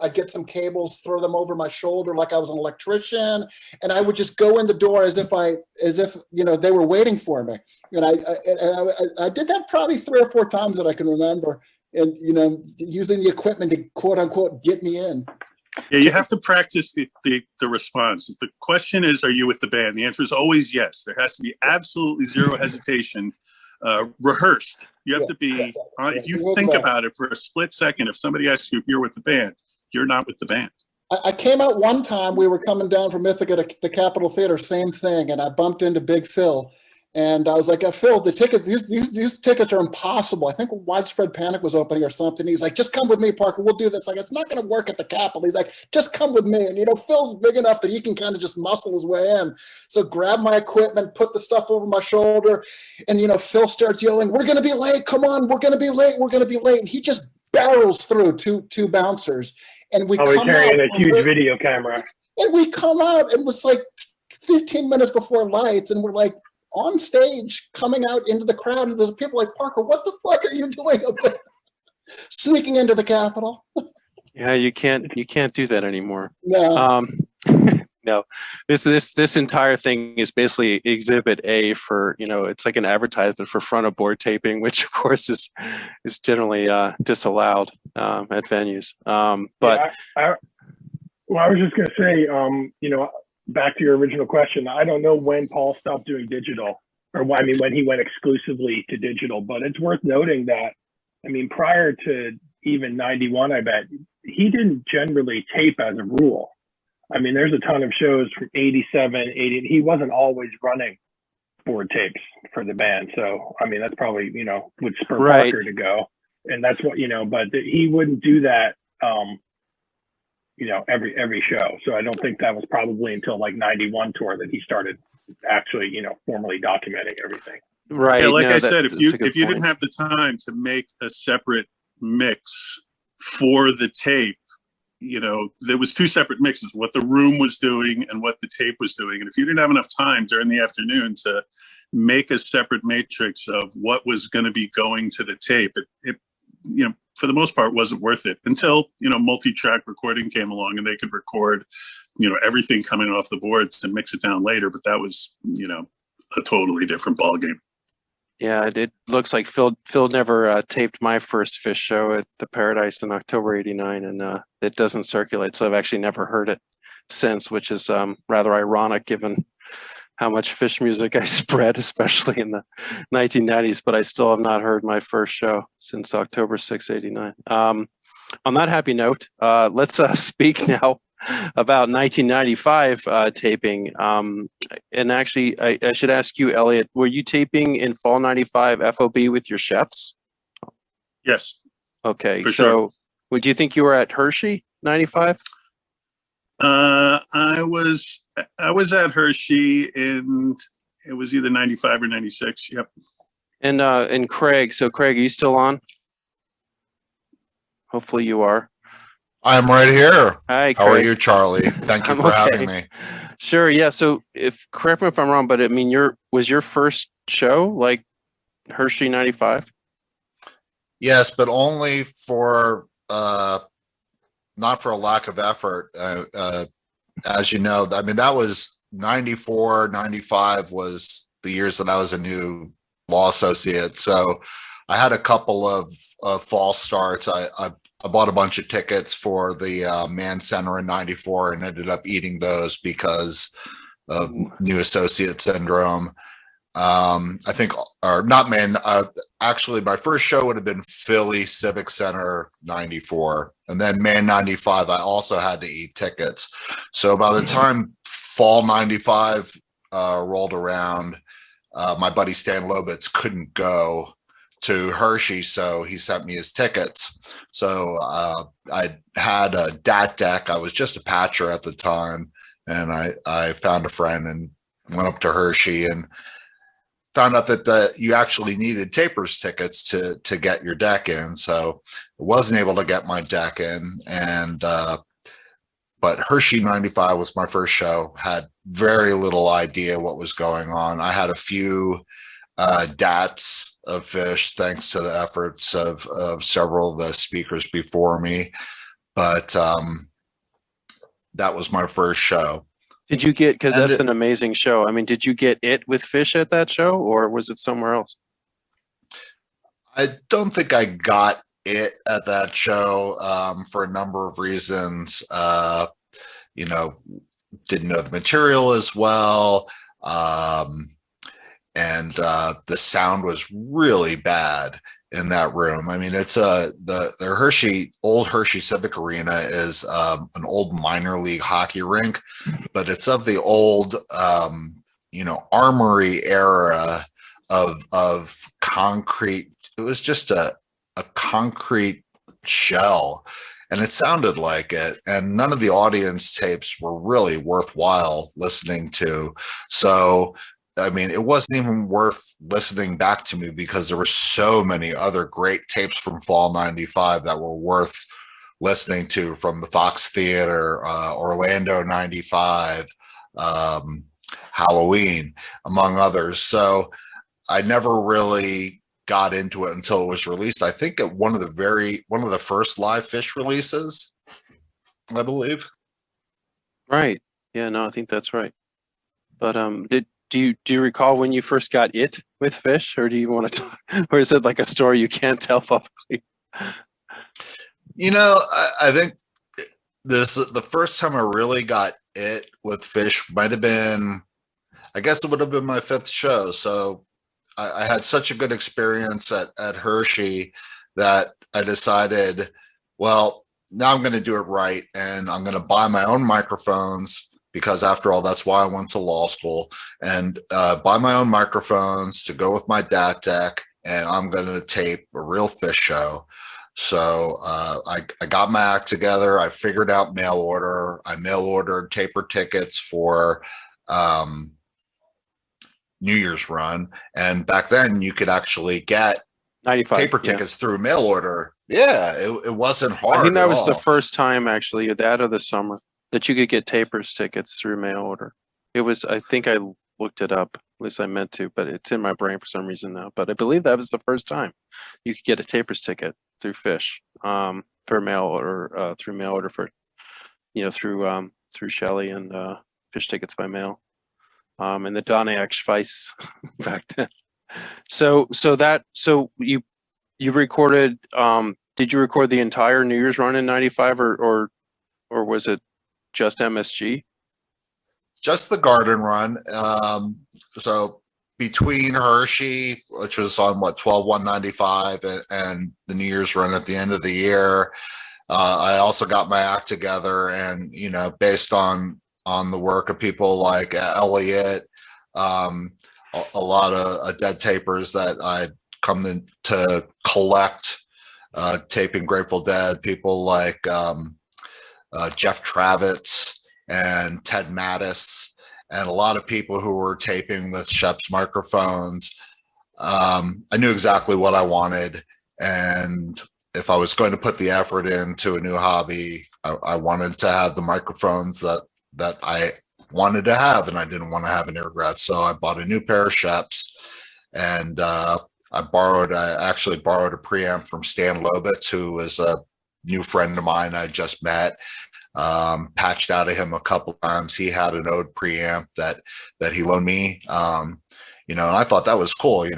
I'd get some cables, throw them over my shoulder like I was an electrician, and I would just go in the door as if they were waiting for me. And I did that probably 3 or 4 times that I can remember, and using the equipment to quote unquote get me in. Yeah, you have to practice the response. The question is, are you with the band? The answer is always yes. There has to be absolutely zero hesitation. Rehearsed. You have to be, if you think about it for a split second, if somebody asks you if you're with the band, you're not with the band. I came out one time, we were coming down from Ithaca to the Capitol Theater, same thing, and I bumped into Big Phil. And I was like, Phil, these tickets are impossible. I think Widespread Panic was opening or something. He's like, just come with me, Parker. We'll do this. Like, it's not going to work at the Capitol. He's like, just come with me. And, Phil's big enough that he can kind of just muscle his way in. So grab my equipment, put the stuff over my shoulder. And, Phil starts yelling, we're going to be late. Come on. We're going to be late. We're going to be late. And he just barrels through two bouncers. And we we're come carrying out. A huge video camera. And we come out. It was like 15 minutes before lights. And we're like, on stage, coming out into the crowd, and there's people like, Parker, what the fuck are you doing up there? Sneaking into the Capitol. Yeah, you can't do that anymore. No. No. This entire thing is basically Exhibit A for, it's like an advertisement for front of board taping, which of course is generally disallowed at venues. But I was just gonna say, back to your original question, I don't know when Paul stopped doing digital, I mean, when he went exclusively to digital. But it's worth noting that, I mean, prior to even 91, I bet, he didn't generally tape as a rule. I mean, there's a ton of shows from 87, 80. He wasn't always running board tapes for the band. So, I mean, that's probably, you know, would spur Right. Parker to go. And that's what, you know, but he wouldn't do that, you know, every show. So I don't think that was probably until like 91 tour that he started actually, you know, formally documenting everything. Right. Yeah, like no, I that- said, if that's you a good didn't point. have the time to make a separate mix for the tape, you know, there was two separate mixes, what the room was doing and what the tape was doing. And if you didn't have enough time during the afternoon to make a separate matrix of what was going to be going to the tape, it, you know, for the most part wasn't worth it until, you know, multi-track recording came along and they could record, you know, everything coming off the boards and mix it down later. But that was, you know, a totally different ballgame. Yeah, it looks like Phil never taped my first Fish show at the Paradise in October '89, and it doesn't circulate. So I've actually never heard it since, which is rather ironic given how much Fish music I spread, especially in the 1990s. But I still have not heard my first show since October 6, '89. On that happy note, let's speak now about 1995 taping. And actually, I should ask you, Elliot, were you taping in fall 95 FOB with your chefs? Yes. Okay. For so sure. would you think you were at Hershey 95? I was at Hershey in, it was either 95 or 96. Yep. And Craig, so Craig, are you still on? Hopefully you are. I'm right here. Hi, How are Craig. you, Charlie? Thank you I'm for okay. having me. Sure. Yeah. So correct me if I'm wrong, but I mean, was your first show like Hershey 95? Yes, but only for not for a lack of effort. As you know, I mean, that was 94, 95 was the years that I was a new law associate. So I had a couple of false starts. I bought a bunch of tickets for the Man Center in 94 and ended up eating those because of new associate syndrome. I think, or not Man, actually my first show would have been Philly Civic Center 94. And then Man 95, I also had to eat tickets. So by the time fall 95 rolled around, my buddy Stan Lobitz couldn't go to Hershey, so he sent me his tickets. So I had a DAT deck. I was just a patcher at the time, and I found a friend and went up to Hershey and found out that you actually needed tapers tickets to get your deck in. So I wasn't able to get my deck in, and but Hershey 95 was my first show. Had very little idea what was going on. I had a few DATs of Fish, thanks to the efforts of several of the speakers before me. But that was my first show. Did you get, because that's it- an amazing show. I mean, did you get it with Fish at that show, or was it somewhere else? I don't think I got it at that show for a number of reasons. You know, didn't know the material as well. And the sound was really bad in that room. I mean, it's the old Hershey Civic Arena is an old minor league hockey rink, but it's of the old Armory era of concrete. It was just a concrete shell, and it sounded like it. And none of the audience tapes were really worthwhile listening to. So I mean, it wasn't even worth listening back to me because there were so many other great tapes from fall 95 that were worth listening to, from the Fox Theater, Orlando 95, Halloween, among others. So I never really got into it until it was released. I think at one of the first live Fish releases, I believe. Right. Yeah, no, I think that's right. But do you recall when you first got it with Fish, or do you want to talk, or is it like a story you can't tell publicly? You know, I think the first time I really got it with Fish might have been, I guess it would have been my 5th show. So I had such a good experience at Hershey that I decided, well, now I'm going to do it right. And I'm going to buy my own microphones, because after all, that's why I went to law school, and buy my own microphones to go with my DAT deck. And I'm going to tape a real Phish show. So I got my act together. I figured out mail order. I mail ordered taper tickets for New Year's run. And back then you could actually get 95 taper tickets through mail order. Yeah, it wasn't hard. I think that at was all. the first time, actually, that of the summer, that you could get tapers tickets through mail order. It was, I think I looked it up, at least I meant to, but it's in my brain for some reason now. But I believe that was the first time you could get a tapers ticket through Phish, for mail order, through mail order for, through Shelley and Phish tickets by mail, and the Donna Weiss back then. So you recorded, did you record the entire New Year's run in 95, or was it just MSG? Just the garden run. So between Hershey, which was on 12/1/95, and the New Year's run at the end of the year, I also got my act together, and based on the work of people like Elliot, a lot of dead tapers that I'd come to collect, taping Grateful Dead, people like Jeff Kravitz and Ted Mattis, and a lot of people who were taping with Shep's microphones. I knew exactly what I wanted, and if I was going to put the effort into a new hobby, I wanted to have the microphones that I wanted to have, and I didn't want to have any regrets. So I bought a new pair of Shep's, and I actually borrowed a preamp from Stan Lobitz, who was a new friend of mine I just met. Patched out of him a couple times. He had an Ode preamp that he loaned me. And I thought that was cool.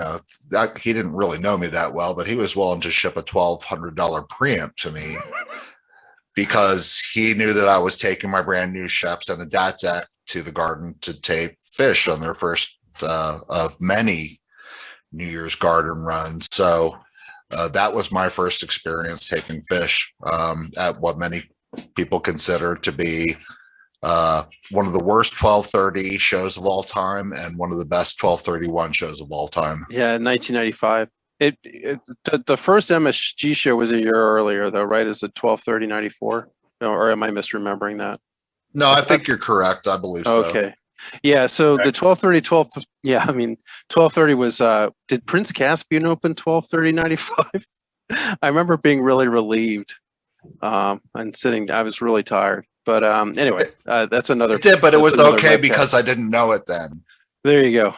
That he didn't really know me that well, but he was willing to ship a $1,200 preamp to me because he knew that I was taking my brand new Shep's and a DAT deck to the Garden to tape Phish on their first of many New Year's garden runs. So that was my first experience taping Phish at what many people consider to be one of the worst 12:30 shows of all time and one of the best 12:31 shows of all time. Yeah, in 1995. The first MSG show was a year earlier, though, right? Is it 12/30/94? Or am I misremembering that? No, I think you're correct. I believe so. Okay. Yeah, so the 12:30 was, did Prince Caspian open 12/30/95? I remember being really relieved and sitting, I was really tired. But anyway, that's another. It did, but it was okay webcast. because I didn't know it then. There you go.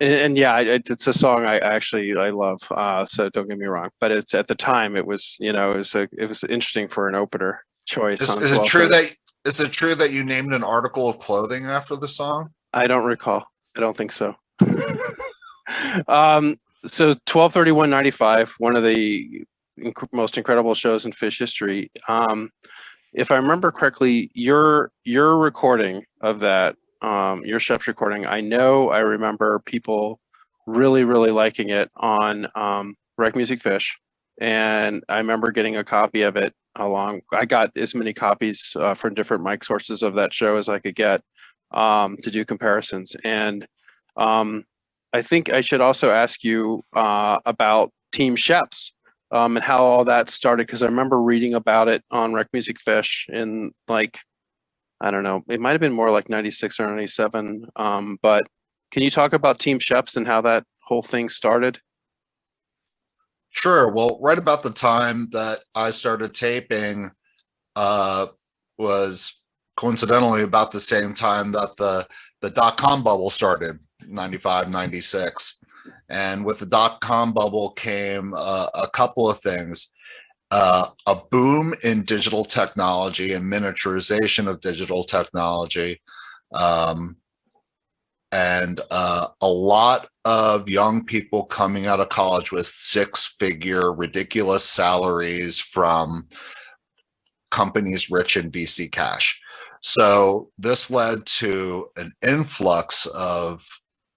And yeah, it's a song I love. So don't get me wrong. But it's at the time it was it was interesting for an opener choice. Is it true that you named an article of clothing after the song? I don't recall. I don't think so. So 12/31/95, one of the most incredible shows in Phish history. If I remember correctly, your recording of that, your Shep's recording, I remember people really, really liking it on Rec Music Phish, and I remember getting a copy of it I got as many copies from different mic sources of that show as I could get to do comparisons. And I think I should also ask you about Team Shep's. And how all that started, because I remember reading about it on Rec Music Phish in I don't know, it might have been more like 96 or 97. But can you talk about Team Shep's and how that whole thing started? Sure. Well, right about the time that I started taping was coincidentally about the same time that the .com bubble started, 95, 96. And with the .com bubble came a couple of things, a boom in digital technology and miniaturization of digital technology, and a lot of young people coming out of college with 6-figure ridiculous salaries from companies rich in VC cash. So this led to an influx of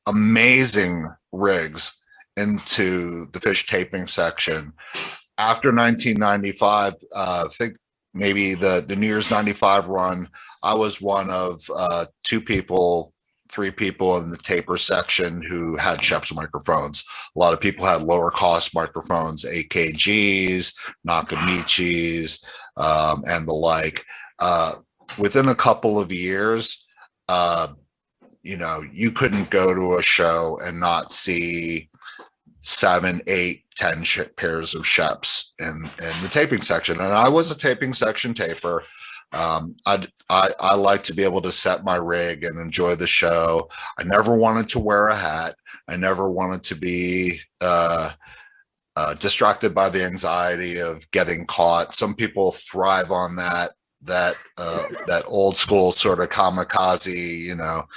amazing rigs into the Fish taping section. After 1995, I think maybe the New Year's 95 run, I was one of 3 people in the taper section who had Sheps microphones. A lot of people had lower cost microphones, AKGs, Nakamichis, and the like. Within a couple of years, you couldn't go to a show and not see 7, 8, 10 pairs of Sheps in the taping section. And I was a taping section taper. I like to be able to set my rig and enjoy the show. I never wanted to wear a hat. I never wanted to be distracted by the anxiety of getting caught. Some people thrive on that old school sort of kamikaze,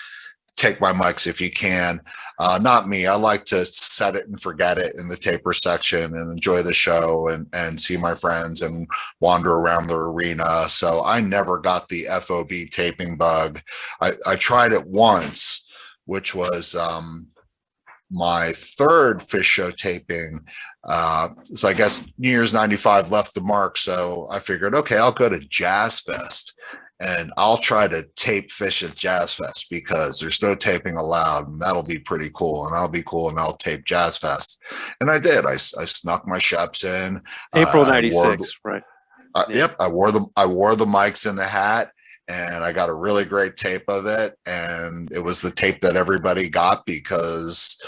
take my mics if you can. Not me. I like to set it and forget it in the taper section and enjoy the show and see my friends and wander around the arena. So I never got the FOB taping bug. I tried it once, which was my 3rd Fish Show taping. So I guess New Year's 95 left the mark. So I figured, okay, I'll go to Jazz Fest and I'll try to tape Fish at Jazz Fest because there's no taping allowed. And that'll be pretty cool. And I'll be cool and I'll tape Jazz Fest. And I did. I snuck my Sheps in. April 96, right? Yep. I wore the mics in the hat. And I got a really great tape of it. And it was the tape that everybody got because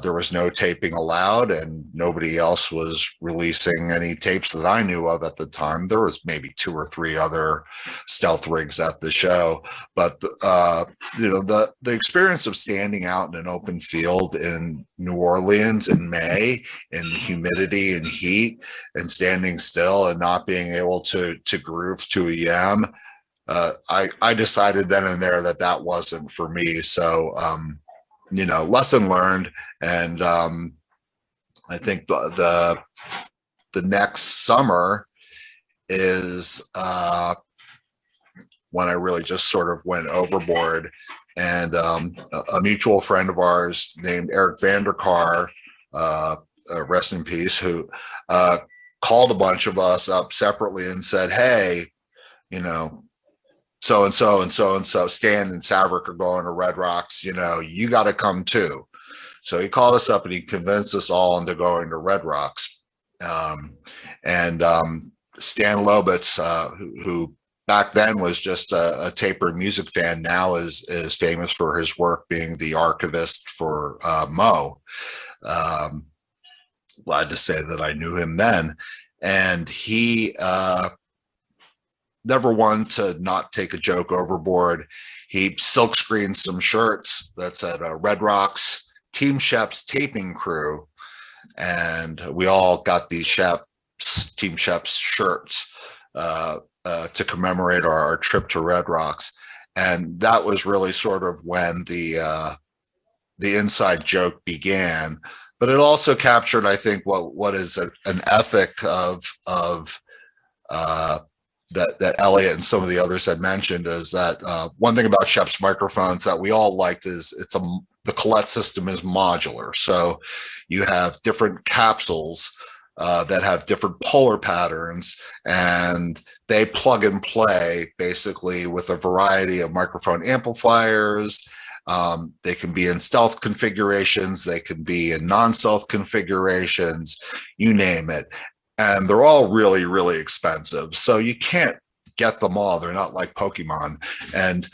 there was no taping allowed and nobody else was releasing any tapes that I knew of at the time. There was maybe 2 or 3 other stealth rigs at the show. But, the experience of standing out in an open field in New Orleans in May in the humidity and heat and standing still and not being able to groove to EM, I decided then and there that wasn't for me. So, lesson learned. And I think the next summer is when I really just sort of went overboard. And a mutual friend of ours named Eric Vanderkar, rest in peace, who called a bunch of us up separately and said, hey, so and so and so and so, Stan and Saverick are going to Red Rocks, you got to come too. So he called us up and he convinced us all into going to Red Rocks. Stan Lobitz, who back then was just a taper music fan, now is famous for his work being the archivist for Mo. Glad to say that I knew him then. And he never one to not take a joke overboard. He silkscreened some shirts that said Red Rocks Team Sheps Taping Crew. And we all got these Team Sheps shirts to commemorate our trip to Red Rocks. And that was really sort of when the inside joke began. But it also captured, I think, what is an ethic of that Elliot and some of the others had mentioned is that one thing about Sheps microphones that we all liked is the Colette system is modular. So you have different capsules that have different polar patterns, and they plug and play basically with a variety of microphone amplifiers. They can be in stealth configurations, they can be in non-stealth configurations, you name it. And they're all really, really expensive. So you can't get them all. They're not like Pokemon. And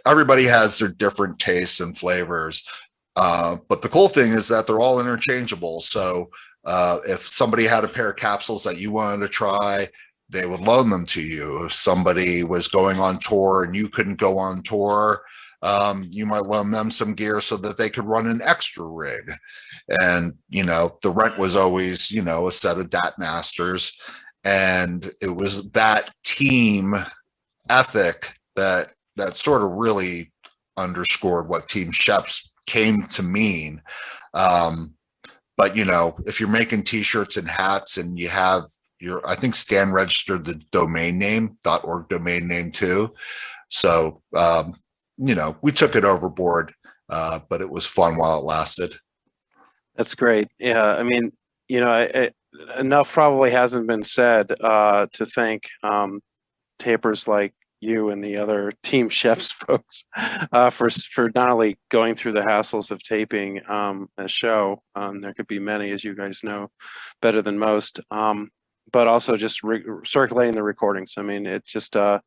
everybody has their different tastes and flavors. But the cool thing is that they're all interchangeable. So if somebody had a pair of capsules that you wanted to try, they would loan them to you. If somebody was going on tour and you couldn't go on tour, you might loan them some gear so that they could run an extra rig. And, the rent was always, a set of DAT masters. And it was that team ethic that sort of really underscored what Team Sheps came to mean. But, if you're making t-shirts and hats and you have, I think Stan registered the domain name, .org domain name too. So, we took it overboard, but it was fun while it lasted. That's great. Yeah, I mean, enough probably hasn't been said to thank tapers like you and the other Team Chefs folks for not only going through the hassles of taping a show. There could be many, as you guys know, better than most. But also just circulating the recordings. I mean, it just, I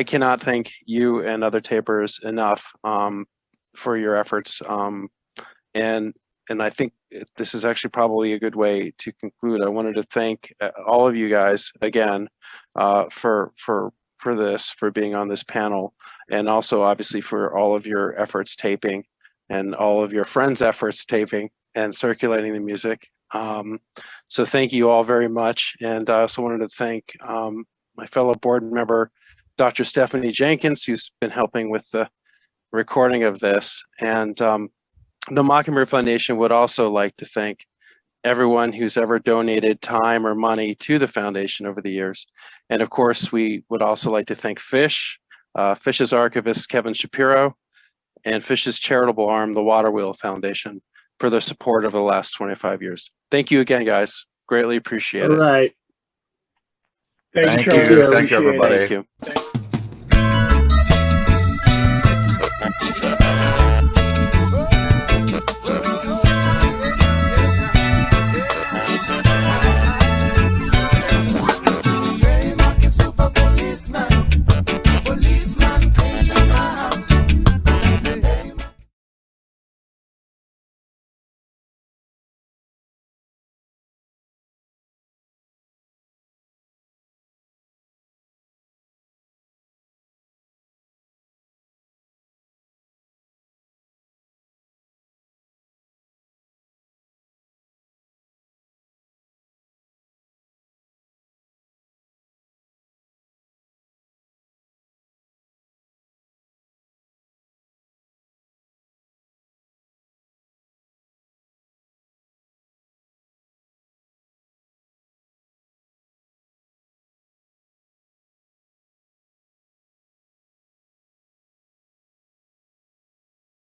cannot thank you and other tapers enough for your efforts. And I think this is actually probably a good way to conclude. I wanted to thank all of you guys again for being on this panel, and also obviously for all of your efforts taping, and all of your friends' efforts taping and circulating the music. So thank you all very much. And I also wanted to thank my fellow board member, Dr. Stephanie Jenkins, who's been helping with the recording of this. And the Mockingbird Foundation would also like to thank everyone who's ever donated time or money to the foundation over the years. And of course, we would also like to thank Fish, Fish's archivist, Kevin Shapiro, and Fish's charitable arm, the Water Wheel Foundation, for their support over the last 25 years. Thank you again, guys. Greatly appreciate it. All right. Thank you. Thank you, everybody. Thank you.